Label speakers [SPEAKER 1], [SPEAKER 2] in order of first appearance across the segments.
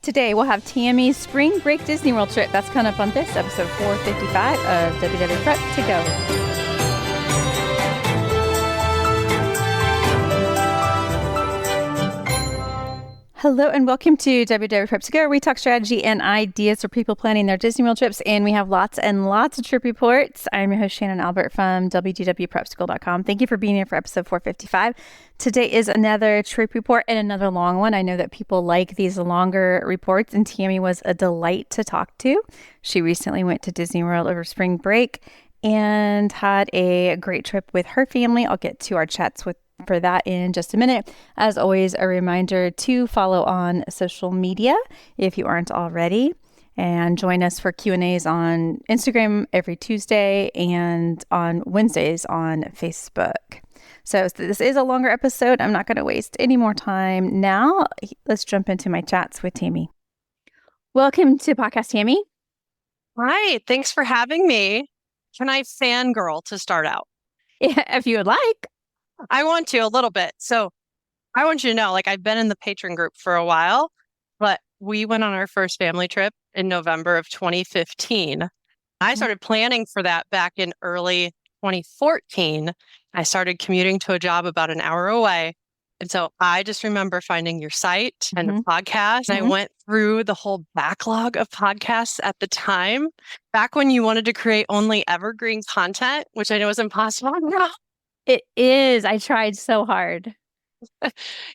[SPEAKER 1] Today, we'll have Tami's spring break Disney World trip. That's coming up on this episode 455 of WDW Prep to Go. Hello and welcome to WDW Prep to Go, where we talk strategy and ideas for people planning their Disney World trips, and we have lots and lots of trip reports. I'm your host, Shannon Albert from WDWPrepSchool.com. Thank you for being here for episode 455. Today is another trip report and another long one. I know that people like these longer reports, and Tami was a delight to talk to. She recently went to Disney World over spring break and had a great trip with her family. I'll get to our chats for that in just a minute. As always, a reminder to follow on social media if you aren't already, and join us for Q&As on Instagram every Tuesday and on Wednesdays on Facebook. So this is a longer episode. I'm not going to waste any more time now. Let's jump into my chats with Tami. Welcome to podcast, Tami.
[SPEAKER 2] Hi, thanks for having me. Can I fangirl to start out?
[SPEAKER 1] Yeah, if you would like.
[SPEAKER 2] I want to a little bit. So I want you to know, I've been in the patron group for a while, but we went on our first family trip in November of 2015. I started planning for that back in early 2014. I started commuting to a job about an hour away. And so I just remember finding your site and the podcast. And I went through the whole backlog of podcasts at the time, back when you wanted to create only evergreen content, which I know is impossible now.
[SPEAKER 1] It is. I tried so hard.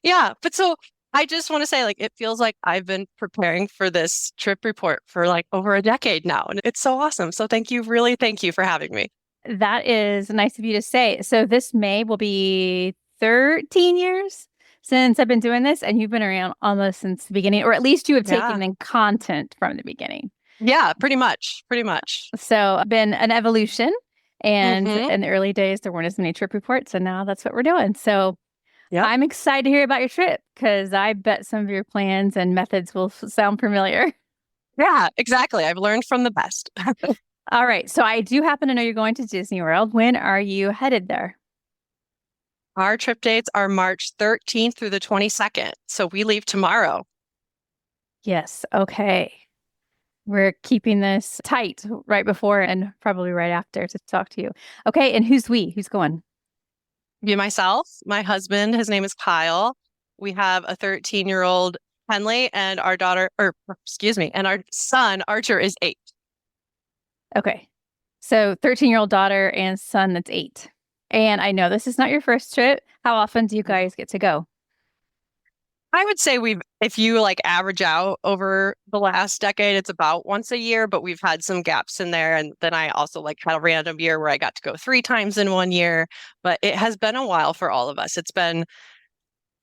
[SPEAKER 2] Yeah. But so I just want to say, it feels like I've been preparing for this trip report for over a decade now. And it's so awesome. So thank you for having me.
[SPEAKER 1] That is nice of you to say. So this May will be 13 years since I've been doing this, and you've been around almost since the beginning, or at least you have taken in content from the beginning.
[SPEAKER 2] Yeah, pretty much.
[SPEAKER 1] So been an evolution. And in the early days, there weren't as many trip reports, and now that's what we're doing. So I'm excited to hear about your trip, because I bet some of your plans and methods will sound familiar.
[SPEAKER 2] Yeah, exactly. I've learned from the best.
[SPEAKER 1] All right. So I do happen to know you're going to Disney World. When are you headed there?
[SPEAKER 2] Our trip dates are March 13th through the 22nd. So we leave tomorrow.
[SPEAKER 1] Yes. Okay. We're keeping this tight right before and probably right after to talk to you. Okay. And who's we? Who's going?
[SPEAKER 2] Myself, my husband, his name is Kyle. We have a 13-year-old Henley, and our son Archer is 8.
[SPEAKER 1] Okay. So 13-year-old daughter and son that's 8. And I know this is not your first trip. How often do you guys get to go?
[SPEAKER 2] I would say if you average out over the last decade, it's about once a year, but we've had some gaps in there. And then I also had a random year where I got to go 3 times in one year, but it has been a while for all of us. It's been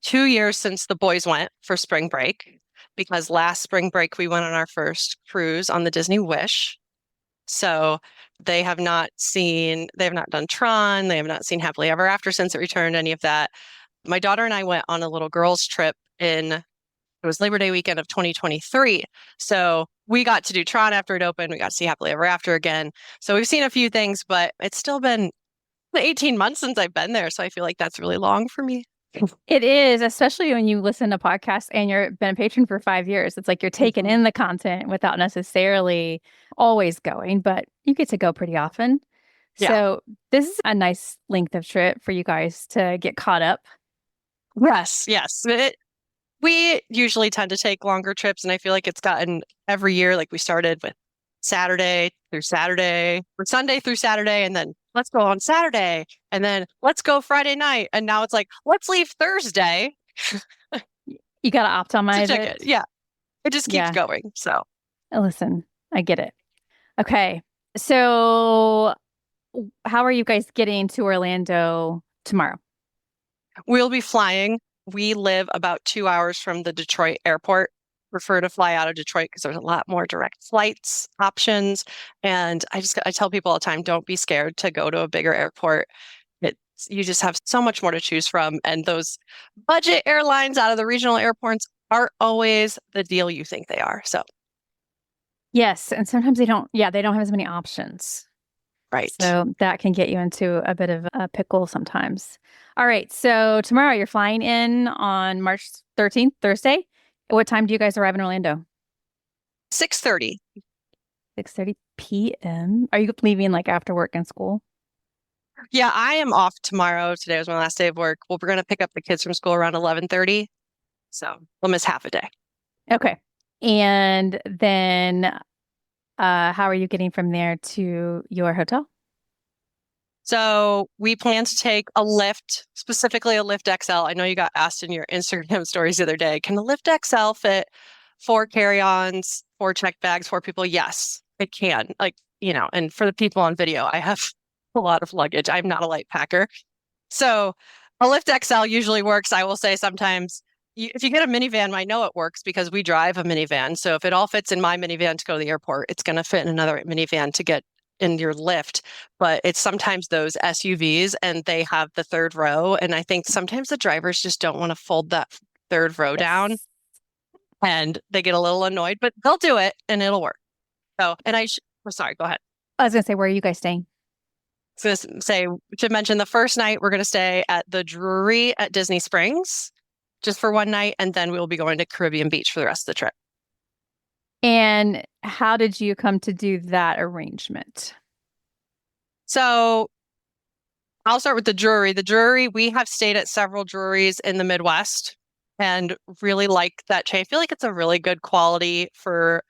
[SPEAKER 2] 2 years since the boys went for spring break, because last spring break, we went on our first cruise on the Disney Wish. So they have not done Tron. They have not seen Happily Ever After since it returned, any of that. My daughter and I went on a little girls trip it was Labor Day weekend of 2023. So we got to do Tron after it opened. We got to see Happily Ever After again. So we've seen a few things, but it's still been 18 months since I've been there. So I feel like that's really long for me.
[SPEAKER 1] It is, especially when you listen to podcasts and you've been a patron for 5 years. It's like you're taking in the content without necessarily always going, but you get to go pretty often. Yeah. So this is a nice length of trip for you guys to get caught up.
[SPEAKER 2] Yes. We usually tend to take longer trips, and I feel like it's gotten every year. We started with Sunday through Saturday, and then let's go on Saturday, and then let's go Friday night. And now it's let's leave Thursday.
[SPEAKER 1] You got to optimize it.
[SPEAKER 2] Yeah. It just keeps going. So
[SPEAKER 1] listen, I get it. Okay. So how are you guys getting to Orlando tomorrow?
[SPEAKER 2] We'll be flying. We live about 2 hours from the Detroit airport. Prefer to fly out of Detroit because there's a lot more direct flights options. And I tell people all the time, don't be scared to go to a bigger airport. You just have so much more to choose from. And those budget airlines out of the regional airports aren't always the deal you think they are. So
[SPEAKER 1] yes. And sometimes they don't have as many options.
[SPEAKER 2] Right.
[SPEAKER 1] So that can get you into a bit of a pickle sometimes. All right. So tomorrow you're flying in on March 13th, Thursday. What time do you guys arrive in Orlando?
[SPEAKER 2] 6:30.
[SPEAKER 1] 6:30 p.m. Are you leaving like after work and school?
[SPEAKER 2] Yeah, I am off tomorrow. Today was my last day of work. Well, we're going to pick up the kids from school around 11:30. So we'll miss half a day.
[SPEAKER 1] Okay. And then how are you getting from there to your hotel?
[SPEAKER 2] So we plan to take a lift, specifically a Lift XL. I know you got asked in your Instagram stories the other day, can the Lift XL fit 4 carry-ons, 4 checked bags, 4 people? Yes, it can. And for the people on video, I have a lot of luggage. I'm not a light packer. So a Lift XL usually works. I will say sometimes if you get a minivan, I know it works because we drive a minivan. So if it all fits in my minivan to go to the airport, it's going to fit in another minivan to get in your lift. But it's sometimes those SUVs and they have the third row. And I think sometimes the drivers just don't want to fold that third row down
[SPEAKER 1] Yes.
[SPEAKER 2] and they get a little annoyed, but they'll do it and it'll work. So, sorry, go ahead.
[SPEAKER 1] I was gonna say, where are you guys staying?
[SPEAKER 2] To mention the first night, we're going to stay at the Drury at Disney Springs just for one night, and then we will be going to Caribbean Beach for the rest of the trip.
[SPEAKER 1] And how did you come to do that arrangement?
[SPEAKER 2] So I'll start with the Drury. The Drury, we have stayed at several Druries in the Midwest and really like that chain. I feel like it's a really good quality for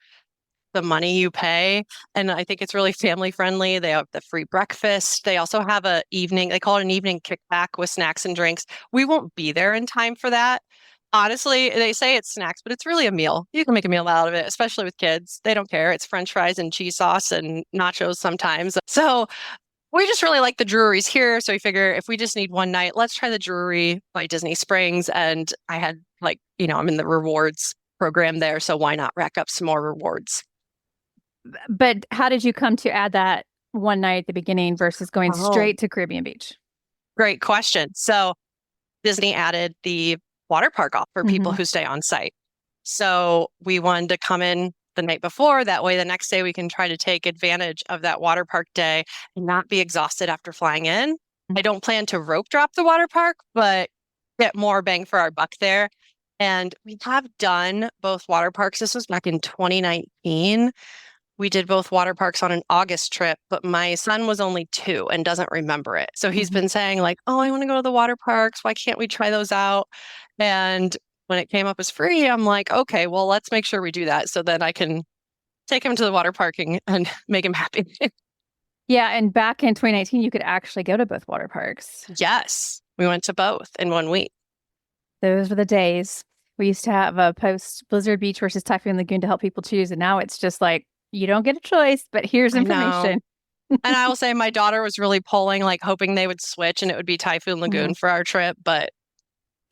[SPEAKER 2] the money you pay. And I think it's really family friendly. They have the free breakfast. They also have they call it an evening kickback with snacks and drinks. We won't be there in time for that. Honestly, they say it's snacks, but it's really a meal. You can make a meal out of it, especially with kids. They don't care. It's French fries and cheese sauce and nachos sometimes. So we just really like the Drury's here. So we figure if we just need one night, let's try the Drury by Disney Springs. And I had I'm in the rewards program there. So why not rack up some more rewards?
[SPEAKER 1] But how did you come to add that one night at the beginning versus going
[SPEAKER 2] Oh,
[SPEAKER 1] straight to Caribbean Beach?
[SPEAKER 2] great question. So Disney added the water park off for people
[SPEAKER 1] Mhm.
[SPEAKER 2] who stay on site. So we wanted to come in the night before. That way, the next day we can try to take advantage of that water park day and not be exhausted after flying in. I don't plan to rope drop the water park, but get more bang for our buck there. And we have done both water parks. This was back in 2019. We did both water parks on an August trip, but my son was only 2 and doesn't remember it. So he's
[SPEAKER 1] Mhm.
[SPEAKER 2] been saying like, "Oh, I want to go to the water parks. Why can't we try those out?" And when it came up as free, I'm like, "Okay, well, let's make sure we do that so then I can take him to the water parking and make him happy."
[SPEAKER 1] Yeah, and back in 2019, you could actually go to both water parks.
[SPEAKER 2] Yes, we went to both in one week.
[SPEAKER 1] Those were the days. We used to have a post Blizzard Beach versus Typhoon Lagoon to help people choose, and now it's just like you don't get a choice, but here's
[SPEAKER 2] I know.
[SPEAKER 1] information.
[SPEAKER 2] And I will say my daughter was really pulling, like hoping they would switch and it would be Typhoon
[SPEAKER 1] Mhm.
[SPEAKER 2] Lagoon for our trip, but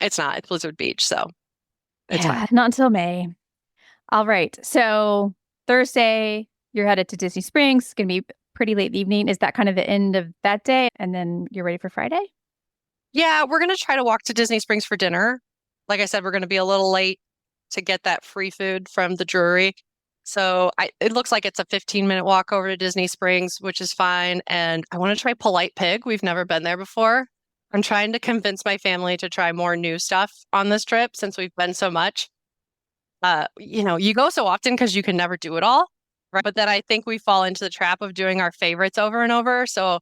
[SPEAKER 2] it's not. It's Blizzard Beach, so it's fine.
[SPEAKER 1] Yeah, not until May. All right. So Thursday, you're headed to Disney Springs. It's going to be pretty late evening. Is that kind of the end of that day? And then you're ready for Friday?
[SPEAKER 2] Yeah, we're going to try to walk to Disney Springs for dinner. Like I said, we're going to be a little late to get that free food from the Drury. So it looks like it's a 15-minute walk over to Disney Springs, which is fine. And I want to try Polite Pig. We've never been there before. I'm trying to convince my family to try more new stuff on this trip since we've been so much. You go so often because you can never do it all, right? But then I think we fall into the trap of doing our favorites over and over. So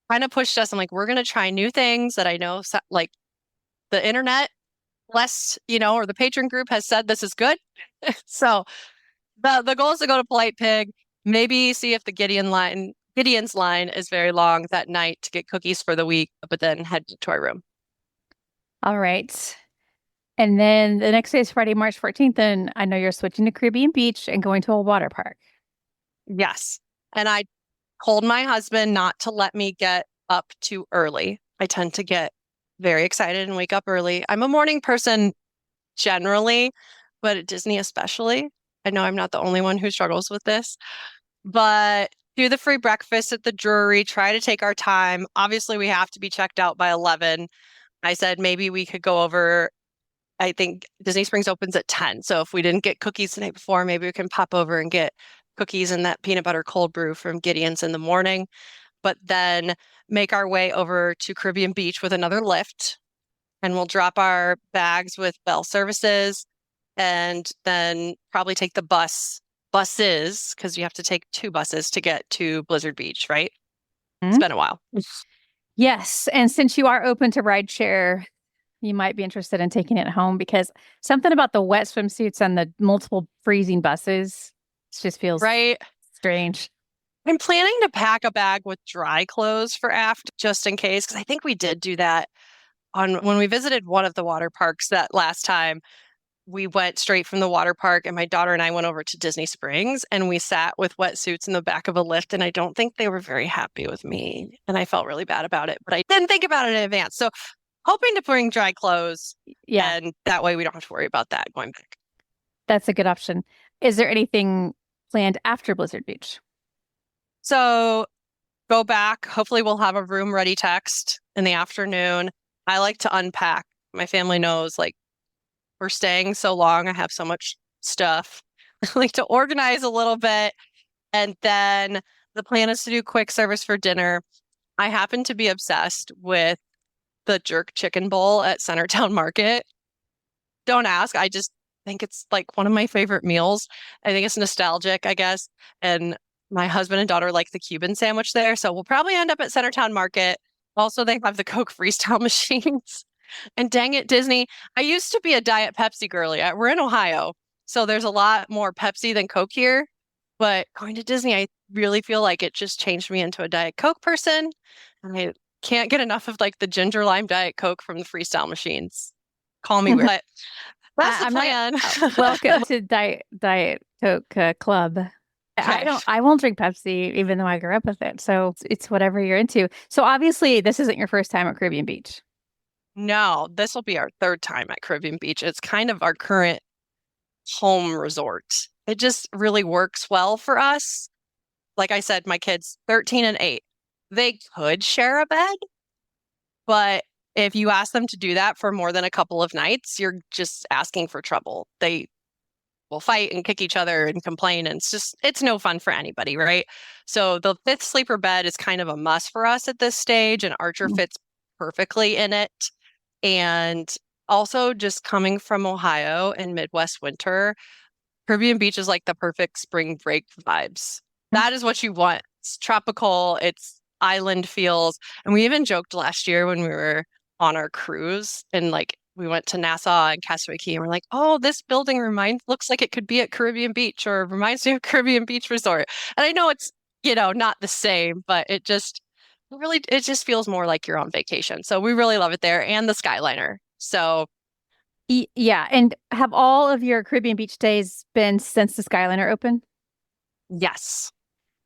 [SPEAKER 2] kind of pushed us. I'm like, we're going to try new things that I know, like the internet or the patron group has said this is good. So the goal is to go to Polite Pig, maybe see if the Gideon's line is very long that night to get cookies for the week, but then head to our room.
[SPEAKER 1] All right. And then the next day is Friday, March 14th. And I know you're switching to Caribbean Beach and going to a water park.
[SPEAKER 2] Yes. And I told my husband not to let me get up too early. I tend to get very excited and wake up early. I'm a morning person generally, but at Disney especially. I know I'm not the only one who struggles with this, but do the free breakfast at the Drury, try to take our time. Obviously, we have to be checked out by 11. I said maybe we could go over. I think Disney Springs opens at 10. So if we didn't get cookies the night before, maybe we can pop over and get cookies and that peanut butter cold brew from Gideon's in the morning, but then make our way over to Caribbean Beach with another lift. And we'll drop our bags with Bell Services and then probably take the bus buses, because you have to take 2 buses to get to Blizzard Beach, right? It's
[SPEAKER 1] Hmm?
[SPEAKER 2] been a while.
[SPEAKER 1] Yes. And since you are open to rideshare, you might be interested in taking it home because something about the wet swimsuits and the multiple freezing buses just feels
[SPEAKER 2] Right.
[SPEAKER 1] strange.
[SPEAKER 2] I'm planning to pack a bag with dry clothes for aft just in case, because I think we did do that on when we visited one of the water parks that last time. We went straight from the water park, and my daughter and I went over to Disney Springs, and we sat with wetsuits in the back of a lift, and I don't think they were very happy with me, and I felt really bad about it, but I didn't think about it in advance. So hoping to bring dry clothes,
[SPEAKER 1] Yeah,
[SPEAKER 2] and that way we don't have to worry about that going back.
[SPEAKER 1] that's a good option. Is there anything planned after Blizzard Beach?
[SPEAKER 2] So go back. Hopefully we'll have a room ready text in the afternoon. I like to unpack. My family knows, like, we're staying so long. I have so much stuff. I like to organize a little bit. And then the plan is to do quick service for dinner. I happen to be obsessed with the jerk chicken bowl at Centertown Market. Don't ask. I just think it's like one of my favorite meals. I think it's nostalgic, I guess. And my husband and daughter like the Cuban sandwich there. So we'll probably end up at Centertown Market. Also, they have the Coke freestyle machines. And dang it, Disney. I used to be a Diet Pepsi girly. We're in Ohio, so there's a lot more Pepsi than Coke here. But going to Disney, I really feel like it just changed me into a Diet Coke person. And I can't get enough of like the ginger lime Diet Coke from the freestyle machines. Call me weird, but that's the
[SPEAKER 1] I'm
[SPEAKER 2] plan.
[SPEAKER 1] not, welcome to Diet Coke Club.
[SPEAKER 2] Okay.
[SPEAKER 1] I won't drink Pepsi even though I grew up with it. So it's whatever you're into. So obviously this isn't your first time at Caribbean Beach.
[SPEAKER 2] No, this will be our third time at Caribbean Beach. It's kind of our current home resort. It just really works well for us. Like I said, my kids, 13 and 8, they could share a bed, but if you ask them to do that for more than a couple of nights, you're just asking for trouble. They will fight and kick each other and complain, and it's no fun for anybody, right? So the fifth sleeper bed is kind of a must for us at this stage, and Archer fits perfectly in it. And also, just coming from Ohio in Midwest winter, Caribbean Beach is like the perfect spring break vibes. That is what you want. It's tropical, it's island feels. And we even joked last year when we were on our cruise and like we went to Nassau and Castaway Cay and we're like, oh, this building looks like it could be at Caribbean Beach or reminds me of Caribbean Beach Resort. And I know it's, not the same, but it just feels more like you're on vacation. So we really love it there and the Skyliner. So
[SPEAKER 1] Yeah. And have all of your Caribbean Beach days been since the Skyliner opened?
[SPEAKER 2] yes.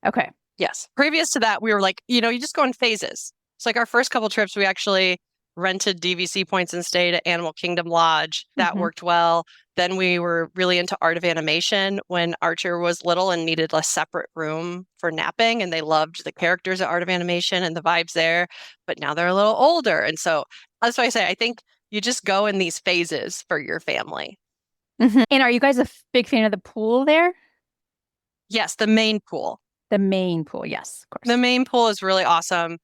[SPEAKER 1] Okay.
[SPEAKER 2] Yes. Previous to that, we were like, you just go in phases. It's like our first couple trips, we actually rented DVC points and stayed at Animal Kingdom Lodge. That worked well. Then we were really into Art of Animation when Archer was little and needed a separate room for napping. And they loved the characters at Art of Animation and the vibes there. But now they're a little older. And so that's why I say, I think you just go in these phases for your family.
[SPEAKER 1] And are you guys a big fan of the pool there?
[SPEAKER 2] Yes, the main pool.
[SPEAKER 1] The main pool, yes, of course.
[SPEAKER 2] The main pool is really awesome.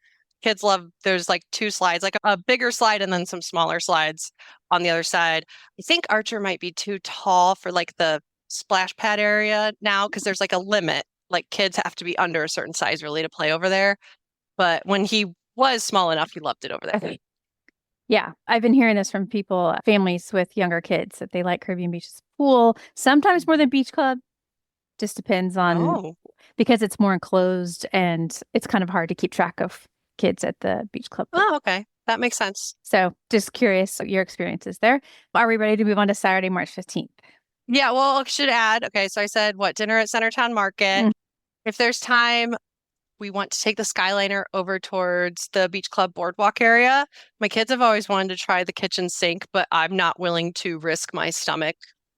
[SPEAKER 2] Kids love, there's like 2 slides, like a bigger slide and then some smaller slides on the other side. I think Archer might be too tall for like the splash pad area now because there's like a limit. Like kids have to be under a certain size really to play over there. But when he was small enough, he loved it over there.
[SPEAKER 1] Yeah, I've been hearing this from people, families with younger kids, that they like Caribbean Beach's pool, sometimes more than Beach Club. Just depends on
[SPEAKER 2] Oh,
[SPEAKER 1] because it's more enclosed and it's kind of hard to keep track of kids at the Beach Club.
[SPEAKER 2] okay. That makes sense.
[SPEAKER 1] So just curious your experiences there. Are we ready to move on to Saturday, March 15th?
[SPEAKER 2] Yeah, well, I should add, okay, so I said, dinner at Centertown Market. If there's time, we want to take the Skyliner over towards the Beach Club Boardwalk area. My kids have always wanted to try the kitchen sink, but I'm not willing to risk my stomach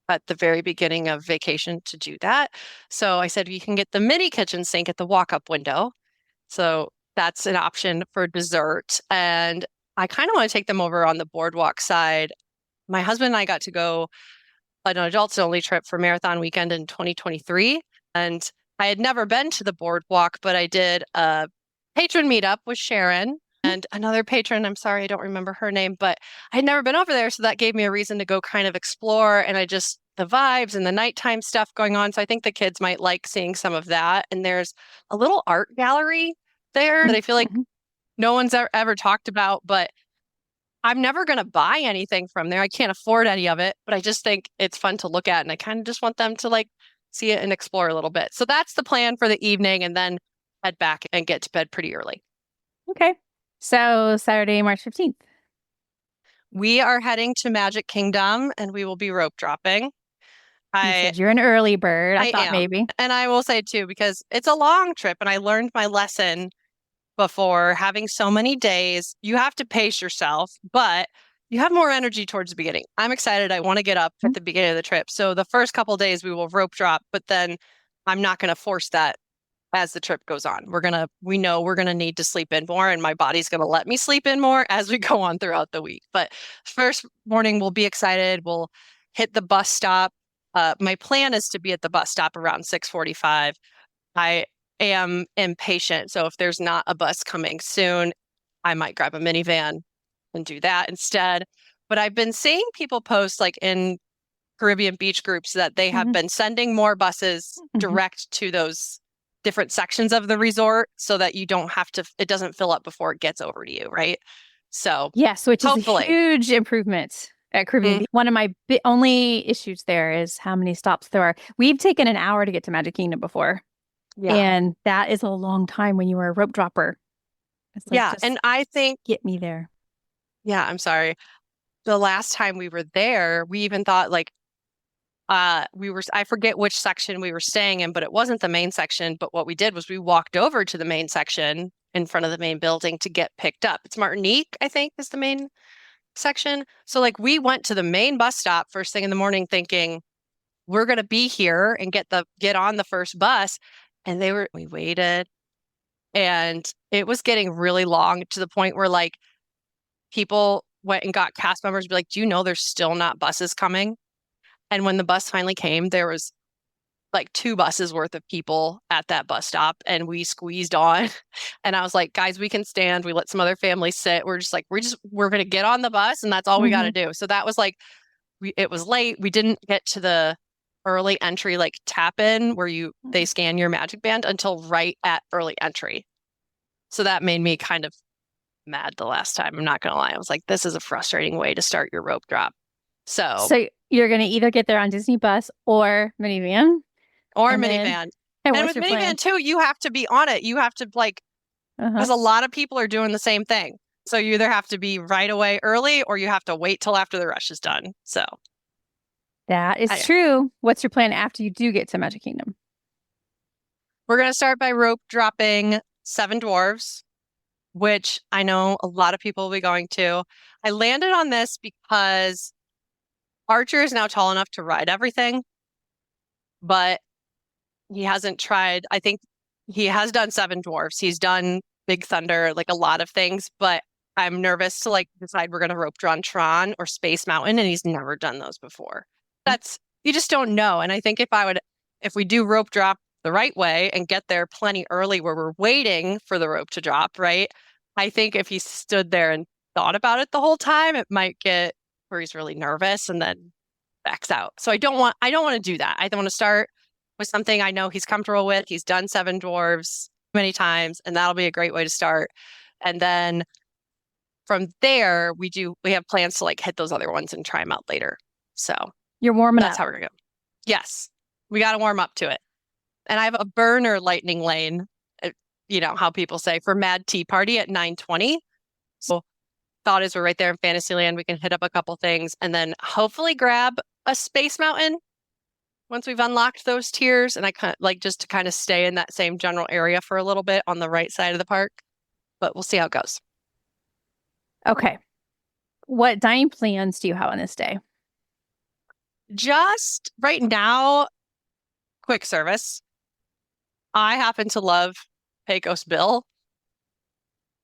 [SPEAKER 2] at the very beginning of vacation to do that. So I said, you can get the mini kitchen sink at the walk-up window. So that's an option for dessert. And I kind of want to take them over on the boardwalk side. My husband and I got to go on an adults only trip for Marathon Weekend in 2023. And I had never been to the boardwalk, but I did a patron meetup with Sharon and another patron. I'm sorry, I don't remember her name, but I had never been over there. So that gave me a reason to go kind of explore. And I just the vibes and the nighttime stuff going on. So I think the kids might like seeing some of that. And there's a little art gallery there that I feel like no one's ever talked about, but I'm never going to buy anything from there. I can't afford any of it, but I just think it's fun to look at. And I kind of just want them to like see it and explore a little bit. So that's the plan for the evening, and then head back and get to bed pretty early.
[SPEAKER 1] Okay. So Saturday, March 15th.
[SPEAKER 2] We are heading to Magic Kingdom and we will be rope dropping.
[SPEAKER 1] You said you're an early bird. I thought
[SPEAKER 2] am.
[SPEAKER 1] maybe.
[SPEAKER 2] And I will say too, because it's a long trip and I learned my lesson before. Having so many days, you have to pace yourself, but you have more energy towards the beginning. I'm excited. I want to get up at the beginning of the trip. So the first couple of days we will rope drop, but then I'm not going to force that as the trip goes on. We know we're going to need to sleep in more, and my body's going to let me sleep in more as we go on throughout the week. But first morning, we'll be excited. We'll hit the bus stop. My plan is to be at the bus stop around 6:45. I am impatient. So if there's not a bus coming soon, I might grab a minivan and do that instead. But I've been seeing people post like in Caribbean beach groups that they have been sending more buses direct to those different sections of the resort so that you don't have to, it doesn't fill up before it gets over to you, right? So
[SPEAKER 1] yes, which is a huge improvement at Caribbean. One of my only issues there is how many stops there are. We've taken an hour to get to Magic Kingdom before. Yeah. And that is a long time when you were a rope dropper.
[SPEAKER 2] It's like, and I think
[SPEAKER 1] get me there.
[SPEAKER 2] Yeah, I'm sorry. The last time we were there, we even thought like I forget which section we were staying in, but it wasn't the main section. But what we did was we walked over to the main section in front of the main building to get picked up. It's Martinique, I think, is the main section. So like we went to the main bus stop first thing in the morning thinking we're going to be here and get on the first bus. And we waited, and it was getting really long to the point where like people went and got cast members be like, do you know there's still not buses coming? And when the bus finally came, there was like 2 buses worth of people at that bus stop, and we squeezed on. And I was like, guys, we can stand. We let some other families sit. We're just like, we're going to get on the bus, and that's all we got to do. So that was like, it was late. We didn't get to the early entry, like tap in where they scan your Magic Band until right at early entry. So that made me kind of mad the last time. I'm not going to lie. I was like, this is a frustrating way to start your rope drop. So
[SPEAKER 1] you're going to either get there on Disney bus or minivan.
[SPEAKER 2] And with minivan too, you have to be on it. You have to like, because a lot of people are doing the same thing. So you either have to be right away early or you have to wait till after the rush is done. So
[SPEAKER 1] that is true. What's your plan after you do get to Magic Kingdom?
[SPEAKER 2] We're going to start by rope dropping 7 Dwarves, which I know a lot of people will be going to. I landed on this because Archer is now tall enough to ride everything, but he hasn't tried. I think he has done 7 Dwarves. He's done Big Thunder, like a lot of things, but I'm nervous to like decide we're going to rope draw Tron or Space Mountain, and he's never done those before. You just don't know. And I think if we do rope drop the right way and get there plenty early where we're waiting for the rope to drop, right? I think if he stood there and thought about it the whole time, it might get where he's really nervous and then backs out. So I don't want to do that. I don't want to start with something I know he's comfortable with. He's done 7 Dwarves many times, and that'll be a great way to start. And then from there, we have plans to like hit those other ones and try them out later. So
[SPEAKER 1] you're warming up.
[SPEAKER 2] That's how we're gonna go. Yes, we got to warm up to it. And I have a burner lightning lane, you know how people say, for Mad Tea Party at 9:20. So thought is we're right there in Fantasyland. We can hit up a couple things and then hopefully grab a Space Mountain once we've unlocked those tiers. And I kind of like just to kind of stay in that same general area for a little bit on the right side of the park. But we'll see how it goes.
[SPEAKER 1] Okay. What dining plans do you have on this day?
[SPEAKER 2] Just right now, quick service. I happen to love Pecos Bill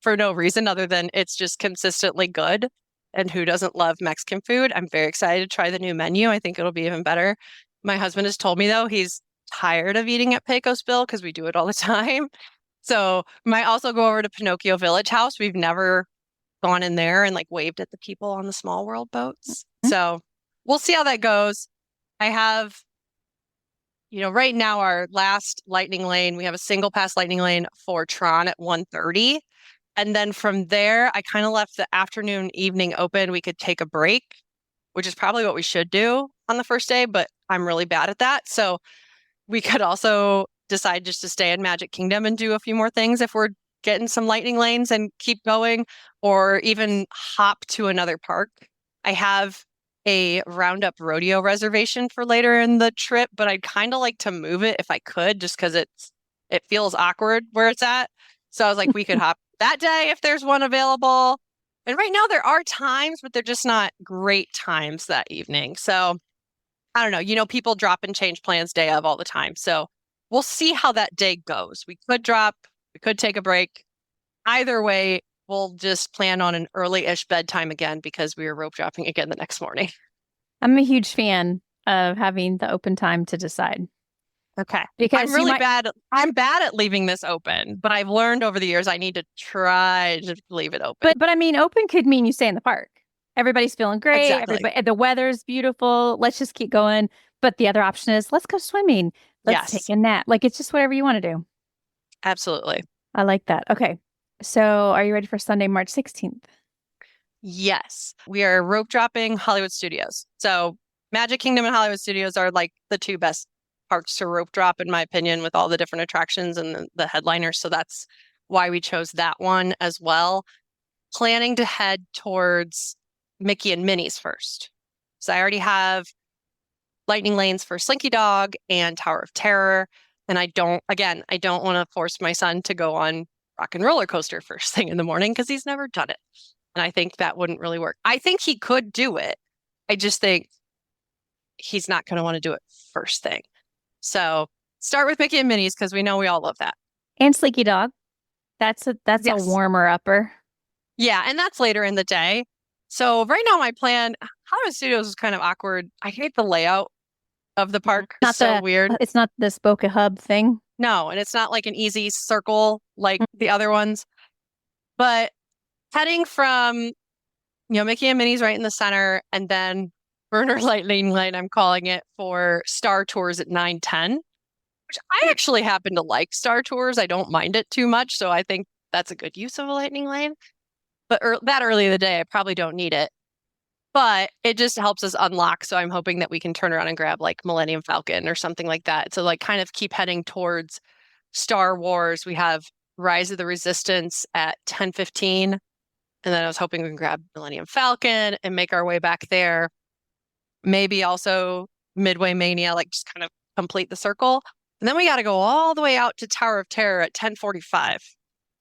[SPEAKER 2] for no reason other than it's just consistently good. And who doesn't love Mexican food? I'm very excited to try the new menu. I think it'll be even better. My husband has told me, though, he's tired of eating at Pecos Bill because we do it all the time. So we might also go over to Pinocchio Village House. We've never gone in there and like waved at the people on the Small World boats. So we'll see how that goes. I have, right now our last lightning lane, we have a single pass lightning lane for Tron at 1:30. And then from there, I kind of left the afternoon, evening open. We could take a break, which is probably what we should do on the first day, but I'm really bad at that. So we could also decide just to stay in Magic Kingdom and do a few more things if we're getting some lightning lanes and keep going, or even hop to another park. I have a Roundup Rodeo reservation for later in the trip, but I'd kind of like to move it if I could, just because it feels awkward where it's at. So I was like, we could hop that day if there's one available. And right now there are times, but they're just not great times that evening. So I don't know, people drop and change plans day of all the time. So we'll see how that day goes. We could drop, we could take a break. Either way, we'll just plan on an early-ish bedtime again because we were rope dropping again the next morning.
[SPEAKER 1] I'm a huge fan of having the open time to decide.
[SPEAKER 2] Okay.
[SPEAKER 1] Because
[SPEAKER 2] I'm really bad. I'm bad at leaving this open, but I've learned over the years I need to try to leave it open.
[SPEAKER 1] But I mean, open could mean you stay in the park. Everybody's feeling great.
[SPEAKER 2] Exactly.
[SPEAKER 1] The weather's beautiful. Let's just keep going. But the other option is let's go swimming. Let's take a nap. Like, it's just whatever you want to do.
[SPEAKER 2] Absolutely.
[SPEAKER 1] I like that. Okay. So are you ready for Sunday, March 16th?
[SPEAKER 2] Yes. We are rope dropping Hollywood Studios. So Magic Kingdom and Hollywood Studios are like the two best parks to rope drop, in my opinion, with all the different attractions and the headliners. So that's why we chose that one as well. Planning to head towards Mickey and Minnie's first. So I already have lightning lanes for Slinky Dog and Tower of Terror. And I don't want to force my son to go on Rock and Roller Coaster first thing in the morning because he's never done it. And I think that wouldn't really work. I think he could do it. I just think he's not going to want to do it first thing. So start with Mickey and Minnie's because we know we all love that.
[SPEAKER 1] And Slinky Dog. That's a warmer upper.
[SPEAKER 2] Yeah, and that's later in the day. So right now my plan, Hollywood Studios is kind of awkward. I hate the layout of the park. It's so weird.
[SPEAKER 1] It's not this Boca Hub thing.
[SPEAKER 2] No, and it's not like an easy circle like the other ones. But heading from, Mickey and Minnie's right in the center, and then Burner Lightning Lane, I'm calling it, for Star Tours at 9:10, which I actually happen to like Star Tours. I don't mind it too much, so I think that's a good use of a lightning lane. But that early in the day, I probably don't need it. But it just helps us unlock. So I'm hoping that we can turn around and grab like Millennium Falcon or something like that. So like kind of keep heading towards Star Wars. We have Rise of the Resistance at 10:15. And then I was hoping we can grab Millennium Falcon and make our way back there. Maybe also Midway Mania, like just kind of complete the circle. And then we got to go all the way out to Tower of Terror at 10:45.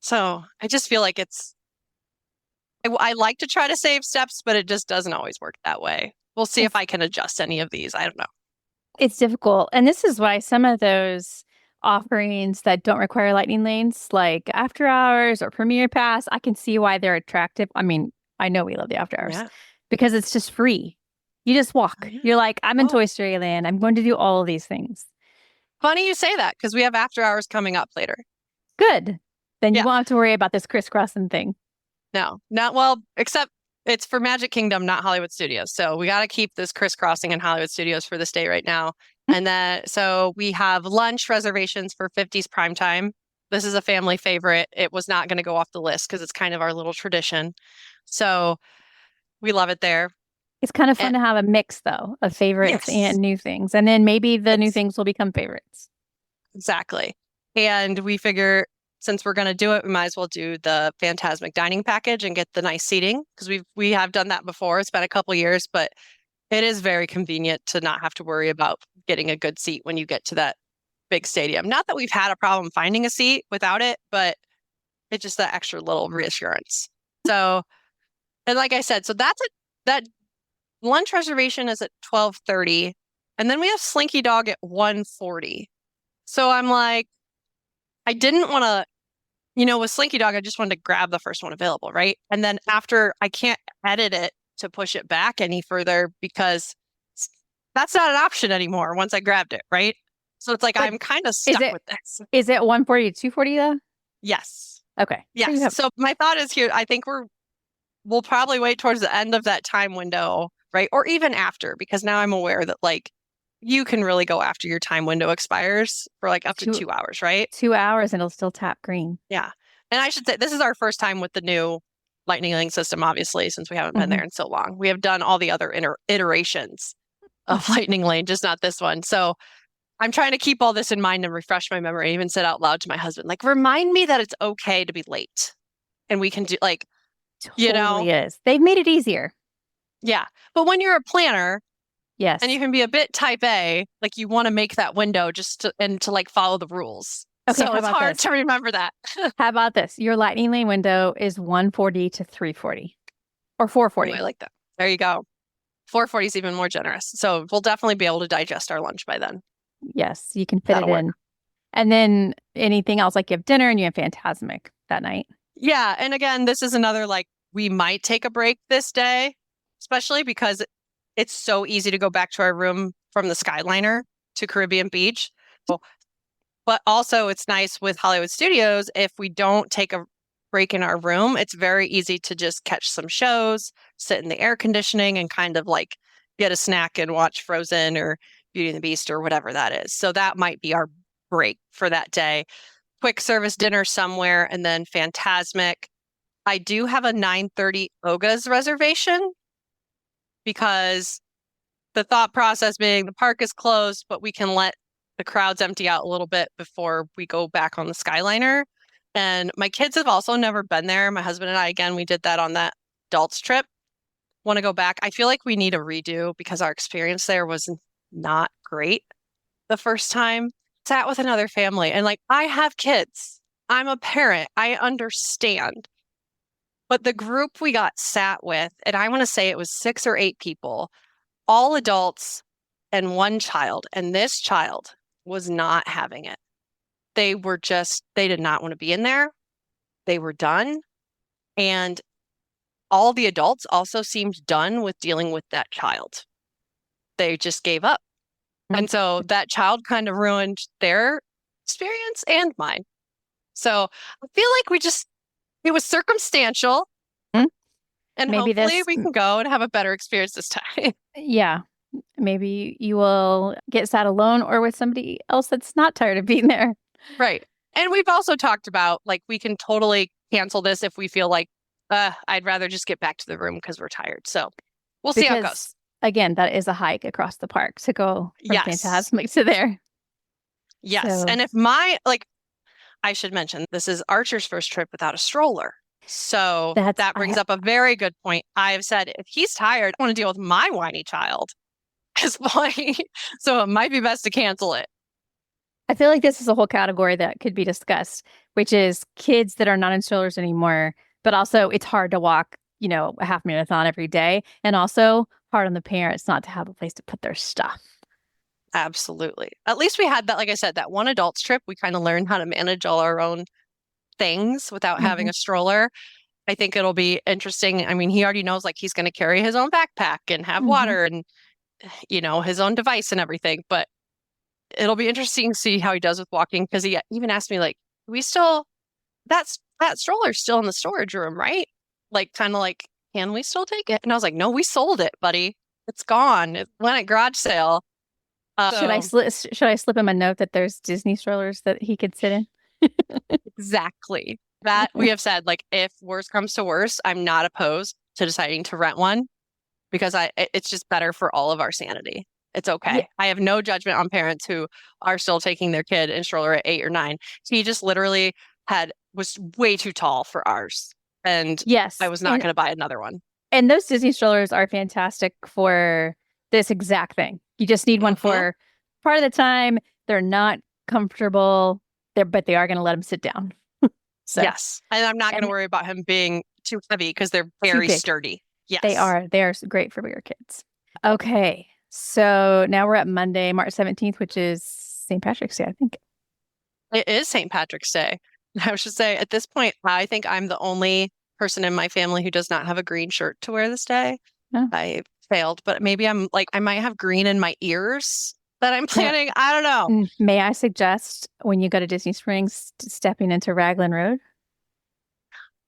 [SPEAKER 2] So I just feel like I like to try to save steps, but it just doesn't always work that way. We'll see if I can adjust any of these. I don't know.
[SPEAKER 1] It's difficult. And this is why some of those offerings that don't require lightning lanes, like After Hours or Premier Pass, I can see why they're attractive. I mean, I know we love the After Hours because it's just free. You just walk. You're like, I'm in Toy Story Land. I'm going to do all of these things.
[SPEAKER 2] Funny you say that because we have After Hours coming up later.
[SPEAKER 1] Good. Then you won't have to worry about this crisscrossing thing.
[SPEAKER 2] No, not well, except it's for Magic Kingdom, not Hollywood Studios. So we got to keep this crisscrossing in Hollywood Studios for this day right now. And then, so we have lunch reservations for 50s Primetime. This is a family favorite. It was not going to go off the list because it's kind of our little tradition. So we love it there.
[SPEAKER 1] It's kind of fun to have a mix, though, of favorites and new things. And then maybe the new things will become favorites.
[SPEAKER 2] Exactly. And we figure since we're going to do it, we might as well do the Phantasmic dining package and get the nice seating because we have done that before. It's been a couple years, but it is very convenient to not have to worry about getting a good seat when you get to that big stadium. Not that we've had a problem finding a seat without it, but it's just that extra little reassurance. So, and like I said, so that lunch reservation is at 12:30, and then we have Slinky Dog at 1:40. So I'm like, I didn't want to, with Slinky Dog, I just wanted to grab the first one available, right? And then after, I can't edit it to push it back any further because that's not an option anymore once I grabbed it, right? So it's like, I'm kind of stuck with this.
[SPEAKER 1] Is it 140 to 240 though?
[SPEAKER 2] Yes.
[SPEAKER 1] Okay.
[SPEAKER 2] Yes. So my thought is here, I think we'll probably wait towards the end of that time window, right? Or even after, because now I'm aware that like you can really go after your time window expires for like up to 2 hours, right?
[SPEAKER 1] 2 hours and it'll still tap green.
[SPEAKER 2] Yeah. And I should say, this is our first time with the new Lightning Lane system, obviously, since we haven't been there in so long. We have done all the other iterations of Lightning Lane, just not this one. So I'm trying to keep all this in mind and refresh my memory. I even said out loud to my husband, like, remind me that it's okay to be late. And we can do, like,
[SPEAKER 1] Totally is. They've made it easier.
[SPEAKER 2] Yeah. But when you're a planner,
[SPEAKER 1] yes,
[SPEAKER 2] and you can be a bit type A, like you want to make that window just to like follow the rules.
[SPEAKER 1] Okay,
[SPEAKER 2] so it's hard to remember that.
[SPEAKER 1] How about this? Your Lightning Lane window is 1:40 to 3:40 or 4:40.
[SPEAKER 2] Oh, I like that. There you go. 4:40 is even more generous. So we'll definitely be able to digest our lunch by then.
[SPEAKER 1] Yes, you can fit it in. And then anything else, like you have dinner and you have Phantasmic that night.
[SPEAKER 2] Yeah. And again, this is another, like, we might take a break this day, especially because it's so easy to go back to our room from the Skyliner to Caribbean Beach. But also it's nice with Hollywood Studios, if we don't take a break in our room, it's very easy to just catch some shows, sit in the air conditioning and kind of like get a snack and watch Frozen or Beauty and the Beast or whatever that is. So that might be our break for that day. Quick service dinner somewhere and then Phantasmic. I do have a 9:30 Oga's reservation because the thought process being the park is closed, but we can let the crowds empty out a little bit before we go back on the Skyliner. And my kids have also never been there. My husband and I, again, we did that on that adults trip. Want to go back. I feel like we need a redo because our experience there was not great the first time. Sat with another family and like, I have kids. I'm a parent. I understand. But the group we got sat with, and I want to say it was 6 or 8 people, all adults and one child. And this child was not having it. They did not want to be in there. They were done. And all the adults also seemed done with dealing with that child. They just gave up. And so that child kind of ruined their experience and mine. So I feel like it was circumstantial. And maybe hopefully we can go and have a better experience this time.
[SPEAKER 1] Yeah. Maybe you will get sat alone or with somebody else that's not tired of being there.
[SPEAKER 2] Right. And we've also talked about, like, we can totally cancel this if we feel like, I'd rather just get back to the room because we're tired. So we'll see how it goes.
[SPEAKER 1] Again, that is a hike across the park to go from Phantasmic to there.
[SPEAKER 2] Yes. So. And if I should mention, this is Archer's first trip without a stroller. So that brings up a very good point. I've said, if he's tired, I want to deal with my whiny child. So it might be best to cancel it.
[SPEAKER 1] I feel like this is a whole category that could be discussed, which is kids that are not in strollers anymore, but also it's hard to walk, a half marathon every day. And also hard on the parents not to have a place to put their stuff.
[SPEAKER 2] Absolutely. At least we had that, like I said, that one adults trip. We kind of learned how to manage all our own things without having a stroller. I think it'll be interesting. I mean, he already knows, like, he's going to carry his own backpack and have water and, his own device and everything. But it'll be interesting to see how he does with walking, because he even asked me, like, that stroller's still in the storage room, right? Like, kind of like, can we still take it? And I was like, no, we sold it, buddy. It's gone. It went at garage sale.
[SPEAKER 1] Should I slip him a note that there's Disney strollers that he could sit in?
[SPEAKER 2] Exactly. That we have said, like, if worse comes to worse, I'm not opposed to deciding to rent one, because it's just better for all of our sanity. It's okay. Yeah. I have no judgment on parents who are still taking their kid in stroller at 8 or 9. He just literally was way too tall for ours. And I was not going to buy another one.
[SPEAKER 1] And those Disney strollers are fantastic for this exact thing. You just need one for part of the time. They're not comfortable, but they are going to let him sit down.
[SPEAKER 2] So, yes. And I'm not going to worry about him being too heavy because they're very sturdy. Yes.
[SPEAKER 1] They are. They are great for bigger kids. Okay. So now we're at Monday, March 17th, which is St. Patrick's Day, I think.
[SPEAKER 2] It is St. Patrick's Day. I should say, at this point, I think I'm the only person in my family who does not have a green shirt to wear this day. Oh. I failed, but maybe I might have green in my ears that I'm planning. Yeah. I don't know.
[SPEAKER 1] May I suggest, when you go to Disney Springs, stepping into Ragland Road?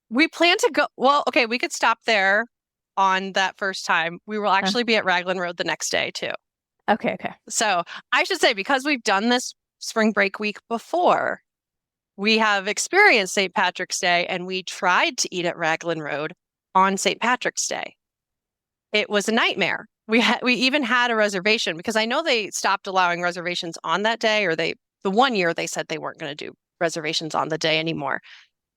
[SPEAKER 2] We plan to go. Well, okay, we could stop there on that first time. We will actually be at Ragland Road the next day too.
[SPEAKER 1] Okay.
[SPEAKER 2] So I should say, because we've done this spring break week before, we have experienced St. Patrick's Day, and we tried to eat at Ragland Road on St. Patrick's Day. It was a nightmare. We even had a reservation because I know they stopped allowing reservations on that day, or the one year they said they weren't going to do reservations on the day anymore.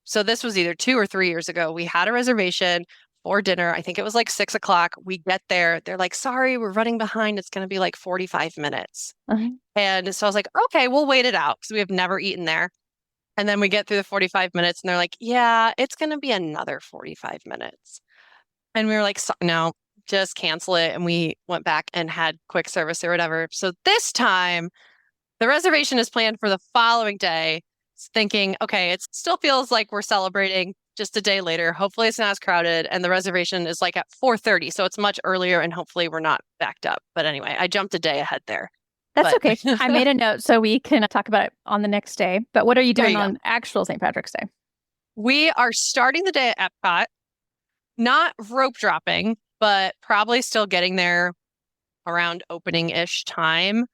[SPEAKER 2] So this was either 2 or 3 years ago. We had a reservation for dinner. I think it was like 6 o'clock. We get there. They're like, sorry, we're running behind. It's going to be like 45 minutes.
[SPEAKER 1] Uh-huh.
[SPEAKER 2] And so I was like, okay, we'll wait it out because we have never eaten there. And then we get through the 45 minutes and they're like, yeah, it's going to be another 45 minutes. And we were like, no, just cancel it. And we went back and had quick service or whatever. So this time, the reservation is planned for the following day, thinking, okay, it still feels like we're celebrating just a day later. Hopefully it's not as crowded. And the reservation is like at 4:30. So it's much earlier and hopefully we're not backed up. But anyway, I jumped a day ahead there.
[SPEAKER 1] That's okay. I made a note so we can talk about it on the next day. But what are you doing on actual St. Patrick's Day?
[SPEAKER 2] We are starting the day at Epcot, not rope dropping, but probably still getting there around opening-ish time.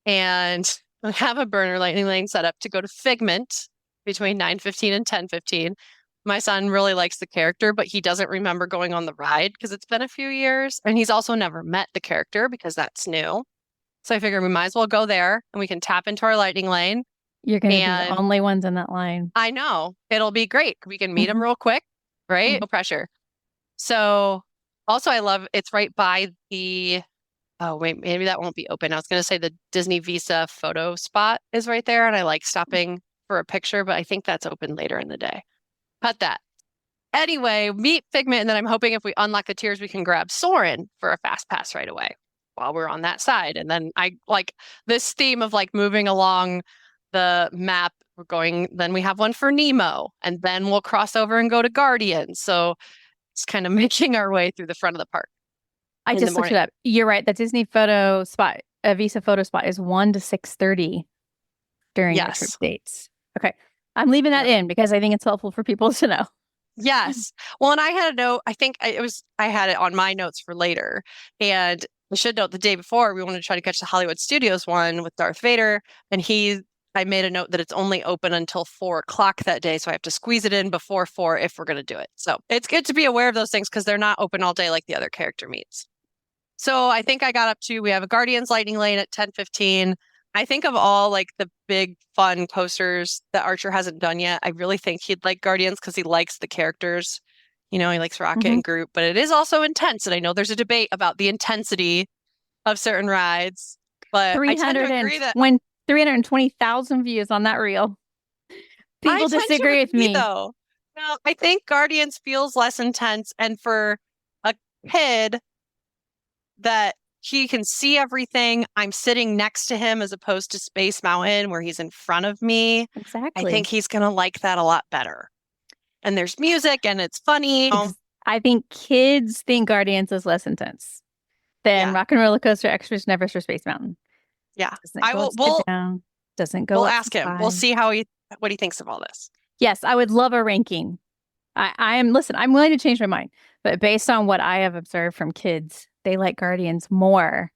[SPEAKER 2] And I have a burner lightning lane set up to go to Figment between 9:15 and 10:15. My son really likes the character, but he doesn't remember going on the ride because it's been a few years. And he's also never met the character because that's new. So I figured we might as well go there and we can tap into our lightning lane.
[SPEAKER 1] You're going to be the only ones in that line.
[SPEAKER 2] I know. It'll be great. We can meet him real quick, right? No pressure. So also I love it's right by the, oh wait, maybe that won't be open. I was going to say the Disney Visa photo spot is right there. And I like stopping for a picture, but I think that's open later in the day. Cut that. Anyway, meet Figment. And then I'm hoping if we unlock the tiers, we can grab Soarin' for a fast pass right away while we're on that side. And then I like this theme of like moving along the map. We're going, then we have one for Nemo, and then we'll cross over and go to Guardians. So it's kind of making our way through the front of the park.
[SPEAKER 1] I just looked it up. You're right. The Disney photo spot, a Visa photo spot is 1 to 6:30 during your trip dates. Okay. I'm leaving that in because I think it's helpful for people to know.
[SPEAKER 2] Yes. Well, and I had a note, I think I had it on my notes for later. And I should note the day before, we wanted to try to catch the Hollywood Studios one with Darth Vader. And I made a note that it's only open until 4 o'clock that day. So I have to squeeze it in before 4 if we're going to do it. So it's good to be aware of those things because they're not open all day like the other character meets. So I think I got up to, we have a Guardians Lightning Lane at 10:15. I think of all like the big fun coasters that Archer hasn't done yet, I really think he'd like Guardians because he likes the characters. You know, he likes Rocket and Groot, but it is also intense. And I know there's a debate about the intensity of certain rides, but I tend to agree that
[SPEAKER 1] when 320,000 views on that reel. People disagree with me.
[SPEAKER 2] Though. No, I think Guardians feels less intense, and for a kid that he can see everything. I'm sitting next to him as opposed to Space Mountain where he's in front of me.
[SPEAKER 1] Exactly.
[SPEAKER 2] I think he's going to like that a lot better. And there's music and it's funny.
[SPEAKER 1] I think kids think Guardians is less intense than Rock and Roller Coaster Expedition Everest or Space Mountain.
[SPEAKER 2] Yeah.
[SPEAKER 1] Doesn't go
[SPEAKER 2] We'll ask him. We'll see what he thinks of all this.
[SPEAKER 1] Yes, I would love a ranking. I'm willing to change my mind, but based on what I have observed from kids, they like Guardians more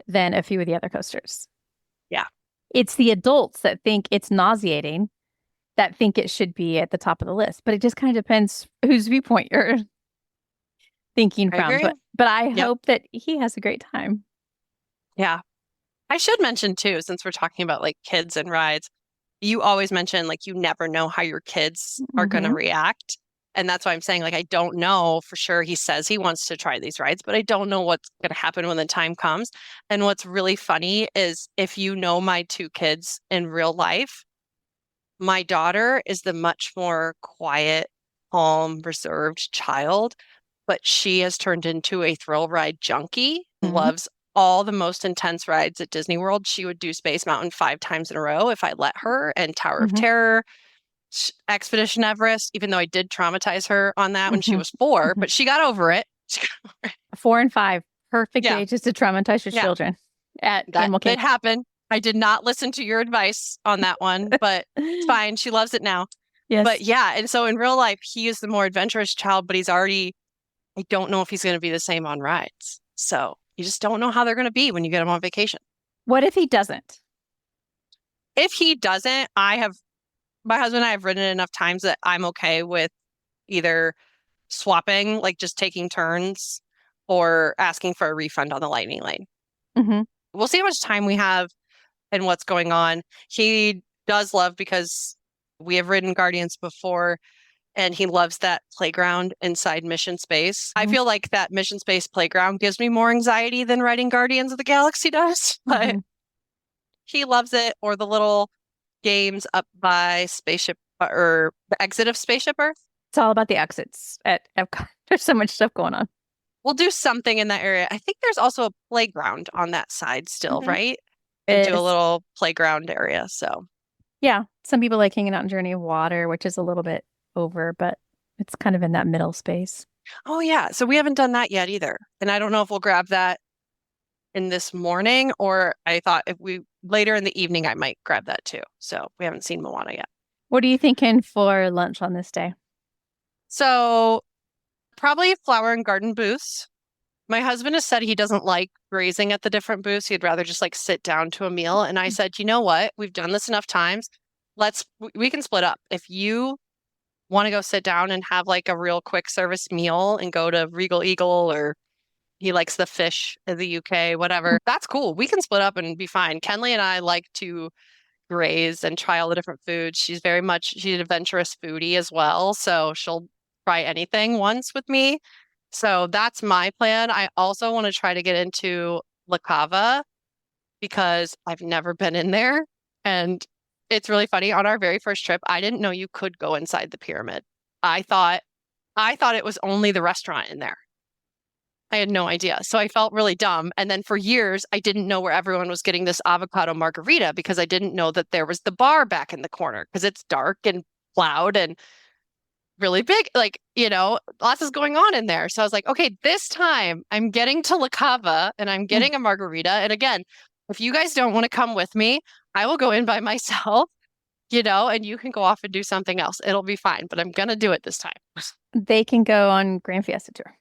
[SPEAKER 1] than a few of the other coasters.
[SPEAKER 2] Yeah.
[SPEAKER 1] It's the adults that think it's nauseating that think it should be at the top of the list, but it just kind of depends whose viewpoint you're thinking from. But I hope that he has a great time.
[SPEAKER 2] Yeah. I should mention too, since we're talking about like kids and rides, you always mention like you never know how your kids are going to react. And that's why I'm saying, like, I don't know for sure. He says he wants to try these rides, but I don't know what's going to happen when the time comes. And what's really funny is if you know my 2 kids in real life, my daughter is the much more quiet, calm, reserved child, but she has turned into a thrill ride junkie, loves all the most intense rides at Disney World. She would do Space Mountain 5 times in a row if I let her, and Tower of Terror, Expedition Everest, even though I did traumatize her on that when she was 4, but she got over it.
[SPEAKER 1] 4 and 5, perfect ages to traumatize your children at Animal Kingdom.
[SPEAKER 2] It happened. I did not listen to your advice on that one, but it's fine. She loves it now.
[SPEAKER 1] Yes.
[SPEAKER 2] But and so in real life, he is the more adventurous child, but I don't know if he's going to be the same on rides. So you just don't know how they're going to be when you get them on vacation.
[SPEAKER 1] What if he doesn't?
[SPEAKER 2] If he doesn't, my husband and I have ridden enough times that I'm okay with either swapping, like just taking turns, or asking for a refund on the Lightning Lane.
[SPEAKER 1] Mm-hmm.
[SPEAKER 2] We'll see how much time we have and what's going on. He does love, because we have ridden Guardians before, and he loves that playground inside Mission Space. I feel like that Mission Space playground gives me more anxiety than riding Guardians of the Galaxy does, but he loves it. Or the little games up by Spaceship, or the exit of Spaceship Earth.
[SPEAKER 1] It's all about the exits at Epcot. There's so much stuff going on.
[SPEAKER 2] We'll do something in that area. I think there's also a playground on that side still, right? We'll do a little playground area. So
[SPEAKER 1] yeah, some people like hanging out in Journey of Water, which is a little bit over, but it's kind of in that middle space.
[SPEAKER 2] oh yeah, so we haven't done that yet either. And I don't know if we'll grab that in this morning, or I thought if we later in the evening I might grab that too. So we haven't seen Moana yet.
[SPEAKER 1] What are you thinking for lunch on this day?
[SPEAKER 2] So probably flower and garden booths. My husband has said he doesn't like grazing at the different booths. He'd rather just like sit down to a meal. And I said, you know what? We've done this enough times. We can split up. If you want to go sit down and have like a real quick service meal and go to Regal Eagle, or he likes the fish in the UK, whatever, that's cool. We can split up and be fine. Kenley and I like to graze and try all the different foods. She's an adventurous foodie as well. So she'll try anything once with me. So that's my plan. I also want to try to get into La Cava, because I've never been in there. And it's really funny. On our very first trip, I didn't know you could go inside the pyramid. I thought it was only the restaurant in there. I had no idea. So I felt really dumb. And then for years, I didn't know where everyone was getting this avocado margarita, because I didn't know that there was the bar back in the corner, because it's dark and loud and really big. Like, lots is going on in there. So I was like, okay, this time I'm getting to La Cava and I'm getting a margarita. And again, if you guys don't want to come with me, I will go in by myself, and you can go off and do something else. It'll be fine, but I'm going to do it this time.
[SPEAKER 1] They can go on Grand Fiesta Tour.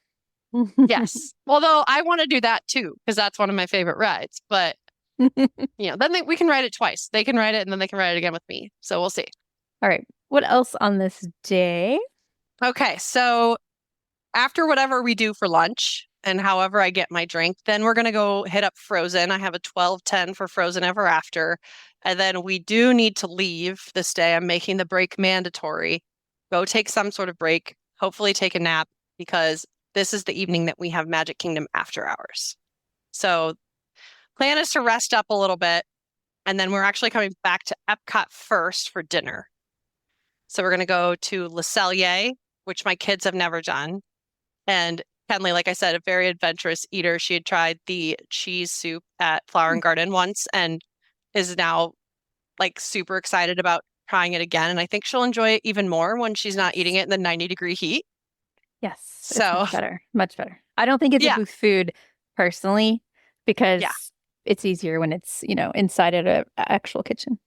[SPEAKER 2] Yes. Although I want to do that too, because that's one of my favorite rides. But, then we can ride it twice. They can ride it and then they can ride it again with me. So we'll see.
[SPEAKER 1] All right. What else on this day?
[SPEAKER 2] Okay. So after whatever we do for lunch and however I get my drink, then we're going to go hit up Frozen. I have a 12:10 for Frozen Ever After. And then we do need to leave this day. I'm making the break mandatory. Go take some sort of break, hopefully take a nap, because this is the evening that we have Magic Kingdom after hours. So plan is to rest up a little bit. And then we're actually coming back to Epcot first for dinner. So we're going to go to Le Cellier, which my kids have never done. And Kenley, like I said, a very adventurous eater. She had tried the cheese soup at Flower and Garden once and is now like super excited about trying it again. And I think she'll enjoy it even more when she's not eating it in the 90-degree heat.
[SPEAKER 1] Yes.
[SPEAKER 2] So
[SPEAKER 1] much better. Much better. I don't think it's a booth food personally, because it's easier when it's, inside of an actual kitchen.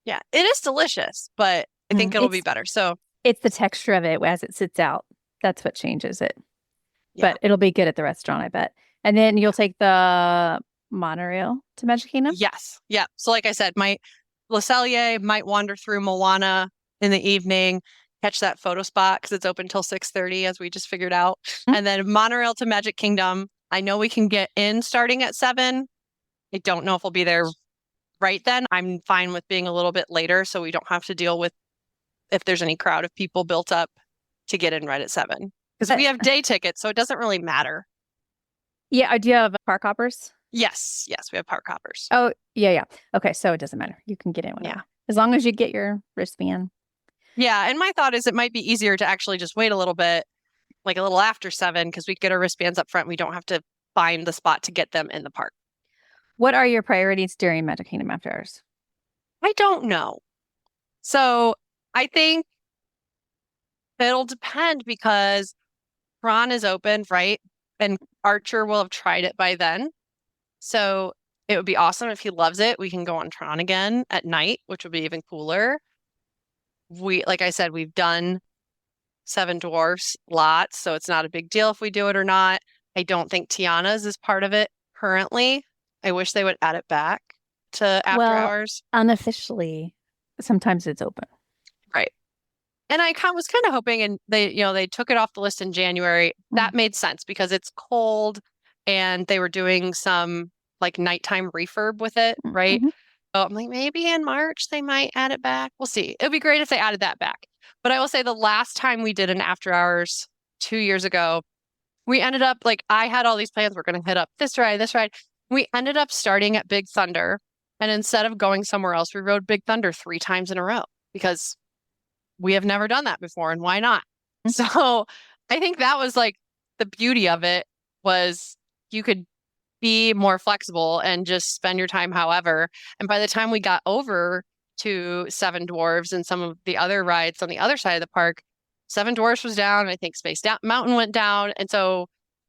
[SPEAKER 2] Yeah, it is delicious, but I think it'll be better. So
[SPEAKER 1] it's the texture of it as it sits out. That's what changes it. Yeah. But it'll be good at the restaurant, I bet. And then you'll take the monorail to Magic Kingdom?
[SPEAKER 2] Yes. Yeah. So like I said, my Le Cellier might wander through Moana in the evening, catch that photo spot because it's open till 6:30, as we just figured out. And then monorail to Magic Kingdom. I know we can get in starting at 7. I don't know if we'll be there right then. I'm fine with being a little bit later so we don't have to deal with if there's any crowd of people built up to get in right at 7. Because we have day tickets, so it doesn't really matter.
[SPEAKER 1] Yeah. Do you have park hoppers?
[SPEAKER 2] Yes. Yes, we have park hoppers.
[SPEAKER 1] Oh, yeah. Okay, so it doesn't matter. You can get in whenever. Yeah. As long as you get your wristband.
[SPEAKER 2] Yeah, and my thought is it might be easier to actually just wait a little bit, like a little after 7, because we get our wristbands up front. We don't have to find the spot to get them in the park.
[SPEAKER 1] What are your priorities during Magic Kingdom after hours?
[SPEAKER 2] I don't know. So I think it'll depend, because Tron is open, right? And Archer will have tried it by then. So it would be awesome if he loves it. We can go on Tron again at night, which would be even cooler. Like I said, we've done Seven Dwarfs lots, so it's not a big deal if we do it or not. I don't think Tiana's is part of it currently. I wish they would add it back to after
[SPEAKER 1] Well,
[SPEAKER 2] hours.
[SPEAKER 1] unofficially, sometimes it's open.
[SPEAKER 2] Right. And I was kind of hoping, and they took it off the list in January. That made sense because it's cold and they were doing some like nighttime refurb with it, right?
[SPEAKER 1] Mm-hmm.
[SPEAKER 2] So I'm like, maybe in March they might add it back. We'll see. It would be great if they added that back. But I will say the last time we did an after hours 2 years ago, we ended up like I had all these plans. We're going to hit up this ride, this ride. We ended up starting at Big Thunder. And instead of going somewhere else, we rode Big Thunder 3 times in a row because we have never done that before. And why not? So I think that was like the beauty of it was you could be more flexible and just spend your time however. And by the time we got over to Seven Dwarfs and some of the other rides on the other side of the park, Seven Dwarfs was down. I think Mountain went down. And so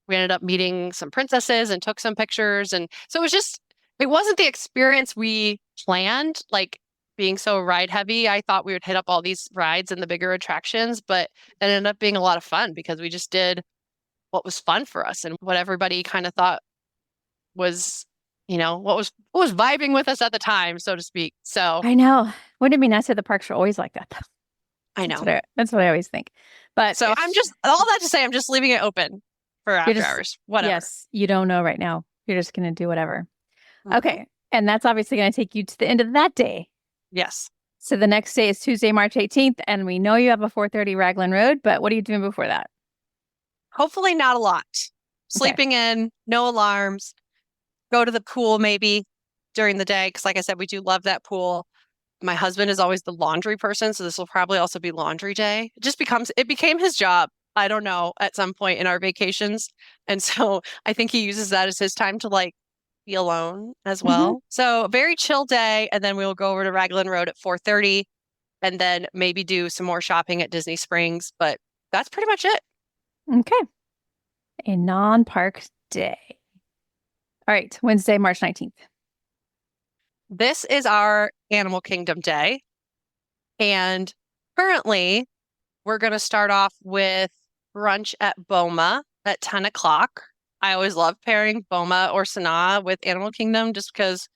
[SPEAKER 2] we ended up meeting some princesses and took some pictures. And so it wasn't the experience we planned, like being so ride heavy. I thought we would hit up all these rides and the bigger attractions, but it ended up being a lot of fun because we just did what was fun for us and what everybody kind of thought was, what was vibing with us at the time, so to speak. So
[SPEAKER 1] I know. Wouldn't it be nice if the parks were always like that, though?
[SPEAKER 2] I know.
[SPEAKER 1] That's what I always think. But
[SPEAKER 2] so I'm just all that to say, I'm just leaving it open for after hours. Whatever.
[SPEAKER 1] Yes, you don't know right now. You're just going to do whatever.
[SPEAKER 2] Mm-hmm.
[SPEAKER 1] Okay. And that's obviously going to take you to the end of that day.
[SPEAKER 2] Yes.
[SPEAKER 1] So the next day is Tuesday, March 18th. And we know you have a 4:30 Ragland Road, but what are you doing before that?
[SPEAKER 2] Hopefully not a lot. Sleeping in, no alarms, go to the pool maybe during the day. Because like I said, we do love that pool. My husband is always the laundry person. So this will probably also be laundry day. It became his job. I don't know, at some point in our vacations. And so I think he uses that as his time to like be alone as well. Mm-hmm. So a very chill day. And then we will go over to Ragland Road at 4:30 and then maybe do some more shopping at Disney Springs. But that's pretty much it.
[SPEAKER 1] Okay. A non-park day. All right. Wednesday, March 19th.
[SPEAKER 2] This is our Animal Kingdom day. And currently, we're going to start off with brunch at Boma at 10 o'clock. I always love pairing Boma or Sanaa with Animal Kingdom just because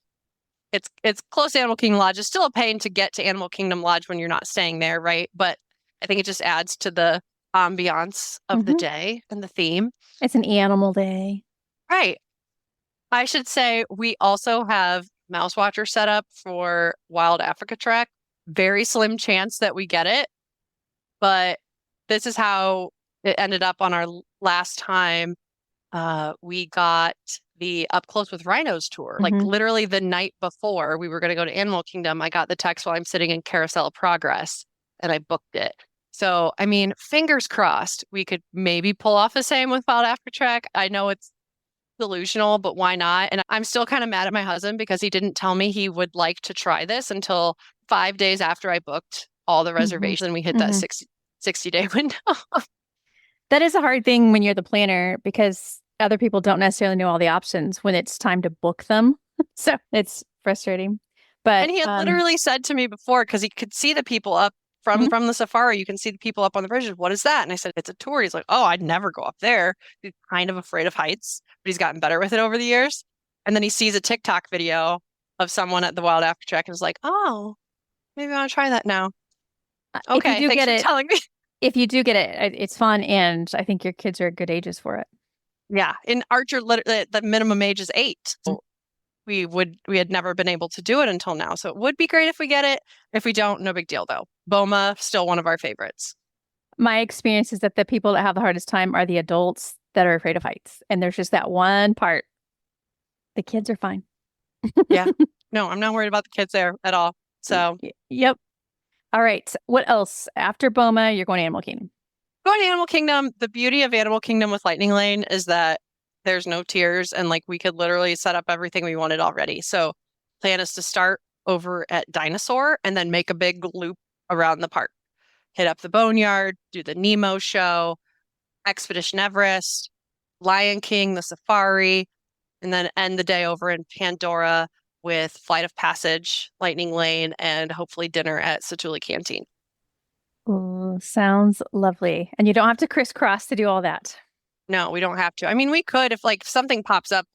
[SPEAKER 2] it's close to Animal Kingdom Lodge. It's still a pain to get to Animal Kingdom Lodge when you're not staying there, right? But I think it just adds to the ambiance of the day and the theme.
[SPEAKER 1] It's an animal day.
[SPEAKER 2] Right. I should say we also have Mouse Watcher set up for Wild Africa Trek. Very slim chance that we get it. But this is how it ended up on our last time. We got the Up Close with Rhinos tour. Like literally the night before we were going to go to Animal Kingdom, I got the text while I'm sitting in Carousel of Progress and I booked it. So, I mean, fingers crossed, we could maybe pull off the same with Wild Africa Trek. I know it's delusional, but why not? And I'm still kind of mad at my husband because he didn't tell me he would like to try this until 5 days after I booked all the reservations and we hit that 60-day window.
[SPEAKER 1] That is a hard thing when you're the planner because other people don't necessarily know all the options when it's time to book them. So it's frustrating. But
[SPEAKER 2] and he had literally said to me before, because he could see the people up from the safari, you can see the people up on the bridges. What is that? And I said, it's a tour. He's like, oh, I'd never go up there. He's kind of afraid of heights, but he's gotten better with it over the years. And then he sees a TikTok video of someone at the Wild Africa Trek and is like, oh, maybe I want to try that now. Okay, thanks for telling me.
[SPEAKER 1] If you do get it, it's fun. And I think your kids are good ages for it.
[SPEAKER 2] Yeah. In Archer, the minimum age is 8. So we had never been able to do it until now. So it would be great if we get it. If we don't, no big deal though. Boma, still one of our favorites.
[SPEAKER 1] My experience is that the people that have the hardest time are the adults that are afraid of heights. And there's just that one part. The kids are fine.
[SPEAKER 2] Yeah. No, I'm not worried about the kids there at all. So.
[SPEAKER 1] Yep. All right. What else? After Boma, you're going to Animal Kingdom.
[SPEAKER 2] Going to Animal Kingdom, the beauty of Animal Kingdom with Lightning Lane is that there's no tiers and like we could literally set up everything we wanted already. So plan is to start over at Dinosaur and then make a big loop around the park. Hit up the Boneyard, do the Nemo show, Expedition Everest, Lion King, the Safari, and then end the day over in Pandora with Flight of Passage, Lightning Lane, and hopefully dinner at Satuli Canteen.
[SPEAKER 1] Oh, sounds lovely. And you don't have to crisscross to do all that.
[SPEAKER 2] No, we don't have to. I mean, we could if like something pops up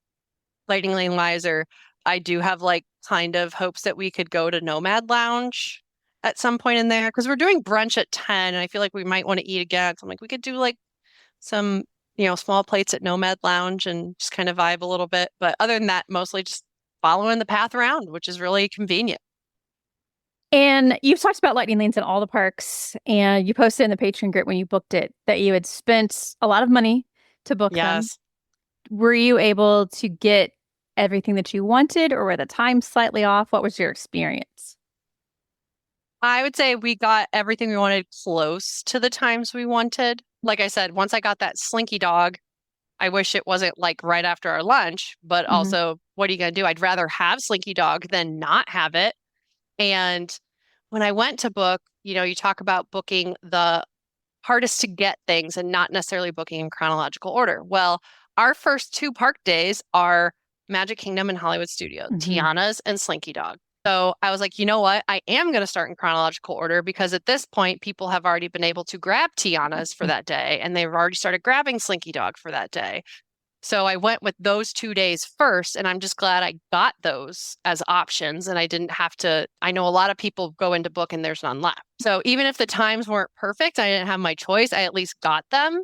[SPEAKER 2] Lightning Lane Wiser, I do have like kind of hopes that we could go to Nomad Lounge at some point in there because we're doing brunch at 10 and I feel like we might want to eat again. So I'm like, we could do like some, small plates at Nomad Lounge and just kind of vibe a little bit. But other than that, mostly just following the path around, which is really convenient.
[SPEAKER 1] And you've talked about lightning lanes in all the parks, and you posted in the Patreon group when you booked it that you had spent a lot of money to book them.
[SPEAKER 2] Yes.
[SPEAKER 1] Were you able to get everything that you wanted, or were the times slightly off? What was your experience?
[SPEAKER 2] I would say we got everything we wanted close to the times we wanted. Like I said, once I got that Slinky dog, I wish it wasn't like right after our lunch, but also, what are you going to do? I'd rather have Slinky dog than not have it. And when I went to book, you talk about booking the hardest to get things and not necessarily booking in chronological order. Well, our first 2 park days are Magic Kingdom and Hollywood Studios, Tiana's and Slinky Dog. So I was like, you know what? I am going to start in chronological order because at this point, people have already been able to grab Tiana's for that day and they've already started grabbing Slinky Dog for that day. So I went with those 2 days first, and I'm just glad I got those as options and I didn't have to. I know a lot of people go into book and there's none left. So even if the times weren't perfect, I didn't have my choice. I at least got them.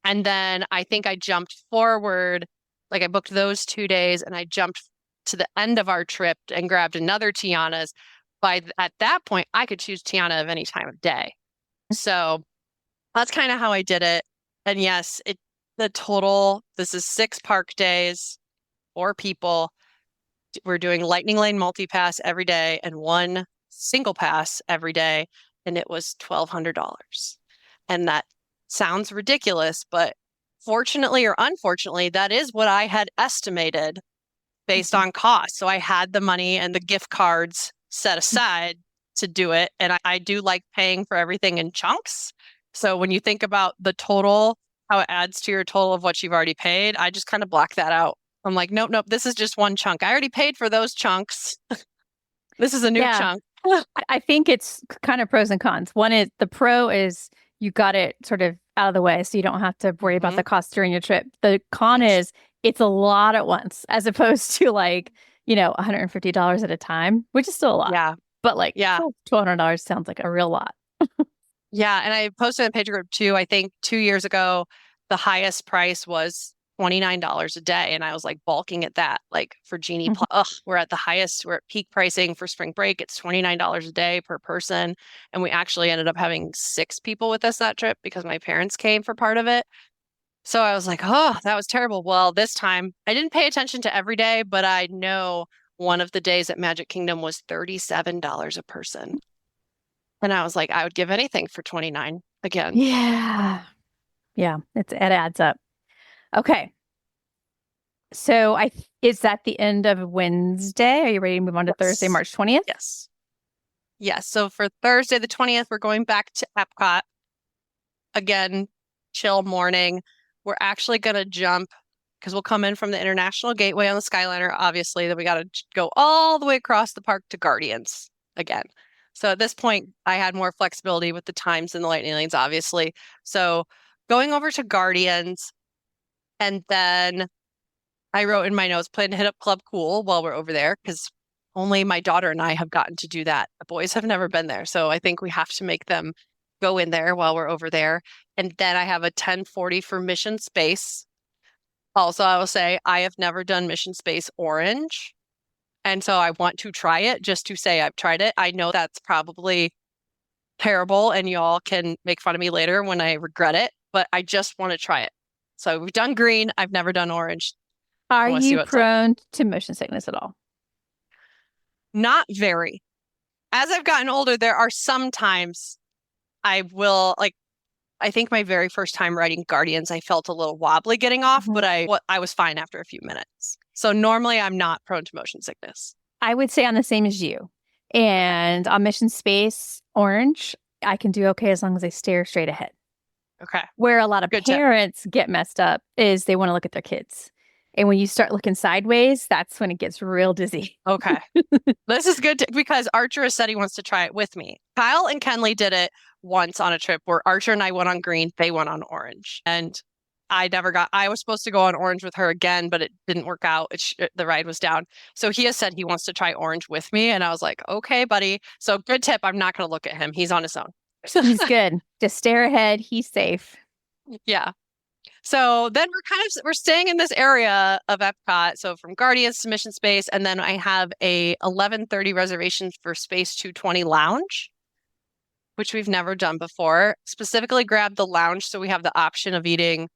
[SPEAKER 2] And then I think I jumped forward, like I booked those 2 days and I jumped to the end of our trip and grabbed another Tiana's. At that point, I could choose Tiana of any time of day. So that's kind of how I did it. And yes, the total, this is 6 park days, 4 people. We're doing Lightning Lane multi-pass every day and 1 single pass every day. And it was $1,200. And that sounds ridiculous, but fortunately or unfortunately, that is what I had estimated based on cost. So I had the money and the gift cards set aside to do it. And I do like paying for everything in chunks. So when you think about the total, how it adds to your total of what you've already paid, I just kind of block that out. I'm like, nope, this is just 1 chunk. I already paid for those chunks. This is a new chunk.
[SPEAKER 1] I think it's kind of pros and cons. One is the pro is you got it sort of out of the way so you don't have to worry about the cost during your trip. The con is it's a lot at once as opposed to like, $150 at a time, which is still a lot.
[SPEAKER 2] Yeah.
[SPEAKER 1] But like $1,200 sounds like a real lot.
[SPEAKER 2] Yeah. And I posted in the page group too. I think 2 years ago, the highest price was $29 a day. And I was like balking at that, like for Genie Plus. We're at the highest, we're at peak pricing for spring break. It's $29 a day per person. And we actually ended up having 6 people with us that trip because my parents came for part of it. So I was like, oh, that was terrible. Well, this time I didn't pay attention to every day, but I know one of the days at Magic Kingdom was $37 a person. And I was like, I would give anything for 29 again.
[SPEAKER 1] Yeah. Yeah. It adds up. Okay. So is that the end of Wednesday? Are you ready to move on to Thursday, March 20th?
[SPEAKER 2] Yes. Yes. So for Thursday, the 20th, we're going back to Epcot. Again, chill morning. We're actually going to jump because we'll come in from the International Gateway on the Skyliner, obviously. Then we got to go all the way across the park to Guardians again. So at this point, I had more flexibility with the times in the Lightning Lanes, obviously. So going over to Guardians, and then I wrote in my notes, plan to hit up Club Cool while we're over there because only my daughter and I have gotten to do that. The boys have never been there. So I think we have to make them go in there while we're over there. And then I have a 1040 for Mission Space. Also, I will say I have never done Mission Space Orange. And so I want to try it just to say I've tried it. I know that's probably terrible and y'all can make fun of me later when I regret it, but I just want to try it. So we've done green. I've never done orange.
[SPEAKER 1] Are you prone to motion sickness at all?
[SPEAKER 2] Not very. As I've gotten older, there are some times I will, like, I think my very first time riding Guardians, I felt a little wobbly getting off, but I was fine after a few minutes. So normally I'm not prone to motion sickness.
[SPEAKER 1] I would say I'm the same as you. And on Mission Space Orange, I can do okay as long as I stare straight ahead.
[SPEAKER 2] Okay.
[SPEAKER 1] Where a lot of parents get messed up is they want to look at their kids. And when you start looking sideways, that's when it gets real dizzy.
[SPEAKER 2] Okay. This is good because Archer has said he wants to try it with me. Kyle and Kenley did it once on a trip where Archer and I went on green, they went on orange. And I was supposed to go on Orange with her again, but it didn't work out. The ride was down. So he has said he wants to try Orange with me. And I was like, okay, buddy. So good tip. I'm not going to look at him. He's on his own.
[SPEAKER 1] He's good. Just stare ahead. He's safe.
[SPEAKER 2] Yeah. So then we're staying in this area of Epcot. So from Guardians to Mission Space. And then I have a 11:30 reservation for Space 220 Lounge, which we've never done before. Specifically grabbed the lounge so we have the option of eating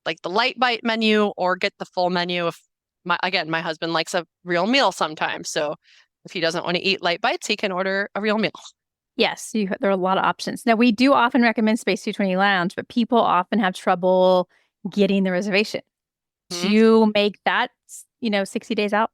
[SPEAKER 2] like the light bite menu or get the full menu if my husband likes a real meal sometimes. So if he doesn't want to eat light bites, he can order a real meal.
[SPEAKER 1] Yes, there are a lot of options. Now, we do often recommend Space 220 Lounge, but people often have trouble getting the reservation. Do you make that, 60 days out?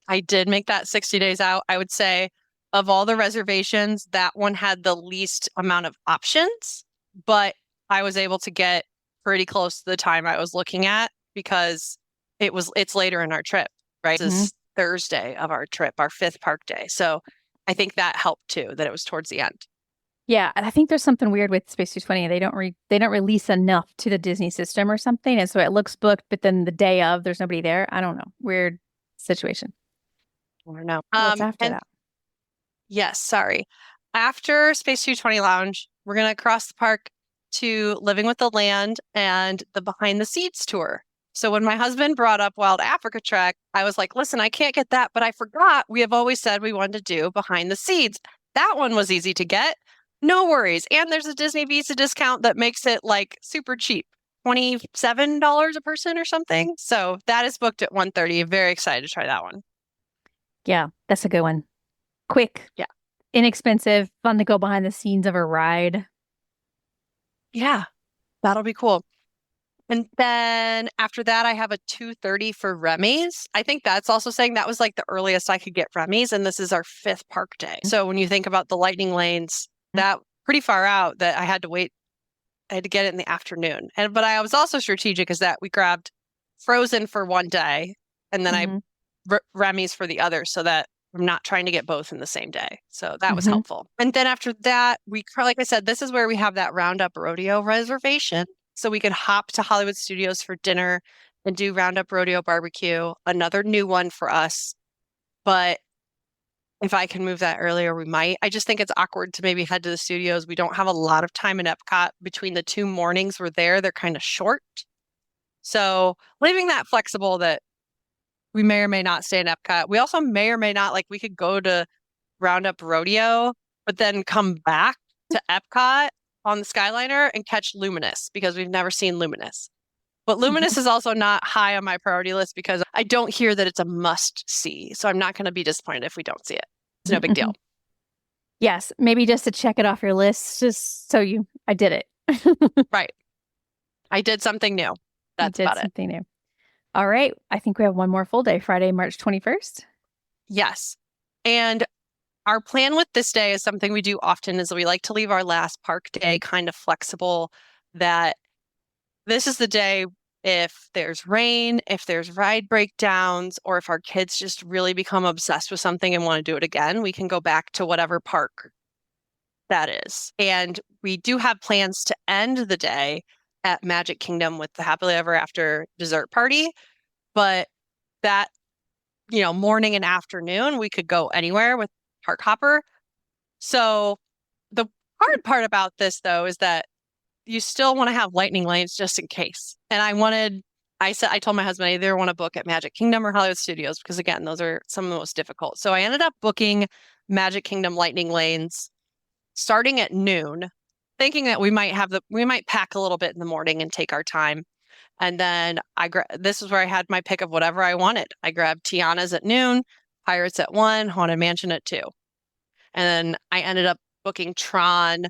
[SPEAKER 2] I did make that 60 days out. I would say of all the reservations, that one had the least amount of options, but I was able to get pretty close to the time I was looking at because it's later in our trip, right? This is Thursday of our trip, our 5th park day. So I think that helped too, that it was towards the end.
[SPEAKER 1] Yeah, and I think there's something weird with Space 220. They don't release enough to the Disney system or something, and so it looks booked, but then the day of, there's nobody there. I don't know. Weird situation.
[SPEAKER 2] I don't know.
[SPEAKER 1] What's after that?
[SPEAKER 2] Yes, sorry. After Space 220 Lounge, we're going to cross the park to Living with the Land and the Behind the Seats tour. So when my husband brought up Wild Africa Trek, I was like, listen, I can't get that, but I forgot we have always said we wanted to do Behind the Seats. That one was easy to get. No worries. And there's a Disney Visa discount that makes it like super cheap, $27 a person or something. So that is booked at 1:30. Very excited to try that one.
[SPEAKER 1] Yeah, that's a good one. Quick.
[SPEAKER 2] Yeah.
[SPEAKER 1] Inexpensive, fun to go behind the scenes of a ride.
[SPEAKER 2] Yeah, that'll be cool. And then after that, I have a 2:30 for Remy's. I think that's also saying that was like the earliest I could get Remy's, and this is our 5th park day. So when you think about the Lightning Lanes, that pretty far out that I had to wait. I had to get it in the afternoon. But I was also strategic is that we grabbed Frozen for one day, and then Remy's for the other, so that I'm not trying to get both in the same day. So that was helpful. And then after that, like I said, this is where we have that Roundup Rodeo reservation. So we could hop to Hollywood Studios for dinner and do Roundup Rodeo barbecue, another new one for us. But if I can move that earlier, we might. I just think it's awkward to maybe head to the studios. We don't have a lot of time in Epcot between the 2 mornings we're there. They're kind of short. So leaving that flexible that we may or may not stay in Epcot. We also may or may not, like we could go to Roundup Rodeo, but then come back to Epcot on the Skyliner and catch Luminous because we've never seen Luminous. But Luminous is also not high on my priority list because I don't hear that it's a must see. So I'm not going to be disappointed if we don't see it. It's no big deal.
[SPEAKER 1] Yes, maybe just to check it off your list, just so I did it.
[SPEAKER 2] Right. I did something new. That's about it.
[SPEAKER 1] Something new. All right. I think we have one more full day, Friday, March 21st.
[SPEAKER 2] Yes. And our plan with this day is something we do often is we like to leave our last park day kind of flexible, that this is the day if there's rain, if there's ride breakdowns, or if our kids just really become obsessed with something and want to do it again, we can go back to whatever park that is. And we do have plans to end the day at Magic Kingdom with the Happily Ever After dessert party. But that, morning and afternoon, we could go anywhere with Park Hopper. So the hard part about this, though, is that you still want to have Lightning Lanes just in case. And I told my husband I either want to book at Magic Kingdom or Hollywood Studios because, again, those are some of the most difficult. So I ended up booking Magic Kingdom Lightning Lanes starting at noon, thinking that we might pack a little bit in the morning and take our time. And then this is where I had my pick of whatever I wanted. I grabbed Tiana's at noon, Pirates at 1, Haunted Mansion at 2. And then I ended up booking Tron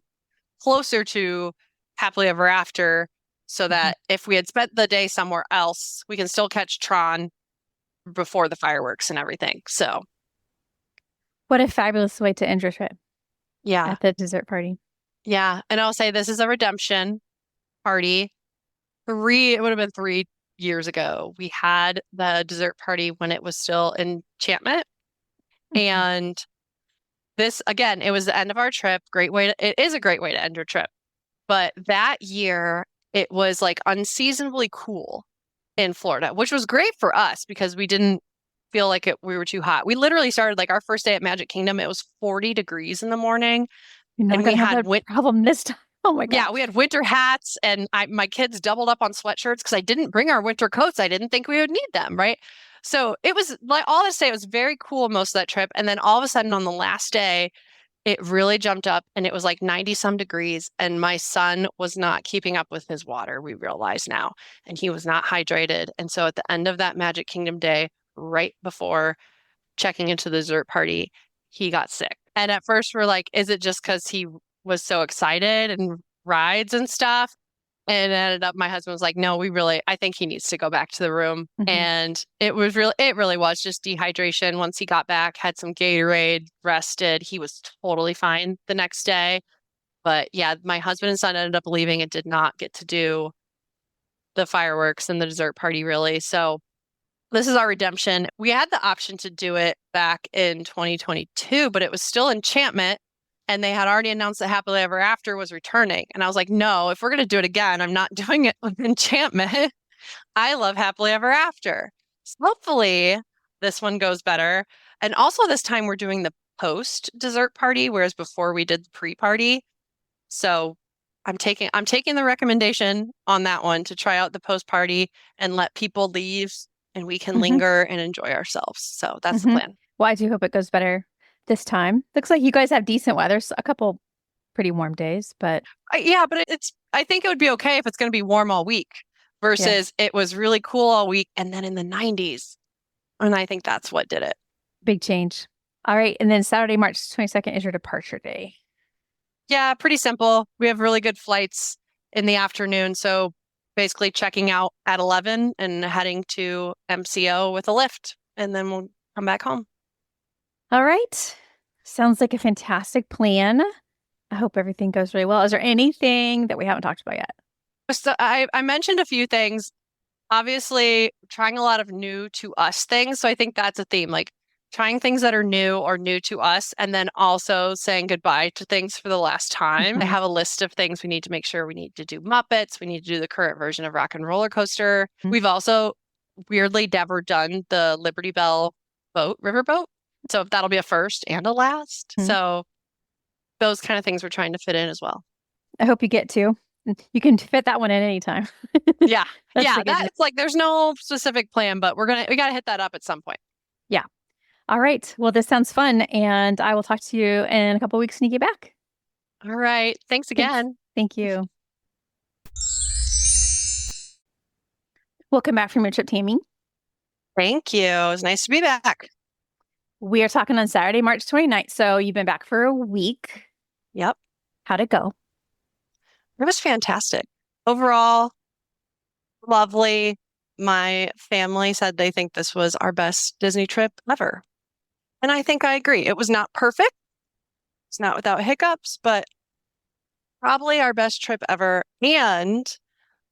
[SPEAKER 2] closer to Happily Ever After so that if we had spent the day somewhere else, we can still catch Tron before the fireworks and everything. So
[SPEAKER 1] what a fabulous way to end your trip.
[SPEAKER 2] Yeah.
[SPEAKER 1] At the dessert party.
[SPEAKER 2] Yeah. And I'll say this is a redemption party. It would have been 3 years ago. We had the dessert party when it was still Enchantment. And this, again, it was the end of our trip. It is a great way to end your trip. But that year, it was like unseasonably cool in Florida, which was great for us because we didn't feel like we were too hot. We literally started like our first day at Magic Kingdom. It was 40 degrees in the morning,
[SPEAKER 1] You're not
[SPEAKER 2] and we
[SPEAKER 1] gonna have
[SPEAKER 2] had
[SPEAKER 1] that problem this time. Oh my
[SPEAKER 2] yeah,
[SPEAKER 1] gosh.
[SPEAKER 2] we had winter hats, and my kids doubled up on sweatshirts because I didn't bring our winter coats. I didn't think we would need them, right? So it was like all to say it was very cool most of that trip. And then all of a sudden on the last day, it really jumped up and it was like 90 some degrees. And my son was not keeping up with his water, we realize now. And he was not hydrated. And so at the end of that Magic Kingdom day, right before checking into the dessert party, he got sick. And at first we're like, is it just because he was so excited and rides and stuff? And it ended up, my husband was like, no, I think he needs to go back to the room. And it really was just dehydration. Once he got back, had some Gatorade, rested, he was totally fine the next day. But yeah, my husband and son ended up leaving and did not get to do the fireworks and the dessert party really. So this is our redemption. We had the option to do it back in 2022, but it was still Enchantment. And they had already announced that Happily Ever After was returning. And I was like, no, if we're going to do it again, I'm not doing it with Enchantment. I love Happily Ever After. So hopefully this one goes better. And also this time we're doing the post dessert party, whereas before we did the pre-party. So I'm taking the recommendation on that one to try out the post party and let people leave and we can linger and enjoy ourselves. So that's the plan.
[SPEAKER 1] Well, I do hope it goes better this time. Looks like you guys have decent weather, so a couple pretty warm days, but
[SPEAKER 2] yeah, but I think it would be okay if it's going to be warm all week versus it was really cool all week and then in the 90s. And I think that's what did it.
[SPEAKER 1] Big change. All right. And then Saturday, March 22nd is your departure day.
[SPEAKER 2] Yeah, pretty simple. We have really good flights in the afternoon. So basically checking out at 11 and heading to MCO with a lift, and then we'll come back home.
[SPEAKER 1] All right. Sounds like a fantastic plan. I hope everything goes really well. Is there anything that we haven't talked about yet?
[SPEAKER 2] So I mentioned a few things. Obviously, trying a lot of new to us things. So I think that's a theme, like trying things that are new or new to us, and then also saying goodbye to things for the last time. I have a list of things we need to make sure. We need to do Muppets. We need to do the current version of Rock and Roller Coaster. We've also weirdly never done the Liberty Bell riverboat. So that'll be a first and a last. So those kind of things we're trying to fit in as well.
[SPEAKER 1] I hope you get to. You can fit that one in anytime.
[SPEAKER 2] Yeah. That's like there's no specific plan, but we got to hit that up at some point.
[SPEAKER 1] Yeah. All right. Well, this sounds fun, and I will talk to you in a couple of weeks when you get back.
[SPEAKER 2] All right. Thanks again.
[SPEAKER 1] Thank you. Welcome back from your trip, Tami.
[SPEAKER 2] Thank you. It was nice to be back.
[SPEAKER 1] We are talking on Saturday, March 29th. So you've been back for a week.
[SPEAKER 2] Yep.
[SPEAKER 1] How'd it go?
[SPEAKER 2] It was fantastic. Overall, lovely. My family said they think this was our best Disney trip ever. And I think I agree. It was not perfect. It's not without hiccups, but probably our best trip ever. And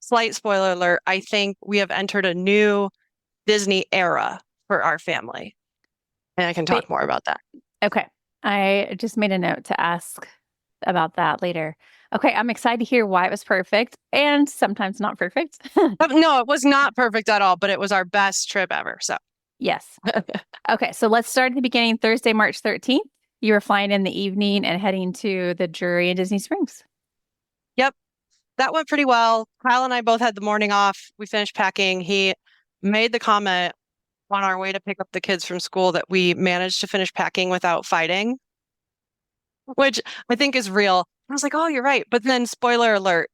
[SPEAKER 2] slight spoiler alert, I think we have entered a new Disney era for our family. And I can talk more about that.
[SPEAKER 1] Okay. I just made a note to ask about that later. Okay. I'm excited to hear why it was perfect and sometimes not perfect.
[SPEAKER 2] No, it was not perfect at all, but it was our best trip ever. So,
[SPEAKER 1] yes. Okay. So let's start at the beginning. Thursday, March 13th. You were flying in the evening and heading to the Drury in Disney Springs.
[SPEAKER 2] Yep. That went pretty well. Kyle and I both had the morning off. We finished packing. He made the comment on our way to pick up the kids from school that we managed to finish packing without fighting, which I think is real. I was like, oh, you're right. But then spoiler alert,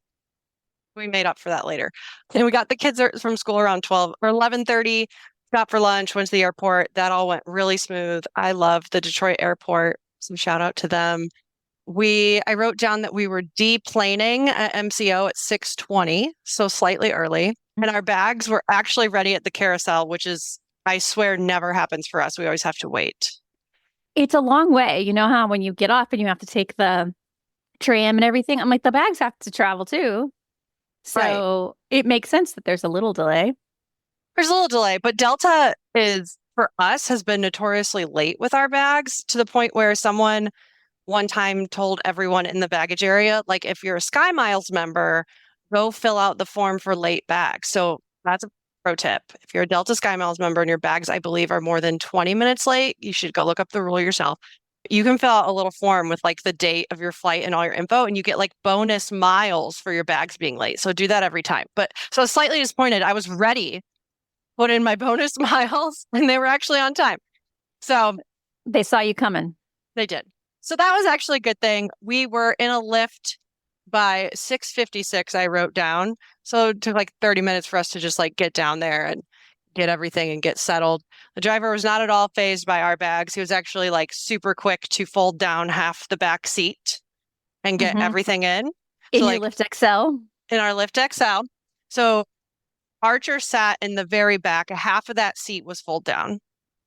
[SPEAKER 2] we made up for that later. And we got the kids from school around 12 or 11:30, stopped for lunch, went to the airport. That all went really smooth. I love the Detroit airport. Some shout out to them. I wrote down that we were deplaning at MCO at 6:20, so slightly early. And our bags were actually ready at the carousel, which is, I swear, never happens for us. We always have to wait.
[SPEAKER 1] It's a long way. You know how when you get off and you have to take the tram and everything, I'm like, the bags have to travel too. So It makes sense that there's a little delay.
[SPEAKER 2] There's a little delay, but Delta for us, has been notoriously late with our bags to the point where someone one time told everyone in the baggage area, like, if you're a Sky Miles member, go fill out the form for late bags. So that's a pro tip. If you're a Delta SkyMiles member and your bags, I believe, are more than 20 minutes late, you should go look up the rule yourself. You can fill out a little form with like the date of your flight and all your info, and you get like bonus miles for your bags being late. So do that every time. But so I was slightly disappointed. I was ready, put in my bonus miles, and they were actually on time. So
[SPEAKER 1] they saw you coming.
[SPEAKER 2] They did. So that was actually a good thing. We were in a lift by 6:56, I wrote down. So it took like 30 minutes for us to just like get down there and get everything and get settled. The driver was not at all fazed by our bags. He was actually like super quick to fold down half the back seat and get everything in.
[SPEAKER 1] In
[SPEAKER 2] so,
[SPEAKER 1] your
[SPEAKER 2] like,
[SPEAKER 1] Lift XL?
[SPEAKER 2] In our Lift XL. So Archer sat in the very back. Half of that seat was fold down.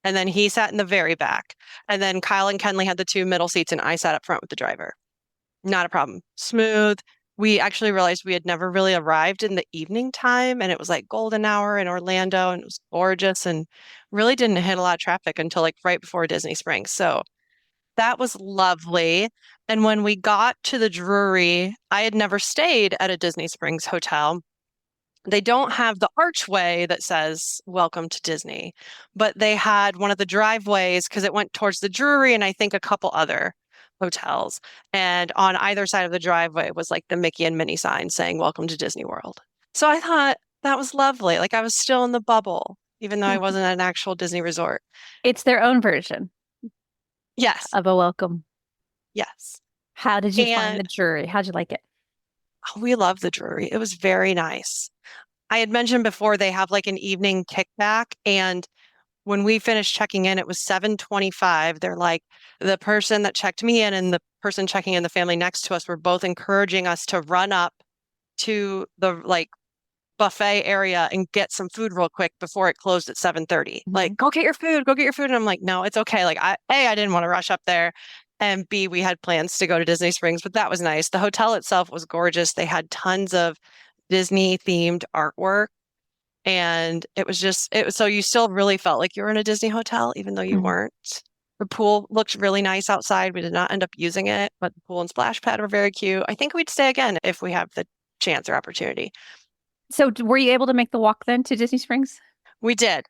[SPEAKER 2] And then he sat in the very back. And then Kyle and Kenley had the two middle seats, and I sat up front with the driver. Not a problem. Smooth. We actually realized we had never really arrived in the evening time, and it was like golden hour in Orlando, and it was gorgeous, and really didn't hit a lot of traffic until like right before Disney Springs. So that was lovely. And when we got to the Drury, I had never stayed at a Disney Springs hotel. They don't have the archway that says welcome to Disney, but they had one of the driveways because it went towards the Drury and I think a couple other hotels. And on either side of the driveway was like the Mickey and Minnie sign saying welcome to Disney World. So I thought that was lovely. Like I was still in the bubble, even though I wasn't at an actual Disney resort.
[SPEAKER 1] It's their own version.
[SPEAKER 2] Yes.
[SPEAKER 1] Of a welcome.
[SPEAKER 2] Yes.
[SPEAKER 1] How did you find the Drury? How'd you like it?
[SPEAKER 2] Oh, we love the Drury. It was very nice. I had mentioned before they have like an evening kickback, and when we finished checking in, it was 7:25. They're like, the person that checked me in and the person checking in the family next to us were both encouraging us to run up to the like buffet area and get some food real quick before it closed at 7:30. Like, go get your food, go get your food. And I'm like, no, it's okay. Like I didn't want to rush up there. And B, we had plans to go to Disney Springs, but that was nice. The hotel itself was gorgeous. They had tons of Disney themed artwork. And it was so you still really felt like you were in a Disney hotel, even though you weren't. The pool looked really nice outside. We did not end up using it, but the pool and splash pad were very cute. I think we'd stay again if we have the chance or opportunity.
[SPEAKER 1] So were you able to make the walk then to Disney Springs?
[SPEAKER 2] We did.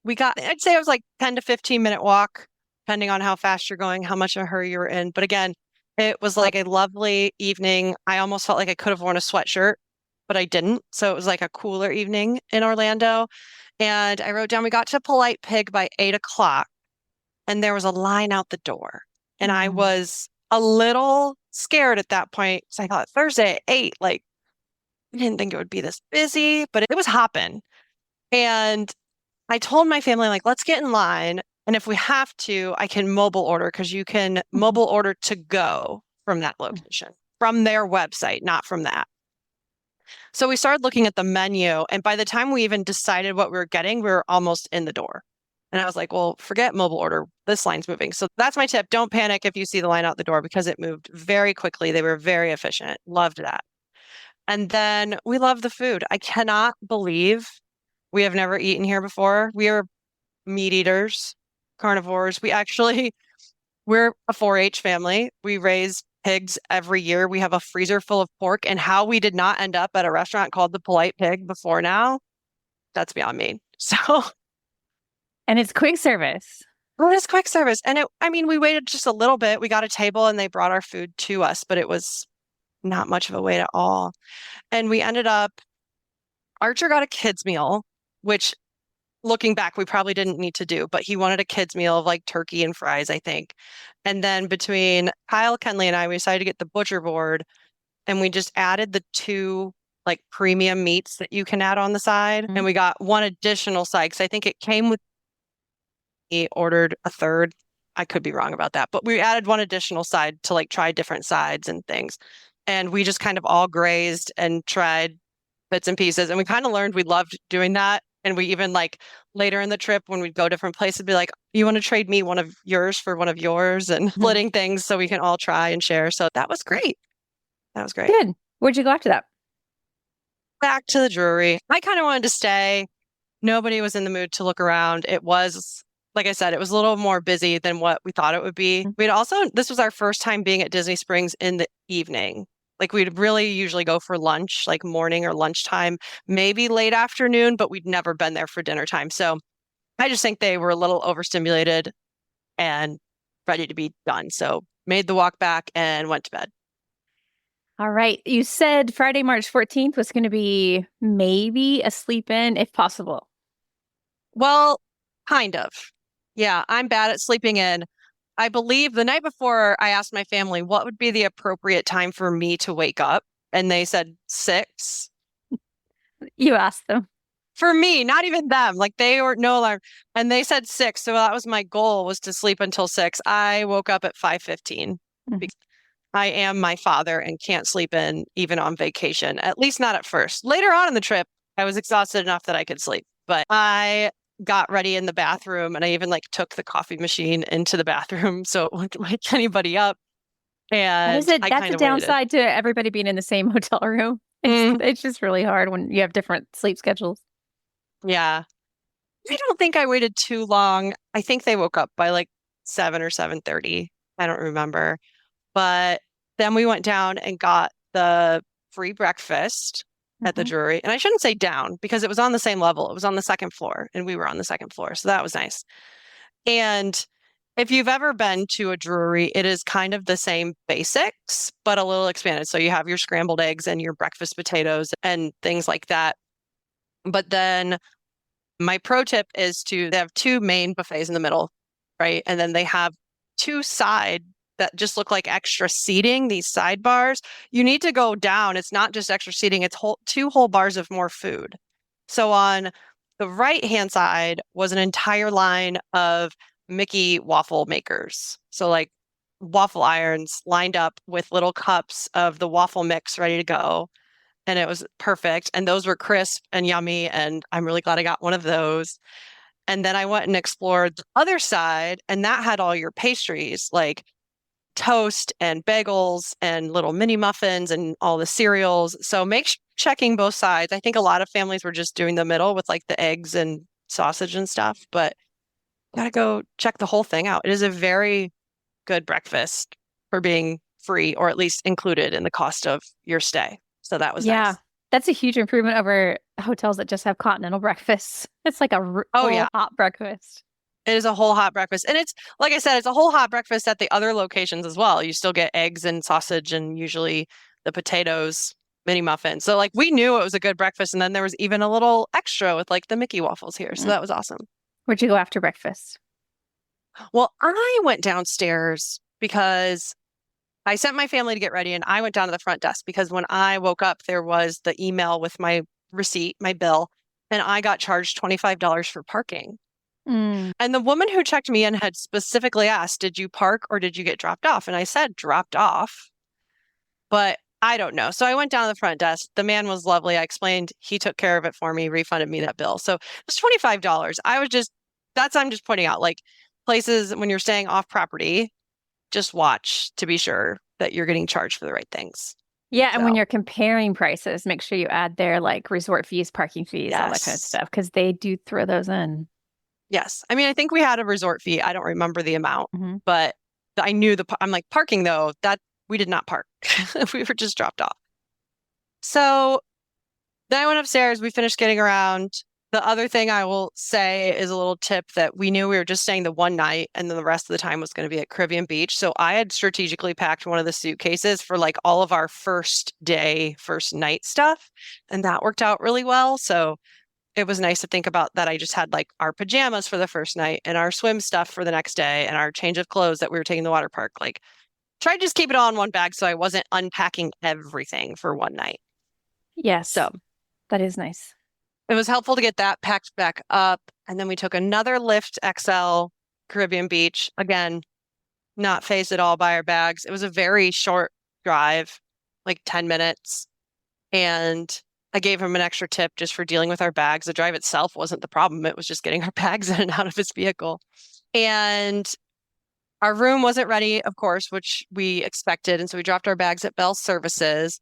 [SPEAKER 2] I'd say it was like 10 to 15 minute walk, depending on how fast you're going, how much of a hurry you were in. But again, it was like a lovely evening. I almost felt like I could have worn a sweatshirt, but I didn't. So it was like a cooler evening in Orlando. And I wrote down, we got to Polite Pig by 8:00 and there was a line out the door. And I was a little scared at that point. So I thought Thursday at 8, like, I didn't think it would be this busy, but it was hopping. And I told my family, like, let's get in line. And if we have to, I can mobile order because you can mobile order to go from that location, from their website, not from that. So we started looking at the menu. And by the time we even decided what we were getting, we were almost in the door. And I was like, well, forget mobile order. This line's moving. So that's my tip. Don't panic if you see the line out the door because it moved very quickly. They were very efficient. Loved that. And then we love the food. I cannot believe we have never eaten here before. We are meat eaters, carnivores. We're a 4-H family. We raise pigs every year. We have a freezer full of pork. And how we did not end up at a restaurant called the Polite Pig before now, that's beyond me. So.
[SPEAKER 1] And it's quick service.
[SPEAKER 2] Well, it's quick service. And we waited just a little bit. We got a table and they brought our food to us, but it was not much of a wait at all. And we ended up, Archer got a kid's meal, which looking back, we probably didn't need to do, but he wanted a kid's meal of like turkey and fries, I think. And then between Kyle, Kenley, and I, we decided to get the butcher board and we just added the 2 like premium meats that you can add on the side. And we got one additional side because I think it came with, he ordered a third. I could be wrong about that, but we added one additional side to like try different sides and things. And we just kind of all grazed and tried bits and pieces. And we kind of learned we loved doing that. And we even like later in the trip when we'd go different places, be like, you want to trade me one of yours for one of yours and splitting things so we can all try and share. So that was great. That was great.
[SPEAKER 1] Good. Where'd you go after that?
[SPEAKER 2] Back to the Drury. I kind of wanted to stay. Nobody was in the mood to look around. It was, like I said, it was a little more busy than what we thought it would be. This was our first time being at Disney Springs in the evening. Like we'd really usually go for lunch, like morning or lunchtime, maybe late afternoon, but we'd never been there for dinner time. So I just think they were a little overstimulated and ready to be done. So made the walk back and went to bed.
[SPEAKER 1] All right. You said Friday, March 14th was going to be maybe a sleep in if possible.
[SPEAKER 2] Well, kind of. Yeah, I'm bad at sleeping in. I believe the night before I asked my family what would be the appropriate time for me to wake up, and they said 6.
[SPEAKER 1] You asked them.
[SPEAKER 2] For me, not even them. Like they were no alarm, and they said 6. So that was my goal, was to sleep until 6. I woke up at 5:15
[SPEAKER 1] Mhm.
[SPEAKER 2] because I am my father and can't sleep in even on vacation. At least not at first. Later on in the trip, I was exhausted enough that I could sleep, but I got ready in the bathroom and I even like took the coffee machine into the bathroom so it wouldn't wake anybody up.
[SPEAKER 1] That is
[SPEAKER 2] And
[SPEAKER 1] it.
[SPEAKER 2] I
[SPEAKER 1] That's
[SPEAKER 2] kind
[SPEAKER 1] a
[SPEAKER 2] of waited.
[SPEAKER 1] downside to everybody being in the same hotel room.
[SPEAKER 2] Mm,
[SPEAKER 1] It's just really hard when you have different sleep schedules.
[SPEAKER 2] yeah. I don't think I waited too long. I think they woke up by like 7 or 7:30. I don't remember. But then we went down and got the free breakfast at the
[SPEAKER 1] Mhm.
[SPEAKER 2] Drury. And I shouldn't say down because it was on the same level. It was on the second floor and we were on the second floor. So that was nice. And if you've ever been to a Drury, it is kind of the same basics, but a little expanded. So you have your scrambled eggs and your breakfast potatoes and things like that. But then my pro tip is they have two main buffets in the middle, right? And then they have two side that just look like extra seating, these sidebars. You need to go down. It's not just extra seating, it's two whole bars of more food. So on the right-hand side was an entire line of Mickey waffle makers. So like waffle irons lined up with little cups of the waffle mix ready to go, and it was perfect. And those were crisp and yummy. And I'm really glad I got one of those. And then I went and explored the other side, and that had all your pastries like toast and bagels and little mini muffins and all the cereals. So make sure checking both sides. I think a lot of families were just doing the middle with like the eggs and sausage and stuff, but gotta go check the whole thing out. It is a very good breakfast for being free or at least included in the cost of your stay. So that was
[SPEAKER 1] Yeah,
[SPEAKER 2] nice.
[SPEAKER 1] that's a huge improvement over hotels that just have continental breakfasts. It's like a
[SPEAKER 2] Oh,
[SPEAKER 1] whole
[SPEAKER 2] yeah.
[SPEAKER 1] hot breakfast.
[SPEAKER 2] It is a whole hot breakfast. And it's, like I said, it's a whole hot breakfast at the other locations as well. You still get eggs and sausage and usually the potatoes, mini muffins. So, like, we knew it was a good breakfast. And then there was even a little extra with like the Mickey waffles here. So
[SPEAKER 1] Mm.
[SPEAKER 2] that was awesome.
[SPEAKER 1] Where'd you go after breakfast?
[SPEAKER 2] Well, I went downstairs because I sent my family to get ready and I went down to the front desk because when I woke up, there was the email with my receipt, my bill, and I got charged $25 for parking.
[SPEAKER 1] Mm.
[SPEAKER 2] And the woman who checked me in had specifically asked, "Did you park or did you get dropped off?" And I said, "Dropped off," but I don't know. So I went down to the front desk. The man was lovely. I explained, he took care of it for me, refunded me that bill. So it was $25. I'm just pointing out like places when you're staying off property, just watch to be sure that you're getting charged for the right things.
[SPEAKER 1] Yeah, and when
[SPEAKER 2] So,
[SPEAKER 1] you're comparing prices, make sure you add their like resort fees, parking fees, all that kind of
[SPEAKER 2] yes.
[SPEAKER 1] stuff, because they do throw those in.
[SPEAKER 2] Yes. I mean, I think we had a resort fee. I don't remember the amount,
[SPEAKER 1] Hmm.
[SPEAKER 2] but I knew I'm like, parking though, that we did not park. We were just dropped off. So then I went upstairs. We finished getting around. The other thing I will say is a little tip that we knew we were just staying the one night and then the rest of the time was going to be at Caribbean Beach. So I had strategically packed one of the suitcases for like all of our first day, first night stuff. And that worked out really well. So it was nice to think about that. I just had like our pajamas for the first night and our swim stuff for the next day and our change of clothes that we were taking to the water park. Like, tried to just keep it all in one bag so I wasn't unpacking everything for one night.
[SPEAKER 1] Yes,
[SPEAKER 2] So
[SPEAKER 1] that is nice.
[SPEAKER 2] it was helpful to get that packed back up. And then we took another Lyft XL Caribbean Beach. Again, not phased at all by our bags. It was a very short drive, like 10 minutes. And I gave him an extra tip just for dealing with our bags. The drive itself wasn't the problem. It was just getting our bags in and out of his vehicle. And our room wasn't ready, of course, which we expected. And so we dropped our bags at Bell Services.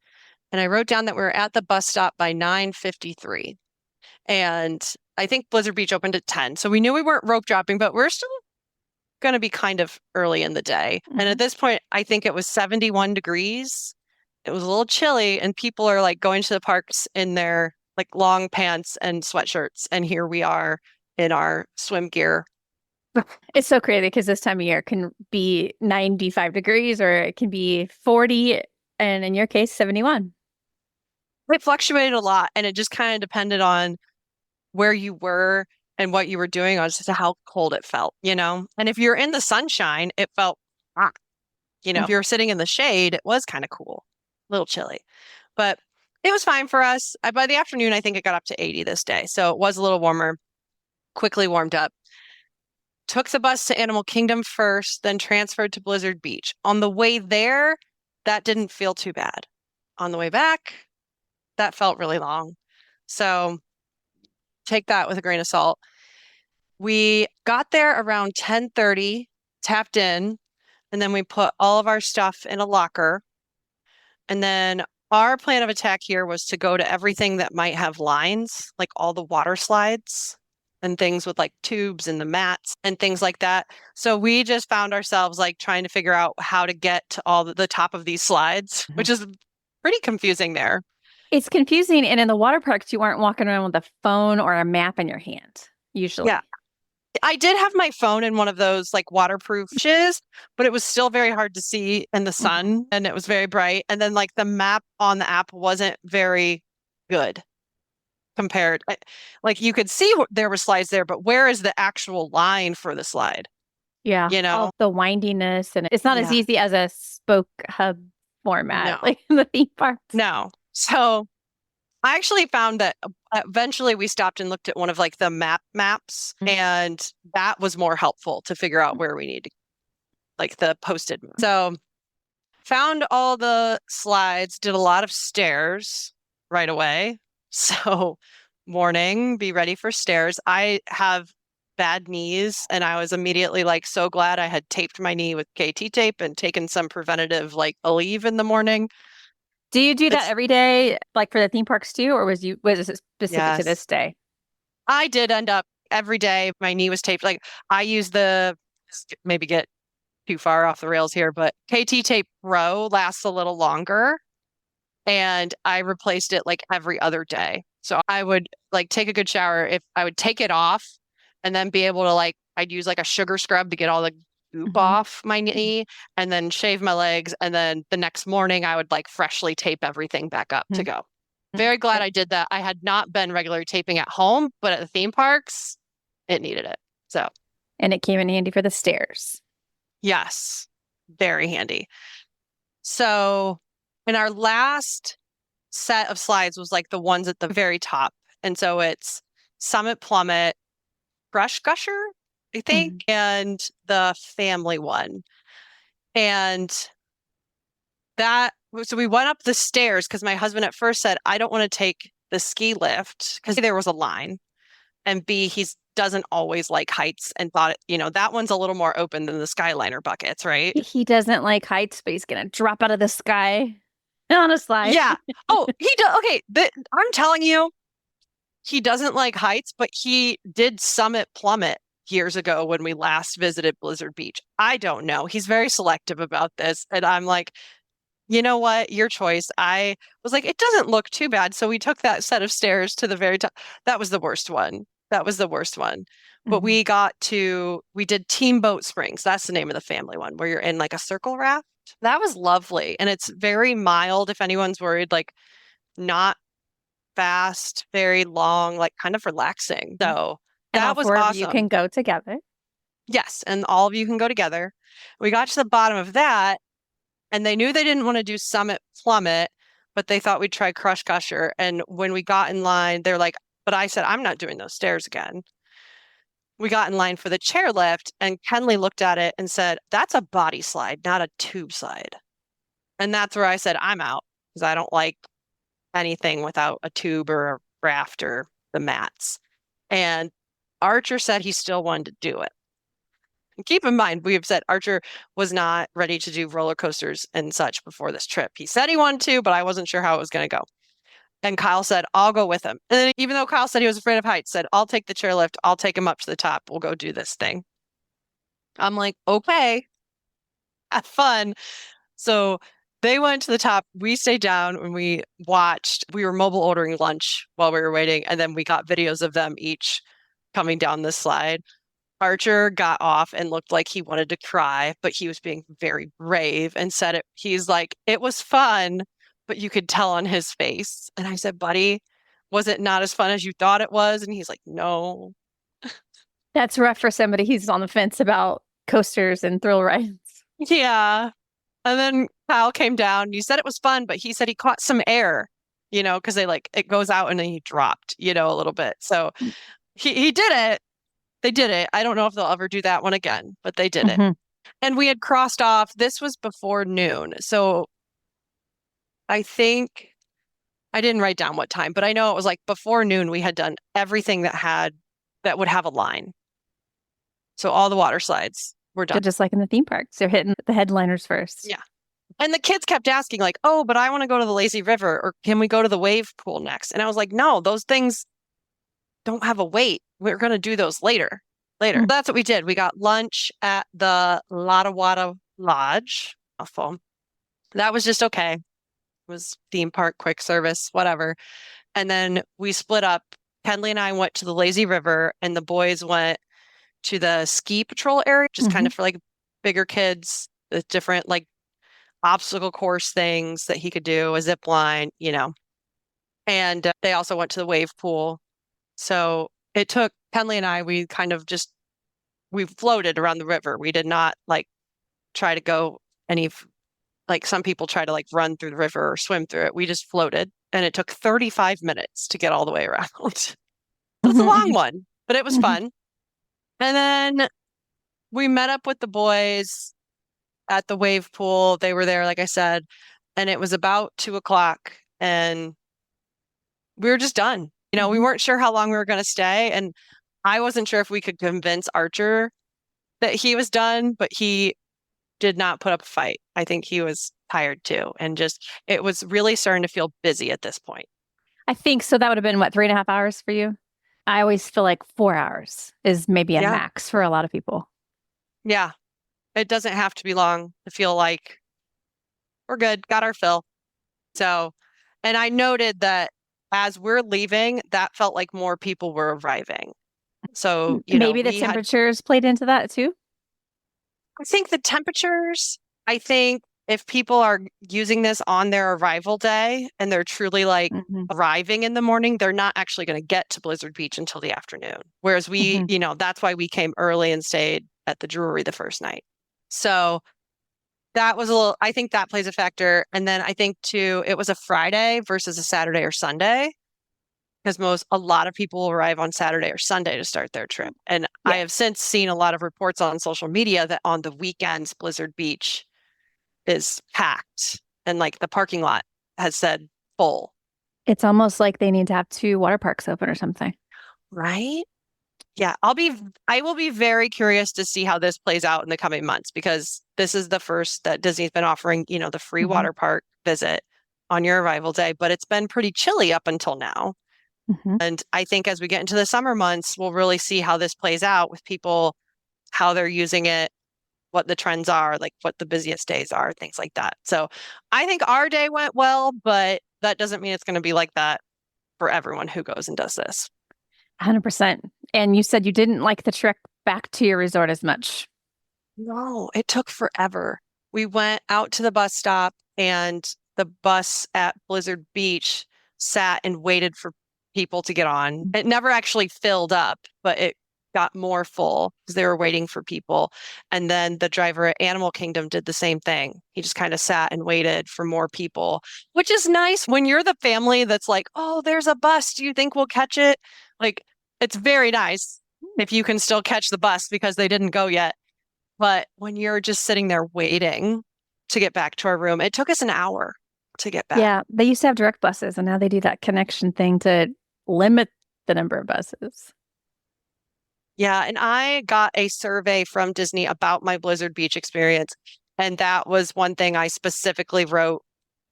[SPEAKER 2] And I wrote down that we were at the bus stop by 9:53. And I think Blizzard Beach opened at 10. So we knew we weren't rope dropping, but we're still going to be kind of early in the day. And
[SPEAKER 1] Hmm.
[SPEAKER 2] at this point, I think it was 71 degrees. It was a little chilly, and people are like going to the parks in their like long pants and sweatshirts. And here we are in our swim gear.
[SPEAKER 1] It's so crazy because this time of year can be 95 degrees or it can be 40, and in your case, 71.
[SPEAKER 2] It fluctuated a lot, and it just kind of depended on where you were and what you were doing on just how cold it felt, you know? And if you're in the sunshine, it felt hot. You know, if you were sitting in the shade, it was kind of cool, a little chilly, but it was fine for us. By the afternoon, I think it got up to 80 this day. So it was a little warmer, quickly warmed up. Took the bus to Animal Kingdom first, then transferred to Blizzard Beach. On the way there, that didn't feel too bad. On the way back, that felt really long. So take that with a grain of salt. We got there around 10:30, tapped in, and then we put all of our stuff in a locker. And then our plan of attack here was to go to everything that might have lines, like all the water slides and things with like tubes and the mats and things like that. So we just found ourselves like trying to figure out how to get to all the top of these slides, which is pretty confusing there.
[SPEAKER 1] It's confusing. And in the water parks, you aren't walking around with a phone or a map in your hand, usually.
[SPEAKER 2] Yeah. I did have my phone in one of those like waterproof dishes, but it was still very hard to see in the sun and it was very bright. And then like the map on the app wasn't very good compared. Like you could see there were slides there, but where is the actual line for the slide?
[SPEAKER 1] Yeah.
[SPEAKER 2] You know,
[SPEAKER 1] the windiness, and it's not as
[SPEAKER 2] Yeah.
[SPEAKER 1] easy as a spoke hub format
[SPEAKER 2] No.
[SPEAKER 1] like in the theme parks.
[SPEAKER 2] No. So I actually found that eventually we stopped and looked at one of like the maps, and that was more helpful to figure out where we need to, like the posted map. So found all the slides, did a lot of stairs right away. So morning, be ready for stairs. I have bad knees, and I was immediately like so glad I had taped my knee with KT tape and taken some preventative like Aleve in the morning.
[SPEAKER 1] Do you do that every day, like for the theme parks too, or was it specific to
[SPEAKER 2] Yes.
[SPEAKER 1] this day?
[SPEAKER 2] I did end up every day. My knee was taped. Like I use maybe get too far off the rails here, but KT Tape Pro lasts a little longer, and I replaced it like every other day. So I would like take a good shower. If I would take it off and then be able to like, I'd use like a sugar scrub to get all the goop off my knee and then shave my legs. And then the next morning I would like freshly tape everything back up to go. Very glad I did that. I had not been regularly taping at home, but at the theme parks, it needed it. So,
[SPEAKER 1] and it came in handy for the stairs.
[SPEAKER 2] Yes, very handy. So, in our last set of slides was like the ones at the very top. And so it's Summit Plummet, Brush Gusher, I think, and the family one. And so we went up the stairs because my husband at first said, I don't want to take the ski lift because there was a line. And B, he doesn't always like heights and thought, that one's a little more open than the Skyliner buckets, right?
[SPEAKER 1] He doesn't like heights, but he's going to drop out of the sky on a slide.
[SPEAKER 2] Yeah. Oh, he does. Okay. I'm telling you, he doesn't like heights, but he did Summit Plummet years ago when we last visited Blizzard Beach. I don't know. He's very selective about this. And I'm like, you know what? Your choice. I was like, it doesn't look too bad. So we took that set of stairs to the very top. That was the worst one. But we did Team Boat Springs. That's the name of the family one, where you're in like a circle raft. That was lovely. And it's very mild if anyone's worried, like not fast, very long, like kind of relaxing. So that was awesome.
[SPEAKER 1] You can go together.
[SPEAKER 2] Yes. And all of you can go together. We got to the bottom of that, and they knew they didn't want to do Summit Plummet, but they thought we'd try Crush Gusher. And when we got in line, they're like, but I said, I'm not doing those stairs again. We got in line for the chairlift, and Kenley looked at it and said, that's a body slide, not a tube slide. And that's where I said, I'm out, because I don't like anything without a tube or a raft or the mats. And Archer said he still wanted to do it. And keep in mind, we have said Archer was not ready to do roller coasters and such before this trip. He said he wanted to, but I wasn't sure how it was going to go. And Kyle said, I'll go with him. And then even though Kyle said he was afraid of heights, said, I'll take the chairlift. I'll take him up to the top. We'll go do this thing. I'm like, okay, have fun. So They went to the top. We stayed down and we watched. We were mobile ordering lunch while we were waiting, and then we got videos of them each coming down the slide. Archer got off and looked like he wanted to cry, but he was being very brave and said it. He's like, it was fun, but you could tell on his face. And I said, buddy, was it not as fun as you thought it was? And he's like, no.
[SPEAKER 1] That's rough for somebody who's on the fence about coasters and thrill rides.
[SPEAKER 2] Yeah. And then Kyle came down. You said it was fun, but he said he caught some air, because they it goes out and then he dropped, a little bit. So he did it. They did it. I don't know if they'll ever do that one again, but they did it. And we had crossed off. This was before noon. So I think I didn't write down what time, but I know it was like before noon. We had done everything that would have a line. So all the water slides were done.
[SPEAKER 1] Just like in the theme parks, they're hitting the headliners first.
[SPEAKER 2] Yeah. And the kids kept asking like, oh, but I want to go to the lazy river, or can we go to the wave pool next? And I was like, no, those things don't have a wait. We're going to do those later. That's what we did. We got lunch at the Lotta Lodge. That was just okay. It was theme park, quick service, whatever. And then we split up. Kenley and I went to the lazy river, and the boys went to the ski patrol area, just kind of for like bigger kids with different like obstacle course things that he could do, a zip line, And they also went to the wave pool. So it took Kenley and I, we floated around the river. We did not like try to go like some people try to like run through the river or swim through it. We just floated, and it took 35 minutes to get all the way around. It's a long one, but it was fun. And then we met up with the boys at the wave pool. They were there, like I said, and it was about 2:00, and we were just done. We weren't sure how long we were going to stay, and I wasn't sure if we could convince Archer that he was done, but he did not put up a fight. I think he was tired too, and it was really starting to feel busy at this point.
[SPEAKER 1] I think so. That would have been what, 3.5 hours for you? I always feel like 4 hours is maybe a max for a lot of people.
[SPEAKER 2] Yeah. It doesn't have to be long to feel like we're good, got our fill. So, and I noted that as we're leaving, that felt like more people were arriving. So,
[SPEAKER 1] maybe the temperatures played into that too?
[SPEAKER 2] I think the temperatures, if people are using this on their arrival day and they're truly like arriving in the morning, they're not actually going to get to Blizzard Beach until the afternoon. Whereas we, that's why we came early and stayed at the Drury the first night. So that was I think that plays a factor. And then I think too, it was a Friday versus a Saturday or Sunday, because a lot of people will arrive on Saturday or Sunday to start their trip. And I have since seen a lot of reports on social media that on the weekends, Blizzard Beach is packed, and like the parking lot has said full.
[SPEAKER 1] It's almost like they need to have 2 water parks open or something.
[SPEAKER 2] Right? Yeah, I will be very curious to see how this plays out in the coming months, because this is the first that Disney's been offering, the free water park visit on your arrival day, but it's been pretty chilly up until now. And I think as we get into the summer months, we'll really see how this plays out with people, how they're using it, what the trends are, like what the busiest days are, things like that. So I think our day went well, but that doesn't mean it's going to be like that for everyone who goes and does this.
[SPEAKER 1] 100%. And you said you didn't like the trek back to your resort as much.
[SPEAKER 2] No, it took forever. We went out to the bus stop, and the bus at Blizzard Beach sat and waited for people to get on. It never actually filled up, but it got more full because they were waiting for people. And then the driver at Animal Kingdom did the same thing. He just kind of sat and waited for more people, which is nice when you're the family that's like, oh, there's a bus. Do you think we'll catch it? Like, it's very nice if you can still catch the bus because they didn't go yet. But when you're just sitting there waiting to get back to our room, it took us an hour to get back.
[SPEAKER 1] Yeah, they used to have direct buses, and now they do that connection thing to limit the number of buses.
[SPEAKER 2] Yeah, and I got a survey from Disney about my Blizzard Beach experience, and that was one thing I specifically wrote.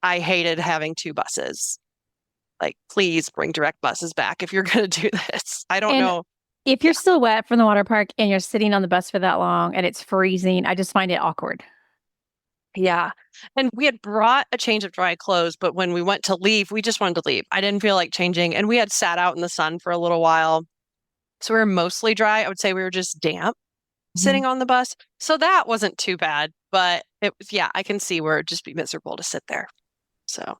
[SPEAKER 2] I hated having 2 buses. Like, please bring direct buses back if you're going to do this. I don't know.
[SPEAKER 1] If you're still wet from the water park and you're sitting on the bus for that long and it's freezing, I just find it awkward.
[SPEAKER 2] Yeah. And we had brought a change of dry clothes, but when we went to leave, we just wanted to leave. I didn't feel like changing. And we had sat out in the sun for a little while. So we were mostly dry. I would say we were just damp sitting on the bus. So that wasn't too bad. But it was, yeah, I can see where it'd just be miserable to sit there. So,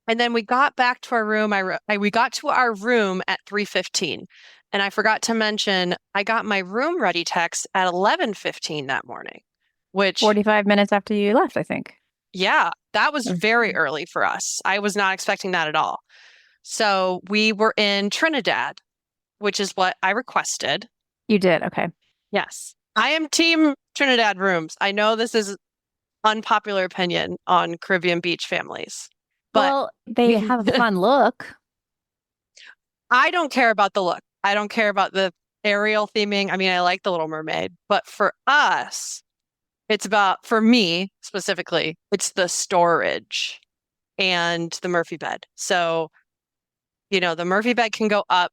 [SPEAKER 2] and then we got back to our room. We got to our room at 3:15. And I forgot to mention, I got my room ready text at 11:15 that morning, which
[SPEAKER 1] 45 minutes after you left, I think.
[SPEAKER 2] yeah, that was very
[SPEAKER 1] Mhm.
[SPEAKER 2] early for us. I was not expecting that at all. So we were in Trinidad, which is what I requested.
[SPEAKER 1] You did. Okay.
[SPEAKER 2] Yes. I am team Trinidad rooms. I know this is unpopular opinion on Caribbean beach families, but
[SPEAKER 1] Well, they have a fun look.
[SPEAKER 2] I don't care about the look. I don't care about the aerial theming. I mean, I like the Little Mermaid, but for us, it's about, for me specifically, it's the storage and the Murphy bed. So, the Murphy bed can go up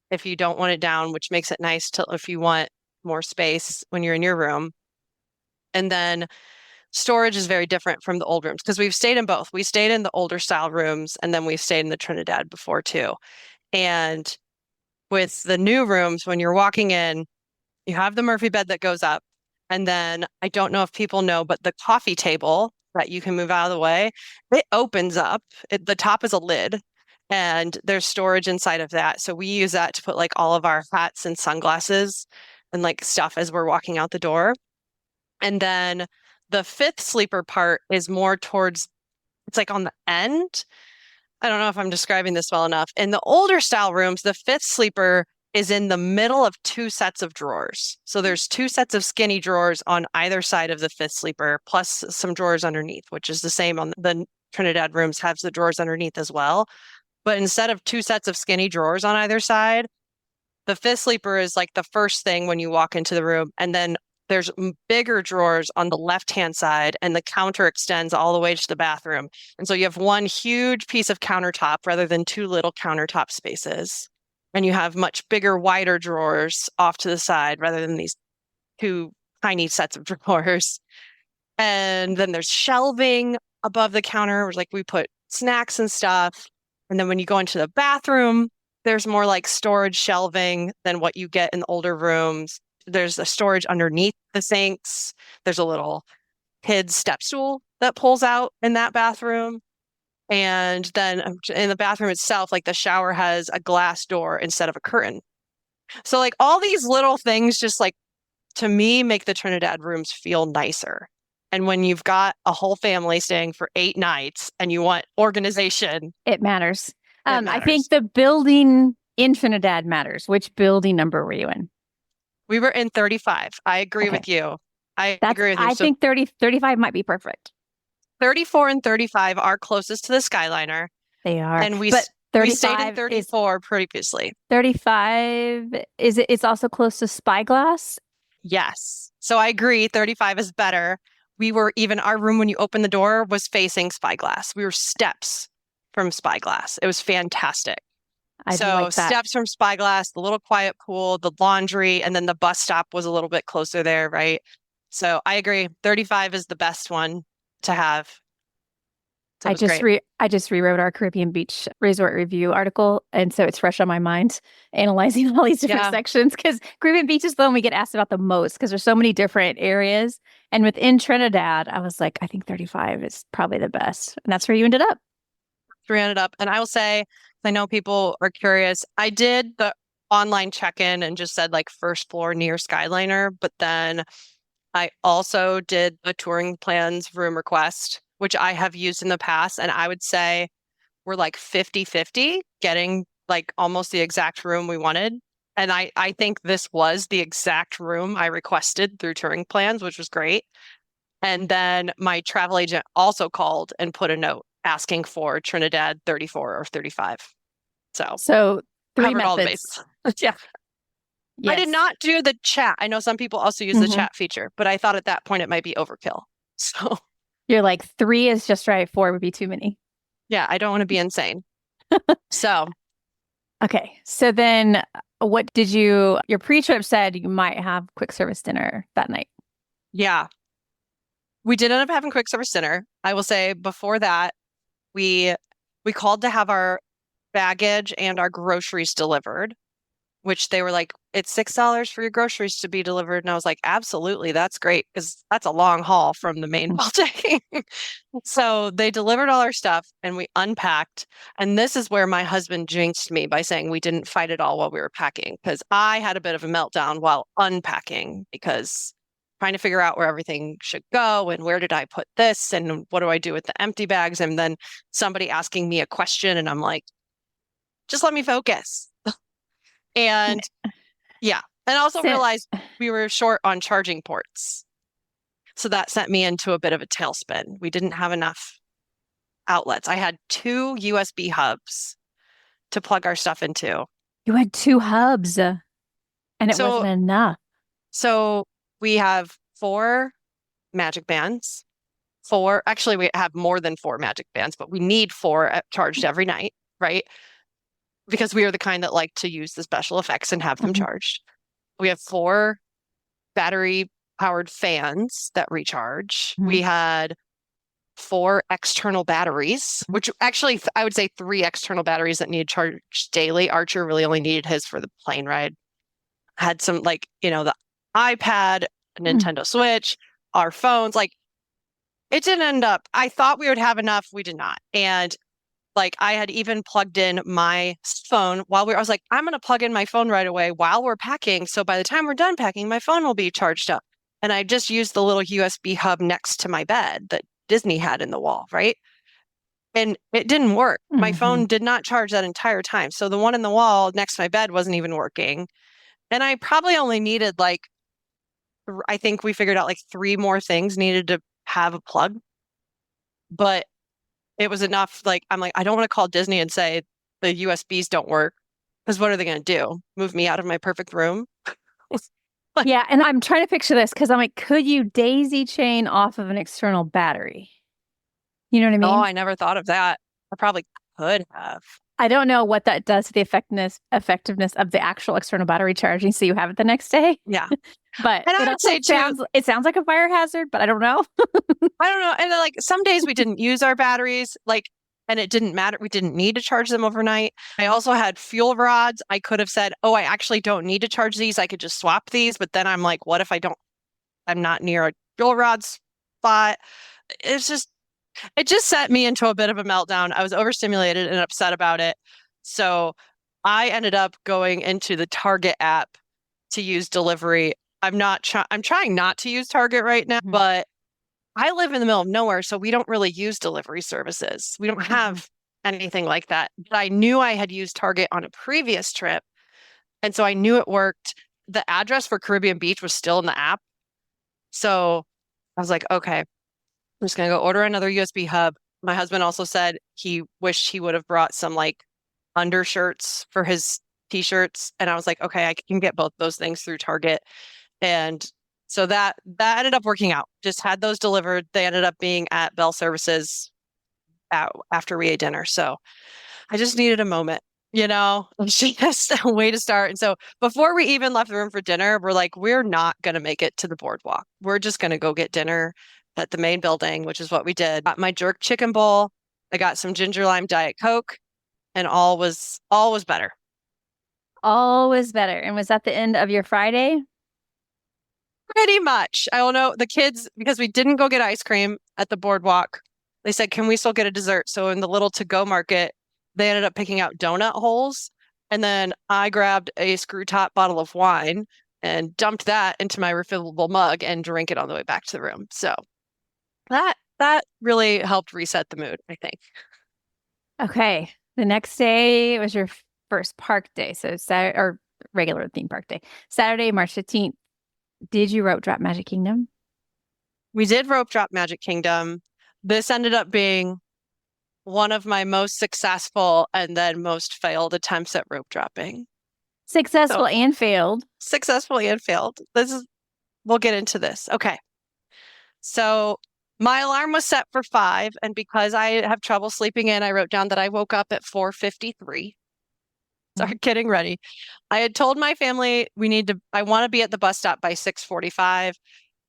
[SPEAKER 2] if you don't want it down, which makes it nice to if you want more space when you're in your room. And then storage is very different from the old rooms because we've stayed in both. We stayed in the older style rooms and then we've stayed in the Trinidad before too. And with the new rooms, when you're walking in, you have the Murphy bed that goes up. And then I don't know if people know, but the coffee table that you can move out of the way, it opens up. The top is a lid and there's storage inside of that. So we use that to put like all of our hats and sunglasses and like stuff as we're walking out the door. And then the fifth sleeper part is more towards, it's like on the end. I don't know if I'm describing this well enough. In the older style rooms, the fifth sleeper is in the middle of two sets of drawers. So there's two sets of skinny drawers on either side of the fifth sleeper, plus some drawers underneath, which is the same on the Trinidad rooms, has the drawers underneath as well. But instead of two sets of skinny drawers on either side, the fifth sleeper is like the first thing when you walk into the room. And then there's bigger drawers on the left-hand side, and the counter extends all the way to the bathroom. And so you have one huge piece of countertop rather than two little countertop spaces. And you have much bigger, wider drawers off to the side rather than these two tiny sets of drawers. And then there's shelving above the counter, where like we put snacks and stuff. And then when you go into the bathroom, there's more like storage shelving than what you get in the older rooms. There's a storage underneath the sinks. There's a little kid's step stool that pulls out in that bathroom. And then in the bathroom itself, like the shower has a glass door instead of a curtain. So like all these little things just like to me make the Trinidad rooms feel nicer. And when you've got a whole family staying for 8 nights and you want organization,
[SPEAKER 1] It matters.
[SPEAKER 2] it
[SPEAKER 1] I think
[SPEAKER 2] matters.
[SPEAKER 1] the building in Trinidad matters. Which building number were you in?
[SPEAKER 2] We were in 35. I agree
[SPEAKER 1] Okay.
[SPEAKER 2] with you. I agree with you.
[SPEAKER 1] I
[SPEAKER 2] So
[SPEAKER 1] think 35 might be perfect.
[SPEAKER 2] 34 and 35 are closest to the Skyliner.
[SPEAKER 1] They are.
[SPEAKER 2] And we
[SPEAKER 1] But
[SPEAKER 2] stayed in 34 previously.
[SPEAKER 1] 35 it's also close to Spyglass.
[SPEAKER 2] Yes. So I agree. 35 is better. Our room, when you open the door, was facing Spyglass. We were steps from Spyglass. It was fantastic.
[SPEAKER 1] I do
[SPEAKER 2] So
[SPEAKER 1] like that.
[SPEAKER 2] steps from Spyglass, the little quiet pool, the laundry, and then the bus stop was a little bit closer there, right? So I agree. 35 is the best one to have. So it was great.
[SPEAKER 1] I just rewrote our Caribbean Beach Resort Review article, and so it's fresh on my mind, analyzing all these different sections, because Caribbean Beach is the one we get asked about the most because there's so many different areas. And within Trinidad, I was like, I think 35 is probably the best, and that's where you ended up.
[SPEAKER 2] And I will say, I know people are curious. I did the online check-in and just said like first floor near Skyliner, but then I also did the touring plans room request, which I have used in the past. And I would say we're like 50-50 getting like almost the exact room we wanted. And I think this was the exact room I requested through touring plans, which was great. And then my travel agent also called and put a note asking for Trinidad 34 or 35.
[SPEAKER 1] So 3
[SPEAKER 2] covered all the
[SPEAKER 1] methods.
[SPEAKER 2] bases. Yeah.
[SPEAKER 1] Yes.
[SPEAKER 2] I did not do the chat. I know some people also use the chat feature, but I thought at that point it might be overkill. So
[SPEAKER 1] you're like 3 is just right, 4 would be too many.
[SPEAKER 2] Yeah, I don't want to be insane. So
[SPEAKER 1] okay. So then what did your pre-trip said you might have quick service dinner that night?
[SPEAKER 2] yeah. We did end up having quick service dinner. I will say before that, we we called to have our baggage and our groceries delivered, which they were like, it's $6 for your groceries to be delivered. And I was like, absolutely, that's great because that's a long haul from the main building. So they delivered all our stuff and we unpacked. And this is where my husband jinxed me by saying we didn't fight it all while we were packing because I had a bit of a meltdown while unpacking because trying to figure out where everything should go and where did I put this and what do I do with the empty bags? And then somebody asking me a question and I'm like, just let me focus. And yeah. And I also
[SPEAKER 1] Sit.
[SPEAKER 2] realized we were short on charging ports. So that sent me into a bit of a tailspin. We didn't have enough outlets. I had 2 USB hubs to plug our stuff into.
[SPEAKER 1] You had 2 hubs and it
[SPEAKER 2] So
[SPEAKER 1] wasn't enough.
[SPEAKER 2] so we have 4 magic bands. Actually, we have more than 4 magic bands, but we need 4 charged every night, right? Because we are the kind that like to use the special effects and have them
[SPEAKER 1] Mhm.
[SPEAKER 2] charged. We have 4 battery-powered fans that recharge.
[SPEAKER 1] Mhm.
[SPEAKER 2] We had 4 external batteries, which actually I would say 3 external batteries that need charged daily. Archer really only needed his for the plane ride. Had some the iPad, Nintendo Switch, our phones. Like it didn't end up. I thought we would have enough. We did not. And like I had even plugged in my phone I was like, I'm going to plug in my phone right away while we're packing. So by the time we're done packing, my phone will be charged up. And I just used the little USB hub next to my bed that Disney had in the wall, right? And it didn't work. My phone did not charge that entire time. So the one in the wall next to my bed wasn't even working. And I probably only needed I think we figured out like 3 more things needed to have a plug. But it was enough. Like, I'm like, I don't want to call Disney and say the USBs don't work because what are they going to do? Move me out of my perfect room?
[SPEAKER 1] Yeah, and I'm trying to picture this because I'm like, could you daisy chain off of an external battery? You know what I
[SPEAKER 2] Oh,
[SPEAKER 1] mean?
[SPEAKER 2] I never thought of that. I probably could have.
[SPEAKER 1] I don't know what that does to the effectiveness of the actual external battery charging, so you have it the next day.
[SPEAKER 2] Yeah.
[SPEAKER 1] But
[SPEAKER 2] And I
[SPEAKER 1] it
[SPEAKER 2] would
[SPEAKER 1] also
[SPEAKER 2] say too,
[SPEAKER 1] sounds like a fire hazard, but I don't know.
[SPEAKER 2] I don't know. And then, like some days we didn't use our batteries, and it didn't matter. We didn't need to charge them overnight. I also had fuel rods. I could have said, oh, I actually don't need to charge these. I could just swap these. But then I'm like, what if I'm not near a fuel rod spot? It's just, it just set me into a bit of a meltdown. I was overstimulated and upset about it. So I ended up going into the Target app to use delivery. I'm trying not to use Target right now, but I live in the middle of nowhere, so we don't really use delivery services. We don't have anything like that. But I knew I had used Target on a previous trip, and so I knew it worked. The address for Caribbean Beach was still in the app. So I was like, okay, I'm just gonna go order another USB hub. My husband also said he wished he would have brought some like undershirts for his t-shirts. And I was like, okay, I can get both those things through Target. And so that ended up working out. Just had those delivered. They ended up being at Bell Services after we ate dinner. So I just needed a moment, just a way to start. And so before we even left the room for dinner, we're like, we're not going to make it to the boardwalk. We're just going to go get dinner at the main building, which is what we did. Got my jerk chicken bowl. I got some ginger lime Diet Coke, and all was better.
[SPEAKER 1] Always better. And was that the end of your Friday?
[SPEAKER 2] Pretty much. I don't know the kids because we didn't go get ice cream at the boardwalk. They said, "Can we still get a dessert?" So in the little to-go market, they ended up picking out donut holes, and then I grabbed a screw top bottle of wine and dumped that into my refillable mug and drank it on the way back to the room. So that really helped reset the mood, I think.
[SPEAKER 1] Okay. The next day was your first park day. So Saturday or regular theme park day. Saturday, March 15th. Did you rope drop Magic Kingdom?
[SPEAKER 2] We did rope drop Magic Kingdom. This ended up being one of my most successful and then most failed attempts at rope dropping.
[SPEAKER 1] Successful
[SPEAKER 2] So,
[SPEAKER 1] and failed.
[SPEAKER 2] successfully and failed. We'll get into this. Okay. So my alarm was set for 5, and because I have trouble sleeping in, I wrote down that I woke up at 4:53. Start getting ready. I had told my family I want to be at the bus stop by 6:45.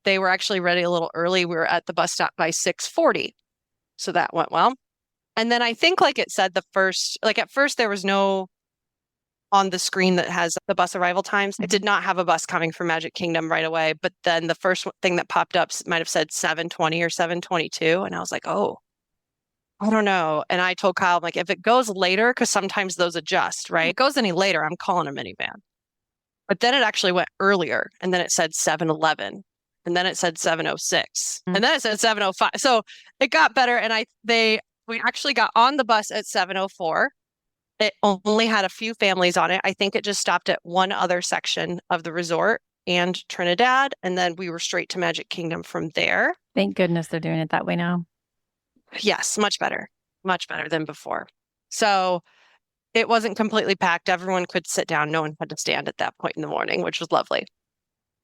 [SPEAKER 2] they were actually ready a little early. We were at the bus stop by 6:40. So that went well. And then I think like it said at first there was no on the screen that has the bus arrival times. It did not have a bus coming from Magic Kingdom right away. But then the first thing that popped up might have said 7:20 or 7:22. And I was like, oh, I don't know. And I told Kyle, I'm like, if it goes later, because sometimes those adjust, right? If it goes any later, I'm calling a minivan. But then it actually went earlier. And then it said 7:11. And then it said 7:06. And then it said 7:05. So it got better. And we actually got on the bus at 7:04. It only had a few families on it. I think it just stopped at one other section of the resort and Trinidad. And then we were straight to Magic Kingdom from there.
[SPEAKER 1] Thank goodness they're doing it that way now.
[SPEAKER 2] Yes, much better than before. So it wasn't completely packed. Everyone could sit down. No one had to stand at that point in the morning, which was lovely.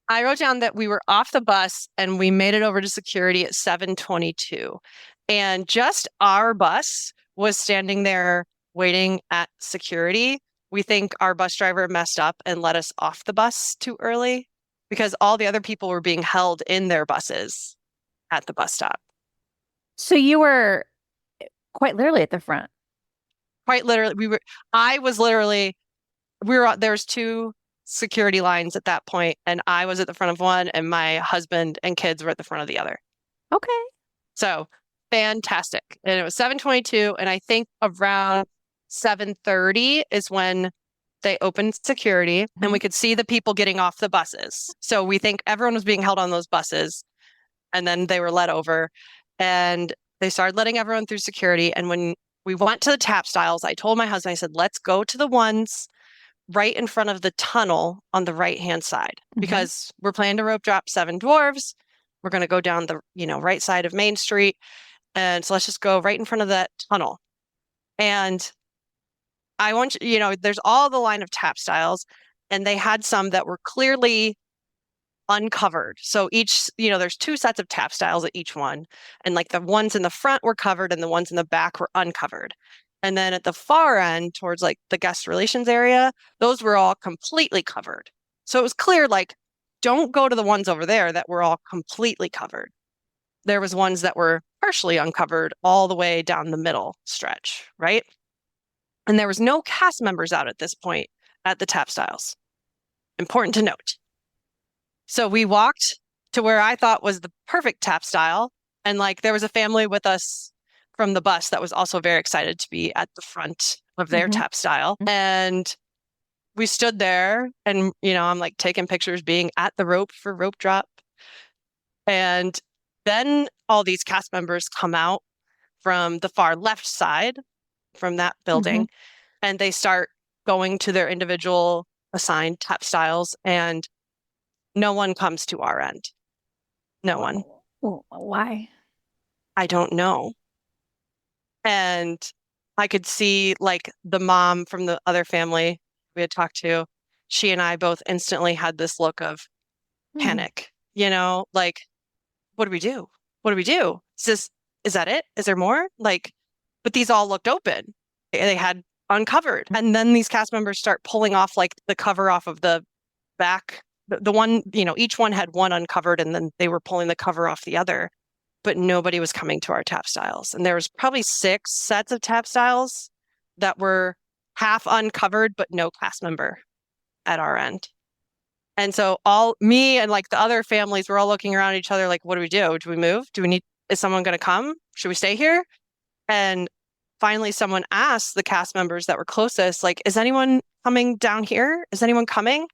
[SPEAKER 2] I wrote down that we were off the bus and we made it over to security at 7:22. And just our bus was standing there waiting at security. We think our bus driver messed up and let us off the bus too early because all the other people were being held in their buses at the bus stop.
[SPEAKER 1] So you were quite literally at the front.
[SPEAKER 2] Quite literally, there's two security lines at that point, and I was at the front of one, and my husband and kids were at the front of the other.
[SPEAKER 1] Okay.
[SPEAKER 2] So fantastic. And it was 7:22, and I think around 7:30 is when they opened security, and we could see the people getting off the buses. So we think everyone was being held on those buses, and then they were let over, and they started letting everyone through security. And when we went to the tap styles, I told my husband, I said, let's go to the ones right in front of the tunnel on the right-hand side, because we're planning to rope drop Seven Dwarves. We're going to go down the, right side of Main Street. And so let's just go right in front of that tunnel. And I want there's all the line of tap styles, and they had some that were clearly uncovered. So each, there's two sets of tap styles at each one. And like the ones in the front were covered and the ones in the back were uncovered. And then at the far end towards like the guest relations area, those were all completely covered. So it was clear, like, don't go to the ones over there that were all completely covered. There was ones that were partially uncovered all the way down the middle stretch, right? And there was no cast members out at this point at the tap styles. Important to note. So we walked to where I thought was the perfect tap style. And like there was a family with us from the bus that was also very excited to be at the front of their tap style. And we stood there and, I'm like taking pictures being at the rope for rope drop. And then all these cast members come out from the far left side from that building and they start going to their individual assigned tap styles, and no one comes to our end. No one.
[SPEAKER 1] Why?
[SPEAKER 2] I don't know. And I could see like the mom from the other family we had talked to, she and I both instantly had this look of panic, like, what do we do? What do we do? Is that it? Is there more? Like, but these all looked open. They had uncovered. And then these cast members start pulling off like the cover off of the back. The one, each one had one uncovered and then they were pulling the cover off the other. But nobody was coming to our tap styles. And there was probably 6 sets of tap styles that were half uncovered, but no cast member at our end. And so me and like the other families were all looking around each other like, what do we do? Do we move? Is someone going to come? Should we stay here? And finally someone asked the cast members that were closest, like, is anyone coming down here? Is anyone coming?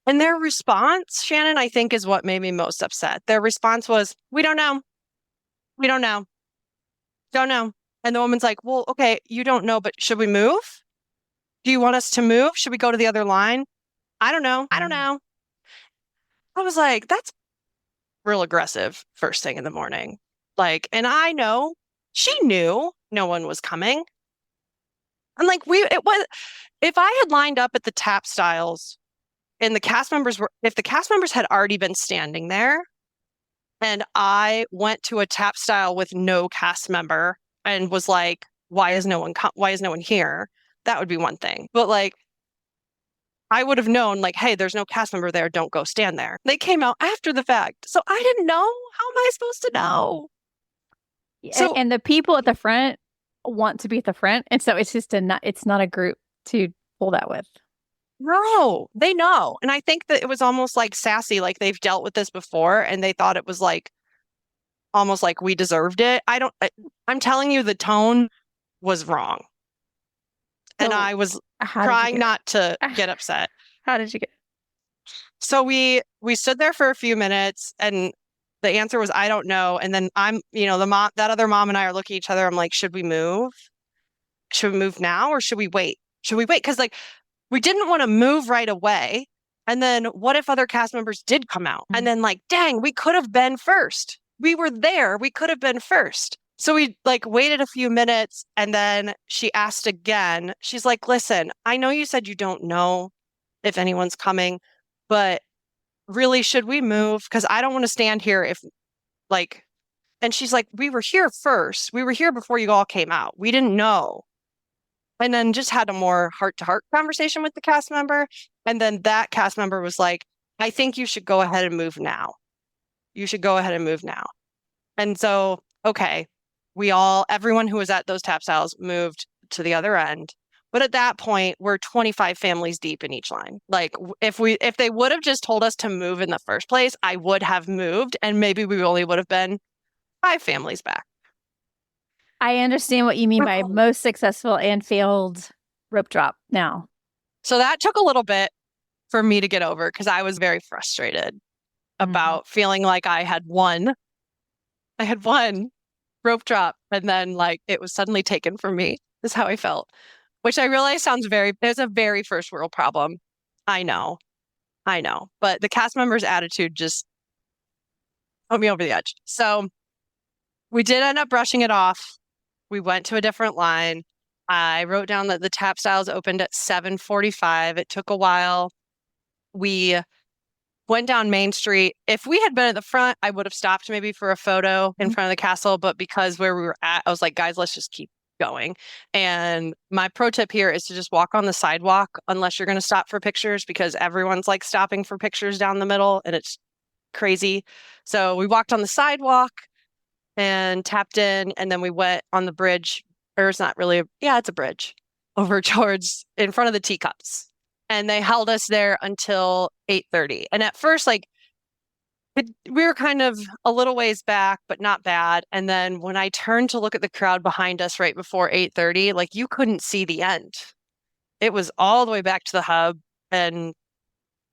[SPEAKER 2] And their response, Shannon, I think is what made me most upset. Their response was, we don't know. We don't know. Don't know. And the woman's like, well, okay, you don't know, but should we move? Do you want us to move? Should we go to the other line? I don't know. I don't know. I was like, that's real aggressive first thing in the morning. Like, and I know she knew no one was coming. And like, if I had lined up at the tap styles and if the cast members had already been standing there and I went to a tap style with no cast member and was like, why is no one here? That would be one thing. But like, I would have known, like, hey, there's no cast member there. Don't go stand there. They came out after the fact. So I didn't know. How am I supposed to know? So
[SPEAKER 1] And the people at the front want to be at the front. And so it's not a group to pull that with.
[SPEAKER 2] no, they know. And I think that it was almost like sassy, like they've dealt with this before and they thought it was like almost like we deserved it. I'm telling you, the tone was wrong. And
[SPEAKER 1] So
[SPEAKER 2] I was
[SPEAKER 1] how did you
[SPEAKER 2] trying
[SPEAKER 1] get
[SPEAKER 2] not to get upset.
[SPEAKER 1] How did you get
[SPEAKER 2] So we stood there for a few minutes and the answer was, I don't know. And then that other mom and I are looking at each other. I'm like, should we move? Should we move now or should we wait? Should we wait? Because like we didn't want to move right away. And then what if other cast members did come out? And then like, dang, we could have been first. We were there. We could have been first. So we like waited a few minutes and then she asked again. She's like, listen, I know you said you don't know if anyone's coming, but really, should we move? Because I don't want to stand here if like, and she's like, we were here first. We were here before you all came out. We didn't know. And then just had a more heart-to-heart conversation with the cast member. And then that cast member was like, I think you should go ahead and move now. You should go ahead and move now. And so, okay, everyone who was at those tap styles moved to the other end. But at that point, we're 25 families deep in each line. Like if they would have just told us to move in the first place, I would have moved and maybe we only would have been 5 families back.
[SPEAKER 1] I understand what you mean by most successful and failed rope drop now.
[SPEAKER 2] So that took a little bit for me to get over because I was very frustrated about feeling like I had won rope drop and then like it was suddenly taken from me is how I felt. Which I realize there's a very first world problem. I know. But the cast member's attitude just put me over the edge. So we did end up brushing it off. We went to a different line. I wrote down that the tap styles opened at 7:45. It took a while. We went down Main Street. If we had been at the front, I would have stopped maybe for a photo in front of the castle. But because where we were at, I was like, guys, let's just keep going. And my pro tip here is to just walk on the sidewalk unless you're going to stop for pictures because everyone's like stopping for pictures down the middle and it's crazy. So we walked on the sidewalk and tapped in and then we went on the bridge, or it's not really, it's a bridge over towards in front of the teacups. And they held us there until 8:30. And at first, like we were kind of a little ways back, but not bad. And then when I turned to look at the crowd behind us right before 8:30, like you couldn't see the end. It was all the way back to the hub and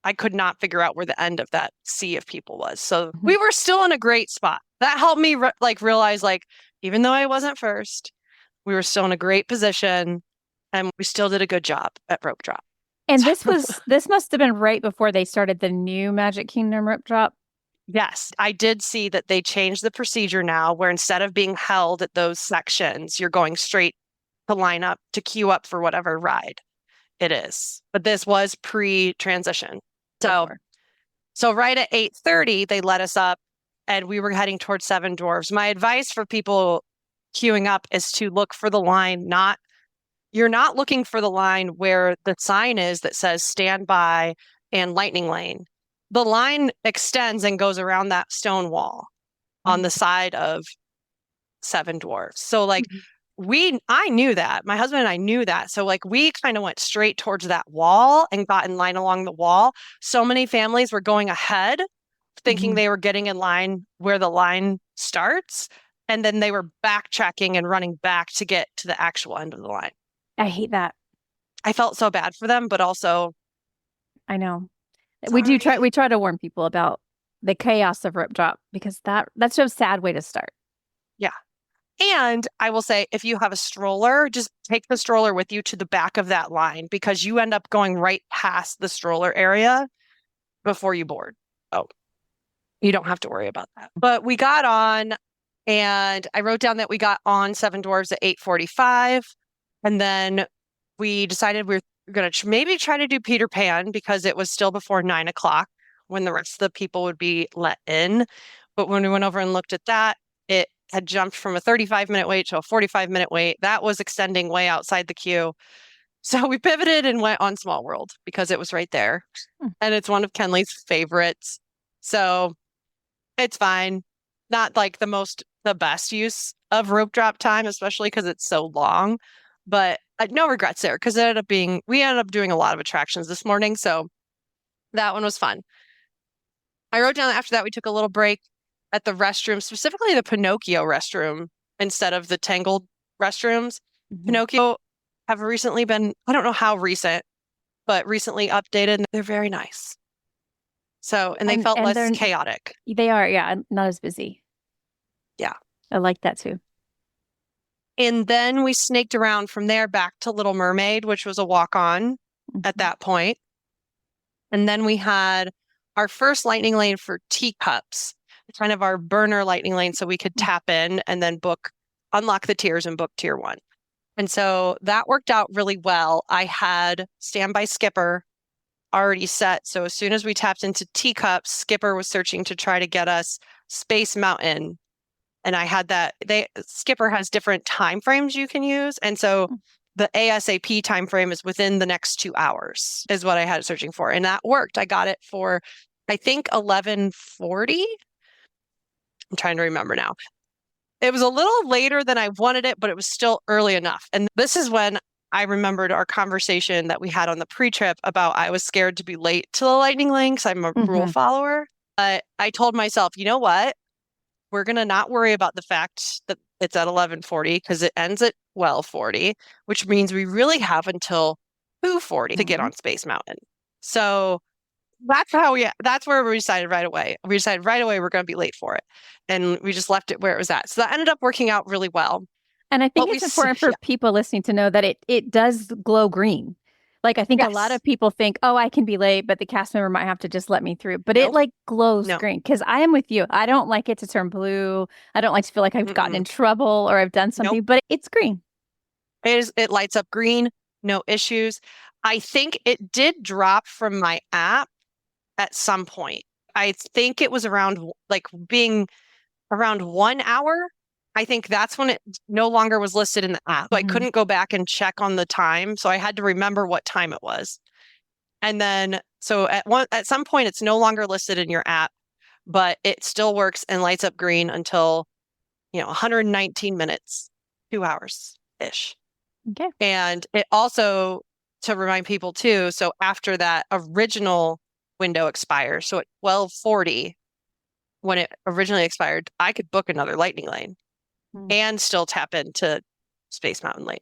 [SPEAKER 2] I could not figure out where the end of that sea of people was. So we were still in a great spot. That helped me realize like, even though I wasn't first, we were still in a great position and we still did a good job at rope drop.
[SPEAKER 1] And this must have been right before they started the new Magic Kingdom rope drop.
[SPEAKER 2] Yes, I did see that they changed the procedure now where instead of being held at those sections, you're going straight to line up to queue up for whatever ride it is. But this was pre-transition. So right at 8:30, they let us up and we were heading towards Seven Dwarfs. My advice for people queuing up is to look for the line, you're not looking for the line where the sign is that says stand by and lightning lane. The line extends and goes around that stone wall on the side of Seven Dwarfs. So like I knew that. My husband and I knew that. So like we kind of went straight towards that wall and got in line along the wall. So many families were going ahead thinking they were getting in line where the line starts. And then they were backtracking and running back to get to the actual end of the line.
[SPEAKER 1] I hate that.
[SPEAKER 2] I felt so bad for them, but also
[SPEAKER 1] I know.
[SPEAKER 2] Sorry.
[SPEAKER 1] We try to warn people about the chaos of rope drop because that's a sad way to start.
[SPEAKER 2] Yeah. And I will say, if you have a stroller, just take the stroller with you to the back of that line because you end up going right past the stroller area before you board. Oh, you don't have to worry about that. But we got on and I wrote down that we got on Seven Dwarfs at 8:45. And then we decided we were going to maybe try to do Peter Pan because it was still before 9:00 when the rest of the people would be let in. But when we went over and looked at that, it had jumped from a 35-minute wait to a 45-minute wait. That was extending way outside the queue. So we pivoted and went on Small World because it was right there. And it's one of Kenley's favorites. So it's fine. Not like the best use of rope drop time, especially because it's so long. But no regrets there because we ended up doing a lot of attractions this morning. So that one was fun. I wrote down after that we took a little break at the restroom, specifically the Pinocchio restroom instead of the Tangled restrooms. Pinocchio have recently been, I don't know how recent, but recently updated. And they're very nice. So, and they felt less chaotic.
[SPEAKER 1] They are, yeah, not as busy.
[SPEAKER 2] Yeah.
[SPEAKER 1] I like that too.
[SPEAKER 2] And then we snaked around from there back to Little Mermaid, which was a walk-on at that point. And then we had our first lightning lane for teacups, kind of our burner lightning lane, so we could tap in and then unlock the tiers and book tier 1. And so that worked out really well. I had Standby Skipper already set. So as soon as we tapped into teacups, Skipper was searching to try to get us Space Mountain. And I had that. Skipper has different time frames you can use. And so the ASAP time frame is within the next 2 hours is what I had it searching for. And that worked. I got it for, I think, 11:40. I'm trying to remember now. It was a little later than I wanted it, but it was still early enough. And this is when I remembered our conversation that we had on the pre-trip about I was scared to be late to the lightning lane because I'm a rule follower. But I told myself, you know what? We're going to not worry about the fact that it's at 11:40 because it ends at 12:40, which means we really have until 2:40 to get on Space Mountain. So that's where we decided right away. We decided right away we're going to be late for it. And we just left it where it was at. So that ended up working out really well.
[SPEAKER 1] And I think it's important for people listening to know that it does glow green. Like, I think a lot of people think, oh, I can be late, but the cast member might have to just let me through. But it like glows green because I am with you. I don't like it to turn blue. I don't like to feel like I've gotten in trouble or I've done something, but it's green.
[SPEAKER 2] It lights up green, no issues. I think it did drop from my app at some point. I think it was around being around 1 hour. I think that's when it no longer was listed in the app. So I couldn't go back and check on the time. So I had to remember what time it was. And then, so at some point, it's no longer listed in your app, but it still works and lights up green until, 119 minutes, 2 hours-ish.
[SPEAKER 1] Okay.
[SPEAKER 2] And it also, to remind people too, so after that original window expires, so at 12:40, when it originally expired, I could book another lightning lane and still tap into Space Mountain Lane.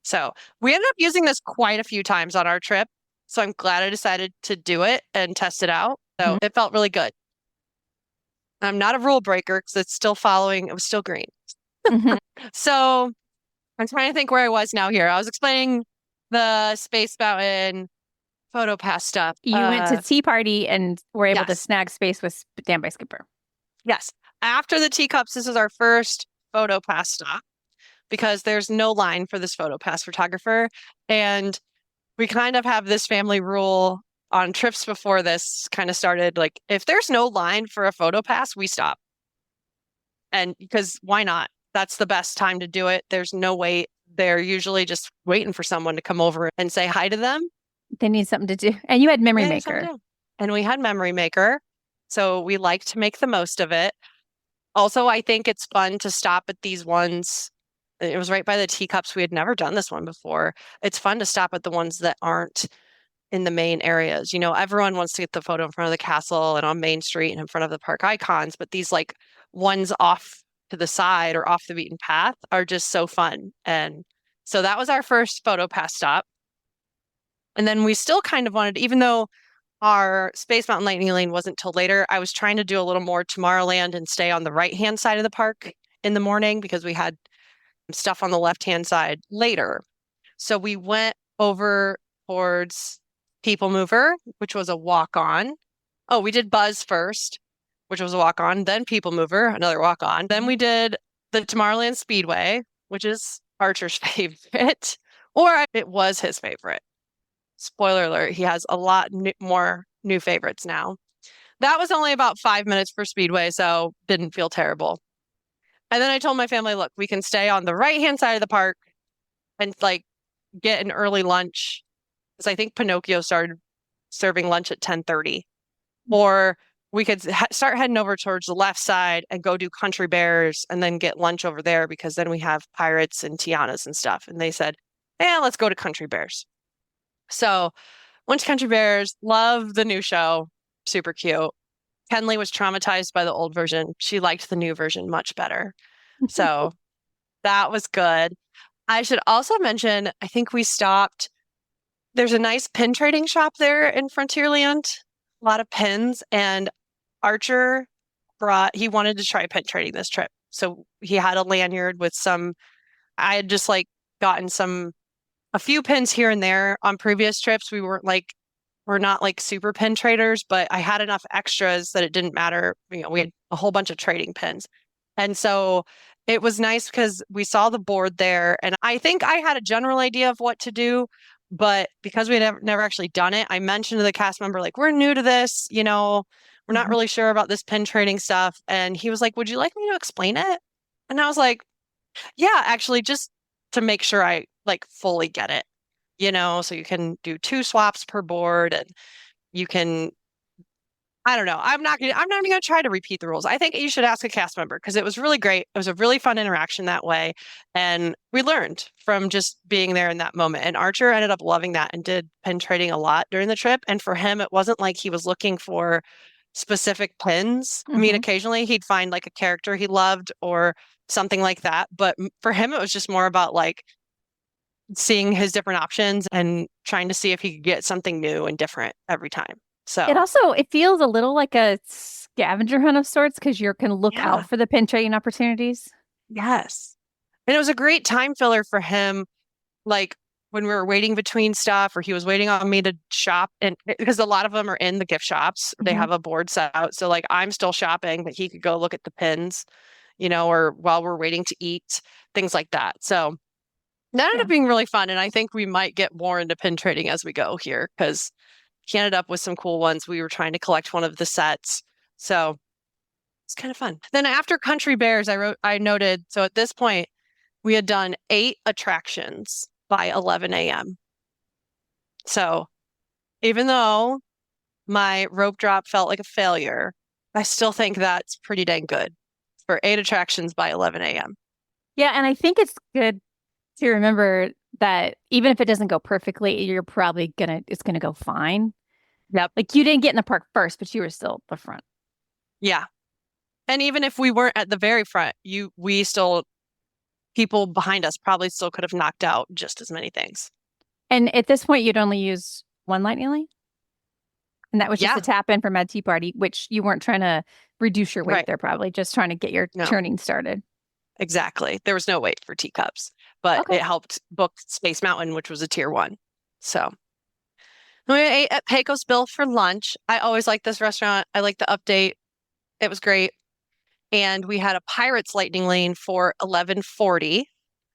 [SPEAKER 2] So we ended up using this quite a few times on our trip. So I'm glad I decided to do it and test it out. So it felt really good. I'm not a rule breaker because it was still green. So I'm trying to think where I was now here. I was explaining the Space Mountain PhotoPass stuff.
[SPEAKER 1] You went to Tea Party and were able to snag space with Standby Skipper.
[SPEAKER 2] Yes. After the teacups, this is our first PhotoPass stop because there's no line for this PhotoPass photographer. And we kind of have this family rule on trips before this kind of started. Like, if there's no line for a PhotoPass, we stop. And because why not? That's the best time to do it. There's no wait. They're usually just waiting for someone to come over and say hi to them.
[SPEAKER 1] They need something to do. And you had Memory Maker.
[SPEAKER 2] And we had Memory Maker. So we like to make the most of it. Also, I think it's fun to stop at these ones. It was right by the teacups. We had never done this one before. It's fun to stop at the ones that aren't in the main areas. Everyone wants to get the photo in front of the castle and on Main Street and in front of the park icons, but these ones off to the side or off the beaten path are just so fun. And so that was our first PhotoPass stop. And then we still kind of wanted, even though our Space Mountain Lightning Lane wasn't till later, I was trying to do a little more Tomorrowland and stay on the right-hand side of the park in the morning because we had stuff on the left-hand side later. So we went over towards People Mover, which was a walk-on. Oh, we did Buzz first, which was a walk-on, then People Mover, another walk-on. Then we did the Tomorrowland Speedway, which is Archer's favorite, or it was his favorite. Spoiler alert, he has a lot more new favorites now. That was only about 5 minutes for Speedway, so didn't feel terrible. And then I told my family, look, we can stay on the right-hand side of the park and get an early lunch because I think Pinocchio started serving lunch at 10:30. Or we could start heading over towards the left side and go do Country Bears and then get lunch over there because then we have Pirates and Tiana's and stuff. And they said, yeah, let's go to Country Bears. So went to Country Bears, love the new show, super cute. Kenley was traumatized by the old version. She liked the new version much better. So that was good. I should also mention, I think we stopped. There's a nice pin trading shop there in Frontierland, a lot of pins, and Archer he wanted to try pin trading this trip. So he had a lanyard with I had just like gotten a few pins here and there on previous trips. We're not like super pin traders, but I had enough extras that it didn't matter. We had a whole bunch of trading pins. And so it was nice because we saw the board there. And I think I had a general idea of what to do. But because we had never actually done it, I mentioned to the cast member, like, we're new to this, we're not really sure about this pin trading stuff. And he was like, would you like me to explain it? And I was like, yeah, actually, just to make sure I like fully get it, so you can do 2 swaps per board and you can, I don't know. I'm not even going to try to repeat the rules. I think you should ask a cast member because it was really great. It was a really fun interaction that way. And we learned from just being there in that moment. And Archer ended up loving that and did pin trading a lot during the trip. And for him, it wasn't like he was looking for specific pins. I mean, occasionally he'd find like a character he loved or something like that. But for him, it was just more about like seeing his different options and trying to see if he could get something new and different every time. So
[SPEAKER 1] it feels a little like a scavenger hunt of sorts because you can look out for the pin trading opportunities.
[SPEAKER 2] Yes. And it was a great time filler for him, like when we were waiting between stuff or he was waiting on me to shop. And because a lot of them are in the gift shops, they have a board set out. So like I'm still shopping, but he could go look at the pins, or while we're waiting to eat, things like that. So that ended up being really fun. And I think we might get more into pin trading as we go here because he ended up with some cool ones. We were trying to collect one of the sets. So it's kind of fun. Then after Country Bears, I noted, so at this point, we had done 8 attractions by 11 a.m. So even though my rope drop felt like a failure, I still think that's pretty dang good for 8 attractions by 11 a.m.
[SPEAKER 1] Yeah, and I think it's good to remember that even if it doesn't go perfectly, it's gonna go fine.
[SPEAKER 2] Yep.
[SPEAKER 1] Like you didn't get in the park first, but you were still at the front.
[SPEAKER 2] Yeah. And even if we weren't at the very front, people behind us probably still could have knocked out just as many things.
[SPEAKER 1] And at this point, you'd only use 1 lightning lane? And that was just a tap in for Mad Tea Party, which you weren't trying to reduce your weight there, probably just trying to get your turning started.
[SPEAKER 2] Exactly. There was no wait for teacups, but it helped book Space Mountain, which was a tier 1. So we ate at Pecos Bill for lunch. I always like this restaurant. I like the update. It was great. And we had a Pirates Lightning Lane for 11:40.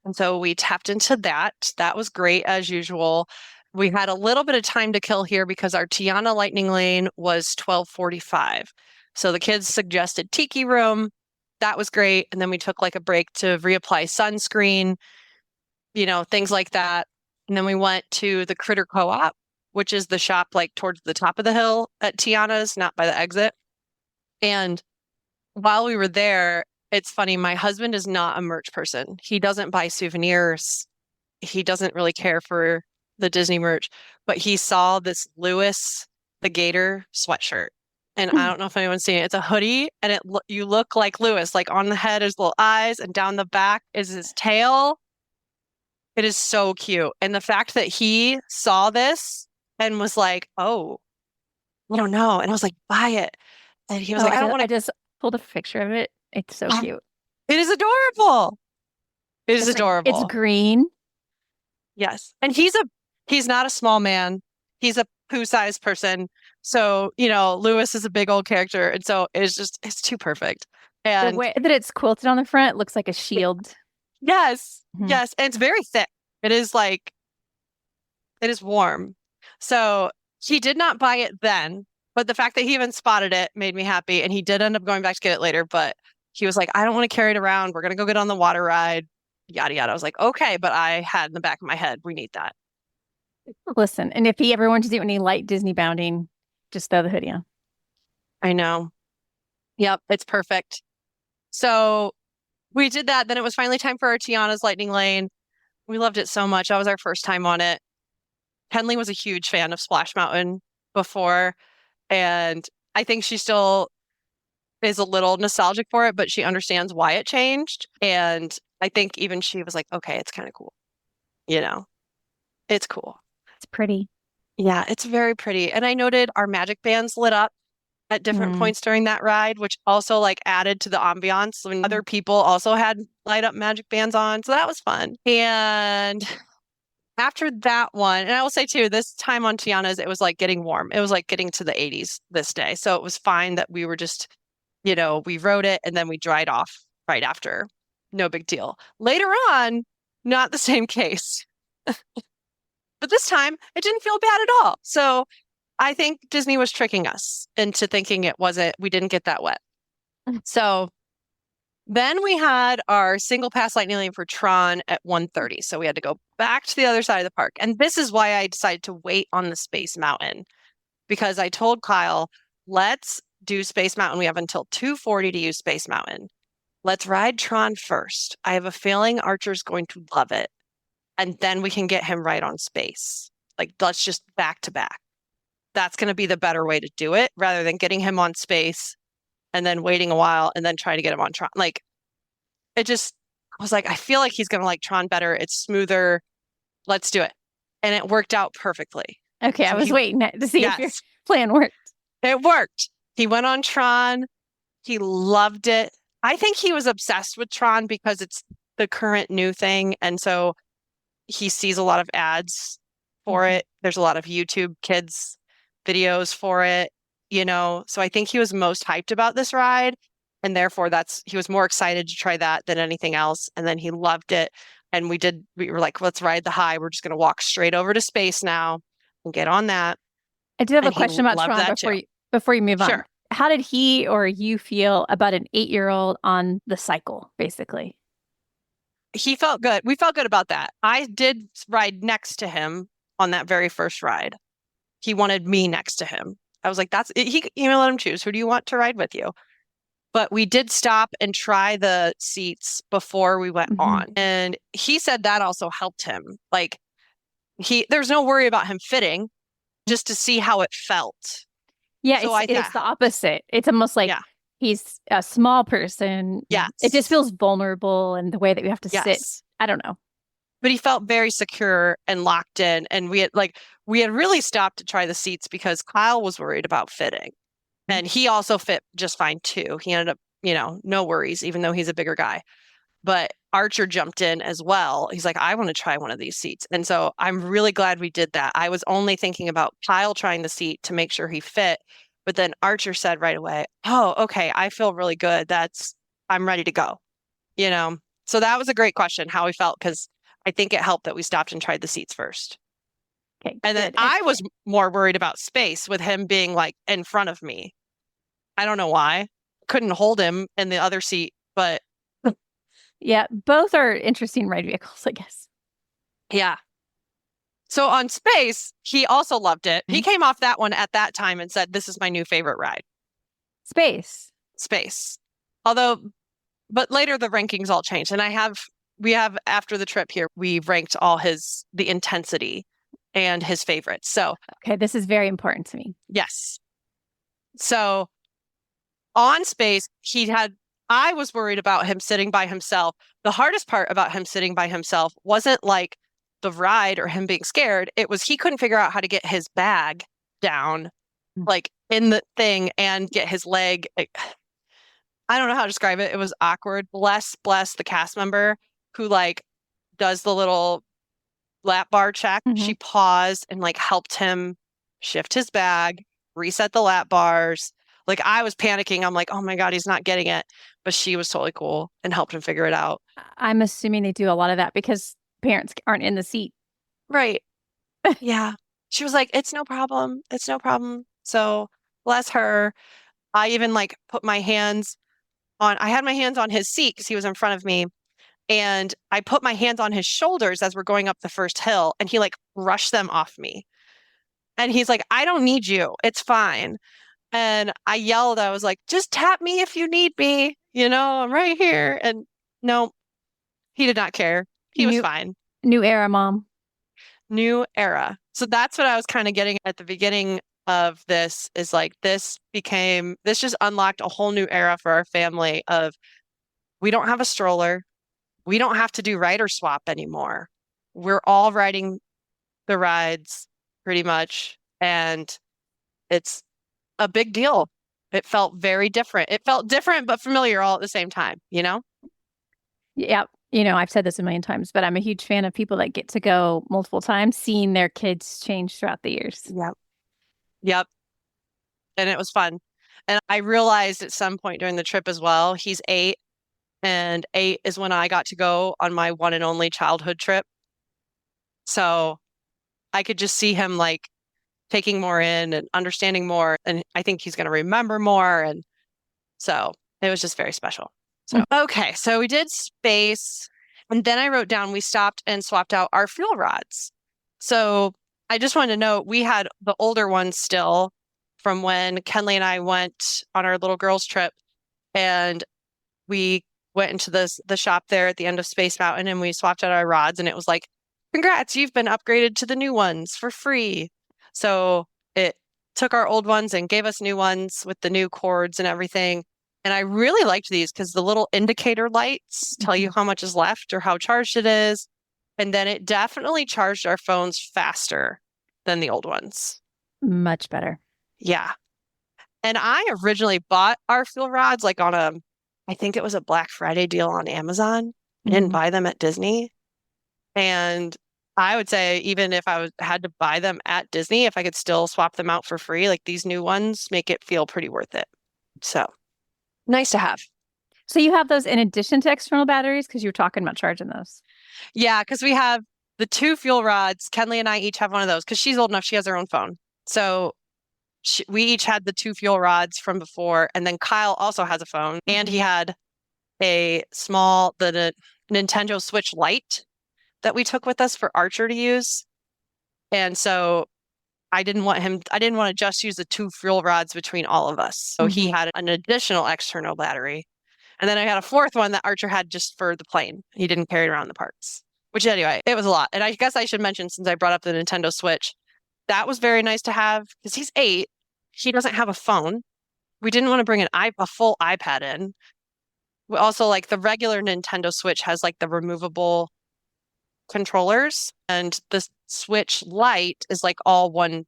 [SPEAKER 2] And so we tapped into that. That was great as usual. We had a little bit of time to kill here because our Tiana Lightning Lane was 12:45. So the kids suggested Tiki Room. That was great. And then we took like a break to reapply sunscreen, things like that. And then we went to the Critter Co-op, which is the shop like towards the top of the hill at Tiana's, not by the exit. And while we were there, it's funny, my husband is not a merch person. He doesn't buy souvenirs. He doesn't really care for the Disney merch, but he saw this Lewis the Gator sweatshirt. And I don't know if anyone's seen it. It's a hoodie and you look like Lewis, like on the head is little eyes and down the back is his tail. It is so cute. And the fact that he saw this and was like, oh, I don't know. And I was like, buy it. And he was like, I don't want to.
[SPEAKER 1] I just pulled a picture of it. It's so cute.
[SPEAKER 2] It is adorable. It is adorable.
[SPEAKER 1] It's green.
[SPEAKER 2] Yes. And he's not a small man. He's a poo-sized person. So, Lewis is a big old character. And so it's too perfect. And
[SPEAKER 1] the way that it's quilted on the front looks like a shield.
[SPEAKER 2] Yes. Yes. And it's very thick. It is warm. So he did not buy it then, but the fact that he even spotted it made me happy. And he did end up going back to get it later, but he was like, I don't want to carry it around. We're going to go get on the water ride. yada, yada. I was like, okay, but I had in the back of my head, we need that.
[SPEAKER 1] Listen, and if he ever wants to do any light Disney bounding, just throw the hoodie on.
[SPEAKER 2] I know. Yep, it's perfect. So we did that. Then it was finally time for our Tiana's Lightning Lane. We loved it so much. That was our first time on it. Henley was a huge fan of Splash Mountain before, and I think she still is a little nostalgic for it, but she understands why it changed. And I think even she was like, okay, it's kind of cool. You know, it's cool.
[SPEAKER 1] It's pretty.
[SPEAKER 2] Yeah, it's very pretty. And I noted our magic bands lit up at different points during that ride, which also like added to the ambiance when other people also had light up magic bands on. So that was fun. And after that one, and I will say too, this time on Tiana's, it was like getting warm. It was like getting to the 80s this day. So it was fine that we were just, we rode it and then we dried off right after. No big deal. Later on, not the same case. But this time, it didn't feel bad at all. So I think Disney was tricking us into thinking we didn't get that wet. So then we had our single pass lightning lane for Tron at 1:30. So we had to go back to the other side of the park. And this is why I decided to wait on the Space Mountain, because I told Kyle, let's do Space Mountain. We have until 2:40 to use Space Mountain. Let's ride Tron first. I have a feeling Archer's going to love it. And then we can get him right on Space. Like, let's just back to back. That's going to be the better way to do it rather than getting him on Space and then waiting a while and then trying to get him on Tron. Like, I was like, I feel like he's going to like Tron better. It's smoother. Let's do it. And it worked out perfectly.
[SPEAKER 1] Okay, so I was waiting to see if your plan worked.
[SPEAKER 2] It worked. He went on Tron. He loved it. I think he was obsessed with Tron because it's the current new thing. And so he sees a lot of ads for it. There's a lot of YouTube kids videos for it, So I think he was most hyped about this ride. And therefore he was more excited to try that than anything else. And then he loved it. And we were like, let's ride the high. We're just going to walk straight over to Space now and get on that.
[SPEAKER 1] I do have a question about Tron before you move on.
[SPEAKER 2] Sure.
[SPEAKER 1] How did he or you feel about an 8-year-old on the cycle, basically?
[SPEAKER 2] He felt good. We felt good about that. I did ride next to him on that very first ride. He wanted me next to him. I was like, let him choose. Who do you want to ride with you? But we did stop and try the seats before we went on. And he said that also helped him. Like there's no worry about him fitting, just to see how it felt.
[SPEAKER 1] Yeah, so it's the opposite. It's almost like he's a small person.
[SPEAKER 2] Yes.
[SPEAKER 1] It just feels vulnerable and the way that we have to sit. I don't know.
[SPEAKER 2] But he felt very secure and locked in. And we had really stopped to try the seats because Kyle was worried about fitting. And he also fit just fine too. He ended up, no worries, even though he's a bigger guy. But Archer jumped in as well. He's like, I want to try one of these seats. And so I'm really glad we did that. I was only thinking about Kyle trying the seat to make sure he fit. But then Archer said right away, oh, okay, I feel really good. I'm ready to go. So that was a great question, how he felt, because I think it helped that we stopped and tried the seats first.
[SPEAKER 1] Okay.
[SPEAKER 2] And then I was more worried about Space with him being like in front of me. I don't know why. Couldn't hold him in the other seat, but
[SPEAKER 1] yeah, both are interesting ride vehicles, I guess.
[SPEAKER 2] Yeah. So on Space, he also loved it. He came off that one at that time and said, this is my new favorite ride.
[SPEAKER 1] Space.
[SPEAKER 2] But later the rankings all changed. And we have after the trip here, we ranked all the intensity and his favorites. So,
[SPEAKER 1] okay, this is very important to me.
[SPEAKER 2] Yes. So on Space, I was worried about him sitting by himself. The hardest part about him sitting by himself wasn't like the ride or him being scared. It was he couldn't figure out how to get his bag down, like in the thing, and get his leg. I don't know how to describe it. It was awkward. Bless the cast member who like does the little lap bar check. She paused and like helped him shift his bag, reset the lap bars. Like I was panicking. I'm like, oh my God, he's not getting it. But she was totally cool and helped him figure it out.
[SPEAKER 1] I'm assuming they do a lot of that because parents aren't in the seat.
[SPEAKER 2] Right. Yeah. She was like, it's no problem. It's no problem. So bless her. I even like put my hands I had my hands on his seat because he was in front of me. And I put my hands on his shoulders as we're going up the first hill, and he like brushed them off me. And he's like, I don't need you. It's fine. And I yelled, I was like, just tap me if you need me. I'm right here. And no, he did not care. He was
[SPEAKER 1] New
[SPEAKER 2] fine.
[SPEAKER 1] new era, mom.
[SPEAKER 2] New era. So that's what I was kind of getting at the beginning of this is like this just unlocked a whole new era for our family of we don't have a stroller. We don't have to do ride or swap anymore. We're all riding the rides pretty much. And it's a big deal. It felt very different. It felt different but familiar all at the same time, you know?
[SPEAKER 1] Yeah. I've said this a million times, but I'm a huge fan of people that get to go multiple times, seeing their kids change throughout the years.
[SPEAKER 2] Yep. Yep. And it was fun. And I realized at some point during the trip as well, he's 8, and 8 is when I got to go on my one and only childhood trip. So I could just see him like taking more in and understanding more. And I think he's going to remember more. And so it was just very special. So, okay. So we did space. And then I wrote down, we stopped and swapped out our fuel rods. So I just wanted to note we had the older ones still from when Kenley and I went on our little girls trip. And we went into the shop there at the end of Space Mountain and we swapped out our rods. And it was like, congrats, you've been upgraded to the new ones for free. So it took our old ones and gave us new ones with the new cords and everything. And I really liked these because the little indicator lights tell you how much is left or how charged it is. And then it definitely charged our phones faster than the old ones.
[SPEAKER 1] Much better.
[SPEAKER 2] Yeah. And I originally bought our fuel rods like I think it was a Black Friday deal on Amazon. I didn't buy them at Disney. And I would say even if had to buy them at Disney, if I could still swap them out for free, like these new ones make it feel pretty worth it. So nice to have.
[SPEAKER 1] So you have those in addition to external batteries because you were talking about charging those.
[SPEAKER 2] Yeah, because we have the 2 fuel rods. Kenley and I each have one of those because she's old enough. She has her own phone. So we each had the 2 fuel rods from before. And then Kyle also has a phone and he had the Nintendo Switch Lite that we took with us for Archer to use. And so I didn't want to just use the 2 fuel rods between all of us. So he had an additional external battery. And then I had a 4th one that Archer had just for the plane. He didn't carry it around the parks, which anyway, it was a lot. And I guess I should mention, since I brought up the Nintendo Switch, that was very nice to have because he's 8. He doesn't have a phone. We didn't want to bring a full iPad in. We also, like, the regular Nintendo Switch has like the removable controllers, and the Switch Lite is like all one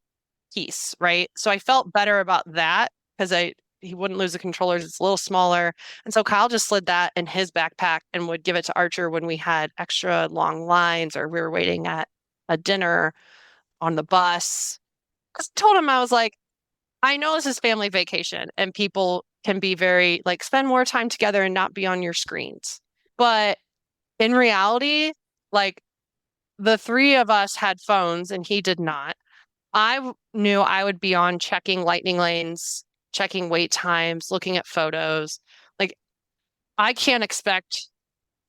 [SPEAKER 2] piece, right? So I felt better about that because he wouldn't lose the controllers. It's a little smaller. And so Kyle just slid that in his backpack and would give it to Archer when we had extra long lines or we were waiting at a dinner on the bus. Because I told him, I was like, I know this is family vacation and people can be very like spend more time together and not be on your screens. But in reality, like the 3 of us had phones and he did not. I knew I would be on checking lightning lanes, checking wait times, looking at photos. Like I can't expect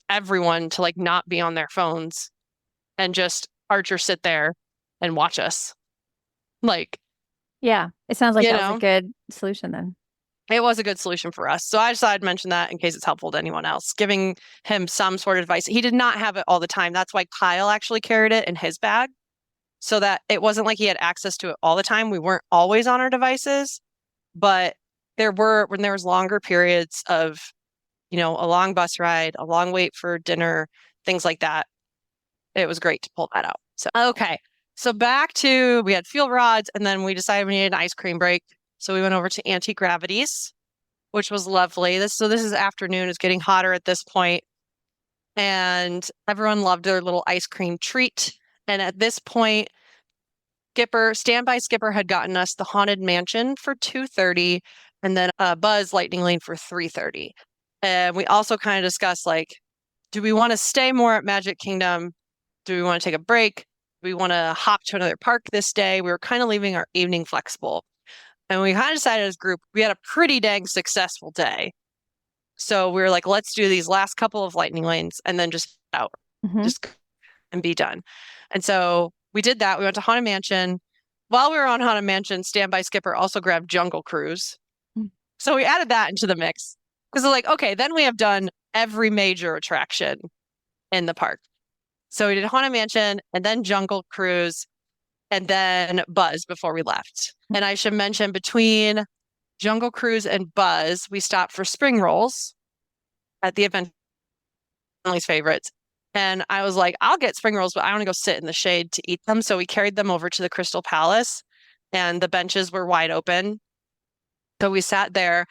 [SPEAKER 2] everyone to like not be on their phones and just Archer sit there and watch us. Like,
[SPEAKER 1] yeah, it sounds like that was a good solution then.
[SPEAKER 2] It was a good solution for us. So I just thought I'd mention that in case it's helpful to anyone else, giving him some sort of advice. He did not have it all the time. That's why Kyle actually carried it in his bag so that it wasn't like he had access to it all the time. We weren't always on our devices, but when there was longer periods of, a long bus ride, a long wait for dinner, things like that, it was great to pull that out. So, okay. So we had fuel rods and then we decided we needed an ice cream break. So we went over to Anti-Gravity's, which was lovely. This is afternoon. It's getting hotter at this point. And everyone loved their little ice cream treat. And at this point, Standby Skipper had gotten us the Haunted Mansion for $2.30 and then a Buzz Lightning Lane for $3.30. And we also kind of discussed, like, do we want to stay more at Magic Kingdom? Do we want to take a break? Do we want to hop to another park this day? We were kind of leaving our evening flexible. And we kind of decided as a group, we had a pretty dang successful day. So we were like, let's do these last couple of lightning lanes and then just out,
[SPEAKER 1] Hmm.
[SPEAKER 2] just and be done. And so we did that. We went to Haunted Mansion. While we were on Haunted Mansion, Standby Skipper also grabbed Jungle Cruise. So we added that into the mix because we're like, okay, then we have done every major attraction in the park. So we did Haunted Mansion and then Jungle Cruise and then Buzz before we left. And I should mention between Jungle Cruise and Buzz, we stopped for spring rolls at the event, family's favorites. And I was like, I'll get spring rolls, but I want to go sit in the shade to eat them. So we carried them over to the Crystal Palace and the benches were wide open. So we sat there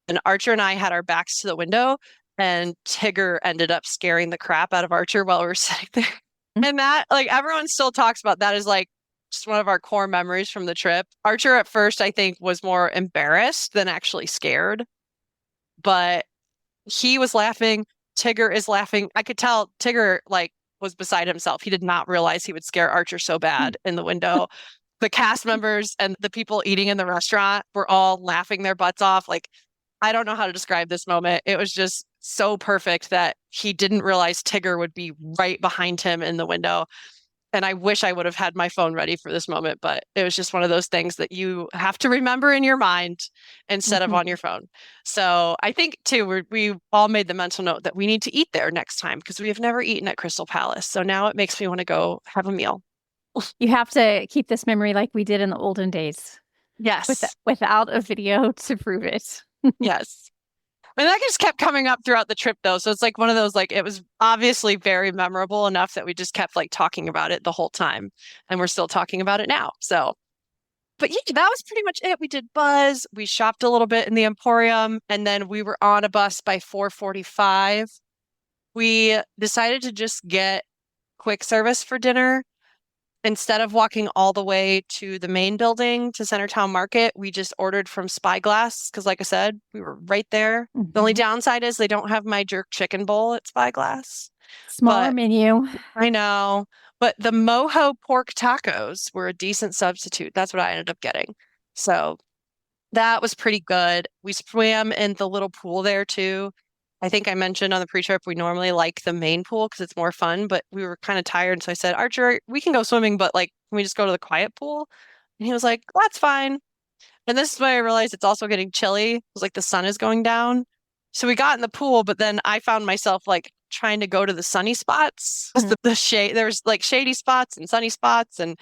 [SPEAKER 2] and Archer and I had our backs to the window and Tigger ended up scaring the crap out of Archer while we were sitting there. And that, like, everyone still talks about that as like just one of our core memories from the trip. Archer at first, I think, was more embarrassed than actually scared, but he was laughing. Tigger is laughing. I could tell Tigger like was beside himself. He did not realize he would scare Archer so bad in the window. The cast members and the people eating in the restaurant were all laughing their butts off. Like, I don't know how to describe this moment. It was just so perfect that he didn't realize Tigger would be right behind him in the window. And I wish I would have had my phone ready for this moment, but it was just one of those things that you have to remember in your mind instead of on your phone. So I think too, we all made the mental note that we need to eat there next time because we have never eaten at Crystal Palace. So now it makes me want to go have a meal.
[SPEAKER 1] You have to keep this memory like we did in the olden days.
[SPEAKER 2] Yes.
[SPEAKER 1] Without a video to prove it.
[SPEAKER 2] Yes. And that just kept coming up throughout the trip though. So it's like one of those, like, it was obviously very memorable enough that we just kept like talking about it the whole time. And we're still talking about it now. So, but yeah, that was pretty much it. We did Buzz. We shopped a little bit in the Emporium and then we were on a bus by 4:45. We decided to just get quick service for dinner. Instead of walking all the way to the main building to Centertown Market, we just ordered from Spyglass because, like I said, we were right there. The only downside is they don't have my jerk chicken bowl at Spyglass.
[SPEAKER 1] Smaller menu.
[SPEAKER 2] I know. But the mojo pork tacos were a decent substitute. That's what I ended up getting. So that was pretty good. We swam in the little pool there too. I think I mentioned on the pre-trip we normally like the main pool because it's more fun, but we were kind of tired. And so I said, Archer, we can go swimming, but like, can we just go to the quiet pool? And he was like, that's fine. And this is when I realized it's also getting chilly. It was like the sun is going down. So we got in the pool, but then I found myself like trying to go to the sunny spots. The shade, there was like shady spots and sunny spots. And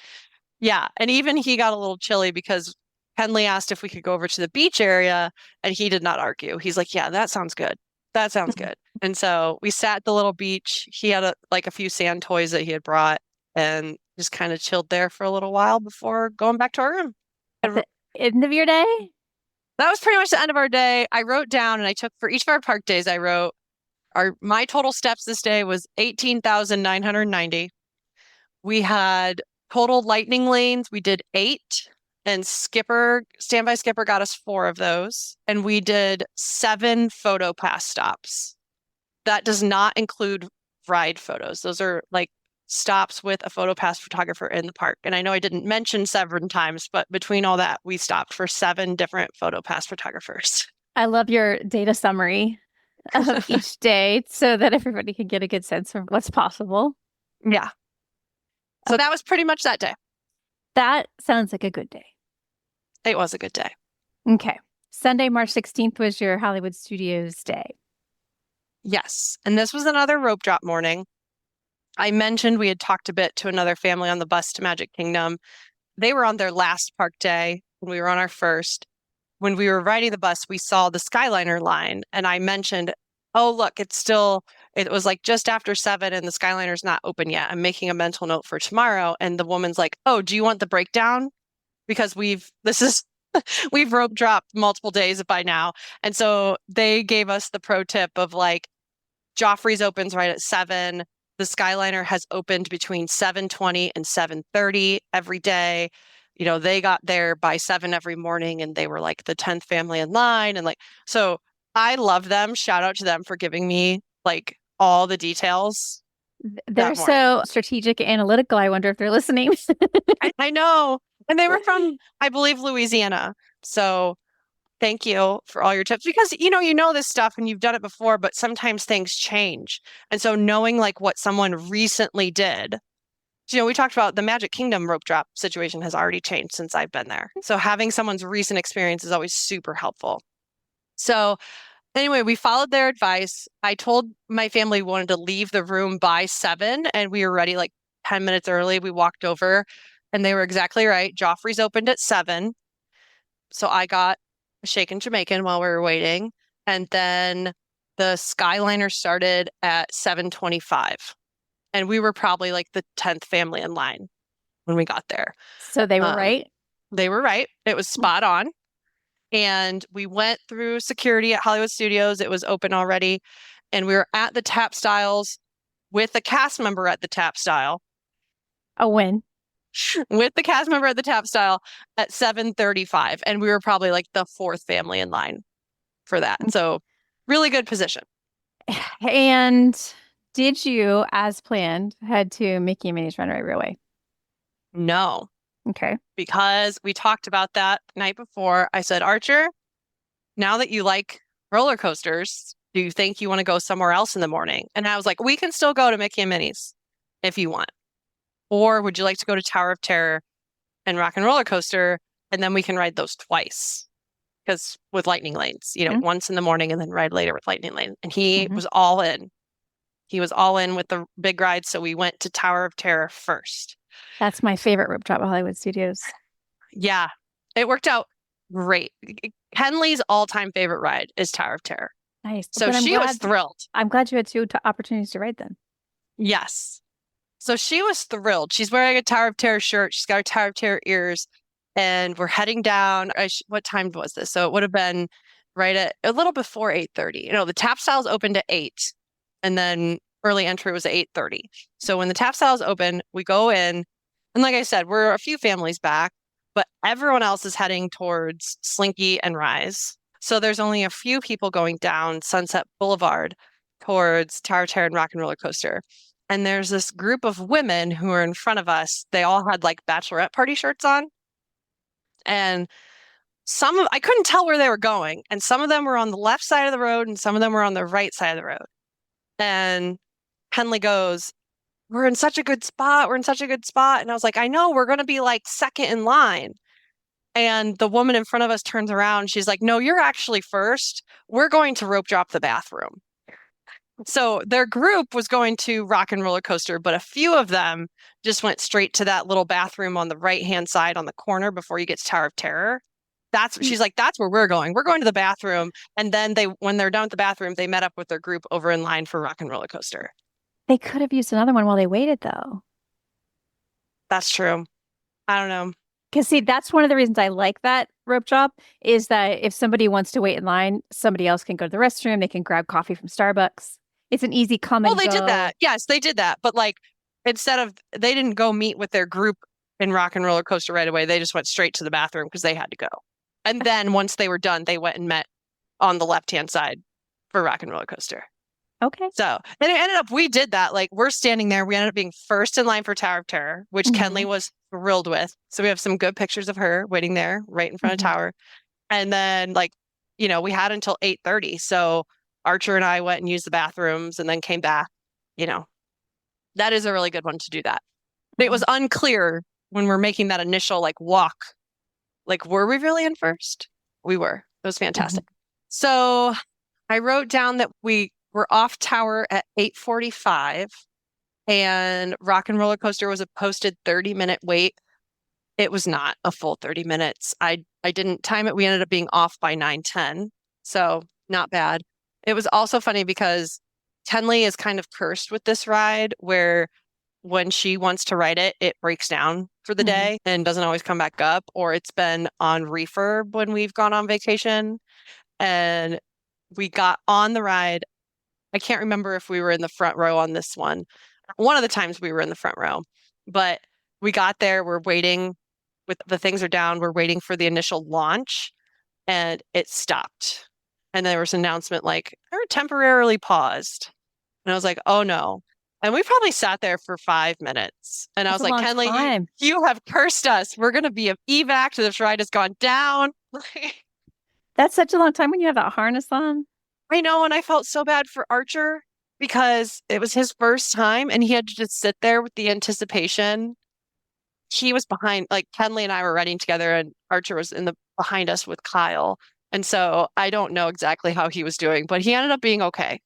[SPEAKER 2] yeah. And even he got a little chilly because Henley asked if we could go over to the beach area and he did not argue. He's like, yeah, that sounds good. That sounds good. And so we sat at the little beach. He had a few sand toys that he had brought and just kind of chilled there for a little while before going back to our room.
[SPEAKER 1] At the end of your day?
[SPEAKER 2] That was pretty much the end of our day. I wrote down and I took for each of our park days, I wrote my total steps this day was 18,990. We had total lightning lanes. We did 8. And Standby Skipper got us 4 of those. And we did 7 PhotoPass stops. That does not include ride photos. Those are like stops with a PhotoPass photographer in the park. And I know I didn't mention 7 times, but between all that, we stopped for 7 different PhotoPass photographers.
[SPEAKER 1] I love your data summary of each day so that everybody can get a good sense of what's possible.
[SPEAKER 2] Yeah. So that was pretty much that day.
[SPEAKER 1] That sounds like a good day.
[SPEAKER 2] It was a good day.
[SPEAKER 1] Okay. Sunday, March 16th was your Hollywood Studios day.
[SPEAKER 2] Yes. And this was another rope drop morning. I mentioned we had talked a bit to another family on the bus to Magic Kingdom. They were on their last park day when we were on our first. When we were riding the bus, we saw the Skyliner line. And I mentioned, oh, look, it was like just after 7 and the Skyliner's not open yet. I'm making a mental note for tomorrow. And the woman's like, oh, do you want the breakdown? Because we've rope dropped multiple days by now. And so they gave us the pro tip of like, Joffrey's opens right at 7. The Skyliner has opened between 7:20 and 7:30 every day. You know, they got there by 7 every morning and they were like the 10th family in line. And like, so I love them. Shout out to them for giving me like all the details.
[SPEAKER 1] They're so strategic and analytical. I wonder if they're listening.
[SPEAKER 2] I know. And they were from, I believe, Louisiana. So Thank you for all your tips because you know this stuff and you've done it before, but sometimes things change. And so knowing like what someone recently did, we talked about the Magic Kingdom rope drop situation has already changed since I've been there. So having someone's recent experience is always super helpful. So anyway, we followed their advice. I told my family we wanted to leave the room by 7 and we were ready like 10 minutes early. We walked over and they were exactly right. Joffrey's opened at 7. So I got a shaken Jamaican while we were waiting. And then the Skyliner started at 7:25. And we were probably like the 10th family in line when we got there.
[SPEAKER 1] So they were right?
[SPEAKER 2] They were right. It was spot on. And we went through security at Hollywood Studios. It was open already. And we were at the tap styles with a cast member at the tap style.
[SPEAKER 1] A win.
[SPEAKER 2] With the cast member at the tap style at 7:35. And we were probably like the 4th family in line for that. So really good position.
[SPEAKER 1] And did you, as planned, head to Mickey and Minnie's Runaway Railway?
[SPEAKER 2] No.
[SPEAKER 1] Okay.
[SPEAKER 2] Because we talked about that night before. I said, Archer, now that you like roller coasters, do you think you want to go somewhere else in the morning? And I was like, we can still go to Mickey and Minnie's if you want. Or would you like to go to Tower of Terror and Rock and Roller Coaster? And then we can ride those twice. Because with Lightning Lanes, once in the morning and then ride later with Lightning Lane. And he was all in. He was all in with the big ride. So we went to Tower of Terror first.
[SPEAKER 1] That's my favorite rope drop at Hollywood Studios.
[SPEAKER 2] Yeah, it worked out great. Henley's all-time favorite ride is Tower of Terror.
[SPEAKER 1] Nice.
[SPEAKER 2] So she was thrilled.
[SPEAKER 1] I'm glad you had 2 opportunities to ride them.
[SPEAKER 2] Yes. So she was thrilled. She's wearing a Tower of Terror shirt. She's got her Tower of Terror ears. And we're heading down. What time was this? So it would have been right at a little before 8:30. The tap styles opened at 8. And then early entry was at 8:30. So when the tap styles open, we go in. And like I said, we're a few families back, but everyone else is heading towards Slinky and Rise. So there's only a few people going down Sunset Boulevard towards Tower of Terror and Rock and Roller Coaster. And there's this group of women who are in front of us. They all had like bachelorette party shirts on. And I couldn't tell where they were going. And some of them were on the left side of the road and some of them were on the right side of the road. And Henley goes, we're in such a good spot. We're in such a good spot. And I was like, I know, we're going to be like second in line. And the woman in front of us turns around. She's like, no, you're actually first. We're going to rope drop the bathroom. So their group was going to Rock and Roller Coaster, but a few of them just went straight to that little bathroom on the right-hand side on the corner before you get to Tower of Terror. She's like, that's where we're going. We're going to the bathroom. And then when they're done with the bathroom, they met up with their group over in line for Rock and Roller Coaster.
[SPEAKER 1] They could have used another one while they waited, though.
[SPEAKER 2] That's true. I don't know.
[SPEAKER 1] Because see, that's one of the reasons I like that rope drop is that if somebody wants to wait in line, somebody else can go to the restroom. They can grab coffee from Starbucks. It's an easy come and go.
[SPEAKER 2] Well, they did that. Yes, they did that. But like, they didn't go meet with their group in Rock and Roller Coaster right away. They just went straight to the bathroom because they had to go. And then once they were done, they went and met on the left-hand side for Rock and Roller Coaster.
[SPEAKER 1] Okay.
[SPEAKER 2] So, and it ended up, we did that. Like, we're standing there. We ended up being first in line for Tower of Terror, which Kenley was thrilled with. So we have some good pictures of her waiting there right in front of Tower. And then, like, we had until 8:30. So Archer and I went and used the bathrooms and then came back. That is a really good one to do that. But it was unclear when we're making that initial, like, walk. Like, were we really in first? We were. It was fantastic. So I wrote down that we were off Tower at 8:45 and Rock and Roller Coaster was a posted 30-minute wait. It was not a full 30 minutes. I didn't time it. We ended up being off by 9:10. So not bad. It was also funny because Tenley is kind of cursed with this ride where when she wants to ride it, it breaks down for the day and doesn't always come back up, or it's been on refurb when we've gone on vacation. And we got on the ride. I can't remember if we were in the front row on this one. One of the times we were in the front row, but we got there, we're waiting with the things are down. We're waiting for the initial launch and it stopped. And there was an announcement like, they're temporarily paused. And I was like, oh no. And we probably sat there for 5 minutes. And I was like, Kenley, you have cursed us. We're going to be evac. This ride has gone down.
[SPEAKER 1] That's such a long time when you have that harness on.
[SPEAKER 2] I know, and I felt so bad for Archer because it was his first time and he had to just sit there with the anticipation. He was behind, like Kenley and I were riding together, and Archer was in the behind us with Kyle. And so I don't know exactly how he was doing, but he ended up being okay.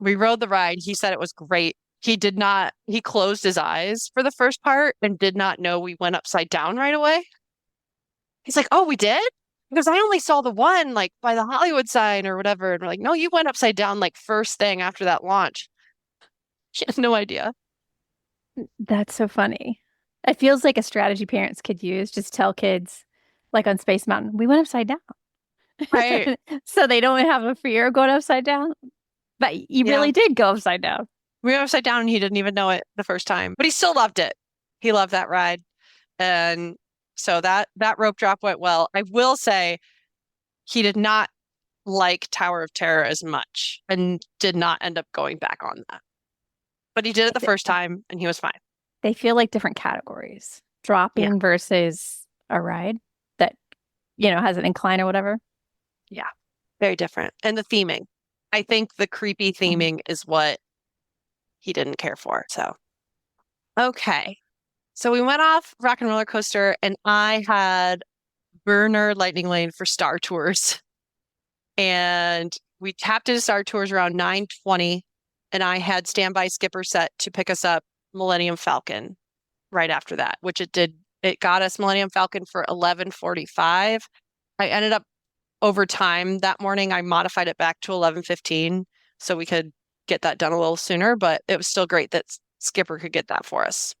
[SPEAKER 2] We rode the ride. He said it was great. He closed his eyes for the first part and did not know we went upside down right away. He's like, "Oh, we did?" Because I only saw the one like by the Hollywood sign or whatever. And we're like, "No, you went upside down like first thing after that launch." She has no idea.
[SPEAKER 1] That's so funny. It feels like a strategy parents could use. Just tell kids, like on Space Mountain, we went upside down.
[SPEAKER 2] Right.
[SPEAKER 1] So they don't have a fear of going upside down. But you
[SPEAKER 2] Yeah.
[SPEAKER 1] really did go upside down.
[SPEAKER 2] We went upside down and he didn't even know it the first time, but he still loved it. He loved that ride. And so that rope drop went well. I will say he did not like Tower of Terror as much and did not end up going back on that. But he did it the first time and he was fine.
[SPEAKER 1] They feel like different categories. Dropping versus a ride that, has an incline or whatever.
[SPEAKER 2] Yeah, very different. And the theming. I think the creepy theming is what he didn't care for. So, okay. So we went off Rock and Roller Coaster and I had Burner Lightning Lane for Star Tours. And we tapped into Star Tours around 9:20 and I had standby skipper set to pick us up Millennium Falcon right after that, which it did. It got us Millennium Falcon for 11:45. I ended up over time that morning, I modified it back to 11:15 so we could get that done a little sooner, but it was still great that Skipper could get that for us.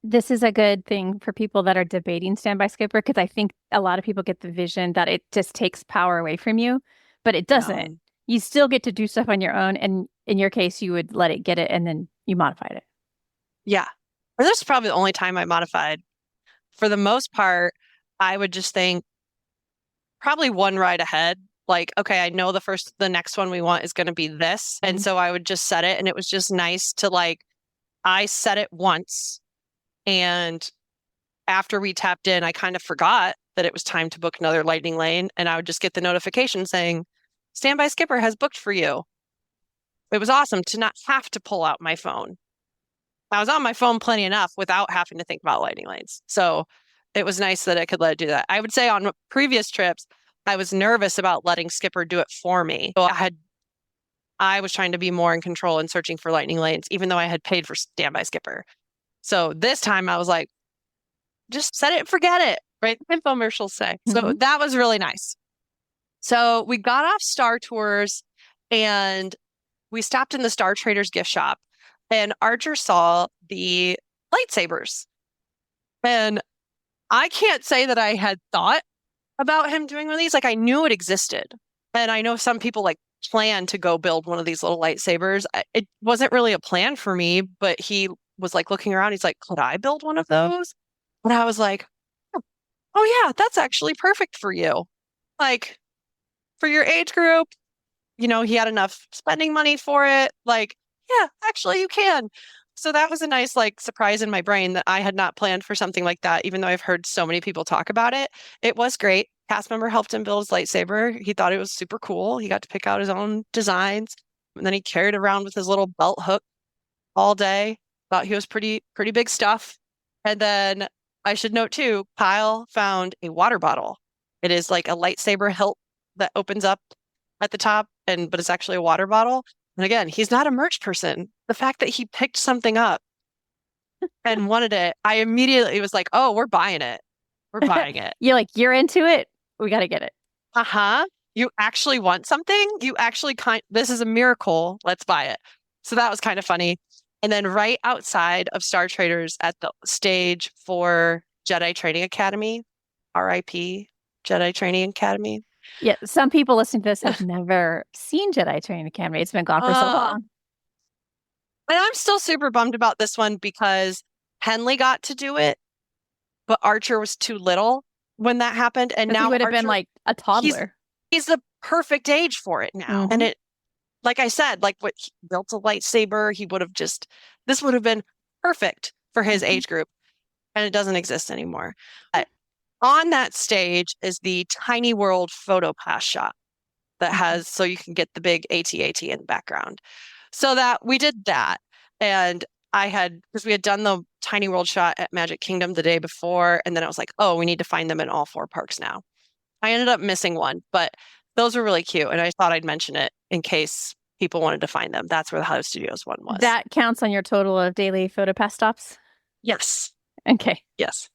[SPEAKER 1] This is a good thing for people that are debating standby skipper because I think a lot of people get the vision that it just takes power away from you, but it doesn't.
[SPEAKER 2] No.
[SPEAKER 1] You still get to do stuff on your own. And in your case, you would let it get it and then you modified it.
[SPEAKER 2] Yeah. Or this is probably the only time I modified. For the most part, I would just think probably one ride ahead. Like, okay, I know the next one we want is going to be this. And so I would just set it. And it was just nice to I set it once. And after we tapped in, I kind of forgot that it was time to book another Lightning Lane. And I would just get the notification saying, Standby Skipper has booked for you. It was awesome to not have to pull out my phone. I was on my phone plenty enough without having to think about Lightning Lanes. So it was nice that I could let it do that. I would say on previous trips, I was nervous about letting Skipper do it for me. So I was trying to be more in control and searching for Lightning Lanes, even though I had paid for Standby Skipper. So this time I was like, just set it and forget it, right? Infomercials say. So that was really nice. So we got off Star Tours and we stopped in the Star Traders gift shop and Archer saw the lightsabers. And I can't say that I had thought about him doing one of these. Like I knew it existed. And I know some people plan to go build one of these little lightsabers. It wasn't really a plan for me, but he was looking around. He's like, could I build one of those? And I was like, oh yeah, that's actually perfect for you. For your age group, he had enough spending money for it. Yeah, actually you can. So that was a nice surprise in my brain that I had not planned for something like that, even though I've heard so many people talk about it. It was great. Cast member helped him build his lightsaber. He thought it was super cool. He got to pick out his own designs. And then he carried around with his little belt hook all day. Thought he was pretty big stuff. And then I should note too, Kyle found a water bottle. It is like a lightsaber hilt that opens up at the top, but it's actually a water bottle. And again, he's not a merch person. The fact that he picked something up and wanted it, I immediately was like, oh, we're buying it. We're buying it.
[SPEAKER 1] You're into it. We got to get it.
[SPEAKER 2] Uh-huh. You actually want something? You actually this is a miracle. Let's buy it. So that was kind of funny. And then right outside of Star Traders at the stage for Jedi Training Academy, RIP, Jedi Training Academy.
[SPEAKER 1] Yeah, some people listening to this have never seen Jedi Training Academy. It's been gone for so long.
[SPEAKER 2] And I'm still super bummed about this one because Henley got to do it, but Archer was too little when that happened. And now
[SPEAKER 1] he would have been like a toddler.
[SPEAKER 2] He's the perfect age for it now. And it, like I said, what he built a lightsaber, this would have been perfect for his age group. And it doesn't exist anymore. But on that stage is the Tiny World PhotoPass shop. that has, so you can get the big AT-AT in the background. So that we did that. And because we had done the Tiny World shot at Magic Kingdom the day before, and then I was like, oh, we need to find them in all 4 parks now. I ended up missing one, but those were really cute. And I thought I'd mention it in case people wanted to find them. That's where the Hollywood Studios one was.
[SPEAKER 1] That counts on your total of daily PhotoPass stops?
[SPEAKER 2] Yes.
[SPEAKER 1] Okay.
[SPEAKER 2] Yes.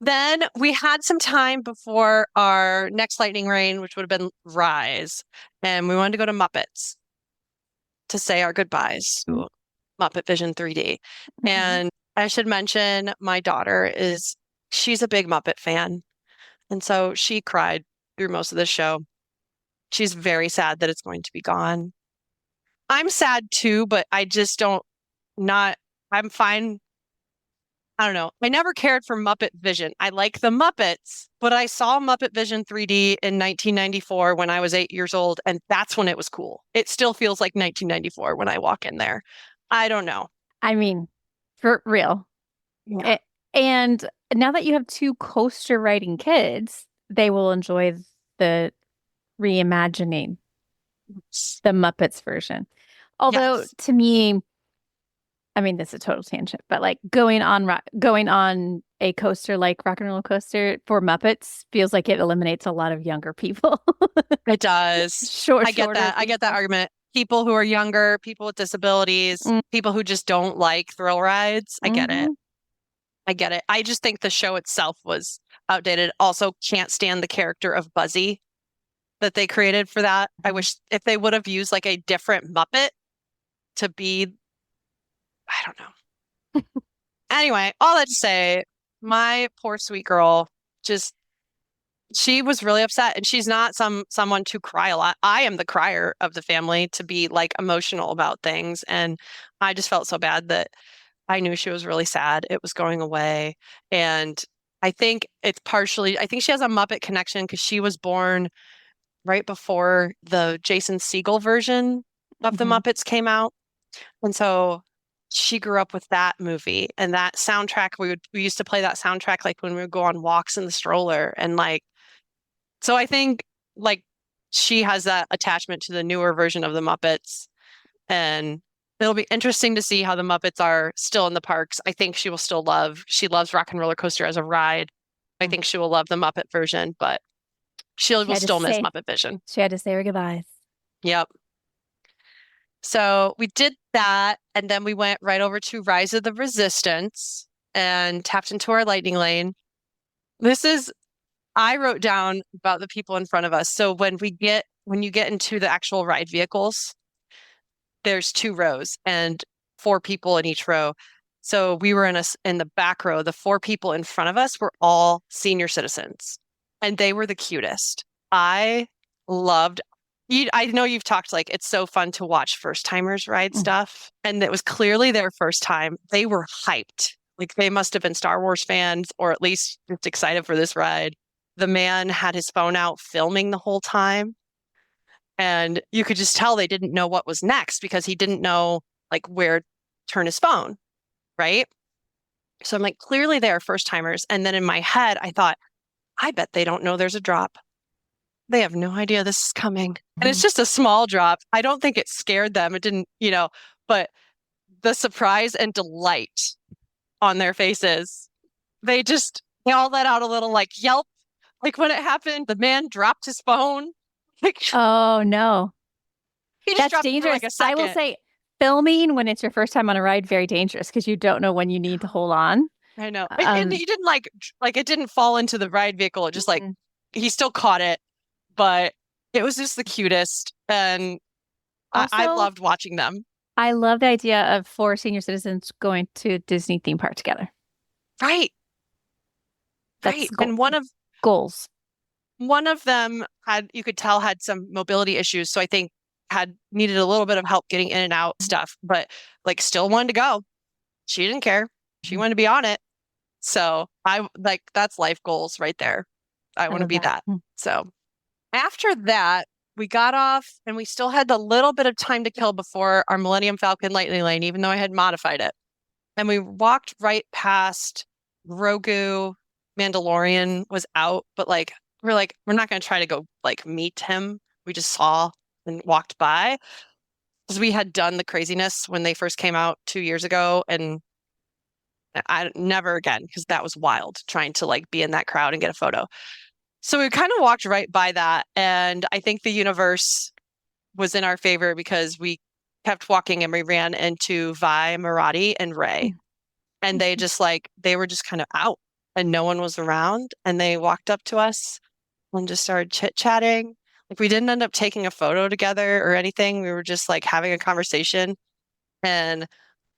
[SPEAKER 2] Then we had some time before our next lightning rain, which would have been Rise. And we wanted to go to Muppets to say our goodbyes to Muppet Vision 3D. And I should mention my daughter she's a big Muppet fan. And so she cried through most of the show. She's very sad that it's going to be gone. I'm sad too, but I just I'm fine. I don't know. I never cared for Muppet Vision. I like the Muppets, but I saw Muppet Vision 3D in 1994 when I was 8 years old, and that's when it was cool. It still feels like 1994 when I walk in there. I don't know.
[SPEAKER 1] I mean, for real.
[SPEAKER 2] Yeah.
[SPEAKER 1] And now that you have 2 coaster riding kids, they will enjoy the reimagining, the Muppets version. Although to me, I mean, this is a total tangent, but like going on a coaster like Rock and Roller Coaster for Muppets feels like it eliminates a lot of younger people.
[SPEAKER 2] It does. I get that. I get that argument. People who are younger, people with disabilities, people who just don't like thrill rides. I get it. I get it. I just think the show itself was outdated. Also, can't stand the character of Buzzy that they created for that. I wish if they would have used like a different Muppet to be, I don't know. Anyway, all that to say, my poor sweet girl, she was really upset, and she's not someone to cry a lot. I am the crier of the family, to be like emotional about things, and I just felt so bad that I knew she was really sad it was going away. And I think I think she has a Muppet connection because she was born right before the Jason Segel version of the Muppets came out. And so she grew up with that movie and that soundtrack. We used to play that soundtrack like when we would go on walks in the stroller, and like, so I think like she has that attachment to the newer version of the Muppets, and it'll be interesting to see how the Muppets are still in the parks. I think she loves Rock and Roller Coaster as a ride. I think she will love the Muppet version, but she will still miss Muppet Vision.
[SPEAKER 1] She had to say her goodbyes.
[SPEAKER 2] Yep. So we did that, and then we went right over to Rise of the Resistance and tapped into our lightning lane. I wrote down about the people in front of us. So when you get into the actual ride vehicles, there's 2 rows and 4 people in each row. So we were in the back row. The 4 people in front of us were all senior citizens, and they were the cutest. I know you've talked like it's so fun to watch first timers ride stuff, and it was clearly their first time. They were hyped. Like they must have been Star Wars fans, or at least just excited for this ride. The man had his phone out filming the whole time, and you could just tell they didn't know what was next because he didn't know like where to turn his phone, right? So I'm like, clearly they are first timers. And then in my head, I thought, I bet they don't know there's a drop. They have no idea this is coming. And it's just a small drop. I don't think it scared them. It didn't, but the surprise and delight on their faces, they all let out a little like yelp. Like when it happened, the man dropped his phone. Like,
[SPEAKER 1] oh no. That's dangerous.
[SPEAKER 2] Like
[SPEAKER 1] I will say filming when it's your first time on a ride, very dangerous because you don't know when you need to hold on.
[SPEAKER 2] I know. And he didn't like it didn't fall into the ride vehicle. It just like, he still caught it, but it was just the cutest. And also, I loved watching them.
[SPEAKER 1] I love the idea of 4 senior citizens going to a Disney theme park together.
[SPEAKER 2] Right.
[SPEAKER 1] That's
[SPEAKER 2] and
[SPEAKER 1] goals.
[SPEAKER 2] One of them you could tell had some mobility issues. So I think needed a little bit of help getting in and out stuff, but like still wanted to go. She didn't care. She wanted to be on it. So that's life goals right there. I want to be that. So after that, we got off and we still had a little bit of time to kill before our Millennium Falcon Lightning Lane, even though I had modified it. And we walked right past Grogu. Mandalorian was out, but like, we're not going to try to go like meet him. we just saw and walked by because we had done the craziness when they first came out 2 years ago, and I never again because that was wild trying to like be in that crowd and get a photo. So we kind of walked right by that, and I think the universe was in our favor because we kept walking and we ran into Vi, Marathi, and Ray, and they were just kind of out, and no one was around, and they walked up to us and just started chit-chatting. Like we didn't end up taking a photo together or anything. We were just like having a conversation. And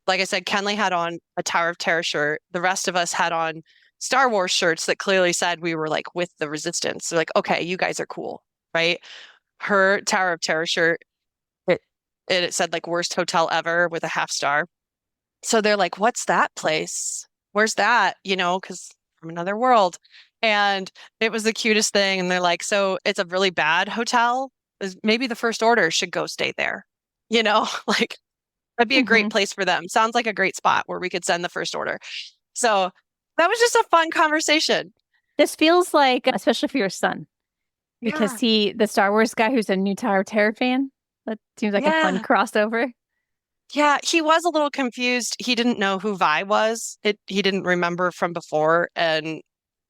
[SPEAKER 2] like I said, Kenley had on a Tower of Terror shirt. The rest of us had on Star Wars shirts that clearly said we were like with the Resistance. So like, okay, you guys are cool, right? Her Tower of Terror shirt, it it said like worst hotel ever with a half star. So they're like, what's that place? Where's that? Because from another world. And it was the cutest thing. And they're like, so it's a really bad hotel. Maybe the First Order should go stay there. Like that'd be a great place for them. Sounds like a great spot where we could send the First Order. So that was just a fun conversation.
[SPEAKER 1] This feels like, especially for your son, because the Star Wars guy who's a new Tower of Terror fan, that seems like a fun crossover.
[SPEAKER 2] Yeah, he was a little confused. He didn't know who Vi was. He didn't remember from before. And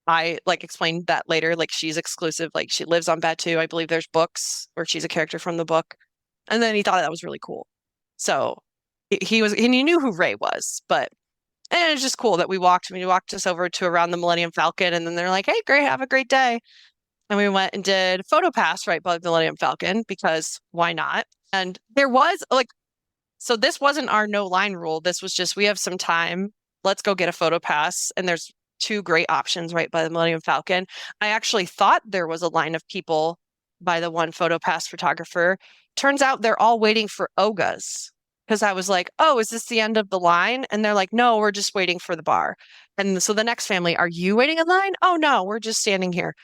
[SPEAKER 2] I like explained that later. Like she's exclusive. Like she lives on Batu. I believe there's books where she's a character from the book. And then he thought that was really cool. So and he knew who Ray was, and it's just cool that we walked us over to around the Millennium Falcon, and then they're like, hey, great, have a great day. And we went and did PhotoPass right by the Millennium Falcon because why not? And there was so this wasn't our no line rule. This was just, we have some time. Let's go get a PhotoPass. And there's two great options right by the Millennium Falcon. I actually thought there was a line of people by the one PhotoPass photographer. Turns out they're all waiting for Oga's. Because I was like, oh, is this the end of the line? And they're like, no, we're just waiting for the bar. And so the next family, are you waiting in line? Oh, no, we're just standing here.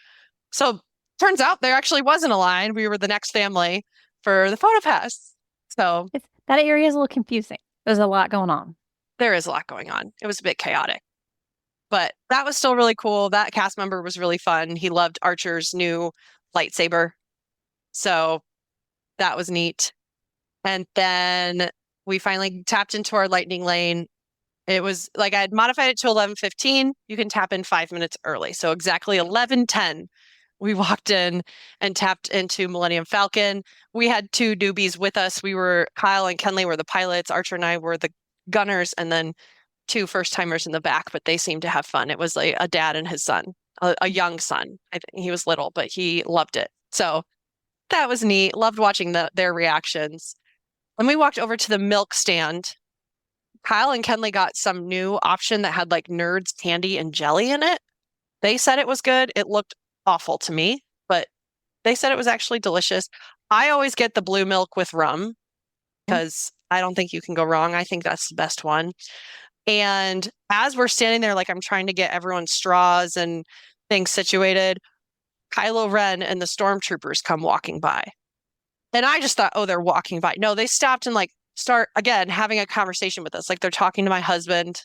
[SPEAKER 2] So turns out there actually wasn't a line. We were the next family for the PhotoPass. So
[SPEAKER 1] that area is a little confusing. There's a lot going on.
[SPEAKER 2] There is a lot going on. It was a bit chaotic. But that was still really cool. That cast member was really fun. He loved Archer's new lightsaber. So that was neat. And then we finally tapped into our lightning lane. It was like I had modified it to 11:15. You can tap in 5 minutes early. So exactly 11:10, we walked in and tapped into Millennium Falcon. We had two newbies with us. Kyle and Kenley were the pilots. Archer and I were the gunners, and then two first timers in the back, but they seemed to have fun. It was like a dad and his son, a young son. I think he was little, but he loved it. So that was neat. Loved watching their reactions. And we walked over to the milk stand. Kyle and Kenley got some new option that had like Nerds candy and jelly in it. They said it was good. It looked awful to me, but they said it was actually delicious. I always get the blue milk with rum because I don't think you can go wrong. I think that's the best one. And as we're standing there, like I'm trying to get everyone's straws and things situated, Kylo Ren and the stormtroopers come walking by. And I just thought, oh, they're walking by. No, they stopped and like start again having a conversation with us. Like they're talking to my husband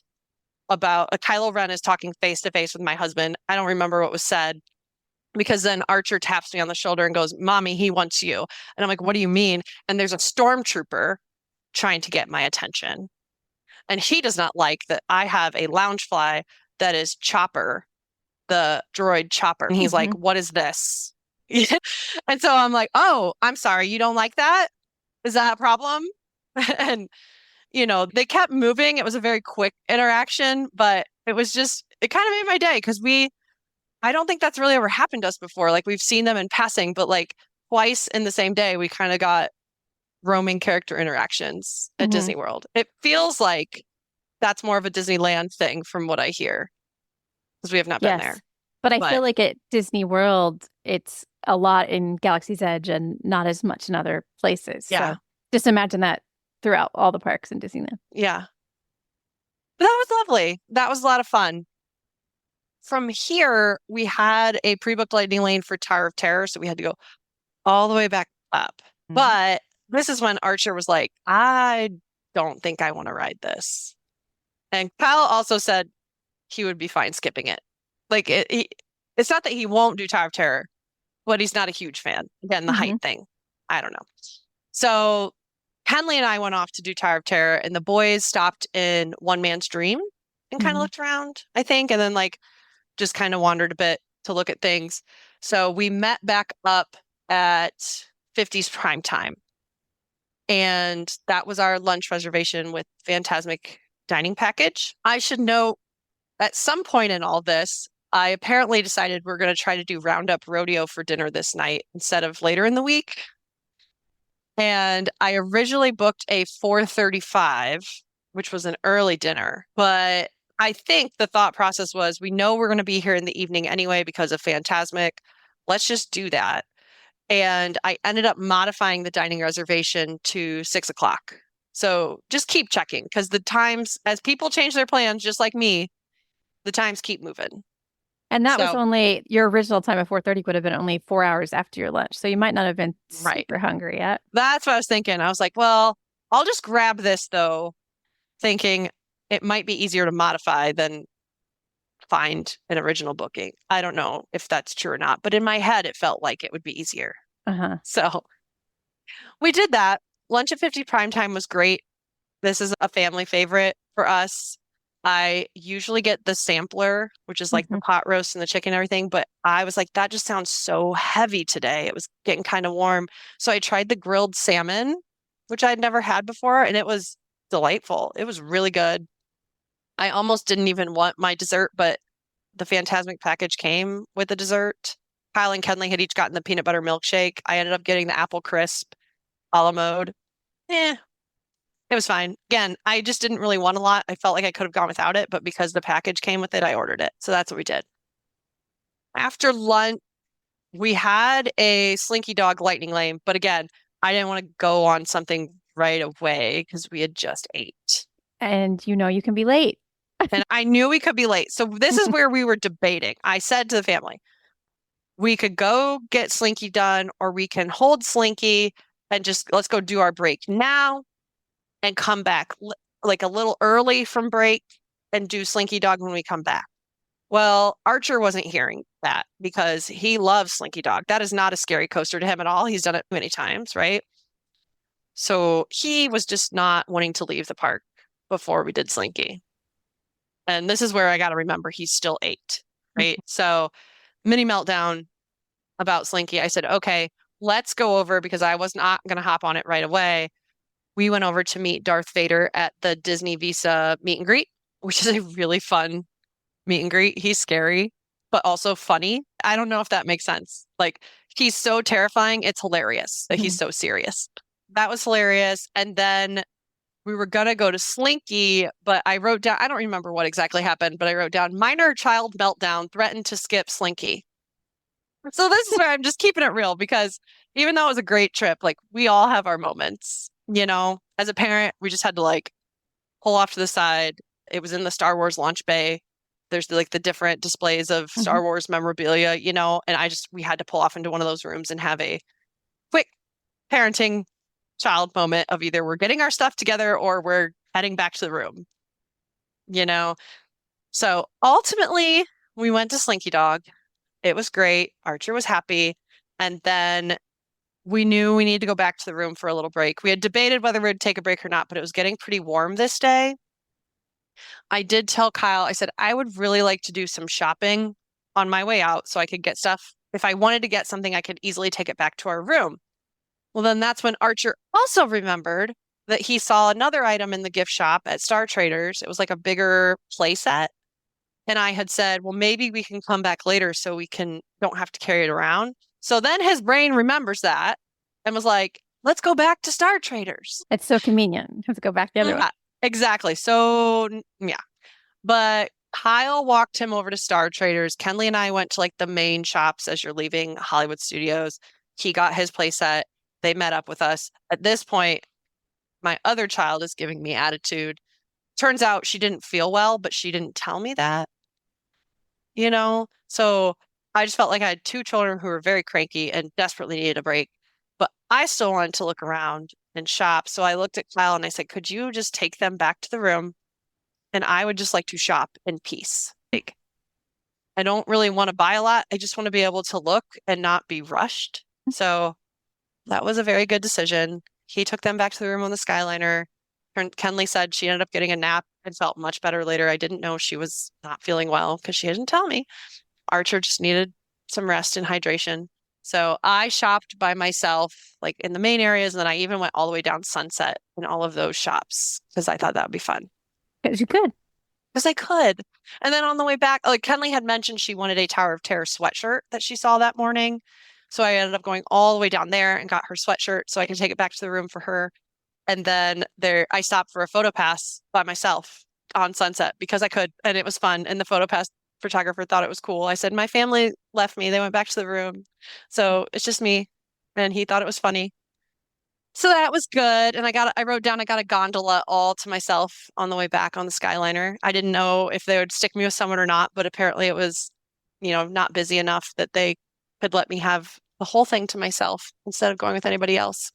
[SPEAKER 2] about Kylo Ren is talking face to face with my husband. I don't remember what was said because then Archer taps me on the shoulder and goes, Mommy, he wants you. And I'm like, what do you mean? And there's a stormtrooper trying to get my attention. And he does not like that I have a Loungefly that is Chopper, the droid Chopper. And he's like, what is this? And so I'm like, oh, I'm sorry. You don't like that? Is that a problem? And, they kept moving. It was a very quick interaction, but it kind of made my day because I don't think that's really ever happened to us before. Like we've seen them in passing, but like twice in the same day, we kind of got roaming character interactions at Disney World. It feels like that's more of a Disneyland thing from what I hear because we have not been there.
[SPEAKER 1] But I feel like at Disney World, it's a lot in Galaxy's Edge and not as much in other places.
[SPEAKER 2] Yeah.
[SPEAKER 1] So just imagine that throughout all the parks in Disneyland.
[SPEAKER 2] Yeah. But that was lovely. That was a lot of fun. From here, we had a pre-booked lightning lane for Tower of Terror, so we had to go all the way back up. But this is when Archer was like, I don't think I want to ride this. And Kyle also said he would be fine skipping it. Like it's not that he won't do Tower of Terror, but he's not a huge fan. Again, the height thing. I don't know. So Henley and I went off to do Tower of Terror, and the boys stopped in One Man's Dream and kind of looked around, I think, and then like just kind of wandered a bit to look at things. So we met back up at 50's Prime Time. And that was our lunch reservation with Fantasmic dining package. I should note at some point in all this, I apparently decided we're going to try to do Roundup Rodeo for dinner this night instead of later in the week. And I originally booked a 4:35, which was an early dinner. But I think the thought process was we know we're going to be here in the evening anyway because of Fantasmic. Let's just do that. And I ended up modifying the dining reservation to 6 o'clock. So just keep checking because the times, as people change their plans, just like me, the times keep moving.
[SPEAKER 1] And that was only your original time of 4:30 would have been only 4 hours after your lunch. So you might not have been super hungry yet.
[SPEAKER 2] That's what I was thinking. I was like, well, I'll just grab this though, thinking it might be easier to modify than find an original booking. I don't know if that's true or not, but in my head, it felt like it would be easier. So we did that. Lunch at 50 Primetime was great. This is a family favorite for us. I usually get the sampler, which is like the pot roast and the chicken and everything, but I was like, that just sounds so heavy today. It was getting kind of warm. So I tried the grilled salmon, which I'd never had before, and it was delightful. It was really good. I almost didn't even want my dessert, but the Fantasmic package came with a dessert. Kyle and Kenley had each gotten the peanut butter milkshake. I ended up getting the apple crisp a la mode. It was fine. Again, I just didn't really want a lot. I felt like I could have gone without it, but because the package came with it, I ordered it. So that's what we did. After lunch, we had a Slinky Dog Lightning Lane, but again, I didn't want to go on something right away because we had just ate.
[SPEAKER 1] And you know you can be late.
[SPEAKER 2] And I knew we could be late. So this is where we were debating. I said to the family, we could go get Slinky done, or we can hold Slinky and just let's go do our break now and come back like a little early from break and do Slinky Dog when we come back. Well, Archer wasn't hearing that because he loves Slinky Dog. That is not a scary coaster to him at all. He's done it many times, right? So he was just not wanting to leave the park before we did Slinky. And this is where I got to remember he's still 8, right? So mini meltdown about Slinky. I said, okay, let's go over because I was not going to hop on it right away. We went over to meet Darth Vader at the Disney Visa meet and greet, which is a really fun meet and greet. He's scary, but also funny. I don't know if that makes sense. Like he's so terrifying. It's hilarious that he's so serious. That was hilarious. And then we were going to go to Slinky, but I wrote down, I don't remember what exactly happened, but I wrote down minor child meltdown threatened to skip Slinky. So this is where I'm just keeping it real because even though it was a great trip, like we all have our moments, you know, as a parent, we just had to like pull off to the side. It was in the Star Wars launch bay. There's like the different displays of Star Wars memorabilia, you know, and we had to pull off into one of those rooms and have a quick parenting child moment of either we're getting our stuff together or we're heading back to the room, you know? So ultimately we went to Slinky Dog. It was great. Archer was happy. And then we knew we needed to go back to the room for a little break. We had debated whether we would take a break or not, but it was getting pretty warm this day. I did tell Kyle, I said, I would really like to do some shopping on my way out so I could get stuff. If I wanted to get something, I could easily take it back to our room. Well, then that's when Archer also remembered that he saw another item in the gift shop at Star Traders. It was like a bigger play set. And I had said, well, maybe we can come back later so we don't have to carry it around. So then his brain remembers that and was like, let's go back to Star Traders.
[SPEAKER 1] It's so convenient. You have to go back the other way.
[SPEAKER 2] Exactly. So yeah. But Kyle walked him over to Star Traders. Kenley and I went to like the main shops as you're leaving Hollywood Studios. He got his play set. They met up with us. At this point, my other child is giving me attitude. Turns out she didn't feel well, but she didn't tell me that. You know? So I just felt like I had 2 children who were very cranky and desperately needed a break. But I still wanted to look around and shop. So I looked at Kyle and I said, could you just take them back to the room? And I would just like to shop in peace. Like, I don't really want to buy a lot. I just want to be able to look and not be rushed. So That was a very good decision. He took them back to the room on the Skyliner. Kenley said she ended up getting a nap and felt much better later. I didn't know she was not feeling well because she didn't tell me. Archer just needed some rest and hydration. So I shopped by myself, like in the main areas, and then I even went all the way down Sunset in all of those shops because I thought that would be fun.
[SPEAKER 1] Because you could.
[SPEAKER 2] Because I could. And then on the way back, like Kenley had mentioned she wanted a Tower of Terror sweatshirt that she saw that morning. So I ended up going all the way down there and got her sweatshirt so I could take it back to the room for her. And then I stopped for a PhotoPass by myself on Sunset because I could, and it was fun. And the PhotoPass photographer thought it was cool. I said, my family left me. They went back to the room. So it's just me. And he thought it was funny. So that was good. And I wrote down, I got a gondola all to myself on the way back on the Skyliner. I didn't know if they would stick me with someone or not, but apparently it was, not busy enough that they could let me have the whole thing to myself instead of going with anybody else.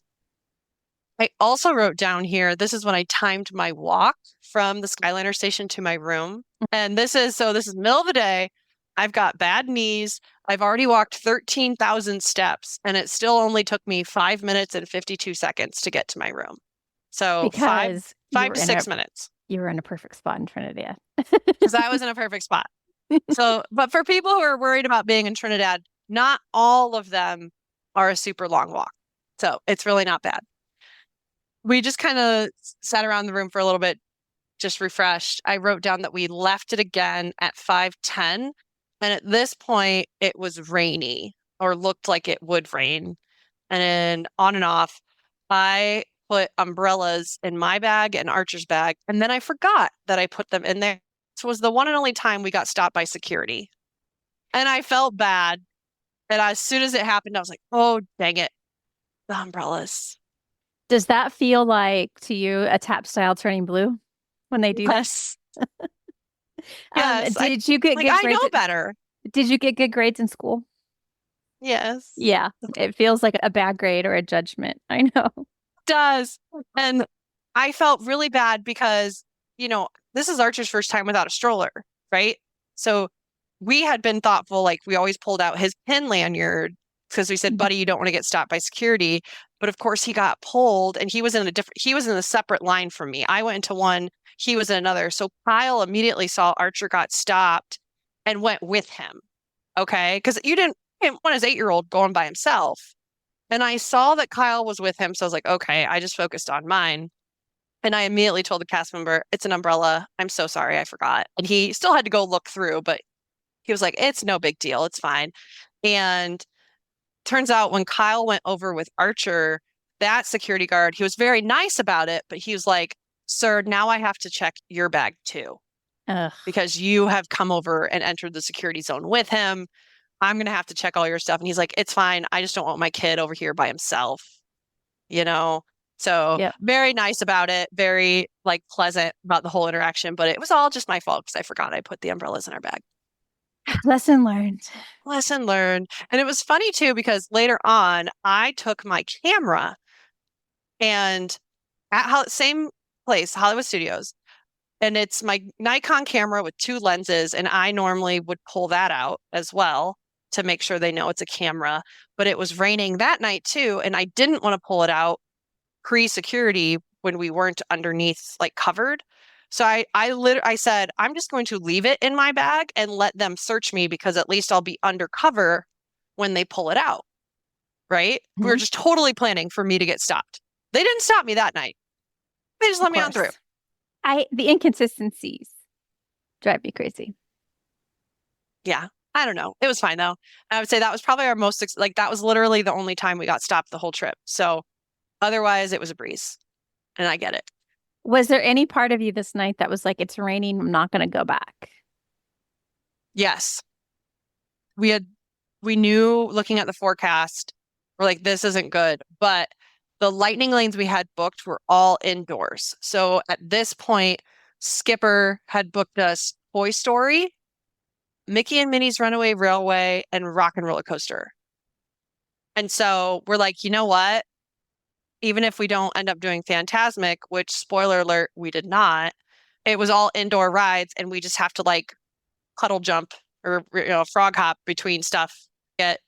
[SPEAKER 2] I also wrote down here, this is when I timed my walk from the Skyliner station to my room. And this is middle of the day. I've got bad knees. I've already walked 13,000 steps and it still only took me 5 minutes and 52 seconds to get to my room. So
[SPEAKER 1] Because
[SPEAKER 2] 5 to 6 minutes.
[SPEAKER 1] You were in a perfect spot in Trinidad.
[SPEAKER 2] Because I was in a perfect spot. So, but for people who are worried about being in Trinidad, not all of them are a super long walk. So it's really not bad. We just kind of sat around the room for a little bit, just refreshed. I wrote down that we left it again at 5:10. And at this point, it was rainy or looked like it would rain. And then on and off, I put umbrellas in my bag and Archer's bag. And then I forgot that I put them in there. This was the one and only time we got stopped by security. And I felt bad. And as soon as it happened, I was like, oh, dang it. The umbrellas.
[SPEAKER 1] Does that feel like to you a tap style turning blue when they do
[SPEAKER 2] Yes.
[SPEAKER 1] that?
[SPEAKER 2] Yes.
[SPEAKER 1] Did you get good
[SPEAKER 2] I
[SPEAKER 1] grades?
[SPEAKER 2] know better.
[SPEAKER 1] Did you get good grades in school?
[SPEAKER 2] Yes.
[SPEAKER 1] Yeah, it feels like a bad grade or a judgment. I know.
[SPEAKER 2] It does. And I felt really bad because, this is Archer's first time without a stroller, right? So we had been thoughtful, like we always pulled out his pin lanyard because we said, buddy, you don't want to get stopped by security. But of course he got pulled and he was in a separate line from me. I went into one, he was in another. So Kyle immediately saw Archer got stopped and went with him. Okay. Because you didn't want his 8-year-old going by himself. And I saw that Kyle was with him. So I was like, okay, I just focused on mine. And I immediately told the cast member, it's an umbrella. I'm so sorry. I forgot. And he still had to go look through, but he was like, it's no big deal. It's fine. And turns out when Kyle went over with Archer, that security guard, he was very nice about it, but he was like, sir, now I have to check your bag too.
[SPEAKER 1] Ugh.
[SPEAKER 2] Because you have come over and entered the security zone with him. I'm going to have to check all your stuff. And he's like, it's fine. I just don't want my kid over here by himself, So
[SPEAKER 1] Yep.
[SPEAKER 2] very nice about it. Very pleasant about the whole interaction, but it was all just my fault because I forgot I put the umbrellas in our bag.
[SPEAKER 1] Lesson learned.
[SPEAKER 2] Lesson learned. And it was funny too, because later on I took my camera and at same place, Hollywood Studios, and it's my Nikon camera with 2 lenses. And I normally would pull that out as well to make sure they know it's a camera. But it was raining that night too. And I didn't want to pull it out pre-security when we weren't underneath covered. So I said, I'm just going to leave it in my bag and let them search me because at least I'll be undercover when they pull it out. Right? We were just totally planning for me to get stopped. They didn't stop me that night. They just let me on through.
[SPEAKER 1] The inconsistencies drive me crazy.
[SPEAKER 2] Yeah. I don't know. It was fine though. I would say that was probably our most, that was literally the only time we got stopped the whole trip. So otherwise it was a breeze and I get it.
[SPEAKER 1] Was there any part of you this night that was like, it's raining, I'm not going to go back?
[SPEAKER 2] Yes. We knew looking at the forecast, we're like, this isn't good. But the lightning lanes we had booked were all indoors. So at this point, Skipper had booked us Toy Story, Mickey and Minnie's Runaway Railway, and Rock and Roller Coaster. And so we're like, you know what? Even if we don't end up doing Fantasmic, which spoiler alert, we did not, it was all indoor rides and we just have to puddle jump or frog hop between stuff, get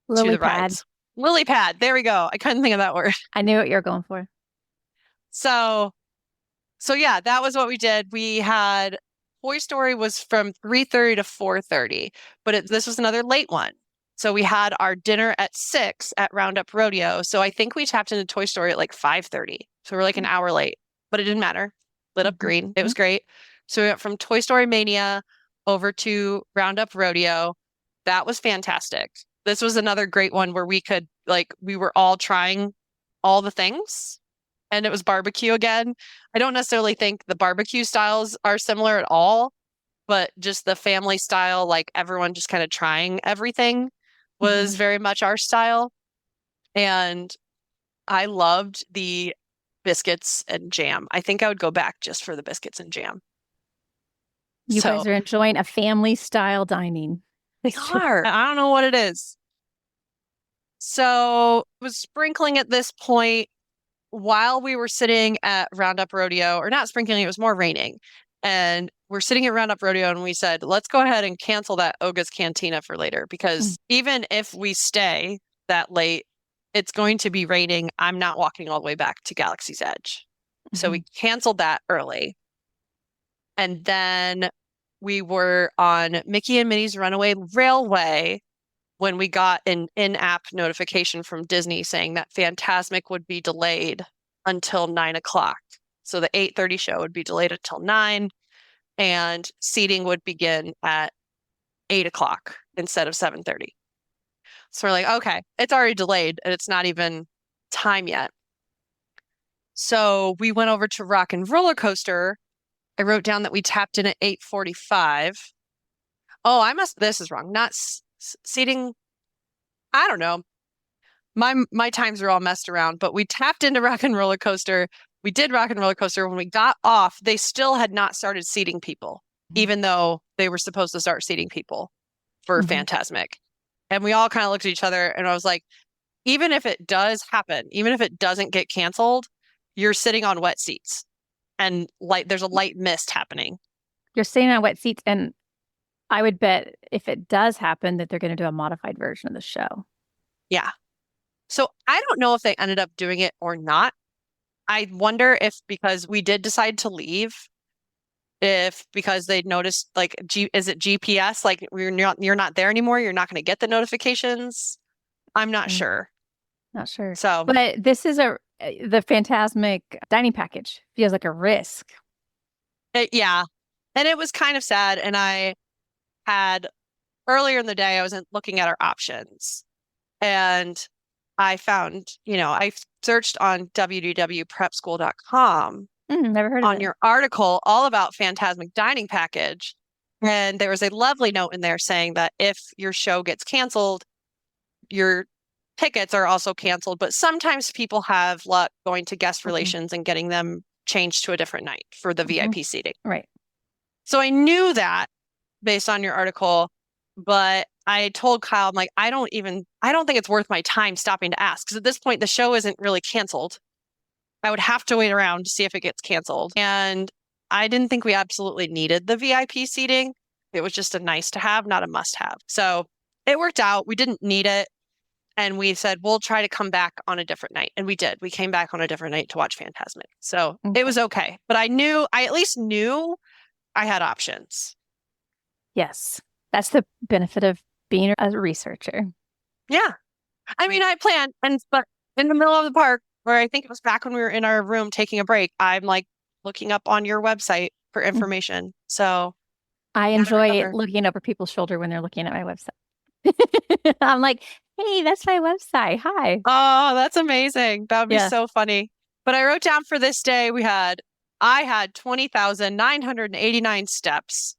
[SPEAKER 1] Lily
[SPEAKER 2] to the
[SPEAKER 1] pad.
[SPEAKER 2] rides. Lily pad. There we go. I couldn't think of that word.
[SPEAKER 1] I knew what you were going for.
[SPEAKER 2] So, so yeah, that was what we did. We had Toy Story was from 3:30 to 4:30, but this was another late one. So we had our dinner at 6 at Roundup Rodeo. So I think we tapped into Toy Story at like 5:30. So we're like an hour late, but it didn't matter. Lit up green. It was great. So we went from Toy Story Mania over to Roundup Rodeo. That was fantastic. This was another great one where we could we were all trying all the things, and it was barbecue again. I don't necessarily think the barbecue styles are similar at all, but just the family style, like everyone just kind of trying everything was very much our style. And I loved the biscuits and jam. I think I would go back just for the biscuits and jam.
[SPEAKER 1] You guys are enjoying a family style dining.
[SPEAKER 2] They are. I don't know what it is. So it was sprinkling at this point while we were sitting at Roundup Rodeo, or not sprinkling, it was more raining. And we're sitting at Roundup Rodeo and we said, let's go ahead and cancel that Oga's Cantina for later, because even if we stay that late, it's going to be raining. I'm not walking all the way back to Galaxy's Edge. So we canceled that early. And then we were on Mickey and Minnie's Runaway Railway when we got an in-app notification from Disney saying that Fantasmic would be delayed until 9 o'clock. So the 8:30 show would be delayed until 9, and seating would begin at 8 o'clock instead of 7:30. So we're like, okay, it's already delayed and it's not even time yet. So we went over to Rock and Roller Coaster. I wrote down that we tapped in at 8:45. Oh, this is wrong. Not seating. I don't know. My times are all messed around, but we tapped into Rock and Roller Coaster. We did Rock and Roller Coaster. When we got off, they still had not started seating people, even though they were supposed to start seating people for Fantasmic. And we all kind of looked at each other and I was like, even if it does happen, even if it doesn't get canceled, you're sitting on wet seats and there's a light mist happening.
[SPEAKER 1] You're sitting on wet seats, and I would bet if it does happen that they're going to do a modified version of the show.
[SPEAKER 2] Yeah. So I don't know if they ended up doing it or not. I wonder if, because we did decide to leave, if because they noticed, is it GPS? Like you're not there anymore. You're not going to get the notifications. I'm not sure.
[SPEAKER 1] Not sure.
[SPEAKER 2] So,
[SPEAKER 1] but this is the Fantasmic dining package feels like a risk.
[SPEAKER 2] Yeah. And it was kind of sad. And I had earlier in the day, I was looking at our options, and I found, I searched on WDWprepschool.com
[SPEAKER 1] never heard of
[SPEAKER 2] on
[SPEAKER 1] it.
[SPEAKER 2] your article all about Fantasmic dining package. And there was a lovely note in there saying that if your show gets canceled, your tickets are also canceled. But sometimes people have luck going to guest relations and getting them changed to a different night for the VIP seating.
[SPEAKER 1] Right.
[SPEAKER 2] So I knew that based on your article, but I told Kyle, I'm like, I don't think it's worth my time stopping to ask, because at this point the show isn't really canceled. I would have to wait around to see if it gets canceled. And I didn't think we absolutely needed the VIP seating. It was just a nice to have, not a must have. So it worked out. We didn't need it. And we said, we'll try to come back on a different night. And we did. We came back on a different night to watch Fantasmic. So it was okay. But I at least knew I had options.
[SPEAKER 1] Yes. That's the benefit of being a researcher.
[SPEAKER 2] Yeah. I mean, I planned, but in the middle of the park, where I think it was back when we were in our room taking a break, I'm like looking up on your website for information. So
[SPEAKER 1] I enjoy looking over people's shoulder when they're looking at my website. I'm like, hey, that's my website. Hi.
[SPEAKER 2] Oh, that's amazing. That would be so funny. But I wrote down for this day, I had 20,989 steps.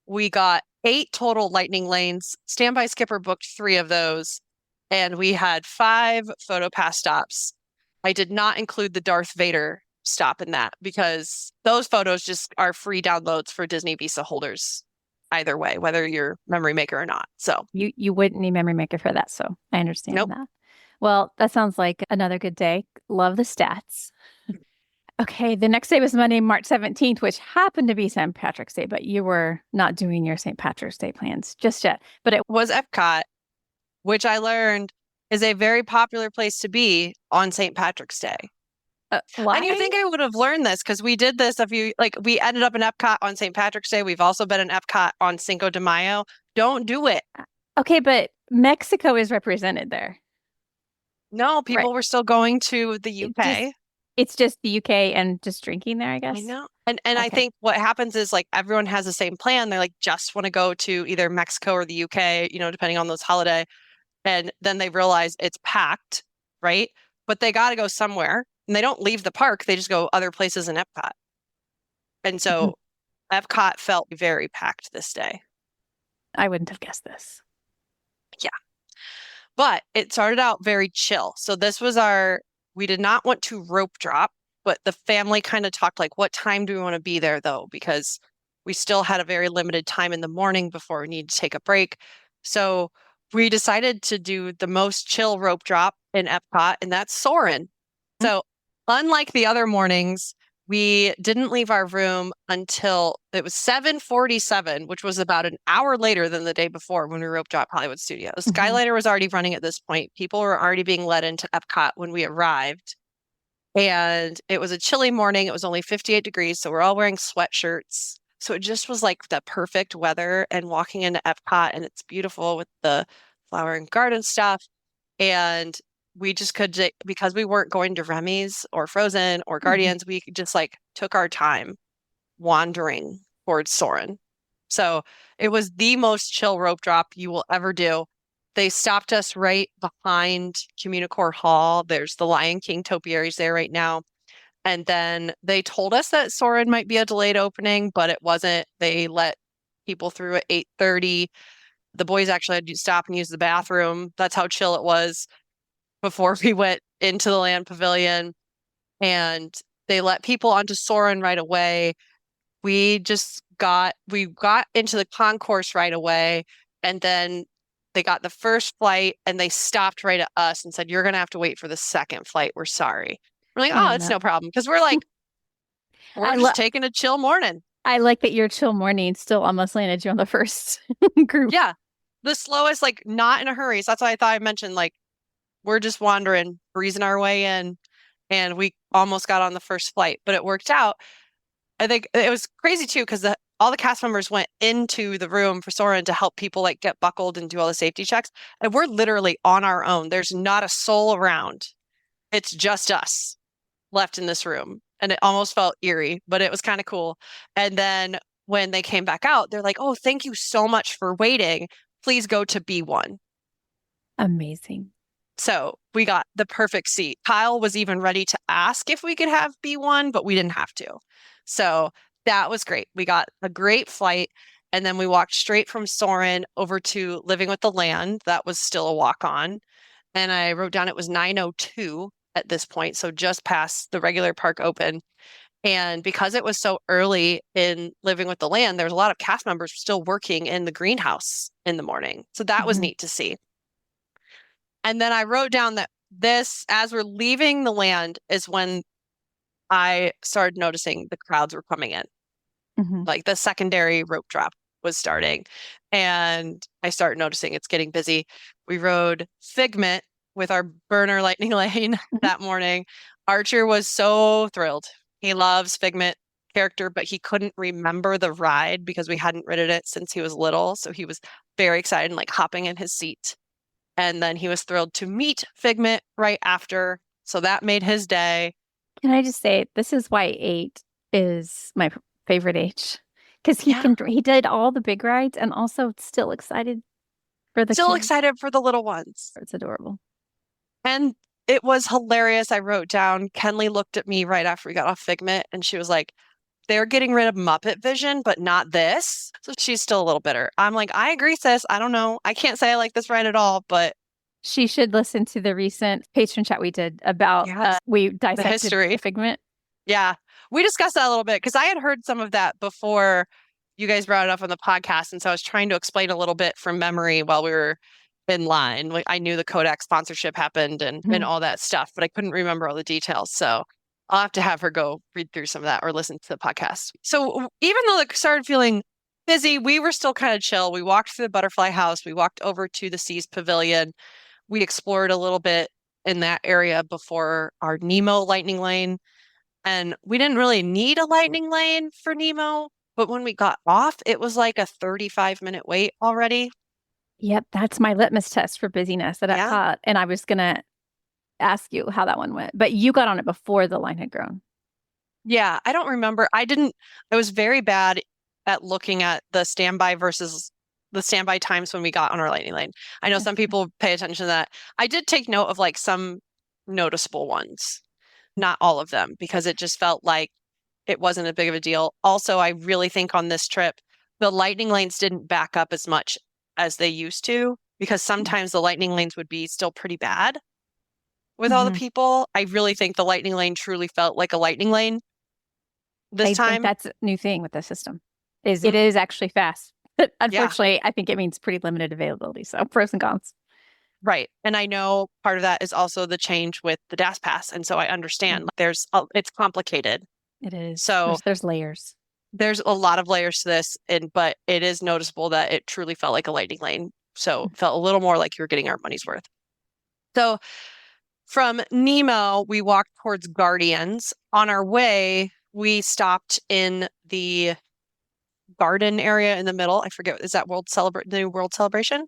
[SPEAKER 2] We got 8 total lightning lanes. Standby Skipper booked 3 of those. And we had 5 PhotoPass stops. I did not include the Darth Vader stop in that, because those photos just are free downloads for Disney Visa holders either way, whether you're Memory Maker or not. So
[SPEAKER 1] you wouldn't need Memory Maker for that. So I understand that. Well, that sounds like another good day. Love the stats. Okay, the next day was Monday, March 17th, which happened to be St. Patrick's Day, but you were not doing your St. Patrick's Day plans just yet. But it
[SPEAKER 2] was Epcot, which I learned is a very popular place to be on St. Patrick's Day.
[SPEAKER 1] Why?
[SPEAKER 2] And you think I would have learned this because we did this we ended up in Epcot on St. Patrick's Day. We've also been in Epcot on Cinco de Mayo. Don't do it.
[SPEAKER 1] Okay, but Mexico is represented there.
[SPEAKER 2] No,
[SPEAKER 1] Right.
[SPEAKER 2] people were still going to the UK.
[SPEAKER 1] It's just the UK and just drinking there, I guess.
[SPEAKER 2] I know. And I
[SPEAKER 1] Okay.
[SPEAKER 2] think what happens is like everyone has the same plan. They like just want to go to either Mexico or the UK, depending on those holiday. And then they realize it's packed, right? But they got to go somewhere. And they don't leave the park. They just go other places in Epcot. And so Epcot felt very packed this day.
[SPEAKER 1] I wouldn't have guessed this.
[SPEAKER 2] Yeah. But it started out very chill. So this was we did not want to rope drop, but the family kind of talked like, what time do we want to be there though? Because we still had a very limited time in the morning before we need to take a break. So we decided to do the most chill rope drop in Epcot, and that's Soarin'. So unlike the other mornings, we didn't leave our room until it was 7:47, which was about an hour later than the day before when we rope dropped Hollywood Studios. Skylighter was already running at this point. People were already being let into Epcot when we arrived. And it was a chilly morning. It was only 58 degrees, so we're all wearing sweatshirts. So it just was like the perfect weather and walking into Epcot, and it's beautiful with the flower and garden stuff. And we just could, because we weren't going to Remy's or Frozen or Guardians, we just like took our time wandering towards Soarin'. So it was the most chill rope drop you will ever do. They stopped us right behind Communicore Hall. There's the Lion King topiaries there right now. And then they told us that Soarin' might be a delayed opening, but it wasn't. They let people through at 8:30. The boys actually had to stop and use the bathroom. That's how chill it was before we went into the Land Pavilion. And they let people onto Soarin' right away. We got into the concourse right away, and then they got the first flight and they stopped right at us and said, "You're going to have to wait for the second flight. We're sorry." We're like, "Oh, it's no problem." Because we're like, we're just taking a chill morning.
[SPEAKER 1] I like that your chill morning still almost landed you on the first group.
[SPEAKER 2] Yeah. The slowest, like not in a hurry. So that's why I thought I mentioned, like, we're just wandering, breezing our way in, and we almost got on the first flight, but it worked out. I think it was crazy too, because all the cast members went into the room for Soarin' to help people like get buckled and do all the safety checks. And we're literally on our own. There's not a soul around. It's just us left in this room. And it almost felt eerie, but it was kind of cool. And then when they came back out, they're like, "Oh, thank you so much for waiting. Please go to B1."
[SPEAKER 1] Amazing.
[SPEAKER 2] So we got the perfect seat. Kyle was even ready to ask if we could have B1, but we didn't have to. So that was great. We got a great flight, and then we walked straight from Soarin' over to Living with the Land. That was still a walk-on. And I wrote down it was 9:02 at this point, so just past the regular park open. And because it was so early in Living with the Land, there was a lot of cast members still working in the greenhouse in the morning. So that was neat to see. And then I wrote down that as we're leaving the land, is when I started noticing the crowds were coming in. Like the secondary rope drop was starting. And I started noticing it's getting busy. We rode Figment with our burner Lightning Lane that morning. Archer was so thrilled. He loves Figment character, but he couldn't remember the ride because we hadn't ridden it since he was little. So he was very excited and like hopping in his seat. And then he was thrilled to meet Figment right after. So that made his day.
[SPEAKER 1] Can I just say, this is why 8 is my favorite age. Because he did all the big rides and also still excited for the kids.
[SPEAKER 2] Excited for the little ones.
[SPEAKER 1] It's adorable.
[SPEAKER 2] And it was hilarious. I wrote down, Kenley looked at me right after we got off Figment and she was like, "They're getting rid of Muppet Vision, but not this." So she's still a little bitter. I'm like, I agree, sis. I don't know. I can't say I like this ride at all, but
[SPEAKER 1] she should listen to the recent patron chat we did about we dissected the history Figment.
[SPEAKER 2] Yeah, we discussed that a little bit because I had heard some of that before you guys brought it up on the podcast. And so I was trying to explain a little bit from memory while we were in line. Like I knew the Kodak sponsorship happened and all that stuff, but I couldn't remember all the details. So I'll have to have her go read through some of that or listen to the podcast. So even though it started feeling busy, we were still kind of chill. We walked through the Butterfly House. We walked over to the Seas Pavilion. we explored a little bit in that area before our Nemo lightning lane. And we didn't really need a lightning lane for Nemo, but when we got off, it was like a 35-minute wait already.
[SPEAKER 1] Yep, that's my litmus test for busyness at
[SPEAKER 2] Yeah.
[SPEAKER 1] Epcot. And I was gonna ask you how that one went, but you got on it before the line had grown.
[SPEAKER 2] Yeah. I don't remember. I was very bad at looking at the standby versus the standby times when we got on our lightning lane. I know some people pay attention to that. I did take note of like some noticeable ones, not all of them, because it just felt like it wasn't as big of a deal. Also, I really think on this trip, the lightning lanes didn't back up as much as they used to, because sometimes the lightning lanes would be still pretty bad with all the people. I really think the lightning lane truly felt like a lightning lane this
[SPEAKER 1] I think
[SPEAKER 2] time.
[SPEAKER 1] that's a new thing with the system. It is actually fast. But unfortunately, I think it means pretty limited availability. So pros and cons.
[SPEAKER 2] Right. And I know part of that is also the change with the DAS pass. And so I understand it's complicated.
[SPEAKER 1] It is.
[SPEAKER 2] So
[SPEAKER 1] there's layers.
[SPEAKER 2] there's a lot of layers to this, but it is noticeable that it truly felt like a lightning lane. So it felt a little more like you were getting our money's worth. So from Nemo, we walked towards Guardians. On our way, we stopped in the garden area in the middle. I forget, is that the new World Celebration?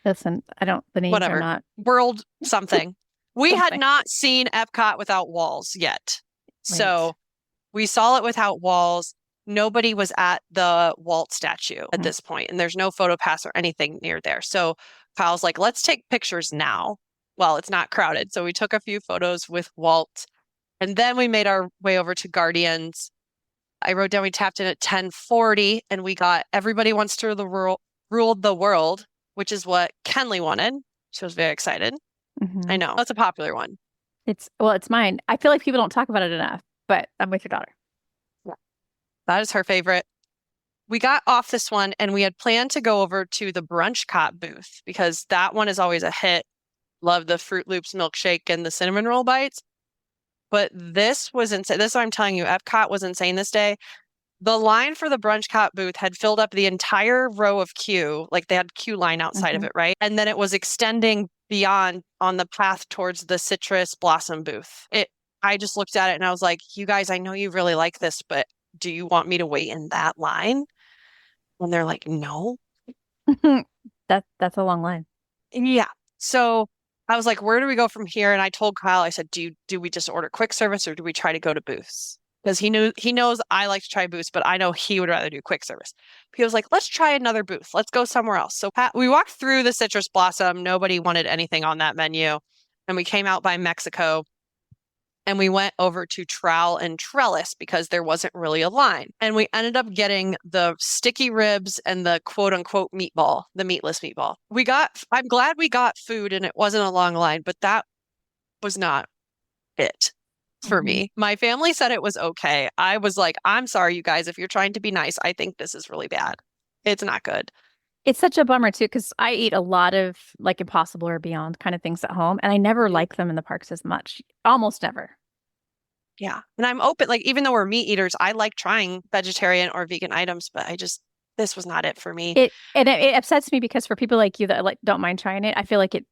[SPEAKER 1] Listen, the names
[SPEAKER 2] Whatever.
[SPEAKER 1] are not.
[SPEAKER 2] World something. We had
[SPEAKER 1] Something.
[SPEAKER 2] not seen Epcot without walls yet. So
[SPEAKER 1] Right.
[SPEAKER 2] we saw it without walls. Nobody was at the Walt statue at this point, and there's no PhotoPass or anything near there. So Kyle's like, let's take pictures now while it's not crowded. So we took a few photos with Walt, and then we made our way over to Guardians. I wrote down we tapped in at 10:40, and we got Everybody Wants to Rule the World, which is what Kenley wanted. She was very excited. I know. That's a popular one.
[SPEAKER 1] It's mine. I feel like people don't talk about it enough, but I'm with your daughter.
[SPEAKER 2] Yeah. That is her favorite. We got off this one and we had planned to go over to the Brunch Cop booth because that one is always a hit. Love the Fruit Loops milkshake and the cinnamon roll bites. But this was insane. This is what I'm telling you. Epcot was insane this day. The line for the Brunch Cop booth had filled up the entire row of queue. Like they had queue line outside of it, right? And then it was extending beyond on the path towards the citrus blossom booth. I just looked at it and I was like, you guys, I know you really like this, but do you want me to wait in that line? And they're like, no.
[SPEAKER 1] That's a long line.
[SPEAKER 2] Yeah. So I was like, where do we go from here? And I told Kyle, I said, do we just order quick service or do we try to go to booths? Because he knows I like to try booths, but I know he would rather do quick service. He was like, let's try another booth. Let's go somewhere else. So we walked through the citrus blossom. Nobody wanted anything on that menu. And we came out by Mexico and we went over to Trowel and Trellis because there wasn't really a line. And we ended up getting the sticky ribs and the quote unquote meatball, the meatless meatball. I'm glad we got food and it wasn't a long line, but that was not it for me. My family said it was okay. I was like, I'm sorry, you guys, if you're trying to be nice, I think this is really bad. It's not good.
[SPEAKER 1] It's such a bummer too, because I eat a lot of like Impossible or Beyond kind of things at home, and I never like them in the parks as much. Almost never.
[SPEAKER 2] Yeah. And I'm open, like, even though we're meat eaters, I like trying vegetarian or vegan items, but this was not it for me.
[SPEAKER 1] It upsets me because for people like you that like don't mind trying it, I feel like it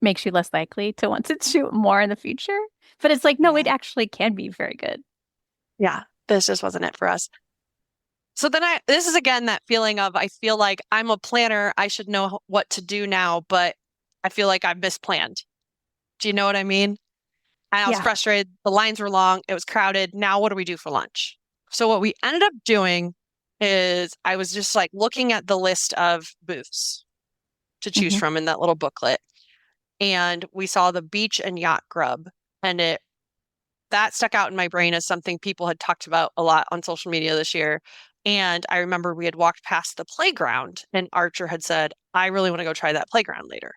[SPEAKER 1] makes you less likely to want to do more in the future. But it's like, no, it actually can be very good.
[SPEAKER 2] Yeah, this just wasn't it for us. So then this is again that feeling of, I feel like I'm a planner. I should know what to do now, but I feel like I've misplanned. Do you know what I mean? And I was frustrated. The lines were long. It was crowded. Now what do we do for lunch? So what we ended up doing is I was just like looking at the list of booths to choose from in that little booklet. And we saw the beach and yacht grub. And that stuck out in my brain as something people had talked about a lot on social media this year. And I remember we had walked past the playground and Archer had said, I really want to go try that playground later.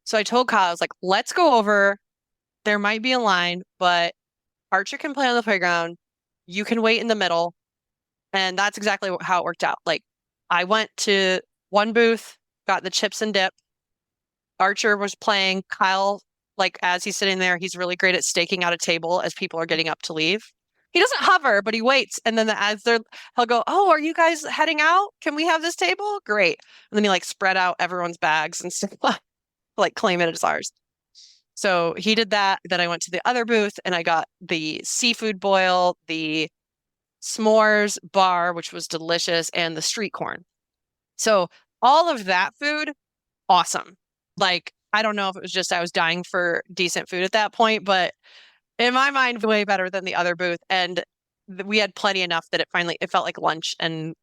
[SPEAKER 2] So I told Kyle, I was like, let's go over. There might be a line, but Archer can play on the playground. You can wait in the middle. And that's exactly how it worked out. Like I went to one booth, got the chips and dip. Archer was playing. Kyle, like as he's sitting there, he's really great at staking out a table as people are getting up to leave. He doesn't hover, but he waits. And then he'll go, oh, are you guys heading out? Can we have this table? Great. And then he like spread out everyone's bags and stuff. like claim it as ours. So he did that. Then I went to the other booth and I got the seafood boil, the s'mores bar, which was delicious, and the street corn. So all of that food, awesome. Like, I don't know if it was just I was dying for decent food at that point, but in my mind, way better than the other booth. And we had plenty enough that it felt like lunch, and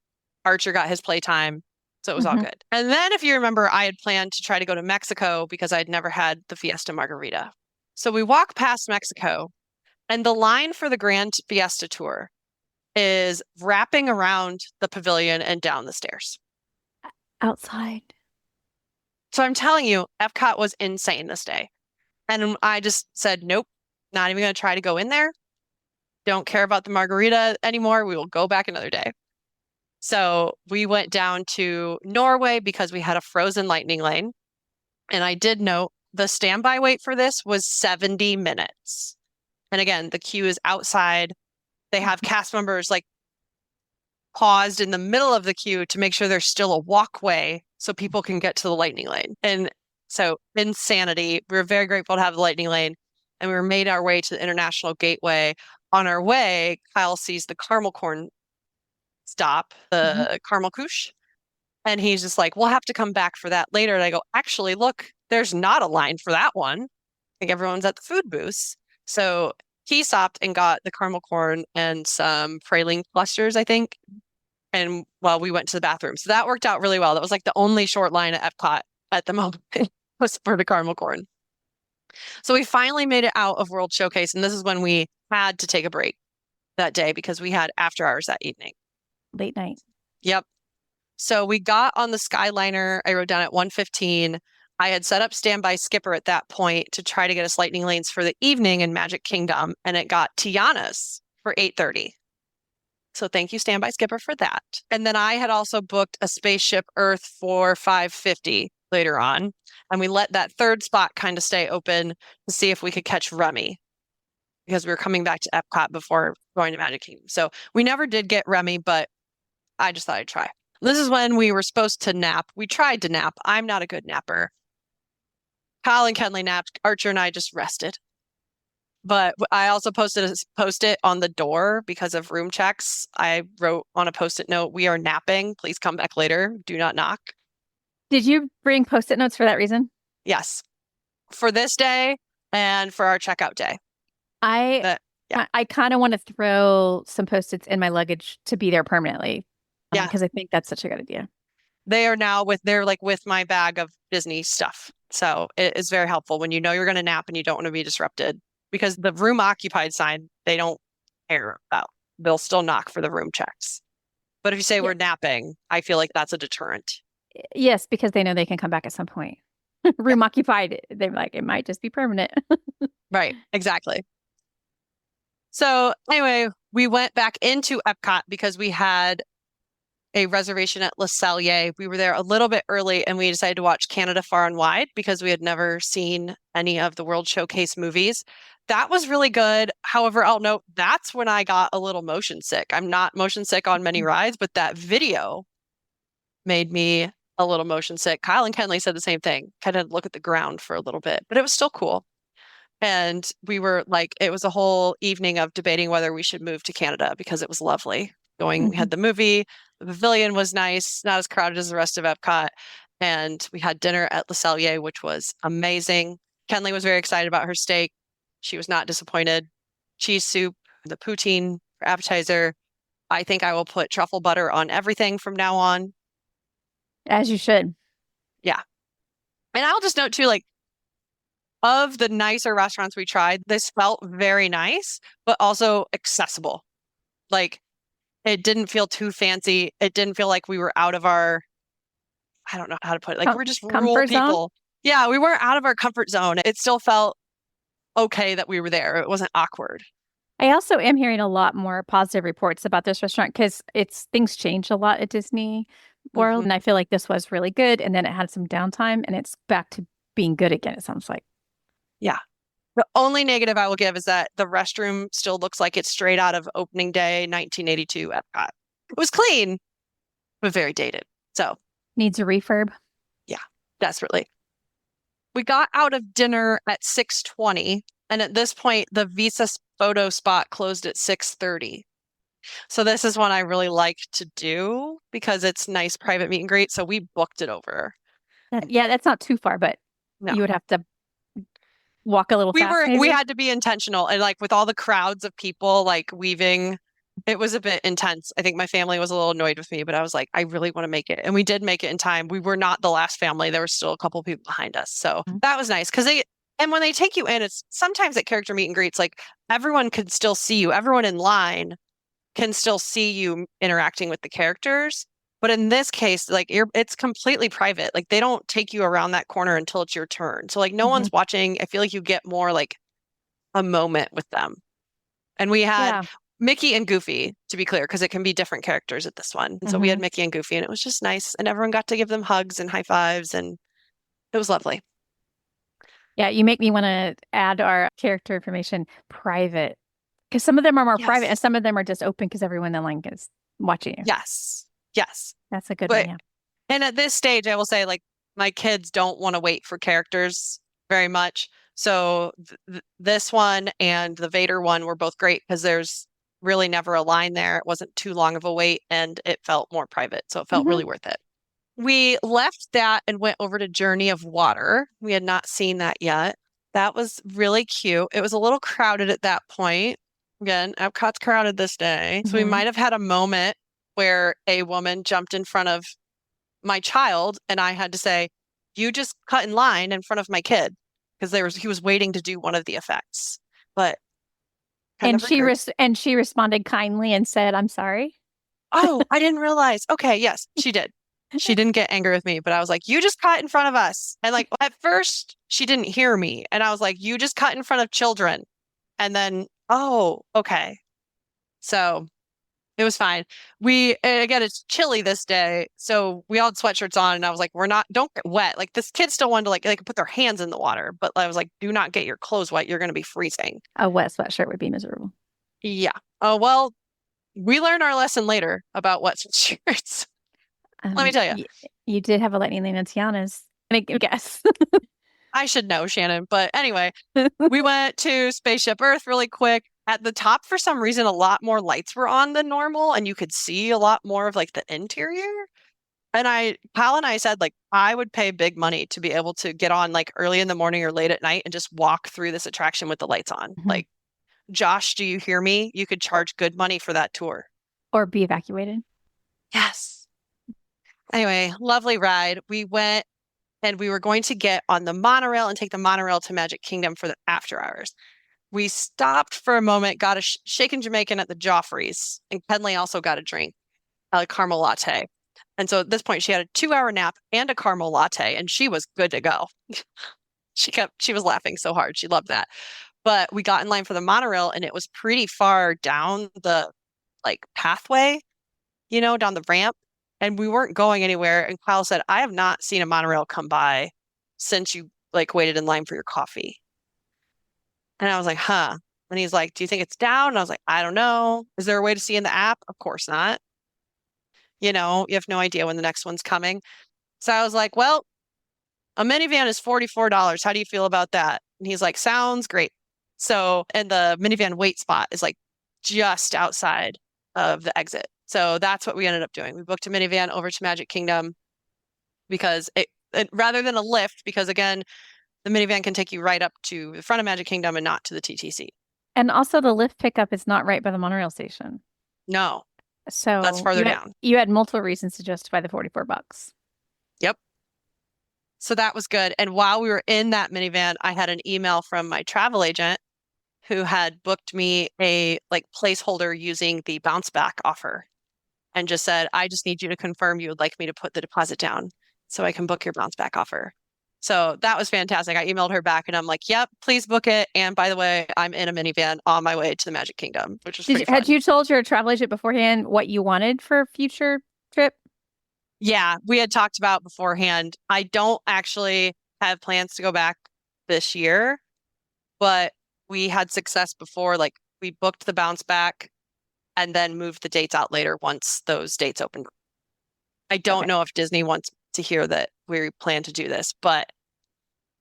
[SPEAKER 2] Archer got his playtime. So it was all
[SPEAKER 1] Mhm.
[SPEAKER 2] good. And then if you remember, I had planned to try to go to Mexico because I'd never had the Fiesta Margarita. So we walk past Mexico, and the line for the Grand Fiesta Tour is wrapping around the pavilion and down the stairs.
[SPEAKER 1] Outside.
[SPEAKER 2] So I'm telling you, Epcot was insane this day. And I just said, nope, not even going to try to go in there. Don't care about the margarita anymore. We will go back another day. So we went down to Norway because we had a frozen lightning lane. And I did note the standby wait for this was 70 minutes. And again, the queue is outside. They have cast members like paused in the middle of the queue to make sure there's still a walkway so people can get to the lightning lane. And so insanity. We were very grateful to have the lightning lane, and we made our way to the International Gateway. On our way, Kyle sees the caramel corn stop, the caramel couche, and he's just like, we'll have to come back for that later. And I go, actually, look, there's not a line for that one. I think everyone's at the food booths. So he stopped and got the caramel corn and some praline clusters, I think. And while we went to the bathroom. So that worked out really well. That was like the only short line at Epcot at the moment was for the caramel corn. So we finally made it out of World Showcase. And this is when we had to take a break that day because we had after hours that evening.
[SPEAKER 1] Late night.
[SPEAKER 2] Yep. So we got on the Skyliner. I rode down at 1:15. I had set up standby skipper at that point to try to get us lightning lanes for the evening in Magic Kingdom, and it got Tiana's for 8:30. So thank you, standby skipper, for that. And then I had also booked a Spaceship Earth for 5:50 later on, and we let that third spot kind of stay open to see if we could catch Remy because we were coming back to Epcot before going to Magic Kingdom. So we never did get Remy, but I just thought I'd try. This is when we were supposed to nap. We tried to nap. I'm not a good napper. Kyle and Kenley napped. Archer and I just rested. But I also posted a post-it on the door because of room checks. I wrote on a post-it note, we are napping. Please come back later. Do not knock.
[SPEAKER 1] Did you bring post-it notes for that reason?
[SPEAKER 2] Yes. For this day and for our checkout day.
[SPEAKER 1] I kind of want to throw some post-its in my luggage to be there permanently.
[SPEAKER 2] Yeah.
[SPEAKER 1] Because I think that's such a good idea.
[SPEAKER 2] They are now they're like with my bag of Disney stuff. So it is very helpful when you know you're going to nap and you don't want to be disrupted. Because the room occupied sign, they don't care about. They'll still knock for the room checks. But if you say we're napping, I feel like that's a deterrent.
[SPEAKER 1] Yes, because they know they can come back at some point. Room occupied, they're like, it might just be permanent.
[SPEAKER 2] Right, exactly. So anyway, we went back into Epcot because we had a reservation at Cellier. We were there a little bit early and we decided to watch Canada Far and Wide because we had never seen any of the World Showcase movies. That was really good. However, I'll note that's when I got a little motion sick. I'm not motion sick on many rides, but that video made me a little motion sick. Kyle and Kenley said the same thing, kind of look at the ground for a little bit, but it was still cool. And we were like, it was a whole evening of debating whether we should move to Canada because it was lovely. We had the movie, the pavilion was nice, not as crowded as the rest of Epcot. And we had dinner at Le Cellier, which was amazing. Kenley was very excited about her steak. She was not disappointed. Cheese soup, the poutine for appetizer. I think I will put truffle butter on everything from now on.
[SPEAKER 1] As you should.
[SPEAKER 2] Yeah. And I'll just note too, like, of the nicer restaurants we tried, this felt very nice, but also accessible. Like, it didn't feel too fancy. It didn't feel like we were out of our, I don't know how to put it. Like, we're just rural people. Yeah, we weren't out of our comfort zone. It still felt okay that we were there. It wasn't awkward.
[SPEAKER 1] I also am hearing a lot more positive reports about this restaurant because things changed a lot at Disney World. And I feel like this was really good. And then it had some downtime and it's back to being good again, it sounds like.
[SPEAKER 2] Yeah. The only negative I will give is that the restroom still looks like it's straight out of opening day 1982 Epcot. It was clean, but very dated. So
[SPEAKER 1] needs a refurb.
[SPEAKER 2] Yeah, desperately. we got out of dinner at 6:20, and at this point, the Visa photo spot closed at 6:30. So this is one I really like to do because it's nice private meet and greet. So we booked it over.
[SPEAKER 1] Yeah, that's not too far, but
[SPEAKER 2] No.
[SPEAKER 1] you would have to walk a little fast,
[SPEAKER 2] We
[SPEAKER 1] maybe.
[SPEAKER 2] had to be intentional, and like with all the crowds of people like weaving, it was a bit intense. I think my family was a little annoyed with me, but I was like, I really want to make it. And we did make it in time. We were not the last family. There were still a couple people behind us. So that was nice because and when they take you in, it's sometimes at character meet and greets, like everyone can still see you. Everyone in line can still see you interacting with the characters. But in this case, like it's completely private. Like they don't take you around that corner until it's your turn. So like no one's watching. I feel like you get more like a moment with them. And we had Mickey and Goofy, to be clear, because it can be different characters at this one. And so we had Mickey and Goofy, and it was just nice. And everyone got to give them hugs and high fives, and it was lovely.
[SPEAKER 1] Yeah, you make me want to add our character information private because some of them are more private and some of them are just open because everyone in the line is watching you.
[SPEAKER 2] Yes. Yes.
[SPEAKER 1] That's a good one. Yeah.
[SPEAKER 2] And at this stage, I will say, like, my kids don't want to wait for characters very much. So this one and the Vader one were both great because there's really never a line there. It wasn't too long of a wait and it felt more private. So it felt really worth it. We left that and went over to Journey of Water. We had not seen that yet. That was really cute. It was a little crowded at that point. Again, Epcot's crowded this day. So we might have had a moment where a woman jumped in front of my child and I had to say, you just cut in line in front of my kid because he was waiting to do one of the effects. But
[SPEAKER 1] and she responded kindly and said, "I'm sorry."
[SPEAKER 2] Oh, I didn't realize. Okay, yes, she did. She didn't get angry with me, but I was like, you just cut in front of us. And like at first she didn't hear me. And I was like, you just cut in front of children. And then, oh, okay. So it was fine. Again, it's chilly this day. So we all had sweatshirts on and I was like, don't get wet. Like this kid still wanted to like, they could put their hands in the water, but I was like, do not get your clothes wet. You're going to be freezing.
[SPEAKER 1] A wet sweatshirt would be miserable.
[SPEAKER 2] Yeah. Oh, well, we learned our lesson later about wet sweatshirts. Let me tell you.
[SPEAKER 1] You did have a lightning lane in Tiana's. I guess.
[SPEAKER 2] I should know, Shannon. But anyway, we went to Spaceship Earth really quick. At the top, for some reason, a lot more lights were on than normal, and you could see a lot more of like the interior. And Kyle and I said, like, I would pay big money to be able to get on like early in the morning or late at night and just walk through this attraction with the lights on. Like, Josh, do you hear me? You could charge good money for that tour.
[SPEAKER 1] Or be evacuated.
[SPEAKER 2] Yes. Anyway, lovely ride. We went and we were going to get on the monorail and take the monorail to Magic Kingdom for the after hours. We stopped for a moment, got a shaken Jamaican at the Joffrey's, and Kenley also got a drink, a caramel latte. And so at this point, she had a 2-hour nap and a caramel latte, and she was good to go. She was laughing so hard. She loved that. But we got in line for the monorail, and it was pretty far down the like pathway, down the ramp. And we weren't going anywhere. And Kyle said, I have not seen a monorail come by since you like waited in line for your coffee. And I was like, huh. And he's like, do you think it's down? And I was like, I don't know. Is there a way to see in the app? Of course not. You have no idea when the next one's coming. So I was like, well, a minivan is $44. How do you feel about that? And he's like, sounds great. So, and the minivan wait spot is like just outside of the exit. So that's what we ended up doing. We booked a minivan over to Magic Kingdom because it rather than a lift, because again, the minivan can take you right up to the front of Magic Kingdom and not to the TTC.
[SPEAKER 1] And also the lift pickup is not right by the monorail station.
[SPEAKER 2] No.
[SPEAKER 1] So
[SPEAKER 2] that's farther down.
[SPEAKER 1] You had multiple reasons to justify the $44.
[SPEAKER 2] Yep. So that was good. And while we were in that minivan, I had an email from my travel agent who had booked me a like placeholder using the bounce back offer and just said, I just need you to confirm you would like me to put the deposit down so I can book your bounce back offer. So that was fantastic. I emailed her back and I'm like, yep, please book it. And by the way, I'm in a minivan on my way to the Magic Kingdom, which was pretty fun.
[SPEAKER 1] Had you told your travel agent beforehand what you wanted for a future trip?
[SPEAKER 2] Yeah, we had talked about beforehand. I don't actually have plans to go back this year, but we had success before. Like we booked the bounce back and then moved the dates out later once those dates opened. I don't know if Disney wants to hear that we plan to do this, but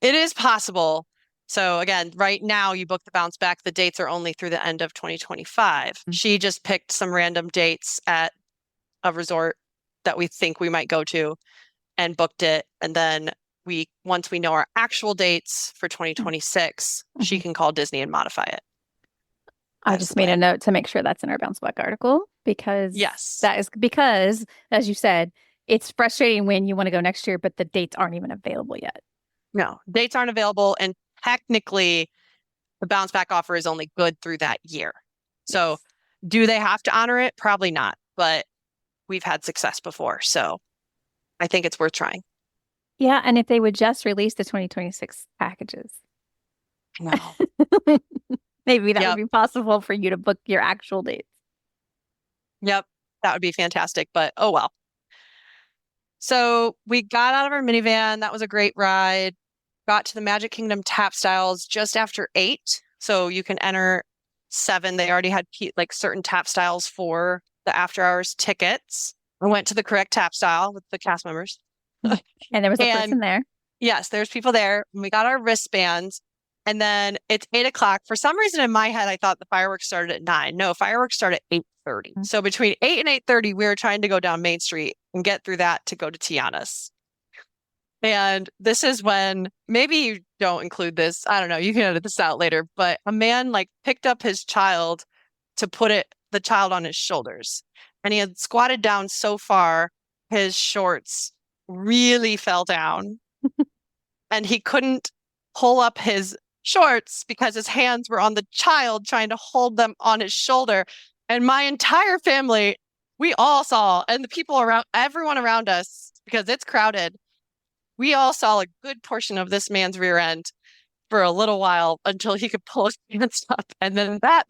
[SPEAKER 2] It is possible. So again, right now you book the bounce back. The dates are only through the end of 2025. She just picked some random dates at a resort that we think we might go to and booked it. And then once we know our actual dates for 2026, she can call Disney and modify it.
[SPEAKER 1] I just made a note to make sure that's in our bounce back article because as you said, it's frustrating when you want to go next year, but the dates aren't even available yet.
[SPEAKER 2] No, dates aren't available. And technically, the bounce back offer is only good through that year. So do they have to honor it? Probably not, but we've had success before. So I think it's worth trying.
[SPEAKER 1] Yeah. And if they would just release the 2026 packages.
[SPEAKER 2] No.
[SPEAKER 1] Maybe that would be possible for you to book your actual dates.
[SPEAKER 2] Yep. That would be fantastic, but oh well. So we got out of our minivan. That was a great ride. Got to the Magic Kingdom tap styles just after 8. So you can enter 7. They already had like certain tap styles for the after hours tickets. I went to the correct tap style with the cast members.
[SPEAKER 1] And there was a person there.
[SPEAKER 2] Yes, there's people there. We got our wristbands. And then it's 8 o'clock. For some reason in my head, I thought the fireworks started at 9. No, fireworks start at 8:30. So between 8 and 8:30, we were trying to go down Main Street and get through that to go to Tiana's. And this is when, maybe you don't include this, I don't know, you can edit this out later, but a man like picked up his child to put the child on his shoulders. And he had squatted down so far, his shorts really fell down. And he couldn't pull up his shorts because his hands were on the child trying to hold them on his shoulder. And my entire family, we all saw, and the people around, everyone around us, because it's crowded, we all saw a good portion of this man's rear end for a little while until he could pull his pants up. And then that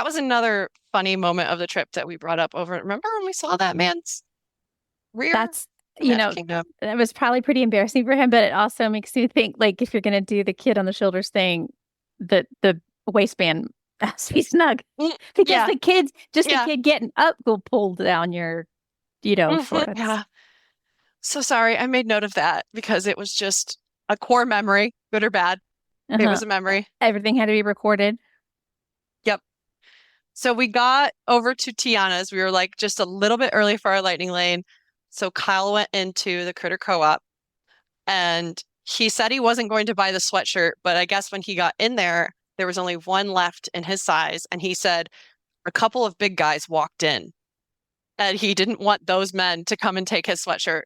[SPEAKER 2] was another funny moment of the trip that we brought up over. Remember when we saw that man's rear?
[SPEAKER 1] That's, that was probably pretty embarrassing for him, but it also makes you think, like, if you're going to do the kid on the shoulders thing, the waistband has to be snug because the kid getting up will pull down your, shorts.
[SPEAKER 2] Yeah. So sorry, I made note of that because it was just a core memory, good or bad. It was a memory.
[SPEAKER 1] Everything had to be recorded.
[SPEAKER 2] Yep. So we got over to Tiana's. We were like just a little bit early for our lightning lane. So Kyle went into the Critter Co-op and he said he wasn't going to buy the sweatshirt, but I guess when he got in there was only one left in his size. And he said a couple of big guys walked in and he didn't want those men to come and take his sweatshirt.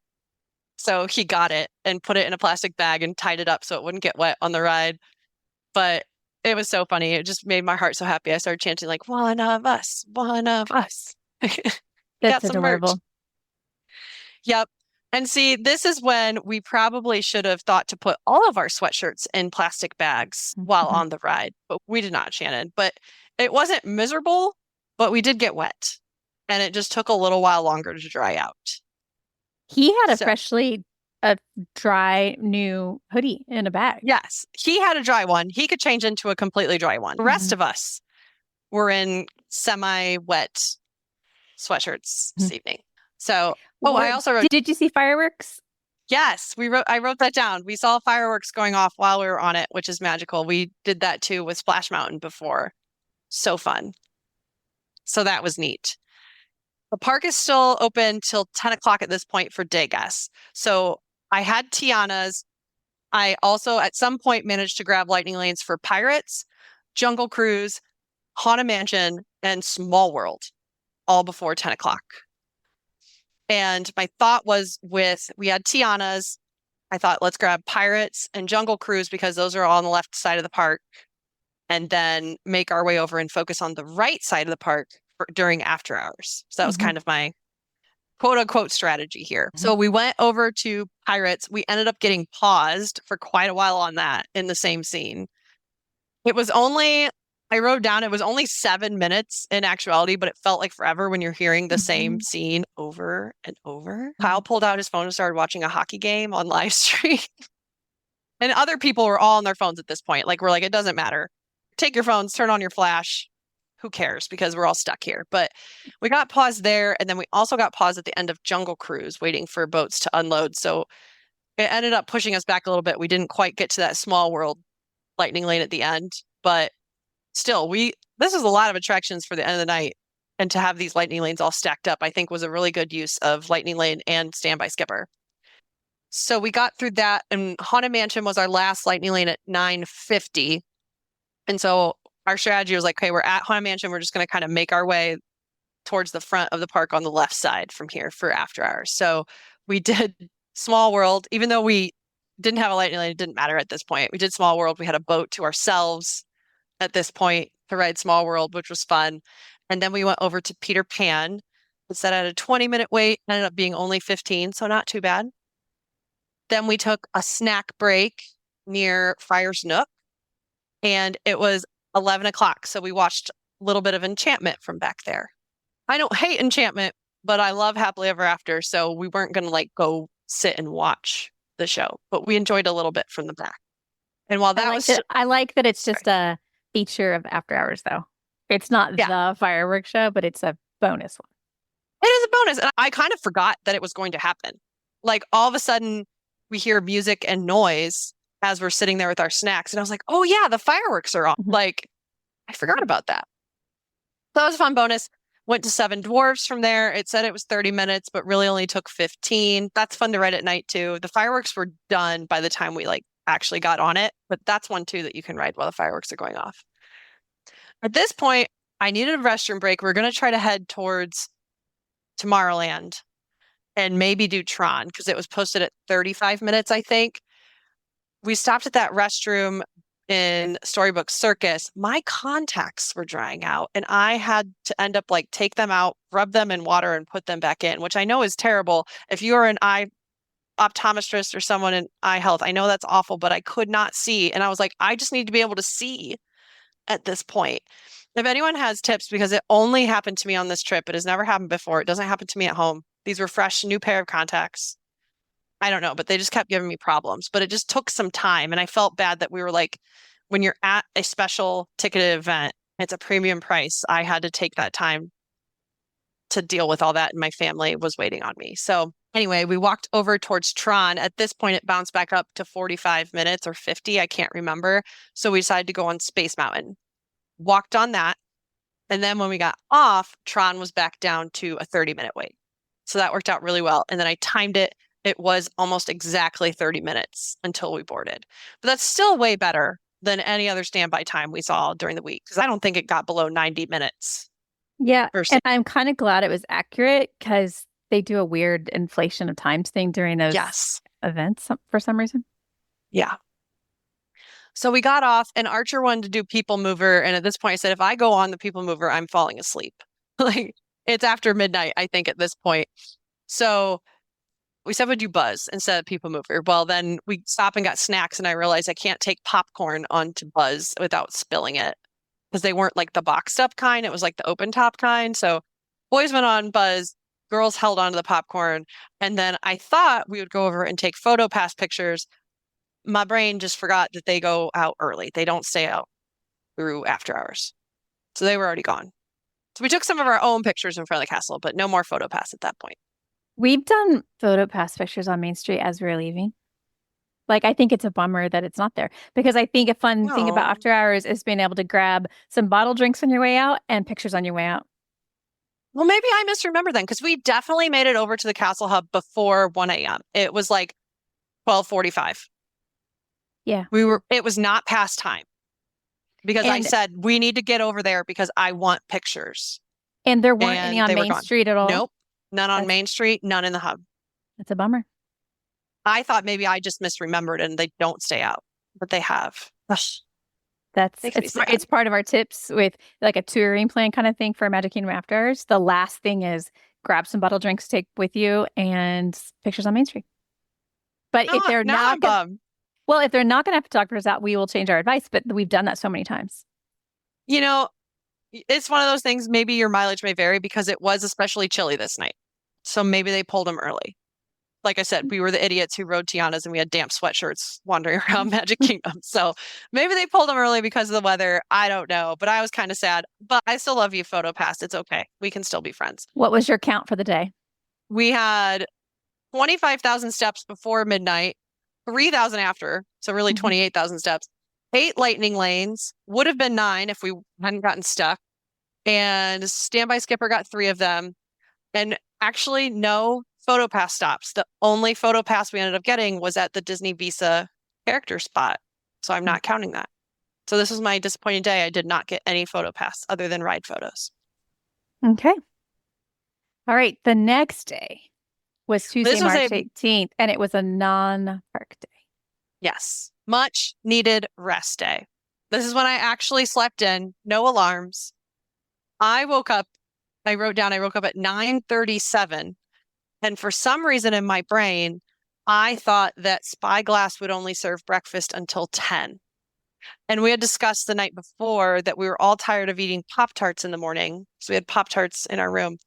[SPEAKER 2] So he got it and put it in a plastic bag and tied it up so it wouldn't get wet on the ride. But it was so funny. It just made my heart so happy. I started chanting like, one of us, one of us.
[SPEAKER 1] That's adorable.
[SPEAKER 2] Merch. Yep. And see, this is when we probably should have thought to put all of our sweatshirts in plastic bags while on the ride, but we did not, Shannon. But it wasn't miserable, but we did get wet. And it just took a little while longer to dry out.
[SPEAKER 1] He had a dry new hoodie in a bag.
[SPEAKER 2] Yes, he had a dry one. He could change into a completely dry one. The rest of us were in semi-wet sweatshirts this evening. So, I also wrote.
[SPEAKER 1] Did you see fireworks?
[SPEAKER 2] Yes, I wrote that down. We saw fireworks going off while we were on it, which is magical. We did that too with Splash Mountain before. So fun. So that was neat. The park is still open till 10 o'clock at this point for day guests. So I had Tiana's. I also at some point managed to grab lightning lanes for Pirates, Jungle Cruise, Haunted Mansion, and Small World, all before 10 o'clock. And my thought was we had Tiana's. I thought, let's grab Pirates and Jungle Cruise because those are all on the left side of the park. And then make our way over and focus on the right side of the park during after hours. So that was kind of my quote unquote strategy here. So we went over to Pirates. We ended up getting paused for quite a while on that in the same scene. It was only, I wrote down, it was only 7 minutes in actuality, but it felt like forever when you're hearing the same scene over and over. Kyle pulled out his phone and started watching a hockey game on live stream. And other people were all on their phones at this point. Like, we're like, it doesn't matter. Take your phones, turn on your flash. Who cares? Because we're all stuck here. But we got paused there. And then we also got paused at the end of Jungle Cruise, waiting for boats to unload. So it ended up pushing us back a little bit. We didn't quite get to that Small World Lightning Lane at the end, but still, this is a lot of attractions for the end of the night. And to have these Lightning Lanes all stacked up, I think was a really good use of Lightning Lane and Standby Skipper. So we got through that, and Haunted Mansion was our last Lightning Lane at 9:50. And so our strategy was like, okay, we're at Haunted Mansion. We're just going to kind of make our way towards the front of the park on the left side from here for after hours. So we did Small World, even though we didn't have a Lightning Lane, it didn't matter at this point. We did Small World. We had a boat to ourselves at this point to ride Small World, which was fun. And then we went over to Peter Pan. It said at a 20-minute wait, ended up being only 15, so not too bad. Then we took a snack break near Friar's Nook, and it was 11 o'clock. So we watched a little bit of Enchantment from back there. I don't hate Enchantment, but I love Happily Ever After. So we weren't going to like go sit and watch the show, but we enjoyed a little bit from the back. And while that
[SPEAKER 1] I like that it's just a feature of After Hours, though. It's not the fireworks show, but it's a bonus one.
[SPEAKER 2] It is a bonus. And I kind of forgot that it was going to happen. Like all of a sudden we hear music and noise as we're sitting there with our snacks. And I was like, oh yeah, the fireworks are on. Like, I forgot about that. So that was a fun bonus. Went to Seven Dwarfs from there. It said it was 30 minutes, but really only took 15. That's fun to ride at night too. The fireworks were done by the time we like actually got on it, but that's one too that you can ride while the fireworks are going off. At this point, I needed a restroom break. We're going to try to head towards Tomorrowland and maybe do Tron because it was posted at 35 minutes, I think. We stopped at that restroom in Storybook Circus. My contacts were drying out and I had to end up like take them out, rub them in water and put them back in, which I know is terrible. If you are an eye optometrist or someone in eye health, I know that's awful, but I could not see. And I was like, I just need to be able to see at this point. If anyone has tips, because it only happened to me on this trip, it has never happened before. It doesn't happen to me at home. These were fresh, new pair of contacts. I don't know, but they just kept giving me problems. But it just took some time. And I felt bad that we were like, when you're at a special ticketed event, it's a premium price. I had to take that time to deal with all that. And my family was waiting on me. So anyway, we walked over towards Tron. At this point, it bounced back up to 45 minutes or 50. I can't remember. So we decided to go on Space Mountain. Walked on that. And then when we got off, Tron was back down to a 30-minute wait. So that worked out really well. And then I timed it. It was almost exactly 30 minutes until we boarded. But that's still way better than any other standby time we saw during the week because I don't think it got below 90 minutes.
[SPEAKER 1] Yeah. And I'm kind of glad it was accurate because they do a weird inflation of times thing during those events for some reason.
[SPEAKER 2] Yeah. So we got off and Archer wanted to do People Mover. And at this point I said, if I go on the People Mover, I'm falling asleep. Like it's after midnight, I think at this point. So we said, would you Buzz instead of People Mover? Well, then we stopped and got snacks and I realized I can't take popcorn onto Buzz without spilling it because they weren't like the boxed up kind. It was like the open top kind. So boys went on Buzz, girls held onto the popcorn. And then I thought we would go over and take PhotoPass pictures. My brain just forgot that they go out early. They don't stay out through after hours. So they were already gone. So we took some of our own pictures in front of the castle, but no more PhotoPass at that point.
[SPEAKER 1] We've done PhotoPass pictures on Main Street as we're leaving. Like, I think it's a bummer that it's not there because I think a fun thing about after hours is being able to grab some bottled drinks on your way out and pictures on your way out.
[SPEAKER 2] Well, maybe I misremember then because we definitely made it over to the Castle Hub before 1 a.m. It was like 12:45.
[SPEAKER 1] Yeah.
[SPEAKER 2] It was not past time because I said, we need to get over there because I want pictures.
[SPEAKER 1] And there weren't any on Main Street at all?
[SPEAKER 2] Nope. None on Main Street, none in the hub.
[SPEAKER 1] That's a bummer.
[SPEAKER 2] I thought maybe I just misremembered and they don't stay out, but they have.
[SPEAKER 1] It's part of our tips with like a touring plan kind of thing for Magic Kingdom After Hours. The last thing is grab some bottled drinks, take with you, and pictures on Main Street. But if they're not if they're not going to have photographers out, we will change our advice. But we've done that so many times.
[SPEAKER 2] You know, it's one of those things. Maybe your mileage may vary because it was especially chilly this night. So maybe they pulled them early. Like I said, we were the idiots who rode Tianas and we had damp sweatshirts wandering around Magic Kingdom. So maybe they pulled them early because of the weather. I don't know. But I was kind of sad. But I still love you, PhotoPass. It's okay. We can still be friends.
[SPEAKER 1] What was your count for the day?
[SPEAKER 2] We had 25,000 steps before midnight 3,000 after, so really 28,000 steps. 8 lightning lanes, would have been 9 if we hadn't gotten stuck. And Standby Skipper got 3 of them. And actually, no PhotoPass stops. The only PhotoPass we ended up getting was at the Disney Visa character spot. So I'm not counting that. So this was my disappointing day. I did not get any PhotoPass other than ride photos.
[SPEAKER 1] Okay. All right. The next day was Tuesday, March 18th, and it was a non-park day.
[SPEAKER 2] Yes. Much needed rest day. This is when I actually slept in, no alarms. I woke up at 9:37. And for some reason in my brain, I thought that Spyglass would only serve breakfast until 10. And we had discussed the night before that we were all tired of eating Pop-Tarts in the morning. So we had Pop-Tarts in our room.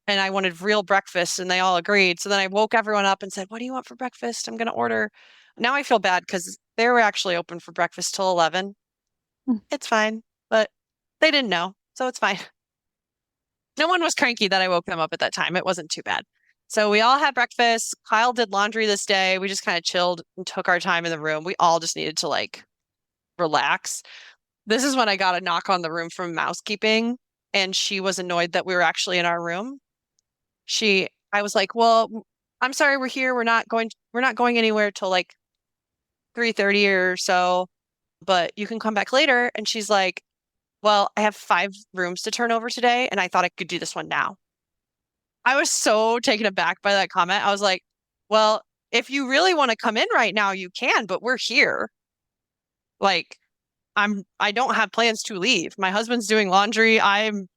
[SPEAKER 2] And I wanted real breakfast, and they all agreed. So then I woke everyone up and said, what do you want for breakfast? I'm going to order. Now I feel bad because they were actually open for breakfast till 11. It's fine, but they didn't know. So it's fine. No one was cranky that I woke them up at that time. It wasn't too bad. So we all had breakfast. Kyle did laundry this day. We just kind of chilled and took our time in the room. We all just needed to like relax. This is when I got a knock on the room from mousekeeping, and she was annoyed that we were actually in our room. I was like, well, I'm sorry, we're here. We're not going anywhere till like 3:30 or so, but you can come back later. And she's like, well, I have 5 rooms to turn over today, and I thought I could do this one now. I was so taken aback by that comment. I was like, well, if you really want to come in right now, you can, but we're here. Like, I don't have plans to leave. My husband's doing laundry. I'm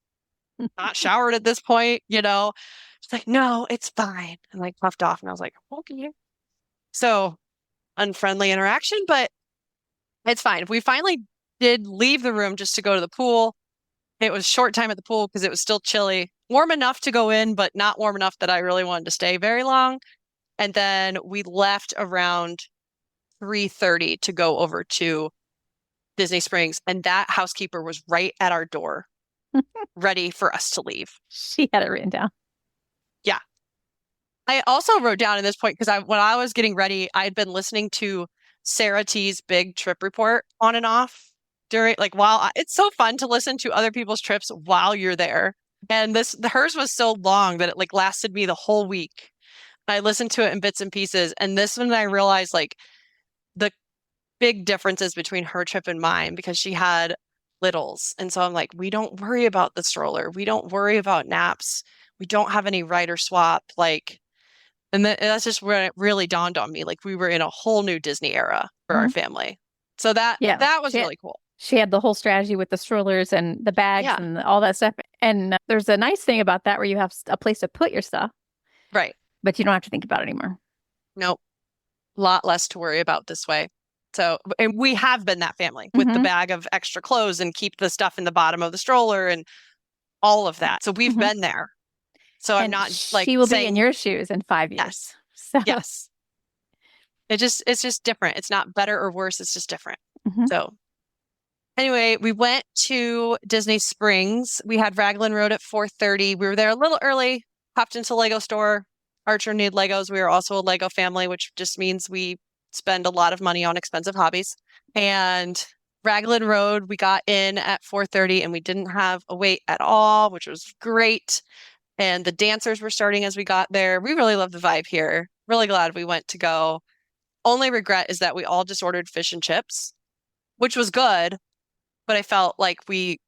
[SPEAKER 2] not showered at this point, you know. She's like, no, it's fine. And like puffed off. And I was like, okay. So unfriendly interaction, but it's fine. We finally did leave the room just to go to the pool. It was short time at the pool because it was still chilly. Warm enough to go in, but not warm enough that I really wanted to stay very long. And then we left around 3:30 to go over to Disney Springs. And that housekeeper was right at our door, ready for us to leave.
[SPEAKER 1] She had it written down.
[SPEAKER 2] Yeah. I also wrote down at this point, because when I was getting ready, I had been listening to Sarah T's big trip report on and off during, like, it's so fun to listen to other people's trips while you're there. And hers was so long that it like lasted me the whole week. I listened to it in bits and pieces. And this one I realized like the big differences between her trip and mine, because she had littles. And so I'm like, we don't worry about the stroller. We don't worry about naps. We don't have any rider swap. Like, and that's just where it really dawned on me. Like we were in a whole new Disney era for our family. So that was really cool.
[SPEAKER 1] She had the whole strategy with the strollers and the bags and all that stuff. And there's a nice thing about that where you have a place to put your stuff.
[SPEAKER 2] Right.
[SPEAKER 1] But you don't have to think about it anymore.
[SPEAKER 2] Nope. A lot less to worry about this way. So, and we have been that family with the bag of extra clothes and keep the stuff in the bottom of the stroller and all of that. So we've been there. So I'm not like
[SPEAKER 1] she will be in your shoes in 5 years.
[SPEAKER 2] Yes.
[SPEAKER 1] So.
[SPEAKER 2] Yes. It's just different. It's not better or worse. It's just different. So anyway, we went to Disney Springs. We had Ragland Road at 4:30. We were there a little early, popped into Lego store. Archer needed Legos. We are also a Lego family, which just means we spend a lot of money on expensive hobbies. And Ragland Road, we got in at 4:30 and we didn't have a wait at all, which was great. And the dancers were starting as we got there. We really love the vibe here. Really glad we went to go. Only regret is that we all just ordered fish and chips, which was good. But I felt like we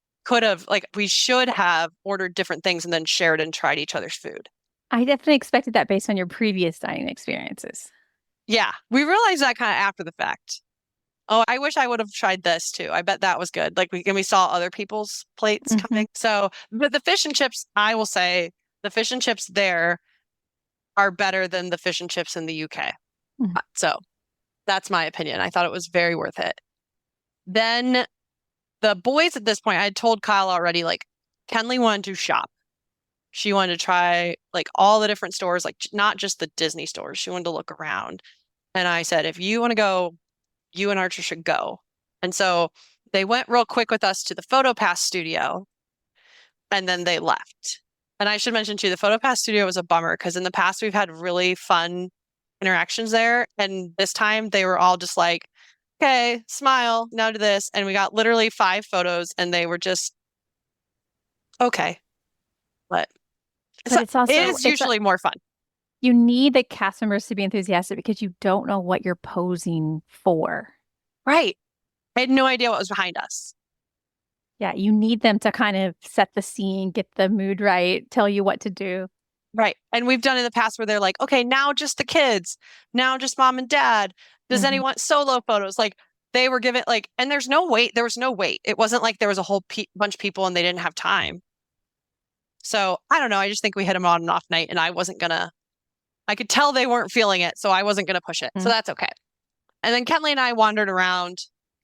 [SPEAKER 2] should have ordered different things and then shared and tried each other's food.
[SPEAKER 1] I definitely expected that based on your previous dining experiences.
[SPEAKER 2] Yeah, we realized that kind of after the fact. Oh, I wish I would have tried this too. I bet that was good. Like we saw other people's plates coming. So, but the fish and chips, I will say the fish and chips there are better than the fish and chips in the UK. So that's my opinion. I thought it was very worth it. Then the boys at this point, I had told Kyle already, like Kenley wanted to shop. She wanted to try like all the different stores, like not just the Disney stores. She wanted to look around. And I said, if you want to go, you and Archer should go. And so they went real quick with us to the PhotoPass studio and then they left. And I should mention too, the PhotoPass studio was a bummer because in the past we've had really fun interactions there. And this time they were all just like, okay, smile, now do this. And we got literally 5 photos and they were just, okay. But
[SPEAKER 1] But it's also,
[SPEAKER 2] it is usually more fun.
[SPEAKER 1] you need the cast members to be enthusiastic because you don't know what you're posing for.
[SPEAKER 2] Right. I had no idea what was behind us.
[SPEAKER 1] Yeah, you need them to kind of set the scene, get the mood right, tell you what to do.
[SPEAKER 2] Right. And we've done in the past where they're like, okay, now just the kids, now just mom and dad. Does anyone want solo photos? Like they were given like, and there's no wait. There was no wait. It wasn't like there was a whole bunch of people and they didn't have time. So I don't know. I just think we had a on and off night and I could tell they weren't feeling it. So I wasn't going to push it. So that's okay. And then Kenley and I wandered around.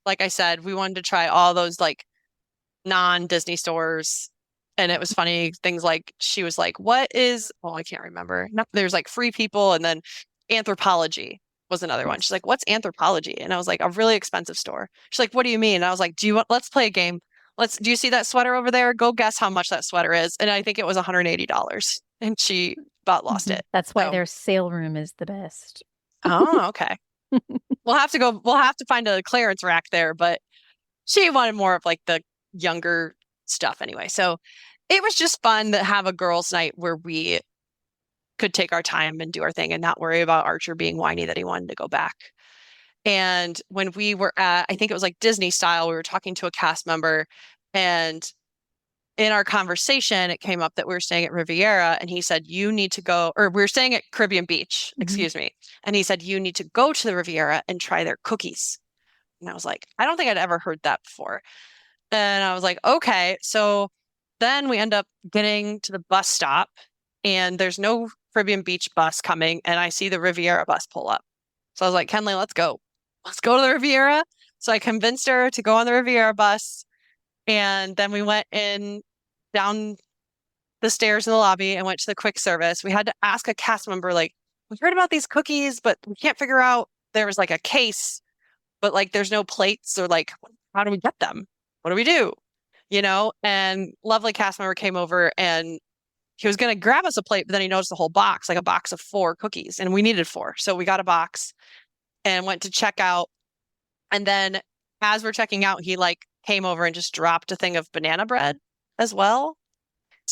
[SPEAKER 2] Like I said, we wanted to try all those like non-Disney stores. And it was funny. Things like she was like, what is, I can't remember. There's like Free People and then Anthropology was another one. She's like, what's Anthropology? And I was like, a really expensive store. She's like, what do you mean? And I was like, let's play a game. Do you see that sweater over there? Go guess how much that sweater is. And I think it was $180. And she about lost it.
[SPEAKER 1] That's why their sale room is the best.
[SPEAKER 2] Oh, okay. We'll have to find a clearance rack there, but she wanted more of like the younger stuff anyway. So it was just fun to have a girls' night where we could take our time and do our thing and not worry about Archer being whiny that he wanted to go back. And when we were at, I think it was like Disney style, we were talking to a cast member and in our conversation, it came up that we were staying at Riviera and he said, you need to go, or we were staying at Caribbean Beach, excuse me. And he said, you need to go to the Riviera and try their cookies. And I was like, I don't think I'd ever heard that before. And I was like, okay. So then we end up getting to the bus stop and there's no Caribbean Beach bus coming. And I see the Riviera bus pull up. So I was like, Kenley, let's go. Let's go to the Riviera. So I convinced her to go on the Riviera bus. And then we went in down the stairs in the lobby and went to the quick service. We had to ask a cast member, like, we heard about these cookies, but we can't figure out, there was like a case, but like there's no plates or like, how do we get them? What do we do? You know, and lovely cast member came over and he was going to grab us a plate, but then he noticed the whole box, like a box of 4 cookies, and we needed 4. So we got a box and went to check out. And then as we're checking out, he like came over and just dropped a thing of banana bread as well.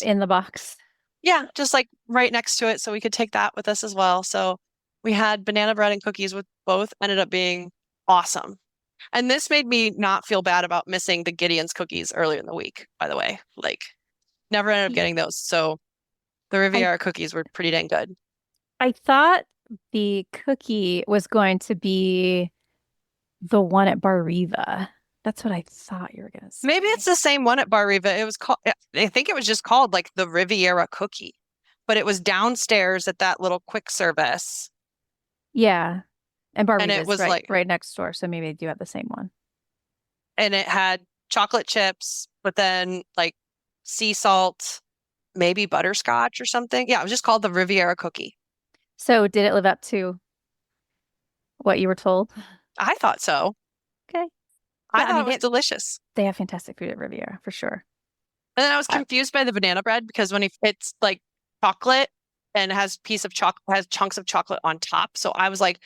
[SPEAKER 1] In the box.
[SPEAKER 2] Yeah, just like right next to it. So we could take that with us as well. So we had banana bread and cookies with both, ended up being awesome. And this made me not feel bad about missing the Gideon's cookies earlier in the week, by the way. Like, never ended up getting those. So the Riviera cookies were pretty dang good.
[SPEAKER 1] I thought the cookie was going to be the one at Bar Riva. That's what I thought you were going to say.
[SPEAKER 2] Maybe it's the same one at Bar Riva. It was called, I think it was just called like the Riviera cookie, but it was downstairs at that little quick service.
[SPEAKER 1] Yeah. And Bar Riva
[SPEAKER 2] was
[SPEAKER 1] right next door. So maybe they do have the same one.
[SPEAKER 2] And it had chocolate chips, but then like sea salt, maybe butterscotch or something. Yeah, it was just called the Riviera cookie.
[SPEAKER 1] So did it live up to what you were told?
[SPEAKER 2] I thought so.
[SPEAKER 1] Okay.
[SPEAKER 2] I thought it was delicious.
[SPEAKER 1] They have fantastic food at Riviera for sure.
[SPEAKER 2] And then I was confused by the banana bread because when it's like chocolate and it has chunks of chocolate on top. So I was like,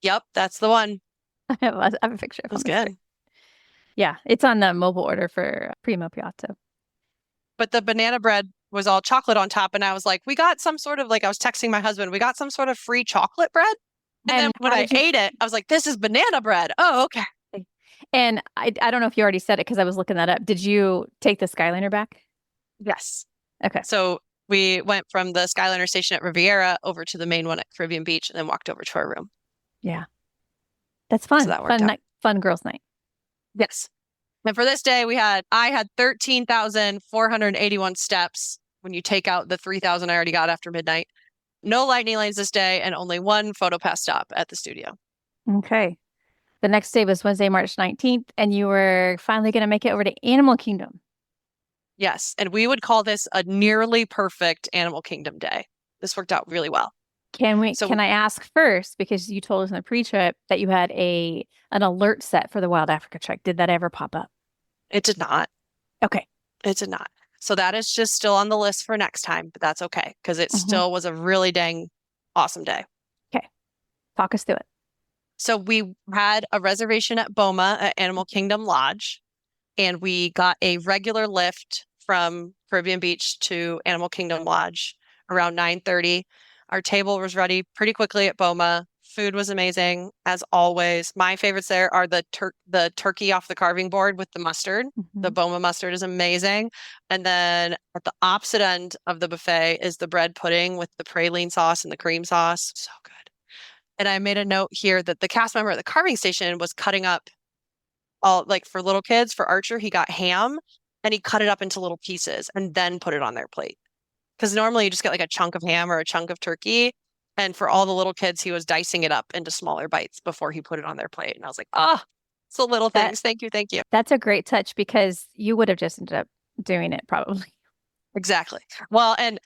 [SPEAKER 2] yep, that's the one.
[SPEAKER 1] I have a picture of it.
[SPEAKER 2] It was good.
[SPEAKER 1] Yeah, it's on the mobile order for Primo Piatto.
[SPEAKER 2] But the banana bread was all chocolate on top. And I was like, we got some sort of, like, I was texting my husband, we got some sort of free chocolate bread. And then when I ate it, I was like, this is banana bread. Oh, okay.
[SPEAKER 1] And I don't know if you already said it because I was looking that up. Did you take the Skyliner back?
[SPEAKER 2] Yes.
[SPEAKER 1] Okay.
[SPEAKER 2] So we went from the Skyliner station at Riviera over to the main one at Caribbean Beach and then walked over to our room.
[SPEAKER 1] Yeah. That's fun.
[SPEAKER 2] So that worked out.
[SPEAKER 1] Fun girls' night.
[SPEAKER 2] Yes. And for this day, I had 13,481 steps when you take out the 3,000 I already got after midnight. No lightning lanes this day and only 1 PhotoPass stop at the studio.
[SPEAKER 1] Okay. The next day was Wednesday, March 19th, and you were finally going to make it over to Animal Kingdom.
[SPEAKER 2] Yes. And we would call this a nearly perfect Animal Kingdom day. This worked out really well.
[SPEAKER 1] Can I ask first, because you told us in the pre-trip that you had an alert set for the Wild Africa trek. Did that ever pop up?
[SPEAKER 2] It did not.
[SPEAKER 1] Okay.
[SPEAKER 2] It did not. So that is just still on the list for next time, but that's okay because it still was a really dang awesome day.
[SPEAKER 1] Okay. Talk us through it.
[SPEAKER 2] So we had a reservation at Boma at Animal Kingdom Lodge, and we got a regular lift from Caribbean Beach to Animal Kingdom Lodge around 9:30. Our table was ready pretty quickly at Boma. Food was amazing, as always. My favorites there are the turkey off the carving board with the mustard. The Boma mustard is amazing. And then at the opposite end of the buffet is the bread pudding with the praline sauce and the cream sauce. So good. And I made a note here that the cast member at the carving station was cutting up all, like, for little kids, for Archer, he got ham and he cut it up into little pieces and then put it on their plate. Because normally you just get like a chunk of ham or a chunk of turkey. And for all the little kids, he was dicing it up into smaller bites before he put it on their plate. And I was like, oh, it's the little things. Thank you. Thank you.
[SPEAKER 1] That's a great touch because you would have just ended up doing it probably.
[SPEAKER 2] Exactly. Well, and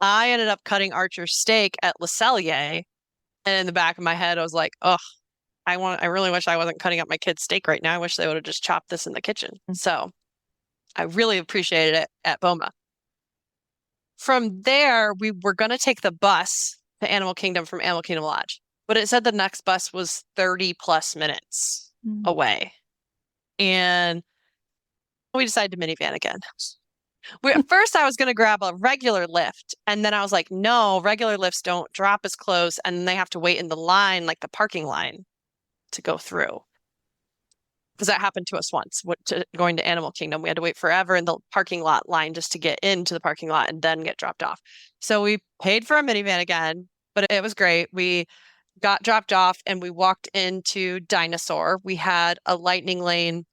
[SPEAKER 2] I ended up cutting Archer's steak at Le Cellier. And in the back of my head, I was like, oh, I really wish I wasn't cutting up my kid's steak right now. I wish they would have just chopped this in the kitchen. So I really appreciated it at Boma. From there, we were going to take the bus to Animal Kingdom from Animal Kingdom Lodge, but it said the next bus was 30 plus minutes away. And we decided to minivan again. At first, I was going to grab a regular lift. And then I was like, no, regular lifts don't drop as close. And they have to wait in the line, like the parking line, to go through. Because that happened to us once, going to Animal Kingdom. We had to wait forever in the parking lot line just to get into the parking lot and then get dropped off. So we paid for a minivan again, but it was great. We got dropped off and we walked into Dinosaur. We had a lightning lane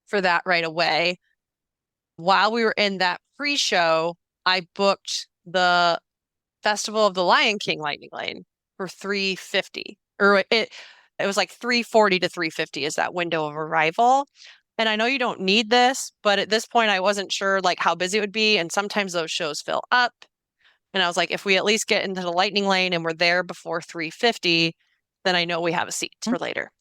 [SPEAKER 2] for that right away. While we were in that pre-show, I booked the Festival of the Lion King Lightning Lane for $350. Or it was like $340 to $350 is that window of arrival. And I know you don't need this, but at this point I wasn't sure like how busy it would be. And sometimes those shows fill up. And I was like, if we at least get into the lightning lane and we're there before 3:50, then I know we have a seat for later.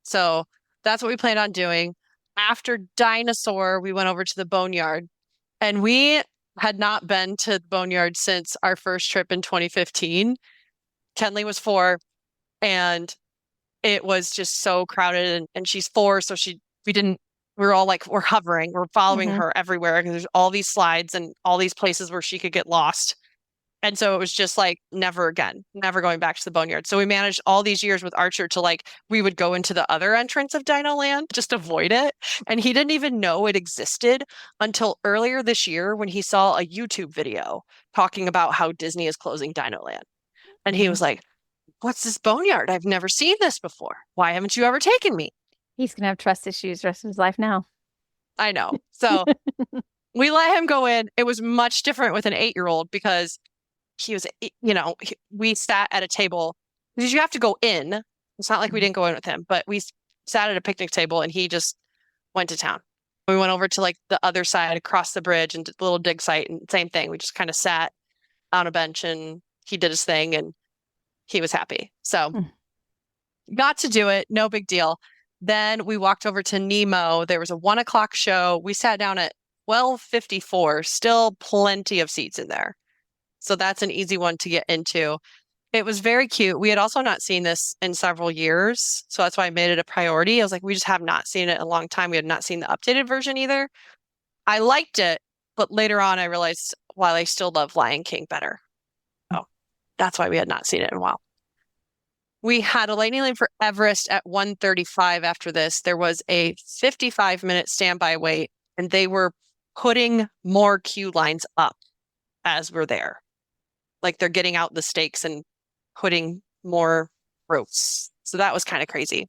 [SPEAKER 2] So that's what we planned on doing. After Dinosaur, we went over to the Boneyard, and we had not been to the Boneyard since our first trip in 2015. Kenley was 4, and it was just so crowded, and she's 4, so we were all like, we're hovering, we're following her everywhere because there's all these slides and all these places where she could get lost. And so it was just like, never again, never going back to the Boneyard. So we managed all these years with Archer to like, we would go into the other entrance of Dino Land, just avoid it. And he didn't even know it existed until earlier this year when he saw a YouTube video talking about how Disney is closing Dino Land. And he was like, what's this Boneyard? I've never seen this before. Why haven't you ever taken me?
[SPEAKER 1] He's going to have trust issues the rest of his life now.
[SPEAKER 2] I know. So we let him go in. It was much different with an 8-year-old because he was, we sat at a table because you have to go in. It's not like we didn't go in with him, but we sat at a picnic table and he just went to town. We went over to like the other side across the bridge and did the little dig site and same thing. We just kind of sat on a bench and he did his thing and he was happy. So got to do it. No big deal. Then we walked over to Nemo. There was a 1:00 show. We sat down at 12:54, still plenty of seats in there. So that's an easy one to get into. It was very cute. We had also not seen this in several years. So that's why I made it a priority. I was like, we just have not seen it in a long time. We had not seen the updated version either. I liked it, but later on I realized while I still love Lion King better. Oh, that's why we had not seen it in a while. We had a lightning lane for Everest at 1:35 after this. There was a 55-minute standby wait, and they were putting more queue lines up as we're there. Like they're getting out the stakes and putting more ropes. So that was kind of crazy.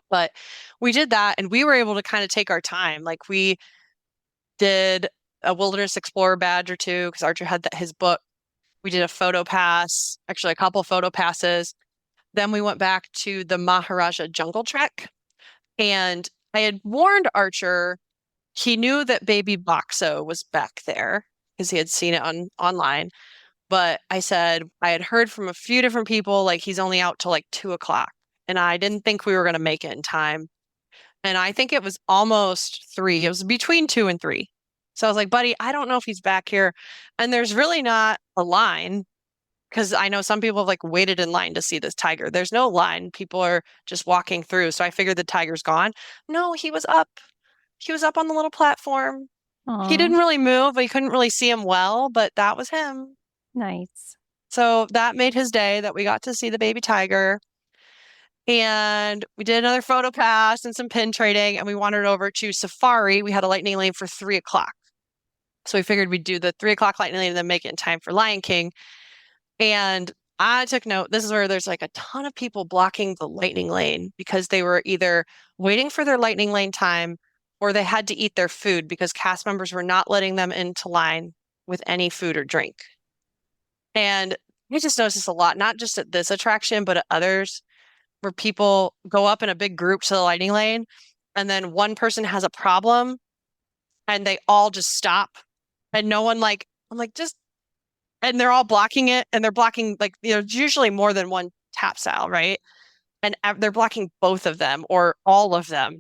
[SPEAKER 2] But we did that and we were able to kind of take our time. Like we did a Wilderness Explorer badge or two because Archer had his book. We did a PhotoPass, actually a couple PhotoPasses. Then we went back to the Maharaja Jungle Trek. And I had warned Archer, he knew that Baby Boxo was back there because he had seen it online. But I said, I had heard from a few different people, like he's only out till like 2:00. And I didn't think we were going to make it in time. And I think it was almost 3. It was between 2 and 3. So I was like, buddy, I don't know if he's back here. And there's really not a line. because I know some people have like waited in line to see this tiger. There's no line. People are just walking through. So I figured the tiger's gone. No, he was up. He was up on the little platform. He
[SPEAKER 1] Aw,
[SPEAKER 2] didn't really move. We couldn't really see him well, but that was him.
[SPEAKER 1] nice.
[SPEAKER 2] So that made his day that we got to see the baby tiger. And we did another photo pass and some pin trading, and we wandered over to Safari. We had a lightning lane for 3 o'clock. So we figured we'd do the 3 o'clock lightning lane and then make it in time for Lion King. And I took note, this is where there's like a ton of people blocking the lightning lane because they were either waiting for their lightning lane time or they had to eat their food because cast members were not letting them into line with any food or drink. And I just noticed this a lot, not just at this attraction, but at others where people go up in a big group to the lightning lane and then one person has a problem and they all just stop and no one like, I'm like, just, and they're all blocking it and they're blocking like, usually more than one tap style, right? And they're blocking both of them or all of them.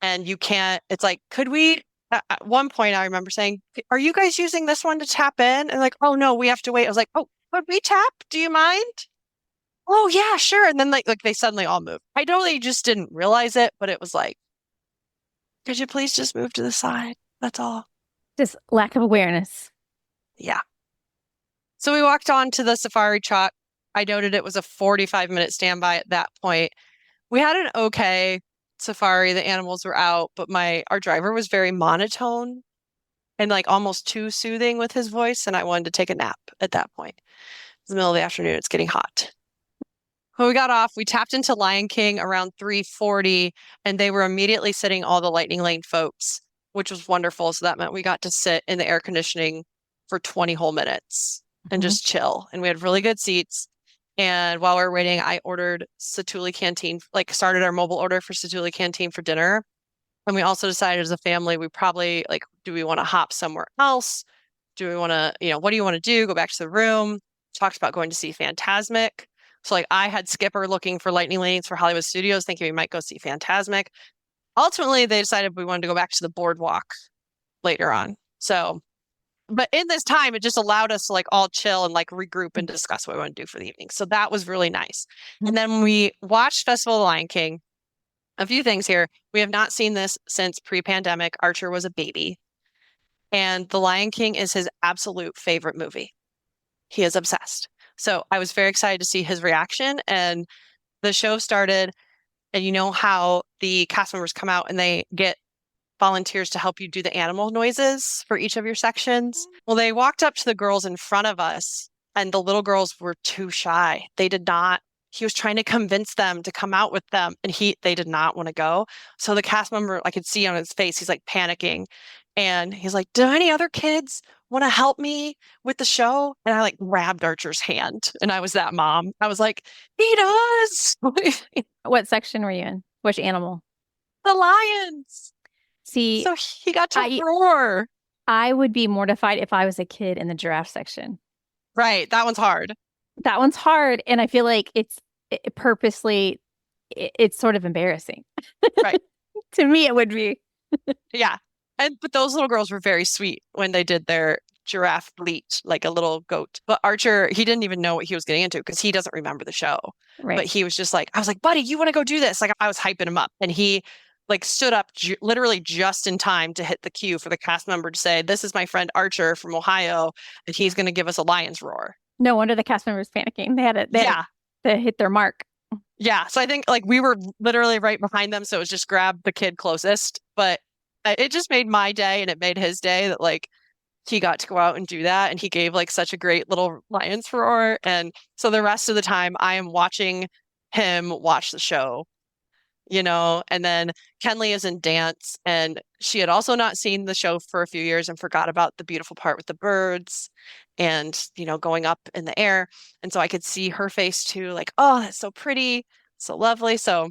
[SPEAKER 2] And you can't, it's like, could we, at one point I remember saying, are you guys using this one to tap in? And like, oh no, we have to wait. I was like, oh, could we tap? Do you mind? Oh yeah, sure. And then like they suddenly all moved. I totally just didn't realize it, but it was like, could you please just move to the side? That's all.
[SPEAKER 1] Just lack of awareness.
[SPEAKER 2] Yeah. So we walked on to the safari truck. I noted it was a 45-minute standby at that point. We had an okay safari. The animals were out, but our driver was very monotone and like almost too soothing with his voice, and I wanted to take a nap at that point. It's the middle of the afternoon. It's getting hot. When we got off, we tapped into Lion King around 3:40, and they were immediately sitting all the Lightning Lane folks, which was wonderful. So that meant we got to sit in the air conditioning for 20 whole minutes and just chill. And we had really good seats. And while we were waiting, I ordered Satuli Canteen, like started our mobile order for Satuli Canteen for dinner. And we also decided as a family, we probably like, do we want to hop somewhere else? Do we want to, what do you want to do? Go back to the room. Talked about going to see Phantasmic. So like I had Skipper looking for lightning lanes for Hollywood Studios, thinking we might go see Phantasmic. Ultimately, they decided we wanted to go back to the boardwalk later on. So, but in this time, it just allowed us to like all chill and like regroup and discuss what we want to do for the evening. So that was really nice. And then when we watched Festival of the Lion King, a few things here. We have not seen this since pre-pandemic. Archer was a baby. And The Lion King is his absolute favorite movie. He is obsessed. So I was very excited to see his reaction. And the show started, and you know how the cast members come out and they get volunteers to help you do the animal noises for each of your sections. Well, they walked up to the girls in front of us, and the little girls were too shy. They did not. He was trying to convince them to come out with them, and they did not want to go. So the cast member, I could see on his face, he's like panicking. And he's like, do any other kids want to help me with the show? And I like grabbed Archer's hand, and I was that mom. I was like, he does.
[SPEAKER 1] What section were you in? Which animal?
[SPEAKER 2] The lions.
[SPEAKER 1] See,
[SPEAKER 2] So he got to roar.
[SPEAKER 1] I would be mortified if I was a kid in the giraffe section.
[SPEAKER 2] Right. That one's hard.
[SPEAKER 1] That one's hard. And I feel like it's purposely, it's sort of embarrassing.
[SPEAKER 2] Right.
[SPEAKER 1] To me, it would be.
[SPEAKER 2] Yeah. But those little girls were very sweet when they did their giraffe bleat, like a little goat. But Archer, he didn't even know what he was getting into because he doesn't remember the show.
[SPEAKER 1] Right.
[SPEAKER 2] But he was just like, I was like, buddy, you want to go do this? Like I was hyping him up. And he like stood up literally just in time to hit the cue for the cast member to say, this is my friend Archer from Ohio, and he's going to give us a lion's roar.
[SPEAKER 1] No wonder the cast members panicking. They had to hit their mark.
[SPEAKER 2] Yeah. So I think like we were literally right behind them. So it was just grab the kid closest. But it just made my day and it made his day that like he got to go out and do that. And he gave like such a great little lion's roar. And so the rest of the time I am watching him watch the show, and then Kenley is in dance, and she had also not seen the show for a few years and forgot about the beautiful part with the birds and, going up in the air. And so I could see her face too, like, oh, that's so pretty, so lovely. So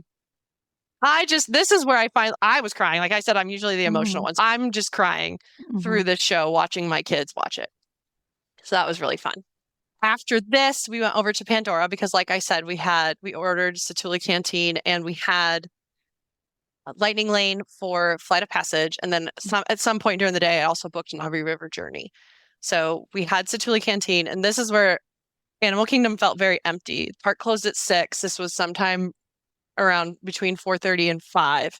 [SPEAKER 2] this is where I was crying. Like I said, I'm usually the emotional ones. I'm just crying through this show, watching my kids watch it. So that was really fun. After this, we went over to Pandora because like I said, we ordered Satuli Canteen and we had a Lightning Lane for Flight of Passage. And then at some point during the day, I also booked an Avi River journey. So we had Satuli Canteen, and this is where Animal Kingdom felt very empty. The park closed at 6. This was sometime around between 4:30 and 5.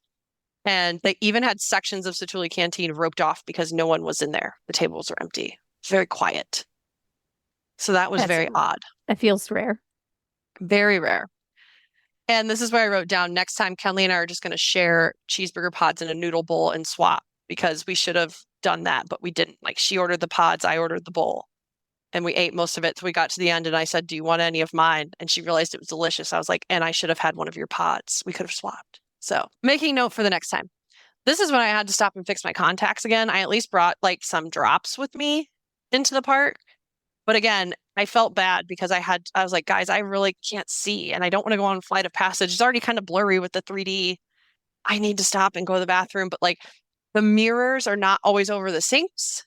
[SPEAKER 2] And they even had sections of Satuli Canteen roped off because no one was in there. The tables were empty. Very quiet. So that was very odd.
[SPEAKER 1] That feels rare.
[SPEAKER 2] Very rare. And this is where I wrote down next time Kenley and I are just going to share cheeseburger pods in a noodle bowl and swap because we should have done that, but we didn't. Like she ordered the pods, I ordered the bowl. And we ate most of it. So we got to the end and I said, do you want any of mine? And she realized it was delicious. I was like, and I should have had one of your pods. We could have swapped. So making note for the next time. This is when I had to stop and fix my contacts again. I at least brought like some drops with me into the park. But again, I felt bad because I was like, guys, I really can't see and I don't want to go on Flight of Passage. It's already kind of blurry with the 3D. I need to stop and go to the bathroom. But like the mirrors are not always over the sinks.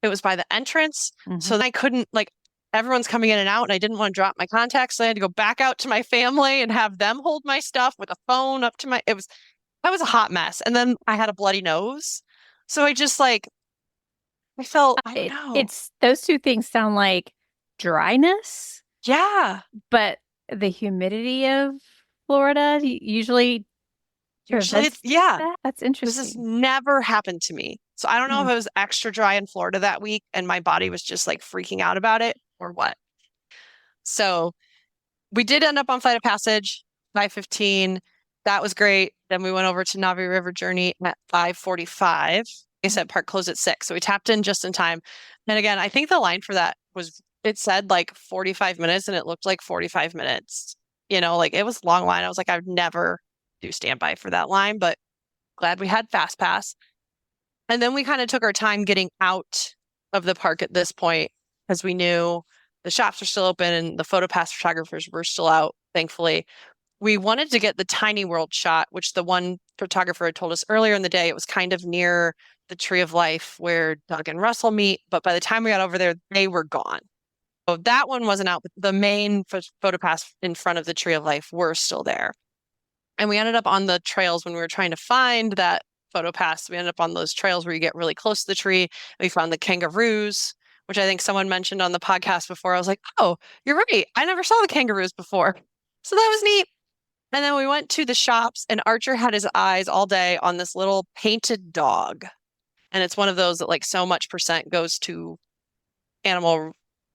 [SPEAKER 2] It was by the entrance. So then I couldn't, like, everyone's coming in and out, and I didn't want to drop my contacts. So I had to go back out to my family and have them hold my stuff with a phone up to that was a hot mess. And then I had a bloody nose. So I just like, I felt, I don't know.
[SPEAKER 1] It's those two things sound like dryness.
[SPEAKER 2] Yeah.
[SPEAKER 1] But the humidity of Florida usually
[SPEAKER 2] yeah.
[SPEAKER 1] That's interesting.
[SPEAKER 2] This has never happened to me. So I don't know if it was extra dry in Florida that week and my body was just like freaking out about it or what. So we did end up on Flight of Passage, 5:15. That was great. Then we went over to Navi River Journey at 5:45. Like I said, park closed at 6. So we tapped in just in time. And again, I think the line for that it said like 45 minutes and it looked like 45 minutes. You know, like it was a long line. I was like, I would never do standby for that line, but glad we had Fast Pass. And then we kind of took our time getting out of the park at this point because we knew the shops were still open and the PhotoPass photographers were still out, thankfully. We wanted to get the Tiny World shot, which the one photographer had told us earlier in the day, it was kind of near the Tree of Life where Doug and Russell meet. But by the time we got over there, they were gone. So that one wasn't out, but the main PhotoPass in front of the Tree of Life were still there. And we ended up on the trails when we were trying to find that PhotoPass. We ended up on those trails where you get really close to the tree. We found the kangaroos, which I think someone mentioned on the podcast before. I was like, oh, you're right. I never saw the kangaroos before. So that was neat. And then we went to the shops and Archer had his eyes all day on this little painted dog. And it's one of those that like so much % goes to animal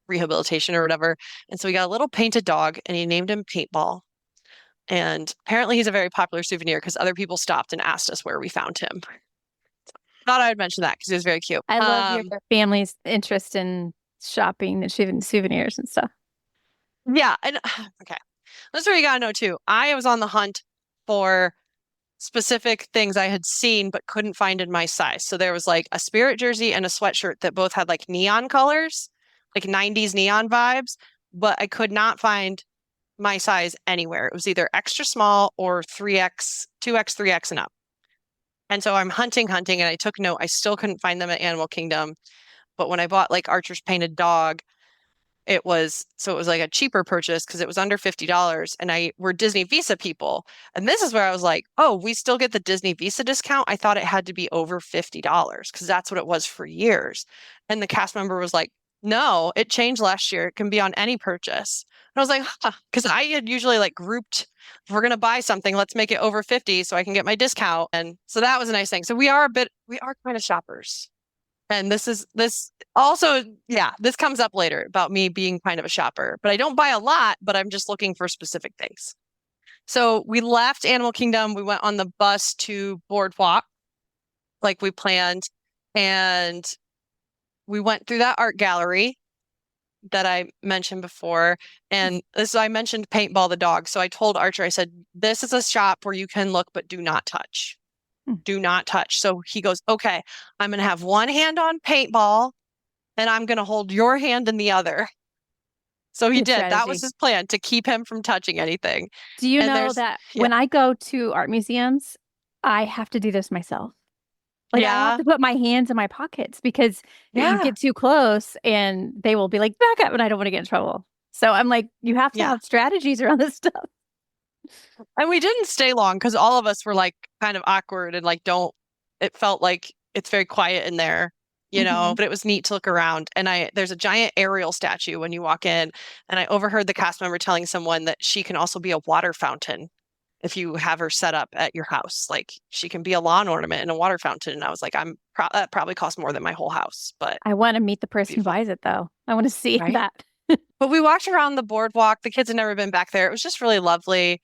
[SPEAKER 2] rehabilitation or whatever. And so we got a little painted dog and he named him Paintball. And apparently he's a very popular souvenir because other people stopped and asked us where we found him. Thought I would mention that because he was very cute.
[SPEAKER 1] I love your family's interest in shopping and souvenirs and stuff.
[SPEAKER 2] Yeah. And okay. That's where you gotta know too. I was on the hunt for specific things I had seen but couldn't find in my size. So there was like a Spirit jersey and a sweatshirt that both had like neon colors, like 90s neon vibes, but I could not find my size anywhere. It was either extra small or 3X, 2X, 3X and up. And so I'm hunting, and I took note. I still couldn't find them at Animal Kingdom. But when I bought like Archer's painted dog, it was like a cheaper purchase because it was under $50. And we're Disney Visa people. And this is where I was like, oh, we still get the Disney Visa discount. I thought it had to be over $50 because that's what it was for years. And the cast member was like, no, it changed last year. It can be on any purchase. And I was like, huh, because I had usually like grouped, if we're going to buy something, let's make it over 50 so I can get my discount. And so that was a nice thing. So we are kind of shoppers. And this also, yeah, this comes up later about me being kind of a shopper, but I don't buy a lot, but I'm just looking for specific things. So we left Animal Kingdom. We went on the bus to Boardwalk like we planned. And we went through that art gallery that I mentioned before. And I mentioned Paintball the dog. So I told Archer, I said, this is a shop where you can look, but do not touch. Do not touch. So he goes, okay, I'm going to have one hand on Paintball and I'm going to hold your hand in the other. So he did. Strategy. That was his plan, to keep him from touching anything.
[SPEAKER 1] Do you know that when I go to art museums, I have to do this myself? Like I have to put my hands in my pockets because you get too close and they will be like, back up, and I don't want to get in trouble. So I'm like, you have to have strategies around this stuff.
[SPEAKER 2] And we didn't stay long because all of us were like kind of awkward and like it felt like it's very quiet in there. but it was neat to look around. And there's a giant Ariel statue when you walk in. And I overheard the cast member telling someone that she can also be a water fountain if you have her set up at your house. Like she can be a lawn ornament and a water fountain. And I was like, that probably costs more than my whole house, but
[SPEAKER 1] I want to meet the person
[SPEAKER 2] beautiful.
[SPEAKER 1] who buys it, though. I want to see
[SPEAKER 2] Right?
[SPEAKER 1] that.
[SPEAKER 2] But we walked around the boardwalk. The kids had never been back there. It was just really lovely.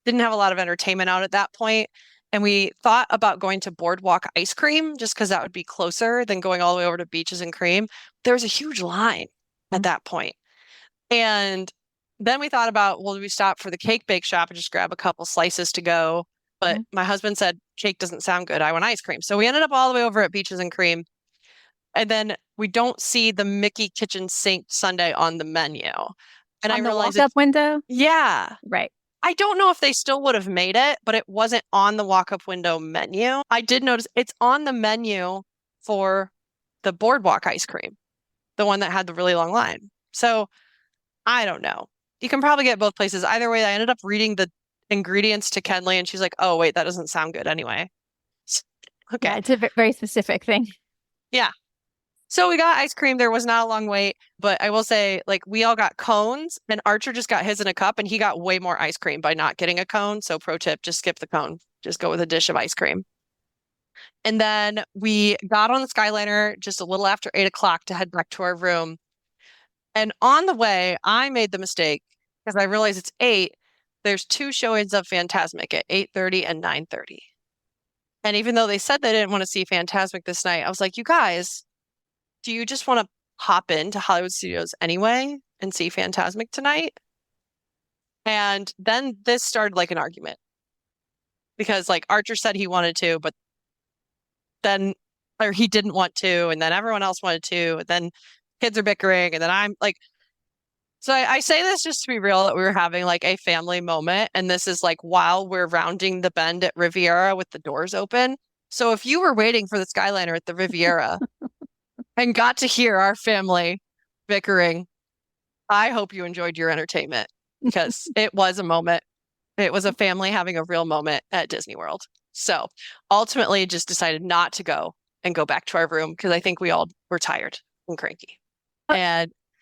[SPEAKER 2] Didn't have a lot of entertainment out at that point. And we thought about going to Boardwalk Ice Cream just because that would be closer than going all the way over to Beaches and Cream. There was a huge line at that point. And then we thought about, well, do we stop for the cake bake shop and just grab a couple slices to go? But my husband said, cake doesn't sound good. I want ice cream. So we ended up all the way over at Beaches and Cream. And then we don't see the Mickey Kitchen Sink sundae on the menu. And
[SPEAKER 1] on
[SPEAKER 2] I
[SPEAKER 1] the
[SPEAKER 2] realized
[SPEAKER 1] walk-up window?
[SPEAKER 2] Yeah.
[SPEAKER 1] Right.
[SPEAKER 2] I don't know if they still would have made it, but it wasn't on the walk-up window menu. I did notice it's on the menu for the boardwalk ice cream, the one that had the really long line. So I don't know. You can probably get both places. Either way, I ended up reading the ingredients to Kenley, and she's like, oh, wait, that doesn't sound good anyway. Okay.
[SPEAKER 1] Yeah, it's a very specific thing.
[SPEAKER 2] Yeah. So we got ice cream. There was not a long wait, but I will say, like, we all got cones, and Archer just got his in a cup, and he got way more ice cream by not getting a cone. So pro tip, just skip the cone. Just go with a dish of ice cream. And then we got on the Skyliner just a little after 8 o'clock to head back to our room. And on the way, I made the mistake because I realized it's 8. There's 2 showings of Fantasmic at 8:30 and 9:30. And even though they said they didn't want to see Fantasmic this night, I was like, you guys, do you just want to hop into Hollywood Studios anyway and see Fantasmic tonight? And then this started like an argument because like Archer said he wanted to, but then, or he didn't want to, and then everyone else wanted to, and then kids are bickering, and then I'm like, so I say this just to be real that we were having like a family moment, and this is like while we're rounding the bend at Riviera with the doors open. So if you were waiting for the Skyliner at the Riviera and got to hear our family bickering, I hope you enjoyed your entertainment because it was a moment. It was a family having a real moment at Disney World. So ultimately just decided not to go and go back to our room because I think we all were tired and cranky.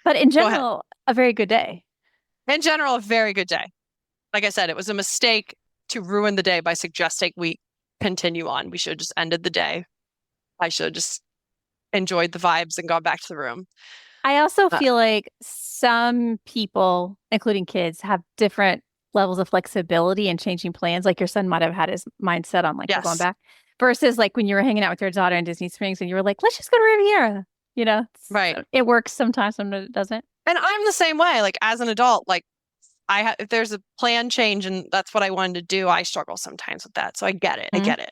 [SPEAKER 1] But in general, a very good day.
[SPEAKER 2] In general, a very good day. Like I said, it was a mistake to ruin the day by suggesting we continue on. We should have just ended the day. I should have just enjoyed the vibes and gone back to the room.
[SPEAKER 1] I also feel like some people, including kids, have different levels of flexibility in changing plans. Like your son might have had his mindset on like going back versus like when you were hanging out with your daughter in Disney Springs and you were like, let's just go to Riviera.
[SPEAKER 2] Right.
[SPEAKER 1] So it works sometimes it doesn't.
[SPEAKER 2] And I'm the same way. Like as an adult, like if there's a plan change and that's what I wanted to do, I struggle sometimes with that. So I get it. I get it.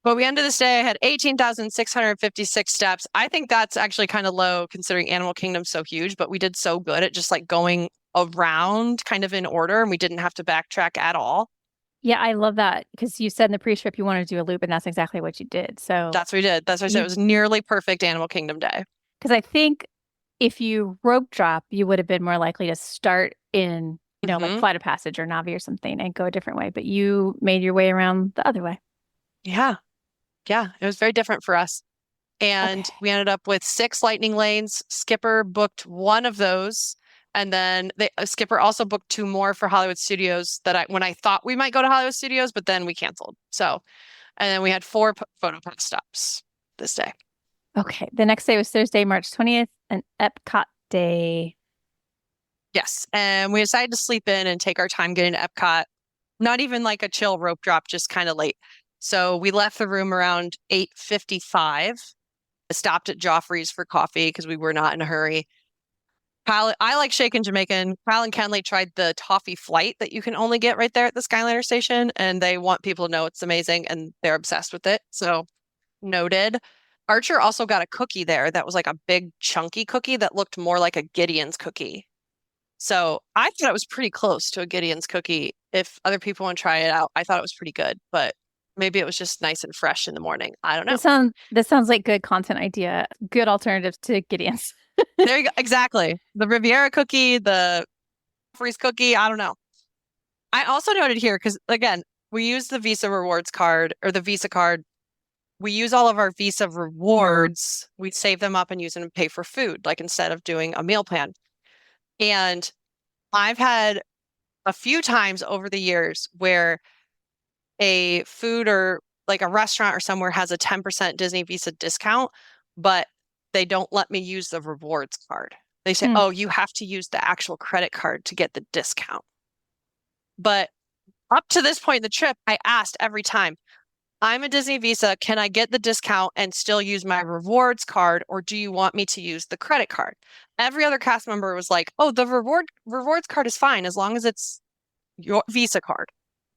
[SPEAKER 2] But we ended this day, I had 18,656 steps. I think that's actually kind of low considering Animal Kingdom's so huge, but we did so good at just like going around kind of in order and we didn't have to backtrack at all.
[SPEAKER 1] Yeah, I love that because you said in the pre-trip you wanted to do a loop and that's exactly what you did. So
[SPEAKER 2] that's what we did. That's what I said. It was nearly perfect Animal Kingdom day.
[SPEAKER 1] Because I think if you rope drop, you would have been more likely to start in, like Flight of Passage or Navi or something and go a different way. But you made your way around the other way.
[SPEAKER 2] Yeah. Yeah. It was very different for us. And we ended up with 6 lightning lanes. Skipper booked one of those. And then Skipper also booked 2 more for Hollywood Studios when I thought we might go to Hollywood Studios, but then we canceled. So, and then we had 4 PhotoPass stops this day.
[SPEAKER 1] Okay. The next day was Thursday, March 20th, an Epcot day.
[SPEAKER 2] Yes. And we decided to sleep in and take our time getting to Epcot. Not even like a chill rope drop, just kind of late. So we left the room around 8:55. Stopped at Joffrey's for coffee because we were not in a hurry. I like shaken Jamaican. Kyle and Kenley tried the toffee flight that you can only get right there at the Skyliner station, and they want people to know it's amazing, and they're obsessed with it. So noted. Archer also got a cookie there that was like a big chunky cookie that looked more like a Gideon's cookie. So I thought it was pretty close to a Gideon's cookie. If other people want to try it out, I thought it was pretty good, but maybe it was just nice and fresh in the morning. I don't know.
[SPEAKER 1] This sounds like good content idea. Good alternative to Gideon's.
[SPEAKER 2] There you go. Exactly. The Riviera cookie, the Freeze cookie. I don't know. I also noted here, because again, we used the Visa rewards card or the Visa card we use all of our Visa rewards. We save them up and use them to pay for food, like instead of doing a meal plan. And I've had a few times over the years where a food or like a restaurant or somewhere has a 10% Disney Visa discount, but they don't let me use the rewards card. They say, oh, you have to use the actual credit card to get the discount. But up to this point in the trip, I asked every time, I'm a Disney Visa. Can I get the discount and still use my rewards card, or do you want me to use the credit card? Every other cast member was like, oh, the rewards card is fine as long as it's your Visa card,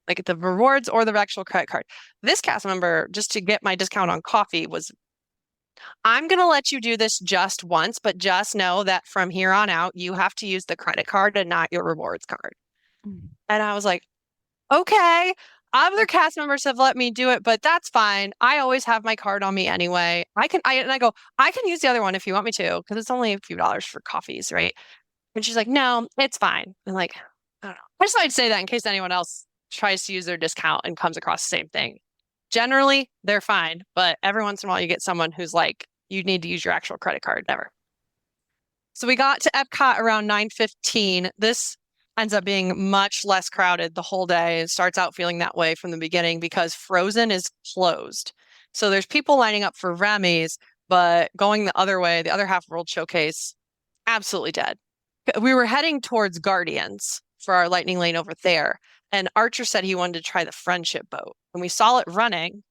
[SPEAKER 2] like the rewards or the actual credit card. This cast member, just to get my discount on coffee, was, I'm going to let you do this just once, but just know that from here on out, you have to use the credit card and not your rewards card. And I was like, okay. Other cast members have let me do it, but that's fine. I always have my card on me anyway. I can use the other one if you want me to, because it's only a few dollars for coffees, right? And she's like, no, it's fine. And like, I don't know. I just thought I'd say that in case anyone else tries to use their discount and comes across the same thing. Generally, they're fine, but every once in a while you get someone who's like, you need to use your actual credit card. Never. So we got to Epcot around 9:15. This ends up being much less crowded the whole day. It starts out feeling that way from the beginning because Frozen is closed. So there's people lining up for Remy's, but going the other way, the other half World Showcase, absolutely dead. We were heading towards Guardians for our lightning lane over there, and Archer said he wanted to try the Friendship boat, and we saw it running.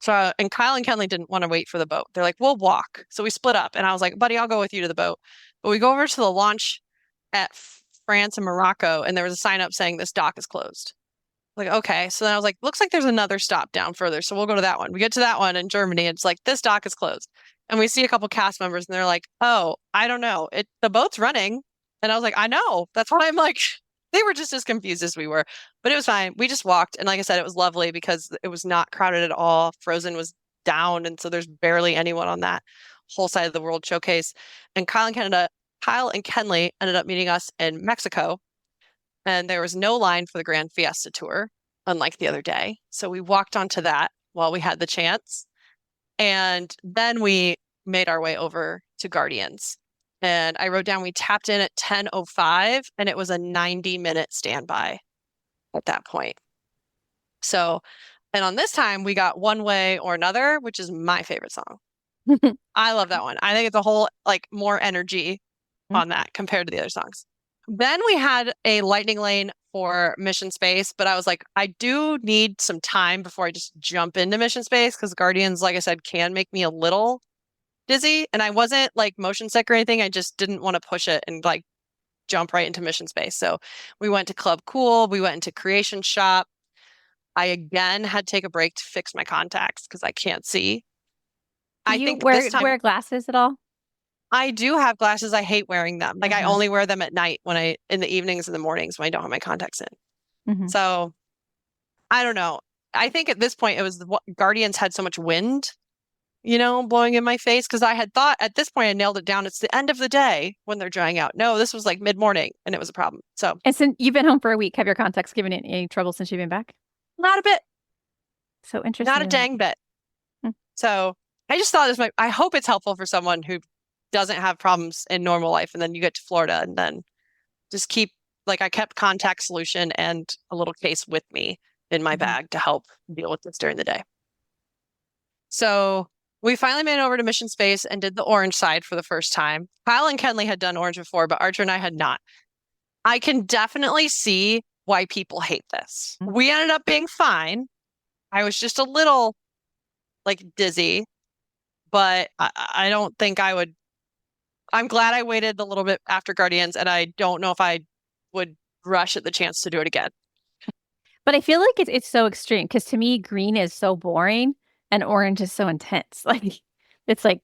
[SPEAKER 2] So, and Kyle and Kenley didn't want to wait for the boat. They're like, we'll walk. So we split up, and I was like, buddy, I'll go with you to the boat. But we go over to the launch at France and Morocco, and there was a sign up saying this dock is closed. Like, okay. So then I was like, looks like there's another stop down further. So we'll go to that one. We get to that one in Germany, and it's like, this dock is closed. And we see a couple cast members, and they're like, oh, I don't know. The boat's running. And I was like, I know. That's what I'm like. They were just as confused as we were, but it was fine. We just walked. And like I said, it was lovely because it was not crowded at all. Frozen was down. And so there's barely anyone on that whole side of the World Showcase. And Kyle and Kenley ended up meeting us in Mexico. And there was no line for the Grand Fiesta Tour, unlike the other day. So we walked onto that while we had the chance. And then we made our way over to Guardians. And I wrote down we tapped in at 10:05, and it was a 90-minute standby at that point. So, and on this time, we got One Way or Another, which is my favorite song. I love that one. I think it's a whole, like, more energy on that compared to the other songs. Then we had a lightning lane for Mission Space, but I was like, I do need some time before I just jump into Mission Space because Guardians, like I said, can make me a little dizzy, and I wasn't like motion sick or anything. I just didn't want to push it and like jump right into Mission Space. So we went to Club Cool, we went into Creation Shop. I again had to take a break to fix my contacts because I can't see.
[SPEAKER 1] Do you wear glasses at all?
[SPEAKER 2] I do have glasses. I hate wearing them. Like I only wear them at night in the evenings and the mornings when I don't have my contacts in. So I don't know. I think at this point it was Guardians had so much wind, blowing in my face because I had thought at this point I nailed it down. It's the end of the day when they're drying out. No, this was like mid-morning and it was a problem. So,
[SPEAKER 1] and since you've been home for a week, have your contacts given it any trouble since you've been back?
[SPEAKER 2] Not a bit.
[SPEAKER 1] So interesting.
[SPEAKER 2] Not a dang bit. So I just thought I hope it's helpful for someone who doesn't have problems in normal life. And then you get to Florida and then just I kept contact solution and a little case with me in my bag to help deal with this during the day. So we finally made it over to Mission Space and did the orange side for the first time. Kyle and Kenley had done orange before, but Archer and I had not. I can definitely see why people hate this. We ended up being fine. I was just a little dizzy, but I don't think I would. I'm glad I waited a little bit after Guardians, and I don't know if I would rush at the chance to do it again.
[SPEAKER 1] But I feel like it's so extreme because to me, green is so boring and orange is so intense. It's like,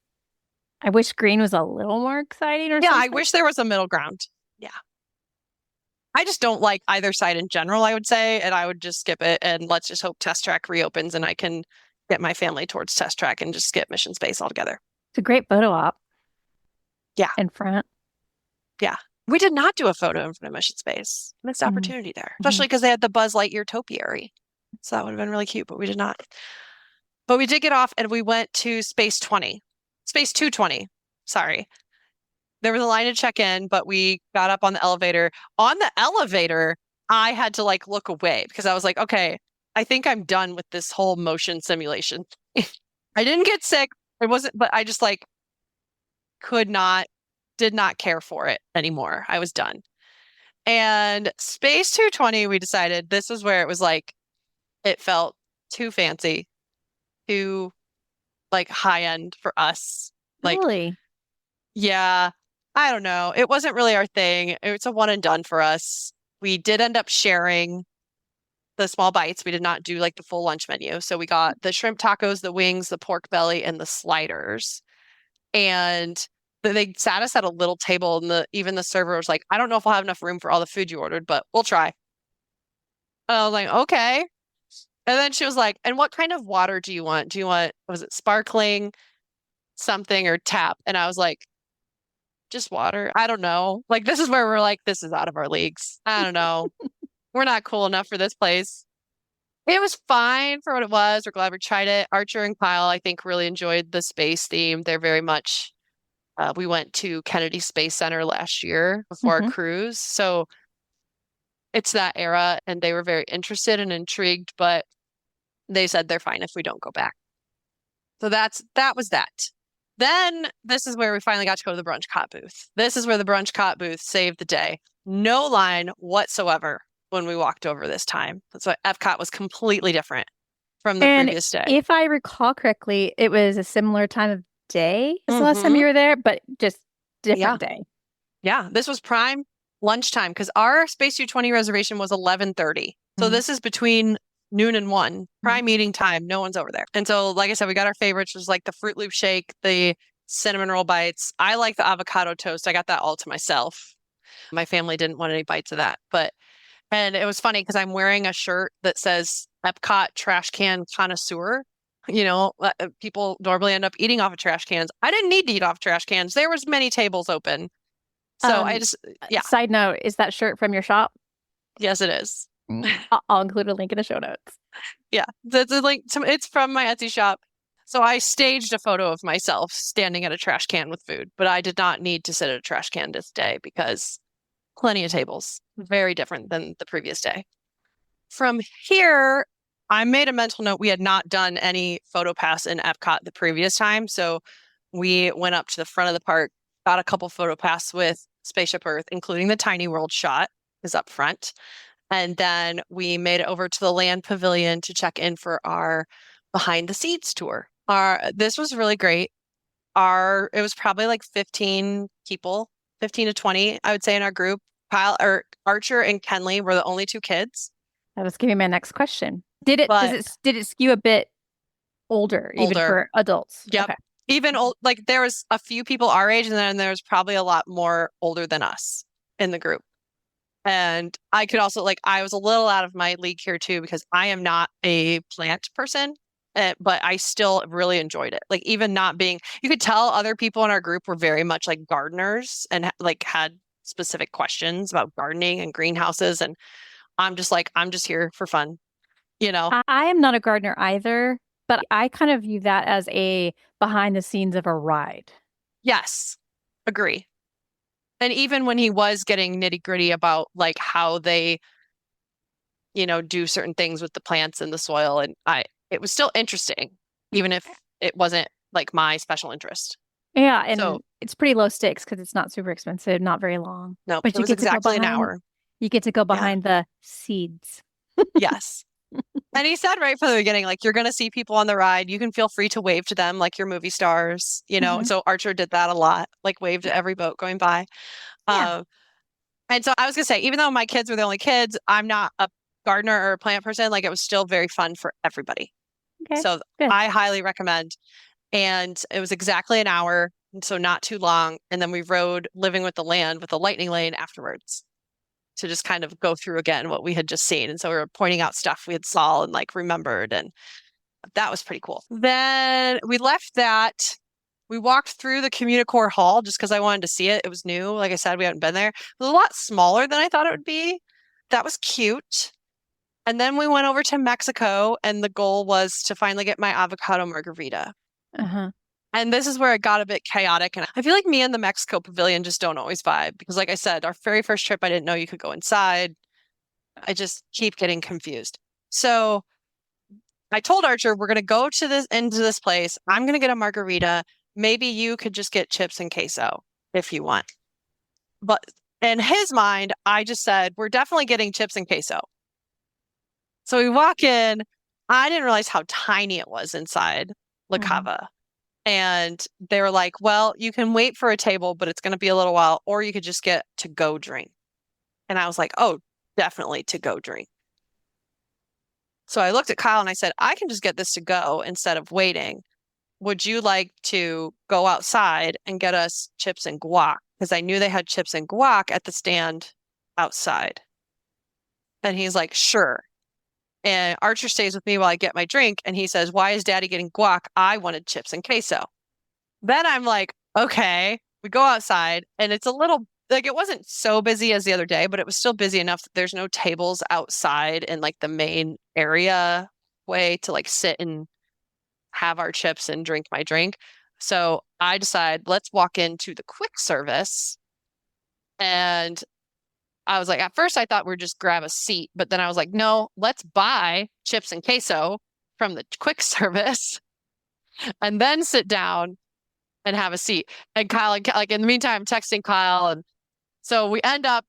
[SPEAKER 1] I wish green was a little more exciting or something.
[SPEAKER 2] I wish there was a middle ground. Yeah. I just don't like either side in general, I would say, and I would just skip it and let's just hope Test Track reopens and I can get my family towards Test Track and just skip Mission Space altogether.
[SPEAKER 1] It's a great photo op.
[SPEAKER 2] Yeah.
[SPEAKER 1] In front.
[SPEAKER 2] Yeah. We did not do a photo in front of Mission Space. Missed opportunity there, especially because they had the Buzz Lightyear topiary. So that would have been really cute, but we did not. But we did get off and we went to Space 220. Sorry. There was a line to check in, but we got up on the elevator. On the elevator, I had to like look away because I was like, okay, I think I'm done with this whole motion simulation. I didn't get sick. It wasn't, but I just like could not, did not care for it anymore. I was done. And Space 220, we decided this was where it was like, it felt too fancy, too like high end for us. Like,
[SPEAKER 1] Really?
[SPEAKER 2] yeah, I don't know. It wasn't really our thing. It's a one and done for us. We did end up sharing the small bites. We did not do like the full lunch menu. So we got the shrimp tacos, the wings, the pork belly, and the sliders. And they sat us at a little table, and even the server was like, I don't know if we'll have enough room for all the food you ordered, but we'll try. And I was like, okay. And then she was like, and what kind of water do you want? Was it sparkling, something, or tap? And I was like, just water. I don't know. Like, this is where we're like, this is out of our leagues. I don't know. We're not cool enough for this place. It was fine for what it was. We're glad we tried it. Archer and Kyle, I think, really enjoyed the space theme. They're very much, we went to Kennedy Space Center last year before our cruise. So it's that era, and they were very interested and intrigued, but they said they're fine if we don't go back. So that was that. Then this is where we finally got to go to the brunch cot booth. This is where the brunch cot booth saved the day. No line whatsoever when we walked over this time. That's why Epcot was completely different from the previous day.
[SPEAKER 1] If I recall correctly, it was a similar time of day as the last time you were there, but just different day.
[SPEAKER 2] Yeah, this was prime lunchtime because our Space 220 reservation was 11:30. So this is between noon and 1, prime eating time. No one's over there. And so, like I said, we got our favorites, which was like the Fruit Loop shake, the cinnamon roll bites. I like the avocado toast. I got that all to myself. My family didn't want any bites of that. And it was funny because I'm wearing a shirt that says Epcot trash can connoisseur. You know, people normally end up eating off of trash cans. I didn't need to eat off trash cans. There was many tables open. So yeah.
[SPEAKER 1] Side note, is that shirt from your shop?
[SPEAKER 2] Yes, it is.
[SPEAKER 1] I'll include a link in the show notes.
[SPEAKER 2] Yeah, that's a link to, it's from my Etsy shop. So I staged a photo of myself standing at a trash can with food, but I did not need to sit at a trash can this day because plenty of tables, very different than the previous day. From here, I made a mental note. We had not done any PhotoPass in Epcot the previous time. So we went up to the front of the park, got a couple PhotoPass with Spaceship Earth, including the Tiny World shot is up front. And then we made it over to the Land Pavilion to check in for our behind the scenes tour. This was really great. It was probably like 15 people, 15 to 20, I would say, in our group. Archer and Kenley were the only 2 kids.
[SPEAKER 1] That was giving me my next question. Did it skew a bit older, even for adults?
[SPEAKER 2] Yep. Okay. Even old, like there was a few people our age, and then there was probably a lot more older than us in the group. And I could also, like, I was a little out of my league here too, because I am not a plant person, but I still really enjoyed it. Like, even not being, you could tell other people in our group were very much like gardeners and like had specific questions about gardening and greenhouses. And I'm just here for fun, you know?
[SPEAKER 1] I am not a gardener either, but I kind of view that as a behind the scenes of a ride.
[SPEAKER 2] Yes, agree. And even when he was getting nitty gritty about like how they, do certain things with the plants and the soil, and it was still interesting, even if it wasn't like my special interest.
[SPEAKER 1] Yeah, and it's pretty low stakes because it's not super expensive, not very long.
[SPEAKER 2] No, but it was exactly an hour.
[SPEAKER 1] You get to go behind the seeds.
[SPEAKER 2] Yes. And he said right from the beginning, like, you're going to see people on the ride. You can feel free to wave to them like you're movie stars, So Archer did that a lot, like waved to every boat going by. Yeah. And so I was going to say, even though my kids were the only kids, I'm not a gardener or a plant person. Like, it was still very fun for everybody. Okay, so good. I highly recommend. And it was exactly an hour, so not too long. And then we rode Living with the Land with the Lightning Lane afterwards to just kind of go through again what we had just seen. And so we were pointing out stuff we had saw and like remembered, and that was pretty cool. Then we left that. We walked through the Communicore Hall just because I wanted to see it. It was new. Like I said, we hadn't been there. It was a lot smaller than I thought it would be. That was cute. And then we went over to Mexico, and the goal was to finally get my avocado margarita.
[SPEAKER 1] Uh-huh.
[SPEAKER 2] And this is where it got a bit chaotic. And I feel like me and the Mexico pavilion just don't always vibe because, like I said, our very first trip, I didn't know you could go inside. I just keep getting confused. So I told Archer, we're going to go to this into this place. I'm going to get a margarita. Maybe you could just get chips and queso if you want. But in his mind, I just said, we're definitely getting chips and queso. So we walk in. I didn't realize how tiny it was inside La Cava. And they were like, well, you can wait for a table, but it's going to be a little while, or you could just get to-go drink. And I was like, oh, definitely to-go drink. So I looked at Kyle and I said, I can just get this to go instead of waiting. Would you like to go outside and get us chips and guac? Because I knew they had chips and guac at the stand outside. And he's like, sure. And Archer stays with me while I get my drink. And he says, why is Daddy getting guac? I wanted chips and queso. Then I'm like, okay. We go outside and it's a little, like, it wasn't so busy as the other day, but it was still busy enough that there's no tables outside in like the main area way to like sit and have our chips and drink my drink. So I decide, let's walk into the quick service. And I was like, at first I thought we'd just grab a seat, but then I was like, no, let's buy chips and queso from the quick service and then sit down and have a seat. And Kyle, like in the meantime, I'm texting Kyle. And so we end up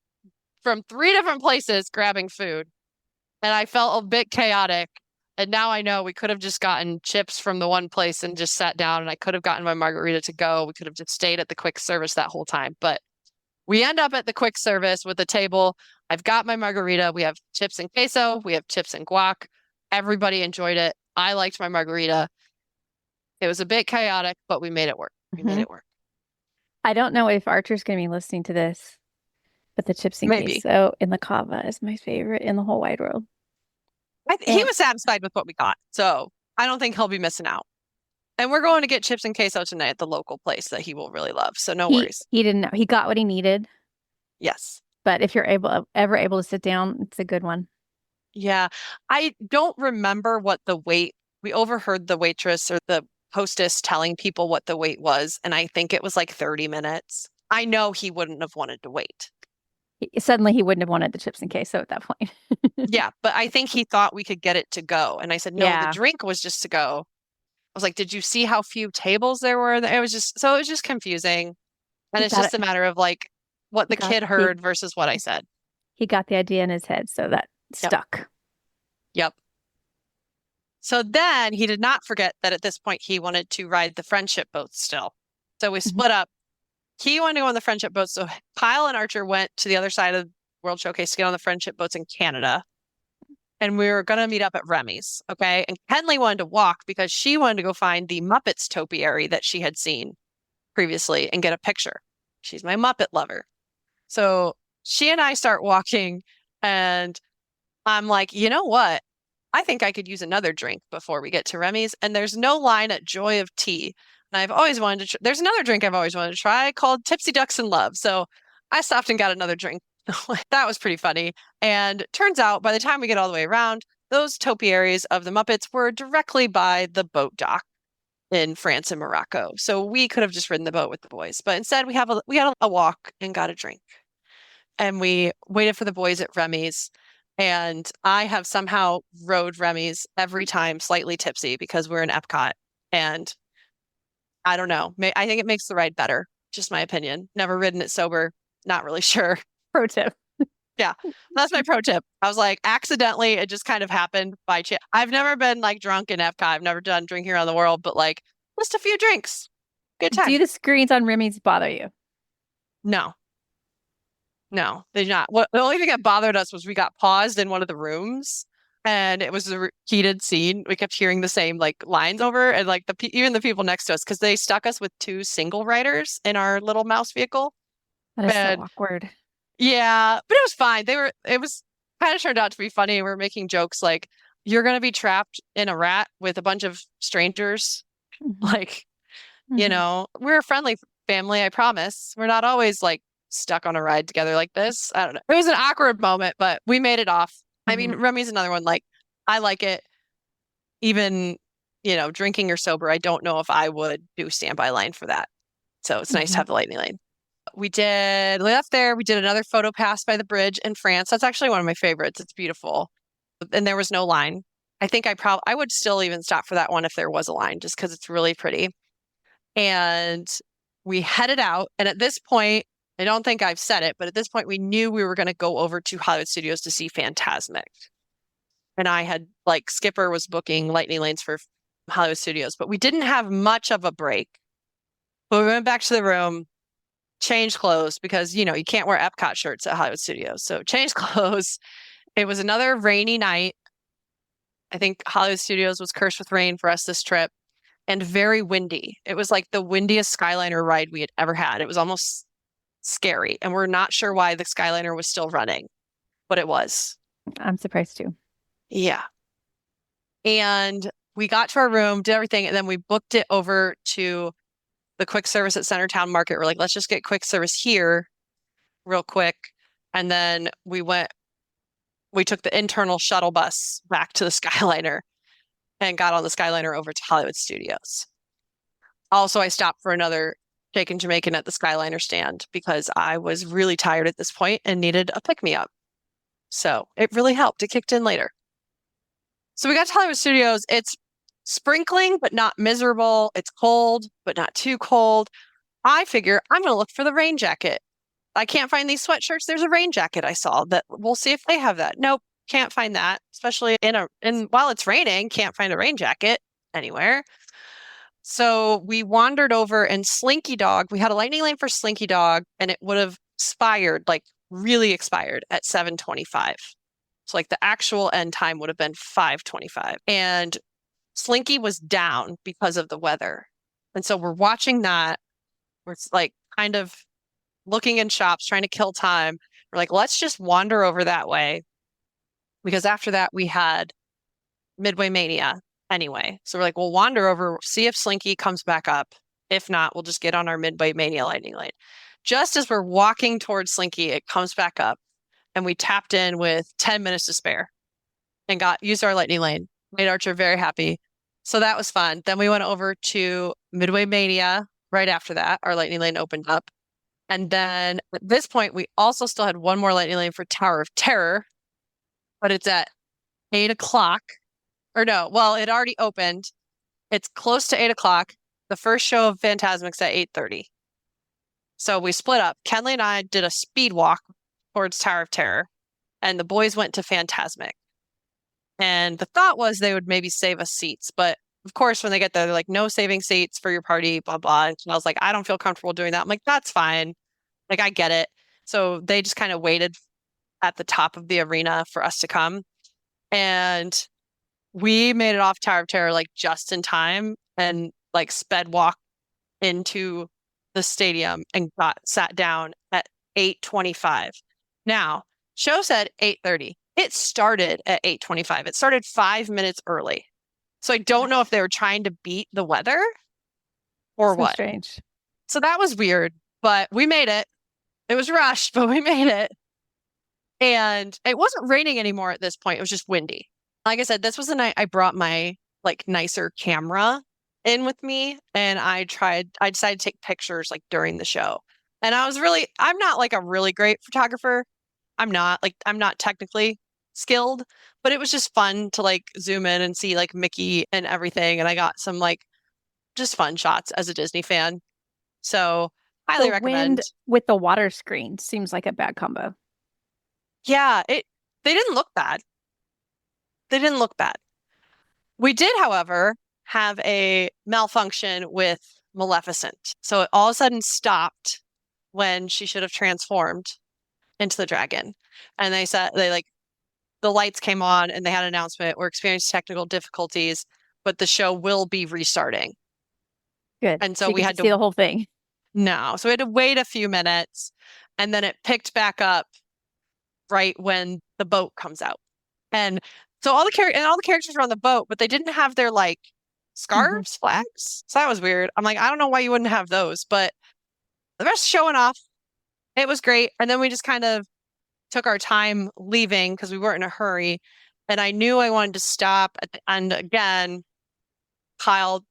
[SPEAKER 2] from 3 different places grabbing food. And I felt a bit chaotic. And now I know we could have just gotten chips from the one place and just sat down, and I could have gotten my margarita to go. We could have just stayed at the quick service that whole time. But we end up at the quick service with a table. I've got my margarita. We have chips and queso. We have chips and guac. Everybody enjoyed it. I liked my margarita. It was a bit chaotic, but we made it work. We made it work.
[SPEAKER 1] I don't know if Archer's going to be listening to this, but the chips and queso in the cava is my favorite in the whole wide world.
[SPEAKER 2] He was satisfied with what we got, so I don't think he'll be missing out. And we're going to get chips and queso tonight at the local place that he will really love, so no worries.
[SPEAKER 1] He didn't know. He got what he needed.
[SPEAKER 2] Yes.
[SPEAKER 1] But if you're ever able to sit down, it's a good one.
[SPEAKER 2] Yeah. I don't remember what the wait, we overheard the waitress or the hostess telling people what the wait was, and I think it was like 30 minutes. I know he wouldn't have wanted to wait.
[SPEAKER 1] Suddenly he wouldn't have wanted the chips and queso at that point.
[SPEAKER 2] Yeah, but I think he thought we could get it to go. And I said, no, the drink was just to go. I was like, did you see how few tables there were? It was just confusing. And it's just a matter of like what the kid heard versus what I said.
[SPEAKER 1] He got the idea in his head, so that stuck.
[SPEAKER 2] Yep. So then he did not forget that at this point he wanted to ride the friendship boat still. So we split up. He wanted to go on the friendship boat. So Kyle and Archer went to the other side of the World Showcase to get on the friendship boats in Canada. And we were going to meet up at Remy's. Okay. And Kenley wanted to walk because she wanted to go find the Muppets topiary that she had seen previously and get a picture. She's my Muppet lover. So she and I start walking and I'm like, you know what? I think I could use another drink before we get to Remy's. And there's no line at Joy of Tea. And I've always wanted to, there's another drink I've always wanted to try called Tipsy Ducks in Love. So I stopped and got another drink. That was pretty funny. And turns out by the time we get all the way around, those topiaries of the Muppets were directly by the boat dock in France and Morocco. So we could have just ridden the boat with the boys. But instead we had a walk and got a drink. And we waited for the boys at Remy's. And I have somehow rode Remy's every time slightly tipsy because we're in Epcot. And I don't know. I think it makes the ride better. Just my opinion. Never ridden it sober. Not really sure.
[SPEAKER 1] Pro tip.
[SPEAKER 2] Yeah, that's my pro tip. I was like, accidentally, it just kind of happened by chance. I've never been like drunk in Epcot. I've never done drinking around the world, but like just a few drinks. Good time.
[SPEAKER 1] Do the screens on Remy's bother you?
[SPEAKER 2] No, they do not. The only thing that bothered us was we got paused in one of the rooms. And it was a heated scene. We kept hearing the same like lines over, and like even the people next to us, because they stuck us with 2 single riders in our little mouse vehicle.
[SPEAKER 1] That is so awkward.
[SPEAKER 2] Yeah, but it was fine. It was kind of turned out to be funny. We were making jokes like, "You're gonna be trapped in a rat with a bunch of strangers." Like, you know, we're a friendly family. I promise. We're not always like stuck on a ride together like this. I don't know. It was an awkward moment, but we made it off. I mean, Remy's another one. Like, I like it. Even, drinking or sober, I don't know if I would do standby line for that. So it's nice to have the lightning lane. We left there. We did another PhotoPass by the bridge in France. That's actually one of my favorites. It's beautiful. And there was no line. I think I would still even stop for that one if there was a line, just because it's really pretty. And we headed out. And at this point, I don't think I've said it, but at this point, we knew we were going to go over to Hollywood Studios to see Fantasmic. And I had, Skipper was booking lightning lanes for Hollywood Studios, but we didn't have much of a break. But we went back to the room, changed clothes because, you can't wear Epcot shirts at Hollywood Studios. So changed clothes. It was another rainy night. I think Hollywood Studios was cursed with rain for us this trip and very windy. It was like the windiest Skyliner ride we had ever had. It was almost scary. And we're not sure why the Skyliner was still running, but it was.
[SPEAKER 1] I'm surprised too.
[SPEAKER 2] Yeah. And we got to our room, did everything, and then we booked it over to the quick service at Centertown Market. We're like, let's just get quick service here real quick. And then we took the internal shuttle bus back to the Skyliner and got on the Skyliner over to Hollywood Studios. Also, I stopped for another Shaken Jamaican at the Skyliner stand because I was really tired at this point and needed a pick-me-up. So it really helped. It kicked in later. So we got to Hollywood Studios. It's sprinkling, but not miserable. It's cold, but not too cold. I figure I'm going to look for the rain jacket. I can't find these sweatshirts. There's a rain jacket I saw that we'll see if they have that. Nope, can't find that, especially while it's raining, can't find a rain jacket anywhere. So we wandered over and Slinky Dog, we had a lightning lane for Slinky Dog and it would have expired, really expired at 7:25. So the actual end time would have been 5:25. And Slinky was down because of the weather. And so we're watching that. We're kind of looking in shops, trying to kill time. We're like, let's just wander over that way. Because after that, we had Midway Mania anyway. So we're like, we'll wander over, see if Slinky comes back up. If not, we'll just get on our Midway Mania lightning lane. Just as we're walking towards Slinky, it comes back up. And we tapped in with 10 minutes to spare and used our lightning lane. Made Archer very happy. So that was fun. Then we went over to Midway Mania right after that. Our lightning lane opened up. And then at this point, we also still had one more lightning lane for Tower of Terror, but it's at 8 o'clock. Or no, well, it already opened. It's close to 8 o'clock. The first show of Fantasmic's at 8:30. So we split up. Kenley and I did a speed walk towards Tower of Terror, and the boys went to Fantasmic. And the thought was they would maybe save us seats. But of course, when they get there, they're like, no saving seats for your party, blah, blah. And I was like, I don't feel comfortable doing that. I'm like, that's fine. I get it. So they just kind of waited at the top of the arena for us to come. And we made it off Tower of Terror just in time and sped walk into the stadium and sat down at 8:25. Now, show said 8:30. It started at 8:25. It started 5 minutes early. So I don't know if they were trying to beat the weather or what.
[SPEAKER 1] Strange.
[SPEAKER 2] So that was weird, but we made it. It was rushed, but we made it. And it wasn't raining anymore at this point. It was just windy. Like I said, this was the night I brought my nicer camera in with me and I decided to take pictures during the show. And I'm not a really great photographer. I'm not technically skilled, but it was just fun to zoom in and see Mickey and everything. And I got some just fun shots as a Disney fan. So highly recommend.
[SPEAKER 1] Wind with the water screen seems like a bad combo.
[SPEAKER 2] Yeah, they didn't look bad. They didn't look bad. We did, however, have a malfunction with Maleficent. So it all of a sudden stopped when she should have transformed into the dragon. And they said the lights came on and they had an announcement. We're experiencing technical difficulties, but the show will be restarting.
[SPEAKER 1] Good.
[SPEAKER 2] And so we had to
[SPEAKER 1] see the whole thing.
[SPEAKER 2] No. So we had to wait a few minutes and then it picked back up right when the boat comes out. And so all the characters were on the boat, but they didn't have their scarves, flags. So that was weird. I'm I don't know why you wouldn't have those, but the rest showing off. It was great. And then we just kind of took our time leaving because we weren't in a hurry. And I knew I wanted to stop at the end again. Kyle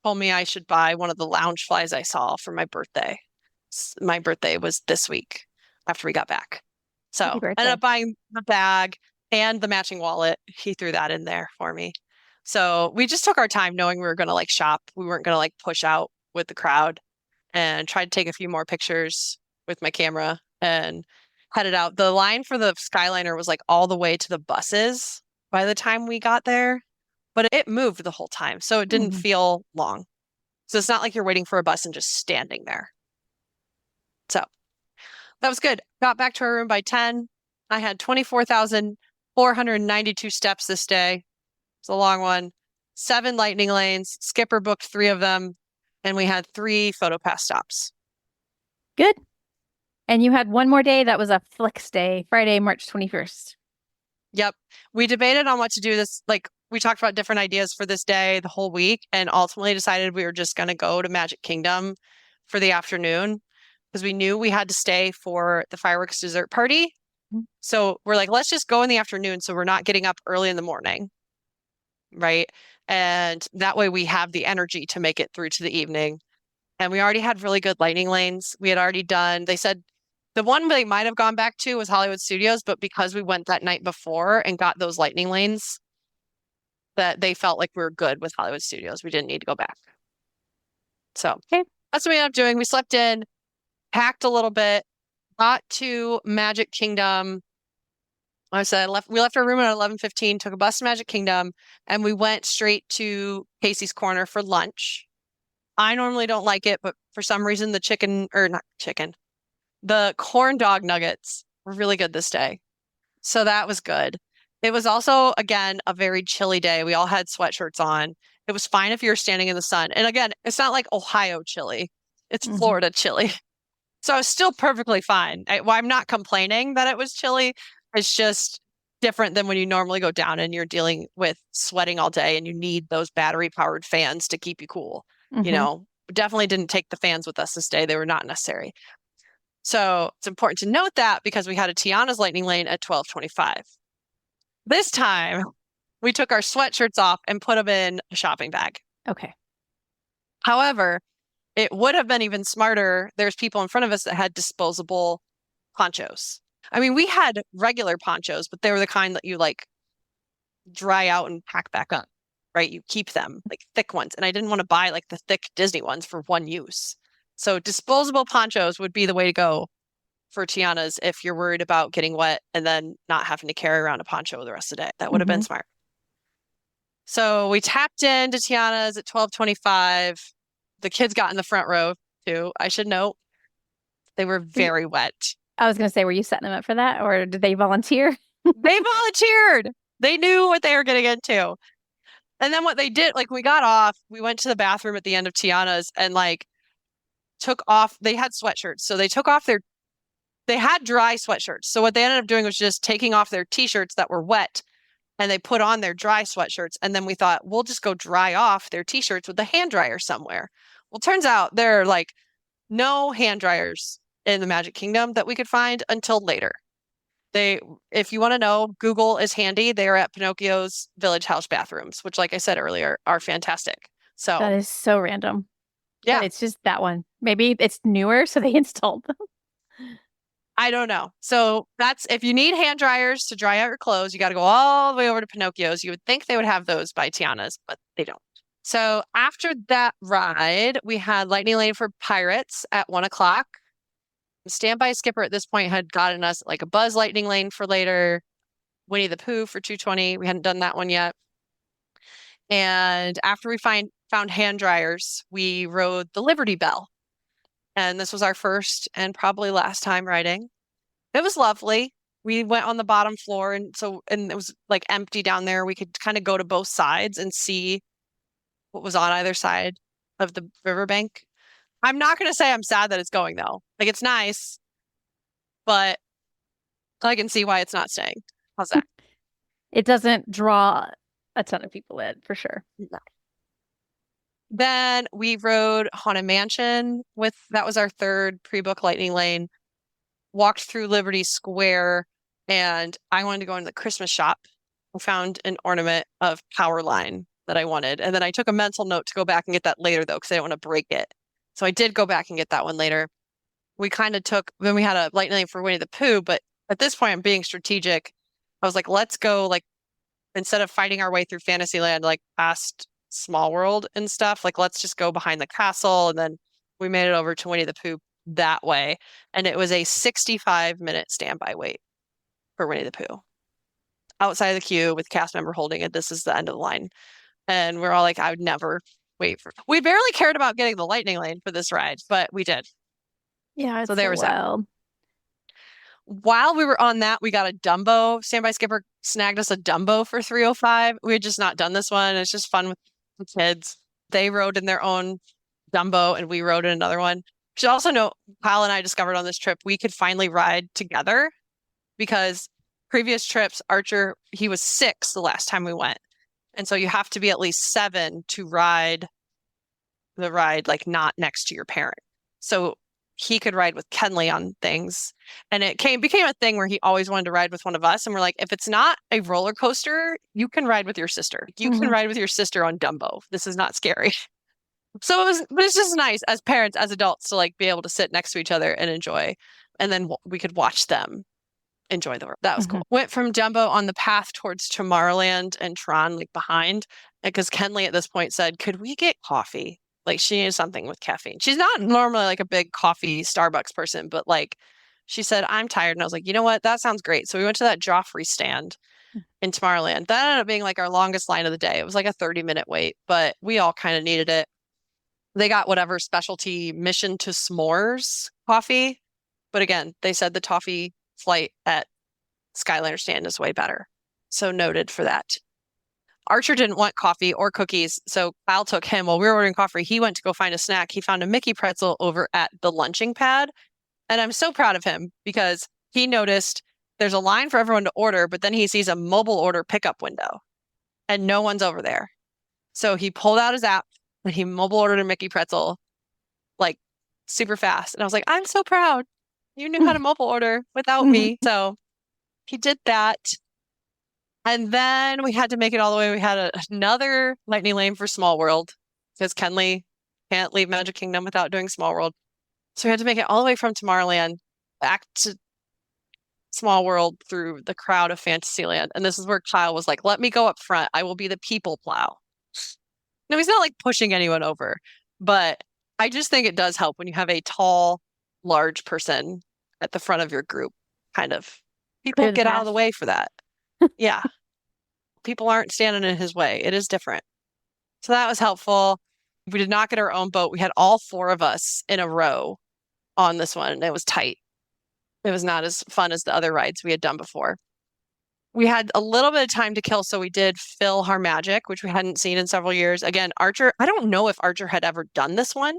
[SPEAKER 2] told me I should buy one of the lounge flies I saw for my birthday. My birthday was this week after we got back. So
[SPEAKER 1] Happy
[SPEAKER 2] I
[SPEAKER 1] birthday.
[SPEAKER 2] ended up buying the bag and the matching wallet. He threw that in there for me. So we just took our time knowing we were going to like shop. We weren't going to like push out with the crowd, and tried to take a few more pictures with my camera and headed out. The line for the Skyliner was like all the way to the buses by the time we got there, but it moved the whole time. So it didn't feel long. So it's not like you're waiting for a bus and just standing there. So that was good. Got back to our room by 10. I had 24,492 steps this day. It's a long one. 7 lightning lanes. Skipper booked 3 of them. And we had 3 PhotoPass stops.
[SPEAKER 1] Good. And you had one more day that was a flex day, Friday, March 21st.
[SPEAKER 2] Yep. We debated on what to do this. Like, we talked about different ideas for this day the whole week, and ultimately decided we were just going to go to Magic Kingdom for the afternoon because we knew we had to stay for the fireworks dessert party. So we're like, let's just go in the afternoon so we're not getting up early in the morning. Right. And that way we have the energy to make it through to the evening. And we already had really good lightning lanes. We had already done, they said the one they might have gone back to was Hollywood Studios, but because we went that night before and got those lightning lanes, that they felt like we were good with Hollywood Studios. We didn't need to go back. So that's what we ended up doing. We slept in, packed a little bit, got to Magic Kingdom. I said we left our room at 11:15, took a bus to Magic Kingdom, and we went straight to Casey's Corner for lunch. I normally don't like it, but for some reason the corn dog nuggets were really good this day. So that was good. It was also, again, a very chilly day. We all had sweatshirts on. It was fine if you were standing in the sun. And again, it's not like Ohio chilly. It's Florida chilly. So it's still perfectly fine. I'm not complaining that it was chilly. It's just different than when you normally go down and you're dealing with sweating all day and you need those battery-powered fans to keep you cool. You know, definitely didn't take the fans with us this day. They were not necessary. So it's important to note that because we had a Tiana's lightning lane at 12:25. This time, we took our sweatshirts off and put them in a shopping bag.
[SPEAKER 1] Okay.
[SPEAKER 2] However, it would have been even smarter. There's people in front of us that had disposable ponchos. I mean, we had regular ponchos, but they were the kind that you like dry out and pack back up, right? You keep them, like thick ones. And I didn't want to buy like the thick Disney ones for one use. So disposable ponchos would be the way to go for Tiana's if you're worried about getting wet and then not having to carry around a poncho the rest of the day. That would have been smart. So we tapped into Tiana's at 12:25. The kids got in the front row too. I should note they were very wet.
[SPEAKER 1] I was going to say, were you setting them up for that, or did they volunteer?
[SPEAKER 2] They volunteered. They knew what they were getting into. And then what they did, like we got off, we went to the bathroom at the end of Tiana's and like took off, they had sweatshirts. So they took off they had dry sweatshirts. So what they ended up doing was just taking off their t-shirts that were wet and they put on their dry sweatshirts. And then we thought, we'll just go dry off their t-shirts with a hand dryer somewhere. Well, turns out there are like no hand dryers in the Magic Kingdom that we could find until later. If you want to know, Google is handy. They are at Pinocchio's Village House bathrooms, which, like I said earlier, are fantastic. So
[SPEAKER 1] that is so random.
[SPEAKER 2] Yeah.
[SPEAKER 1] But it's just that one. Maybe it's newer, so they installed them.
[SPEAKER 2] I don't know. So that's if you need hand dryers to dry out your clothes, you got to go all the way over to Pinocchio's. You would think they would have those by Tiana's, but they don't. So after that ride, we had Lightning Lane for Pirates at 1:00. Standby Skipper at this point had gotten us like a Buzz Lightning Lane for later, Winnie the Pooh for 2:20. We hadn't done that one yet. And after we found hand dryers, we rode the Liberty Bell. And this was our first and probably last time riding. It was lovely. We went on the bottom floor and it was like empty down there. We could kind of go to both sides and see what was on either side of the riverbank. I'm not going to say I'm sad that it's going though. Like it's nice, but I can see why it's not staying. How's that?
[SPEAKER 1] It doesn't draw a ton of people in for sure.
[SPEAKER 2] No. Then we rode Haunted Mansion that was our third pre-book Lightning Lane, walked through Liberty Square, and I wanted to go into the Christmas shop. I found an ornament of Powerline that I wanted. And then I took a mental note to go back and get that later, though, because I didn't want to break it. So I did go back and get that one later. We kind of took, then we had a lightning lane for Winnie the Pooh, but at this point, I'm being strategic. I was like, let's go, like, instead of fighting our way through Fantasyland, like past Small World and stuff, like, let's just go behind the castle. And then we made it over to Winnie the Pooh that way. And it was a 65-minute standby wait for Winnie the Pooh outside of the queue with cast member holding it. This is the end of the line. And we're all like, I would never wait for. We barely cared about getting the lightning lane for this ride, but we did.
[SPEAKER 1] Yeah, it's
[SPEAKER 2] So there
[SPEAKER 1] so
[SPEAKER 2] was that.
[SPEAKER 1] wild.
[SPEAKER 2] While we were on that, we got a Dumbo. Standby Skipper snagged us a Dumbo for 305. We had just not done this one. It's just fun with the kids. They rode in their own Dumbo and we rode in another one. You should also know, Kyle and I discovered on this trip, we could finally ride together because previous trips, Archer, he was 6 the last time we went. And so you have to be at least 7 to ride the ride, like not next to your parent. So he could ride with Kenley on things. And it became a thing where he always wanted to ride with one of us. And we're like, if it's not a roller coaster, you can ride with your sister. You can ride with your sister on Dumbo. This is not scary. So but it's just nice as parents, as adults, to like be able to sit next to each other and enjoy. And then we could watch them enjoy the work. That was cool. Went from Dumbo on the path towards Tomorrowland and Tron, like behind, because Kenley at this point said, could we get coffee? Like she needed something with caffeine. She's not normally like a big coffee Starbucks person, but like she said, I'm tired. And I was like, you know what? That sounds great. So we went to that Joffrey stand in Tomorrowland. That ended up being like our longest line of the day. It was like a 30-minute wait, but we all kind of needed it. They got whatever specialty Mission to S'mores coffee. But again, they said the toffee flight at Skyliner stand is way better. So noted for that. Archer didn't want coffee or cookies, so Kyle took him. While we were ordering coffee, he went to go find a snack. He found a Mickey pretzel over at the lunching pad. And I'm so proud of him because he noticed there's a line for everyone to order, but then he sees a mobile order pickup window and no one's over there. So he pulled out his app and he mobile ordered a Mickey pretzel like super fast. And I was like, I'm so proud. You knew how to mobile order without me. So he did that. And then we had to make it all the way. We had another lightning lane for Small World because Kenley can't leave Magic Kingdom without doing Small World. So we had to make it all the way from Tomorrowland back to Small World through the crowd of Fantasyland. And this is where Kyle was like, let me go up front. I will be the people plow. No, he's not like pushing anyone over, but I just think it does help when you have a tall, large person at the front of your group. Kind of people get out of the way for that. Yeah. People aren't standing in his way. It is different. So that was helpful. We did not get our own boat. We had all 4 of us in a row on this one, and it was tight. It was not as fun as the other rides we had done before. We had a little bit of time to kill, so we did Phil Our Magic, which we hadn't seen in several years. Again, Archer, I don't know if Archer had ever done this one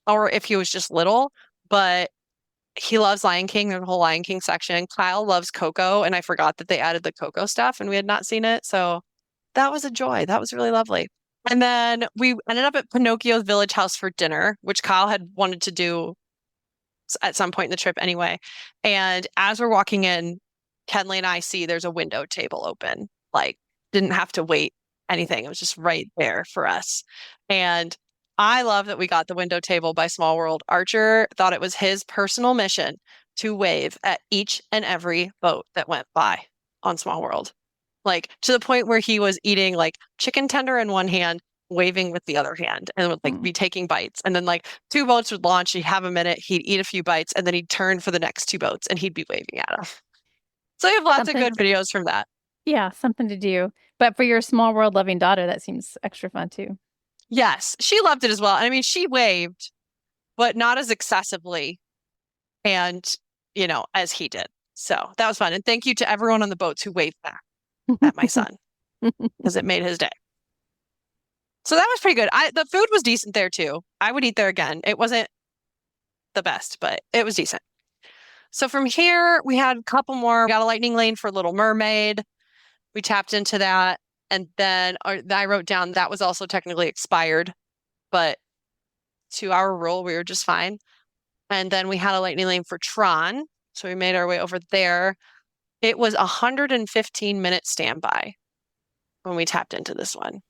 [SPEAKER 2] or if he was just little, but he loves Lion King. There's a whole Lion King section. Kyle loves Coco, and I forgot that they added the Coco stuff and we had not seen it. So that was a joy. That was really lovely. And then we ended up at Pinocchio's Village House for dinner, which Kyle had wanted to do at some point in the trip anyway. And as we're walking in, Kenley and I see there's a window table open. Like, didn't have to wait anything. It was just right there for us. And I love that we got the window table by Small World. Archer thought it was his personal mission to wave at each and every boat that went by on Small World. Like to the point where he was eating like chicken tender in one hand, waving with the other hand, and would like be taking bites. And then like 2 boats would launch, he'd have a minute, he'd eat a few bites, and then he'd turn for the next 2 boats and he'd be waving at them. So I have lots of good videos from that.
[SPEAKER 1] Yeah, something to do. But for your Small World loving daughter, that seems extra fun too.
[SPEAKER 2] Yes, she loved it as well. I mean, she waved, but not as excessively and, as he did. So that was fun. And thank you to everyone on the boats who waved back at my son because it made his day. So that was pretty good. The food was decent there too. I would eat there again. It wasn't the best, but it was decent. So from here, we had a couple more. We got a lightning lane for Little Mermaid. We tapped into that. And then I wrote down that was also technically expired, but 2-hour rule, we were just fine. And then we had a lightning lane for Tron. So we made our way over there. It was 115-minute standby when we tapped into this one.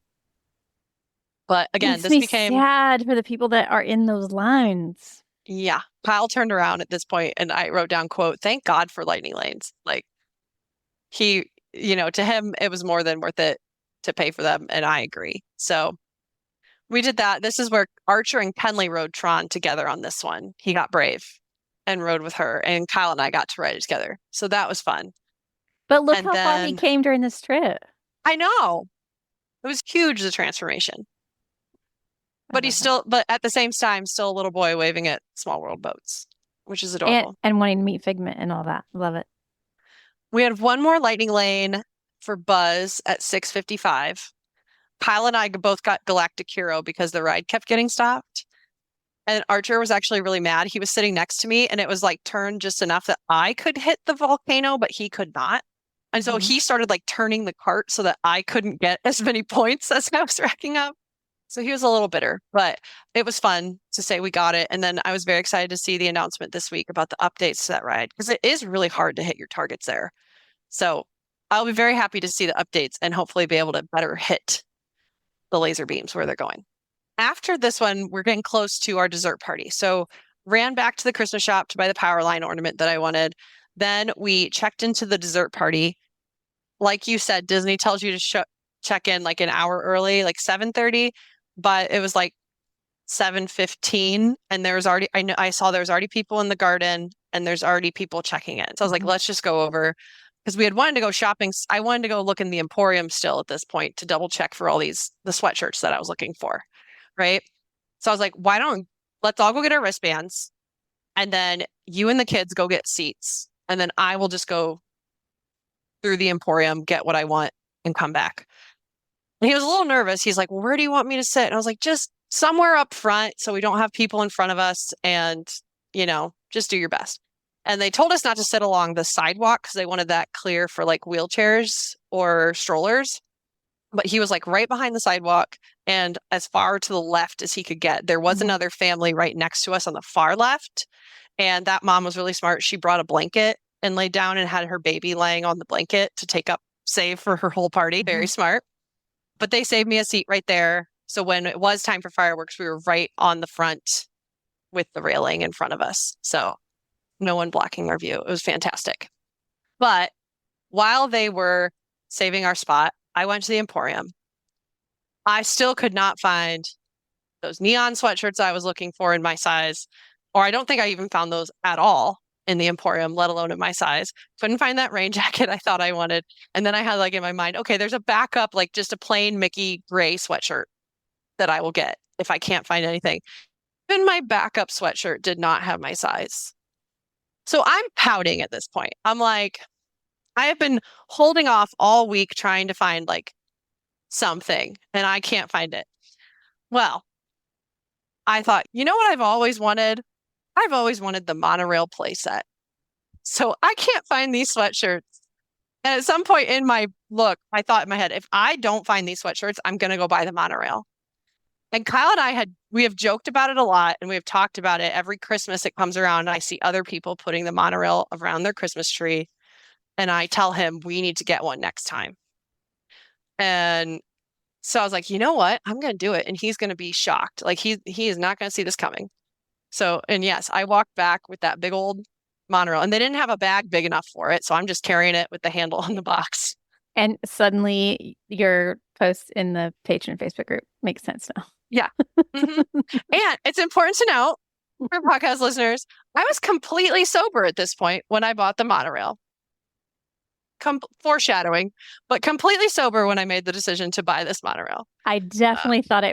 [SPEAKER 2] But again,
[SPEAKER 1] Makes
[SPEAKER 2] this
[SPEAKER 1] me
[SPEAKER 2] became,
[SPEAKER 1] sad for the people that are in those lines.
[SPEAKER 2] yeah, Kyle turned around at this point and I wrote down, quote, "Thank God for lightning lanes." Like to him, it was more than worth it to pay for them. And I agree. So we did that. This is where Archer and Penley rode Tron together on this one. He got brave and rode with her, and Kyle and I got to ride it together. So that was fun.
[SPEAKER 1] But look
[SPEAKER 2] And
[SPEAKER 1] how far he
[SPEAKER 2] then
[SPEAKER 1] came during this trip.
[SPEAKER 2] I know it was huge, the transformation.
[SPEAKER 1] I
[SPEAKER 2] But
[SPEAKER 1] love him.
[SPEAKER 2] but at the same time, still a little boy waving at small world boats, which is adorable.
[SPEAKER 1] And wanting to meet Figment and all that. Love it.
[SPEAKER 2] We had one more lightning lane for Buzz at 6:55. Kyle and I both got Galactic Hero because the ride kept getting stopped. And Archer was actually really mad. He was sitting next to me and it was like turned just enough that I could hit the volcano, but he could not. And so he started like turning the cart so that I couldn't get as many points as I was racking up. So he was a little bitter, but it was fun to say we got it. And then I was very excited to see the announcement this week about the updates to that ride because it is really hard to hit your targets there. So I'll be very happy to see the updates and hopefully be able to better hit the laser beams where they're going. After this one, we're getting close to our dessert party. So ran back to the Christmas shop to buy the power line ornament that I wanted. Then we checked into the dessert party. Like you said, Disney tells you to check in like an hour early, like 7:30, but it was like 7:15 and there was already I saw there was already people in the garden and there's already people checking in. So I was like, let's just go over because we had wanted to go shopping. I wanted to go look in the Emporium still at this point to double check for all the sweatshirts that I was looking for. Right. So I was like, let's all go get our wristbands and then you and the kids go get seats and then I will just go through the Emporium, get what I want and come back. And he was a little nervous. He's like, well, where do you want me to sit? And I was like, just somewhere up front so we don't have people in front of us and, just do your best. And they told us not to sit along the sidewalk because they wanted that clear for like wheelchairs or strollers. But he was like right behind the sidewalk and as far to the left as he could get. There was another family right next to us on the far left. And that mom was really smart. She brought a blanket and laid down and had her baby laying on the blanket to save for her whole party. Very smart. But they saved me a seat right there. So when it was time for fireworks, we were right on the front with the railing in front of us. So no one blocking our view. It was fantastic. But while they were saving our spot, I went to the Emporium. I still could not find those neon sweatshirts I was looking for in my size, or I don't think I even found those at all in the Emporium, let alone in my size. Couldn't find that rain jacket I thought I wanted. And then I had like in my mind, okay, there's a backup, like just a plain Mickey gray sweatshirt that I will get if I can't find anything. Even my backup sweatshirt did not have my size. So I'm pouting at this point. I'm like, I have been holding off all week trying to find like something and I can't find it. Well, I thought, you know what I've always wanted? I've always wanted the monorail playset. So I can't find these sweatshirts. And at some point in my look, I thought in my head, if I don't find these sweatshirts, I'm going to go buy the monorail. And Kyle and we have joked about it a lot and we have talked about it every Christmas it comes around. And I see other people putting the monorail around their Christmas tree. And I tell him we need to get one next time. And so I was like, you know what? I'm going to do it. And he's going to be shocked. Like he is not going to see this coming. So, and yes, I walked back with that big old monorail and they didn't have a bag big enough for it. So I'm just carrying it with the handle on the box.
[SPEAKER 1] And suddenly your post in the patron Facebook group makes sense now.
[SPEAKER 2] Yeah. And it's important to note for podcast listeners, I was completely sober at this point when I bought the monorail. Foreshadowing, but completely sober when I made the decision to buy this monorail.
[SPEAKER 1] I definitely thought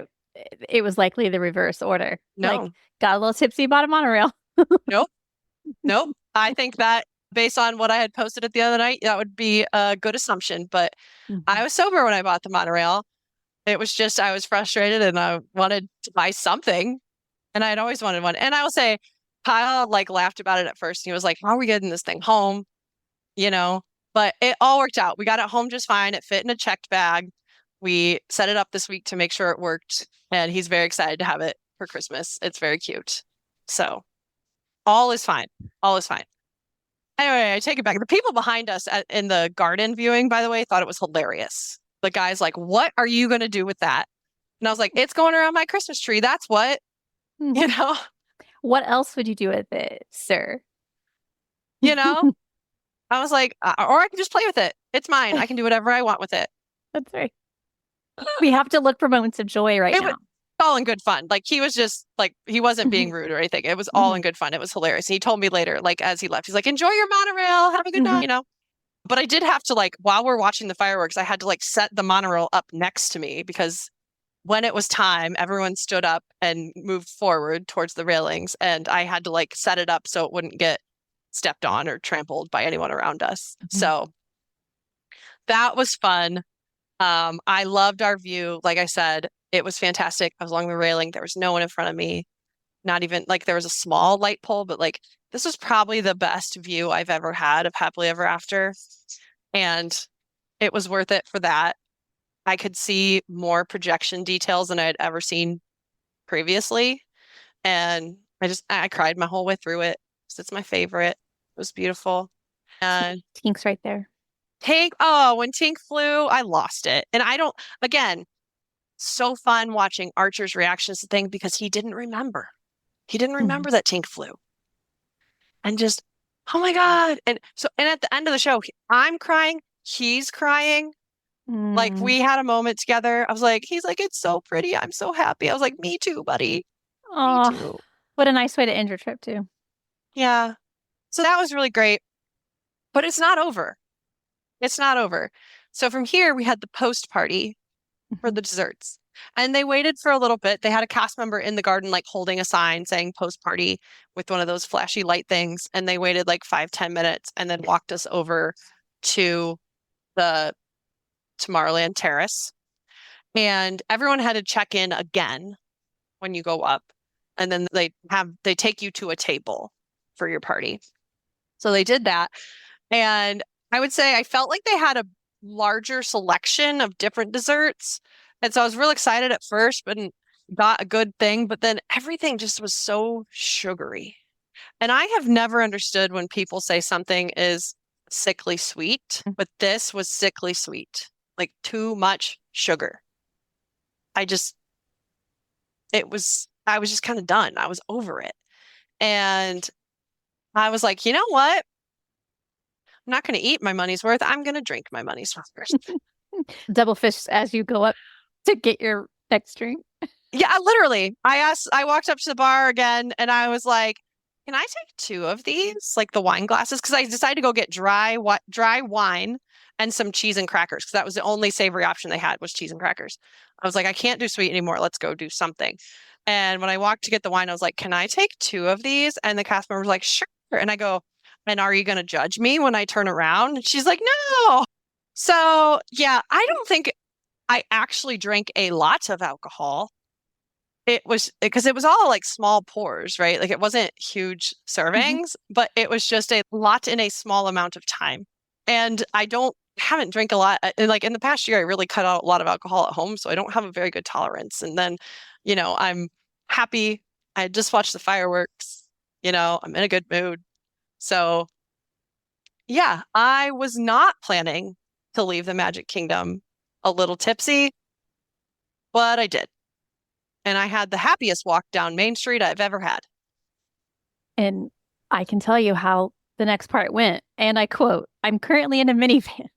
[SPEAKER 1] it was likely the reverse order.
[SPEAKER 2] No.
[SPEAKER 1] Like, got a little tipsy, bought a monorail.
[SPEAKER 2] Nope. I think that based on what I had posted it the other night, that would be a good assumption. But I was sober when I bought the monorail. It was just, I was frustrated and I wanted to buy something. And I had always wanted one. And I will say, Kyle like laughed about it at first. He was like, how are we getting this thing home? But it all worked out. We got it home just fine. It fit in a checked bag. We set it up this week to make sure it worked. And he's very excited to have it for Christmas. It's very cute. So all is fine. All is fine. Anyway, I take it back. The people behind us in the garden viewing, by the way, thought it was hilarious. The guy's like, "What are you going to do with that?" And I was like, "It's going around my Christmas tree. That's what, you know,
[SPEAKER 1] What else would you do with it, sir?
[SPEAKER 2] you know." I was like, or I can just play with it. It's mine. I can do whatever I want with it.
[SPEAKER 1] That's right. We have to look for moments of joy right
[SPEAKER 2] It
[SPEAKER 1] now.
[SPEAKER 2] was all in good fun. Like he was just like, he wasn't being rude or anything. It was all in good fun. It was hilarious. And he told me later, like as he left, he's like, "Enjoy your monorail. Have a good night," But I did have to like, while we're watching the fireworks, I had to like set the monorail up next to me because when it was time, everyone stood up and moved forward towards the railings. And I had to like set it up so it wouldn't get stepped on or trampled by anyone around us. So that was fun. I loved our view. Like I said, it was fantastic. I was along the railing. There was no one in front of me. Not even like there was a small light pole, but like this was probably the best view I've ever had of Happily Ever After. And it was worth it for that. I could see more projection details than I had ever seen previously. And I cried my whole way through it. It's my favorite. It was beautiful. And
[SPEAKER 1] Tink's right there.
[SPEAKER 2] Tink, when Tink flew, I lost it. And again, so fun watching Archer's reactions to things because he didn't remember. He didn't remember that Tink flew. And just, oh my God. And at the end of the show, I'm crying, he's crying. Like we had a moment together. I was like, he's like, "It's so pretty. I'm so happy." I was like, "Me too, buddy."
[SPEAKER 1] Oh,
[SPEAKER 2] Me too.
[SPEAKER 1] What a nice way to end your trip too.
[SPEAKER 2] Yeah. So that was really great. But it's not over. It's not over. So from here, we had the post party for the desserts. And they waited for a little bit. They had a cast member in the garden, like holding a sign saying post party with one of those flashy light things. And they waited like 5-10 minutes and then walked us over to the Tomorrowland Terrace. And everyone had to check in again when you go up. And then they take you to a table for your party. So they did that. And I would say I felt like they had a larger selection of different desserts. And so I was real excited at first, but got a good thing. But then everything just was so sugary. And I have never understood when people say something is sickly sweet, but this was sickly sweet, like too much sugar. I was just kind of done. I was over it. And I was like, you know what? I'm not going to eat my money's worth. I'm going to drink my money's worth.
[SPEAKER 1] Double fish as you go up to get your next drink.
[SPEAKER 2] Yeah, literally. I walked up to the bar again and I was like, "Can I take 2 of these? Like the wine glasses?" Because I decided to go get dry wine and some cheese and crackers because that was the only savory option they had was cheese and crackers. I was like, "I can't do sweet anymore. Let's go do something." And when I walked to get the wine, I was like, "Can I take 2 of these?" And the cast member was like, "Sure." And I go, "And are you going to judge me when I turn around?" And she's like, "No." So yeah, I don't think I actually drank a lot of alcohol. It was because it was all like small pours, right? Like it wasn't huge servings, but it was just a lot in a small amount of time. And haven't drank a lot. Like in the past year, I really cut out a lot of alcohol at home, so I don't have a very good tolerance. And then, I'm happy. I just watched the fireworks. I'm in a good mood. So yeah, I was not planning to leave the Magic Kingdom a little tipsy, but I did. And I had the happiest walk down Main Street I've ever had.
[SPEAKER 1] And I can tell you how the next part went. And I quote, "I'm currently in a minivan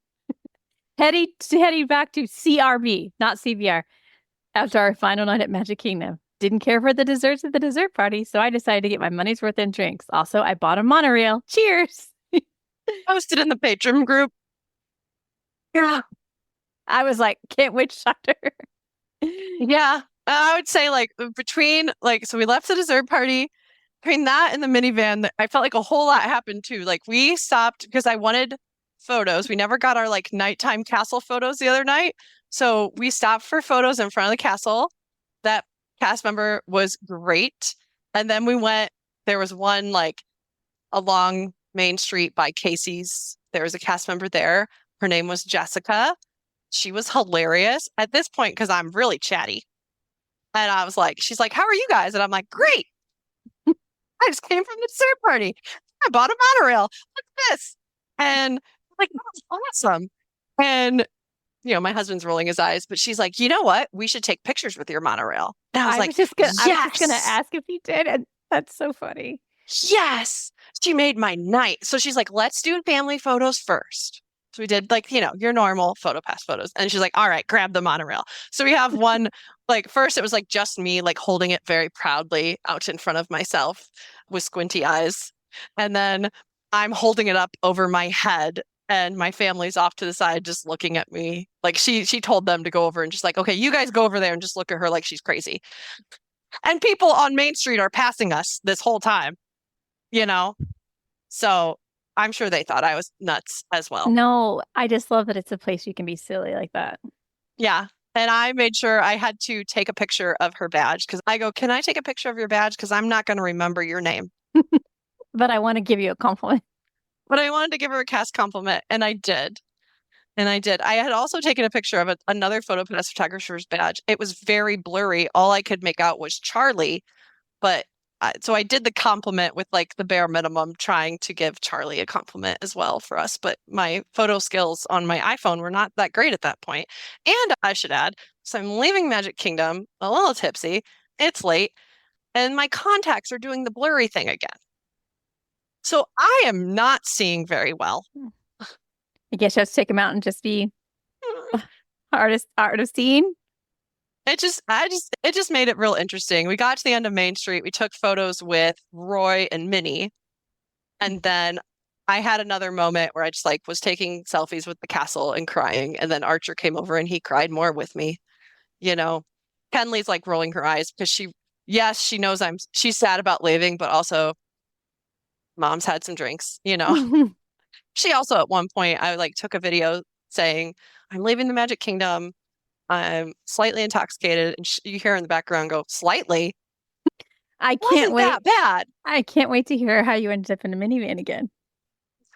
[SPEAKER 1] heading back to CRB, not CBR, after our final night at Magic Kingdom. Didn't care for the desserts at the dessert party, so I decided to get my money's worth in drinks. Also, I bought a monorail. Cheers."
[SPEAKER 2] Posted in the Patreon group. Yeah.
[SPEAKER 1] I was like, can't wait to shop her.
[SPEAKER 2] Yeah. I would say so we left the dessert party. Between that and the minivan, I felt like a whole lot happened too. Like we stopped because I wanted photos. We never got our like nighttime castle photos the other night. So we stopped for photos in front of the castle. That cast member was great. And then there was one like along Main Street by Casey's. There was a cast member there. Her name was Jessica. She was hilarious at this point because I'm really chatty. And I was like, she's like, "How are you guys?" And I'm like, "Great. I just came from the dessert party." I bought a monorail. Look at this. And I'm like, that's awesome. And my husband's rolling his eyes, but she's like, you know what? We should take pictures with your monorail. And I was like,
[SPEAKER 1] I was just gonna
[SPEAKER 2] yes,
[SPEAKER 1] ask if you did, and that's so funny.
[SPEAKER 2] yes. She made my night. So she's like, let's do family photos first. So we did like, your normal PhotoPass photos. And she's like, all right, grab the monorail. So we have one, like first it was like just me, like holding it very proudly out in front of myself with squinty eyes. And then I'm holding it up over my head and my family's off to the side just looking at me. Like she told them to go over and just like, okay, you guys go over there and just look at her like she's crazy. And people on Main Street are passing us this whole time, you know? So I'm sure they thought I was nuts as well.
[SPEAKER 1] No, I just love that it's a place you can be silly like that.
[SPEAKER 2] Yeah. And I made sure I had to take a picture of her badge because I go, can I take a picture of your badge? Because I'm not going to remember your name.
[SPEAKER 1] But I want to give you a compliment.
[SPEAKER 2] But I wanted to give her a cast compliment, and I did. And I did. I had also taken a picture of another PhotoPass photographer's badge. It was very blurry. All I could make out was Charlie. But so I did the compliment with like the bare minimum, trying to give Charlie a compliment as well for us. But my photo skills on my iPhone were not that great at that point. And I should add, so I'm leaving Magic Kingdom a little tipsy. It's late, and my contacts are doing the blurry thing again. So I am not seeing very well.
[SPEAKER 1] I guess you have to take them out and just be artistine.
[SPEAKER 2] It just made it real interesting. We got to the end of Main Street. We took photos with Roy and Minnie. And then I had another moment where I just like was taking selfies with the castle and crying. And then Archer came over and he cried more with me. Kenley's like rolling her eyes because she knows she's sad about leaving, but also mom's had some drinks. She also at one point I like took a video saying, I'm leaving the Magic Kingdom. I'm slightly intoxicated, and you hear in the background go, slightly.
[SPEAKER 1] I can't wait.
[SPEAKER 2] That bad.
[SPEAKER 1] I can't wait to hear how you ended up in a minivan again.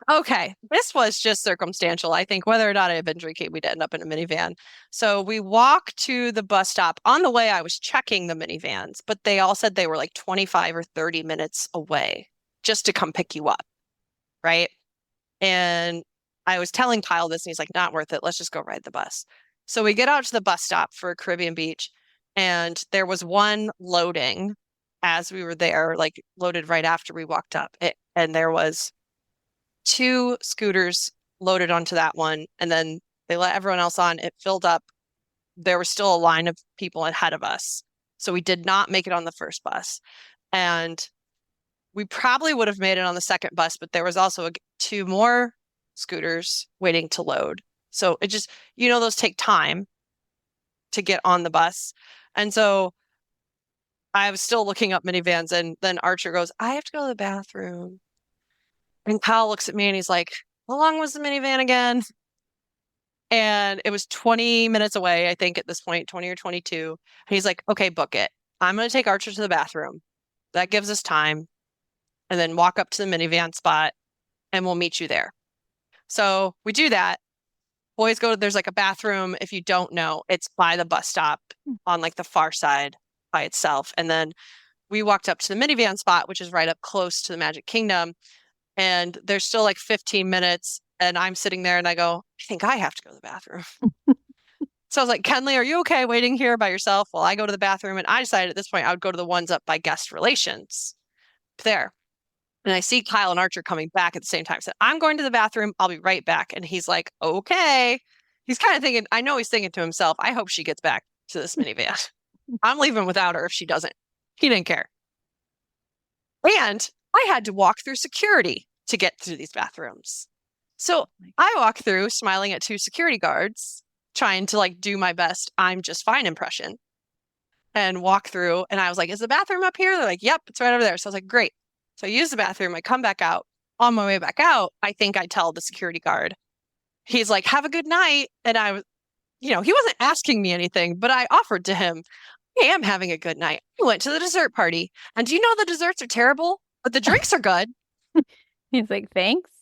[SPEAKER 2] Okay, this was just circumstantial. I think whether or not I had been drinking, we'd end up in a minivan. So we walked to the bus stop. On the way, I was checking the minivans, but they all said they were like 25 or 30 minutes away just to come pick you up, right? And I was telling Kyle this, and he's like, not worth it. Let's just go ride the bus. So we get out to the bus stop for Caribbean Beach, and there was one loading as we were there, like loaded right after we walked up. And there was 2 scooters loaded onto that one, and then they let everyone else on. It filled up. There was still a line of people ahead of us. So we did not make it on the first bus. And we probably would have made it on the second bus, but there was also 2 more scooters waiting to load. So it just, those take time to get on the bus. And so I was still looking up minivans, and then Archer goes, I have to go to the bathroom. And Kyle looks at me and he's like, how long was the minivan again? And it was 20 minutes away, I think at this point, 20 or 22. And he's like, okay, book it. I'm going to take Archer to the bathroom. That gives us time. And then walk up to the minivan spot and we'll meet you there. So we do that. Boys there's like a bathroom. If you don't know, it's by the bus stop on like the far side by itself. And then we walked up to the minivan spot, which is right up close to the Magic Kingdom. And there's still like 15 minutes. And I'm sitting there and I go, I think I have to go to the bathroom. So I was like, Kenley, are you okay waiting here by yourself while I go to the bathroom? And I decided at this point I would go to the ones up by guest relations there. And I see Kyle and Archer coming back at the same time. I said, I'm going to the bathroom. I'll be right back. And he's like, okay. He's kind of thinking, I know he's thinking to himself, I hope she gets back to this minivan. I'm leaving without her if she doesn't. He didn't care. And I had to walk through security to get through these bathrooms. So I walk through smiling at 2 security guards, trying to like do my best I'm just fine impression, and walk through. And I was like, is the bathroom up here? They're like, yep, it's right over there. So I was like, great. So I use the bathroom. I come back out. On my way back out, I think I tell the security guard, he's like, have a good night. And I was, he wasn't asking me anything, but I offered to him, I am having a good night. We went to the dessert party. And do you know the desserts are terrible, but the drinks are good?
[SPEAKER 1] He's like, thanks.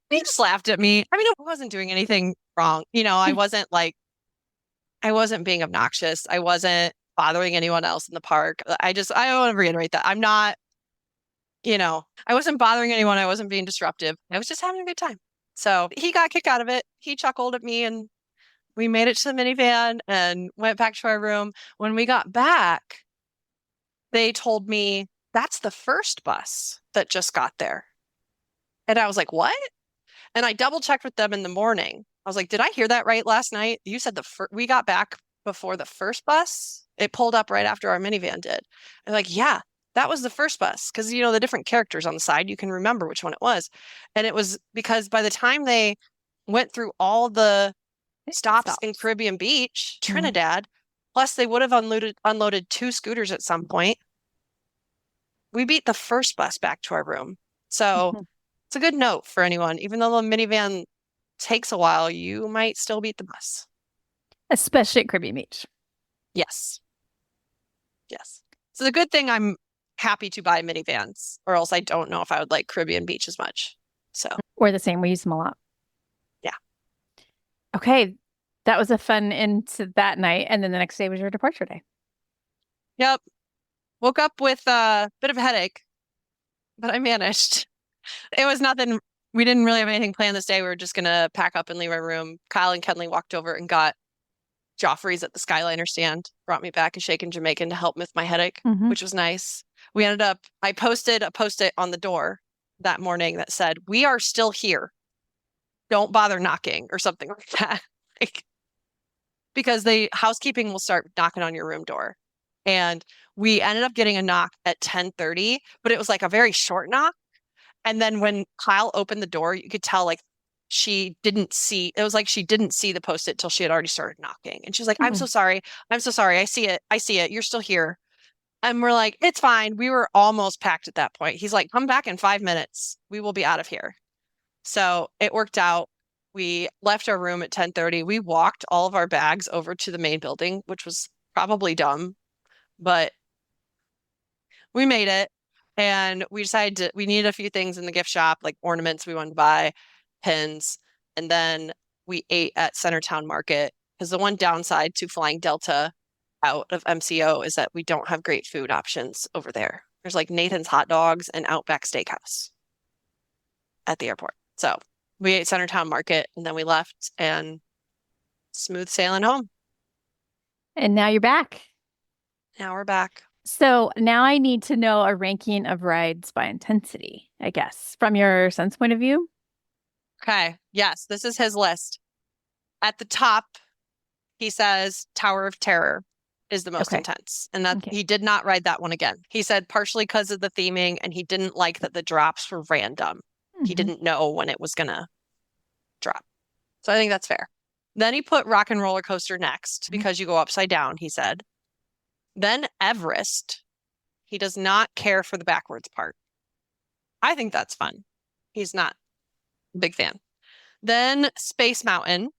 [SPEAKER 2] He just laughed at me. I mean, I wasn't doing anything wrong. I wasn't being obnoxious. I wasn't bothering anyone else in the park. I want to reiterate that I'm not I wasn't bothering anyone. I wasn't being disruptive. I was just having a good time. So he got a kick out of it. He chuckled at me and we made it to the minivan and went back to our room. When we got back, they told me that's the first bus that just got there. And I was like, what? And I double checked with them in the morning. I was like, did I hear that right last night? You said we got back before the first bus. It pulled up right after our minivan did. I'm like, yeah, that was the first bus. Because, the different characters on the side, you can remember which one it was. And it was because by the time they went through all the stops in Caribbean Beach, Trinidad, plus they would have unloaded 2 scooters at some point. We beat the first bus back to our room. So it's a good note for anyone. Even though the minivan takes a while, you might still beat the bus.
[SPEAKER 1] Especially at Caribbean Beach.
[SPEAKER 2] Yes. Yes. So the good thing I'm happy to buy minivans, or else I don't know if I would like Caribbean Beach as much. So
[SPEAKER 1] we're the same. We use them a lot.
[SPEAKER 2] Yeah.
[SPEAKER 1] Okay. That was a fun into that night. And then the next day was your departure day.
[SPEAKER 2] Yep. Woke up with a bit of a headache, but I managed. It was nothing. We didn't really have anything planned this day. We were just going to pack up and leave our room. Kyle and Kenley walked over and got Joffrey's at the Skyliner stand, brought me back a shaken Jamaican to help with my headache, which was nice. I posted a Post-it on the door that morning that said, "We are still here. Don't bother knocking," or something like that. Because the housekeeping will start knocking on your room door. And we ended up getting a knock at 10:30, but it was like a very short knock. And then when Kyle opened the door, you could tell she didn't see the Post-it till she had already started knocking. And she's like, I'm so sorry. I'm so sorry. I see it. You're still here. And we're like, it's fine. We were almost packed at that point. He's like, come back in 5 minutes. We will be out of here. So it worked out. We left our room at 10:30. We walked all of our bags over to the main building, which was probably dumb, but we made it. And we decided we needed a few things in the gift shop, like ornaments we wanted to buy, pins. And then we ate at Centertown Market, because the one downside to flying Delta out of MCO is that we don't have great food options over there. There's like Nathan's Hot Dogs and Outback Steakhouse at the airport. So we ate Centertown Market and then we left and smooth sailing home.
[SPEAKER 1] And now you're back.
[SPEAKER 2] Now we're back.
[SPEAKER 1] So now I need to know a ranking of rides by intensity, I guess, from your son's point of view.
[SPEAKER 2] Okay. Yes, this is his list. At the top, he says Tower of Terror is the most intense. And that he did not ride that one again. He said partially because of the theming, and he didn't like that the drops were random. He didn't know when it was going to drop. So I think that's fair. Then he put Rock and Roller Coaster next because you go upside down, he said. Then Everest. He does not care for the backwards part. I think that's fun. He's not a big fan. Then Space Mountain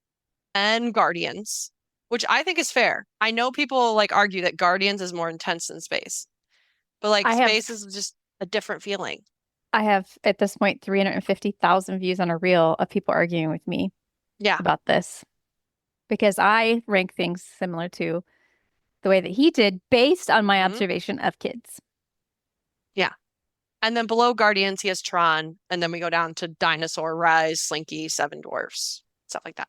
[SPEAKER 2] and Guardians, which I think is fair. I know people argue that Guardians is more intense than Space, but Space is just a different feeling.
[SPEAKER 1] I have at this point 350,000 views on a reel of people arguing with me about this, because I rank things similar to the way that he did based on my observation of kids.
[SPEAKER 2] Yeah. And then below Guardians, he has Tron. And then we go down to Dinosaur, Rise, Slinky, Seven Dwarfs, stuff like that.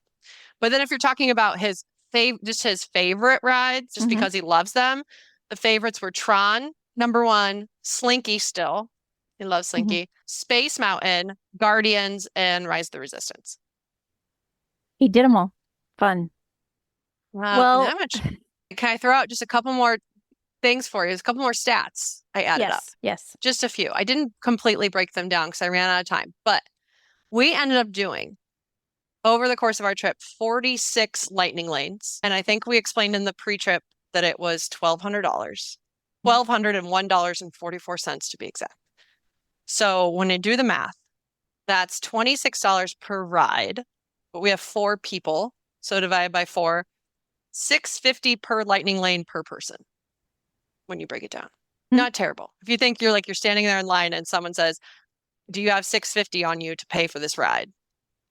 [SPEAKER 2] But then if you're talking about his favorite rides, just because he loves them, the favorites were Tron, number 1, Slinky still. He loves Slinky. Space Mountain, Guardians, and Rise of the Resistance.
[SPEAKER 1] He did them all. Fun.
[SPEAKER 2] Well, can I throw out just a couple more things for you? There's a couple more stats I added up.
[SPEAKER 1] Yes.
[SPEAKER 2] Just a few. I didn't completely break them down because I ran out of time. But we ended up doing, over the course of our trip, 46 lightning lanes. And I think we explained in the pre-trip that it was $1,200. $1,201.44 to be exact. So when I do the math, that's $26 per ride. But we have 4 people. So divided by 4, $6.50 per lightning lane per person when you break it down. Not terrible. If you think you're standing there in line and someone says, do you have $6.50 on you to pay for this ride?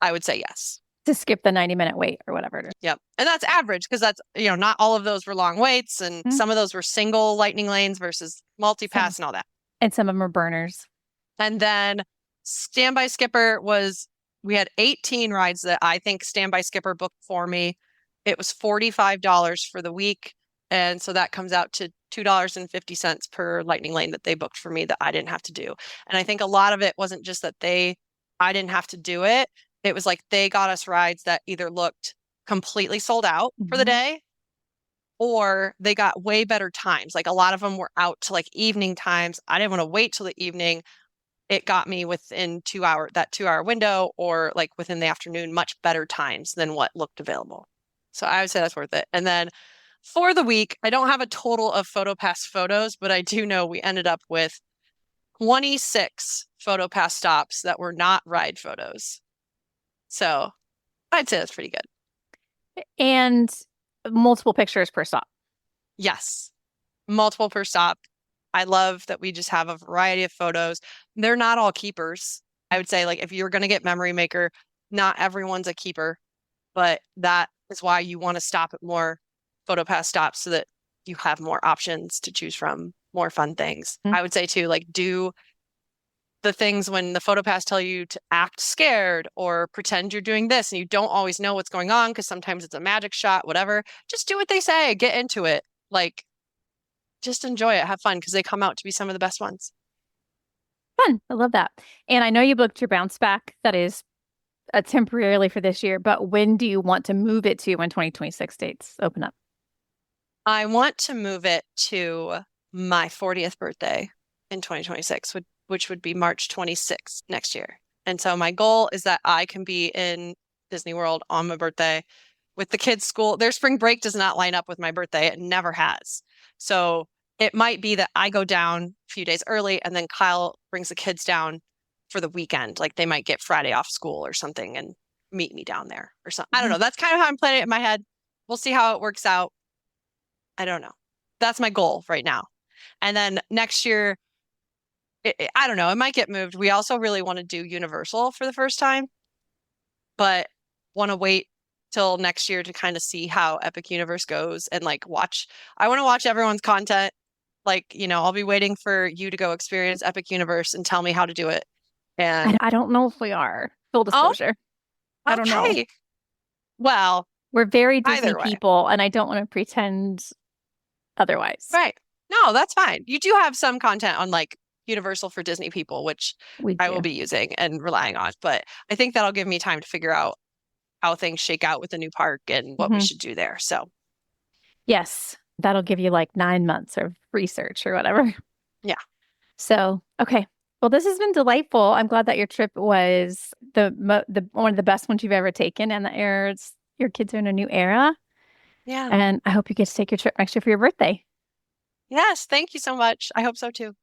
[SPEAKER 2] I would say yes.
[SPEAKER 1] To skip the 90-minute wait or whatever it is.
[SPEAKER 2] Yep. And that's average, because that's, not all of those were long waits, and some of those were single lightning lanes versus multi-pass and all that.
[SPEAKER 1] And some of them are burners.
[SPEAKER 2] And then Standby Skipper we had 18 rides that I think Standby Skipper booked for me. It was $45 for the week. And so that comes out to $2.50 per lightning lane that they booked for me that I didn't have to do. And I think a lot of it wasn't just that I didn't have to do it. It was like they got us rides that either looked completely sold out for the day, or they got way better times. Like a lot of them were out to like evening times. I didn't want to wait till the evening. It got me within that 2 hour window, or like within the afternoon, much better times than what looked available. So I would say that's worth it. And then for the week, I don't have a total of PhotoPass photos, but I do know we ended up with 26 PhotoPass stops that were not ride photos. So I'd say that's pretty good.
[SPEAKER 1] And multiple pictures per stop.
[SPEAKER 2] Yes, multiple per stop. I love that we just have a variety of photos. They're not all keepers. I would say, like, if you're going to get Memory Maker, not everyone's a keeper, but that is why you want to stop at more PhotoPass stops so that you have more options to choose from, more fun things. I would say too, like, do the things when the PhotoPass tell you to act scared or pretend you're doing this and you don't always know what's going on because sometimes it's a magic shot, whatever. Just do what they say, get into it. Like, just enjoy it, have fun, because they come out to be some of the best ones.
[SPEAKER 1] Fun. I love that. And I know you booked your bounce back. That is temporarily for this year, but when do you want to move it to when 2026 dates open up?
[SPEAKER 2] I want to move it to my 40th birthday in 2026, which would be March 26th next year. And so my goal is that I can be in Disney World on my birthday with the kids' school. Their spring break does not line up with my birthday. It never has. So it might be that I go down a few days early and then Kyle brings the kids down for the weekend. Like they might get Friday off school or something and meet me down there or something. I don't know. That's kind of how I'm planning it in my head. We'll see how it works out. I don't know. That's my goal right now. And then next year, I don't know. It might get moved. We also really want to do Universal for the first time, but want to wait till next year to kind of see how Epic Universe goes and like I want to watch everyone's content. Like, I'll be waiting for you to go experience Epic Universe and tell me how to do it. And
[SPEAKER 1] I don't know if we are. Full disclosure.
[SPEAKER 2] Oh,
[SPEAKER 1] I don't know.
[SPEAKER 2] Well,
[SPEAKER 1] we're very Disney people, and I don't want to pretend otherwise.
[SPEAKER 2] Right. No, that's fine. You do have some content on like Universal for Disney people, which I will be using and relying on. But I think that'll give me time to figure out how things shake out with the new park and what we should do there. So,
[SPEAKER 1] yes, that'll give you like 9 months of research or whatever.
[SPEAKER 2] Yeah.
[SPEAKER 1] So, okay. Well, this has been delightful. I'm glad that your trip was the one of the best ones you've ever taken, and that your kids are in a new era.
[SPEAKER 2] Yeah.
[SPEAKER 1] And I hope you get to take your trip next year for your birthday.
[SPEAKER 2] Yes. Thank you so much. I hope so too.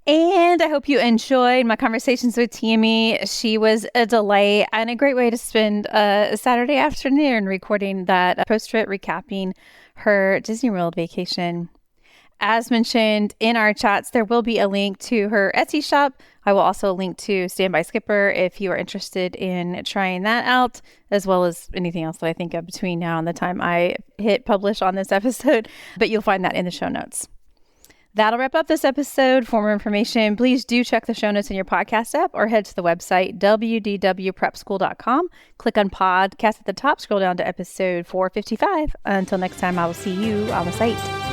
[SPEAKER 1] And I hope you enjoyed my conversations with Tami. She was a delight and a great way to spend a Saturday afternoon recording that post-trip recapping her Disney World vacation. As mentioned in our chats, there will be a link to her Etsy shop. I will also link to Standby Skipper if you are interested in trying that out, as well as anything else that I think of between now and the time I hit publish on this episode. But you'll find that in the show notes. That'll wrap up this episode. For more information, please do check the show notes in your podcast app or head to the website, wdwprepschool.com. Click on podcast at the top, scroll down to episode 455. Until next time, I will see you on the site.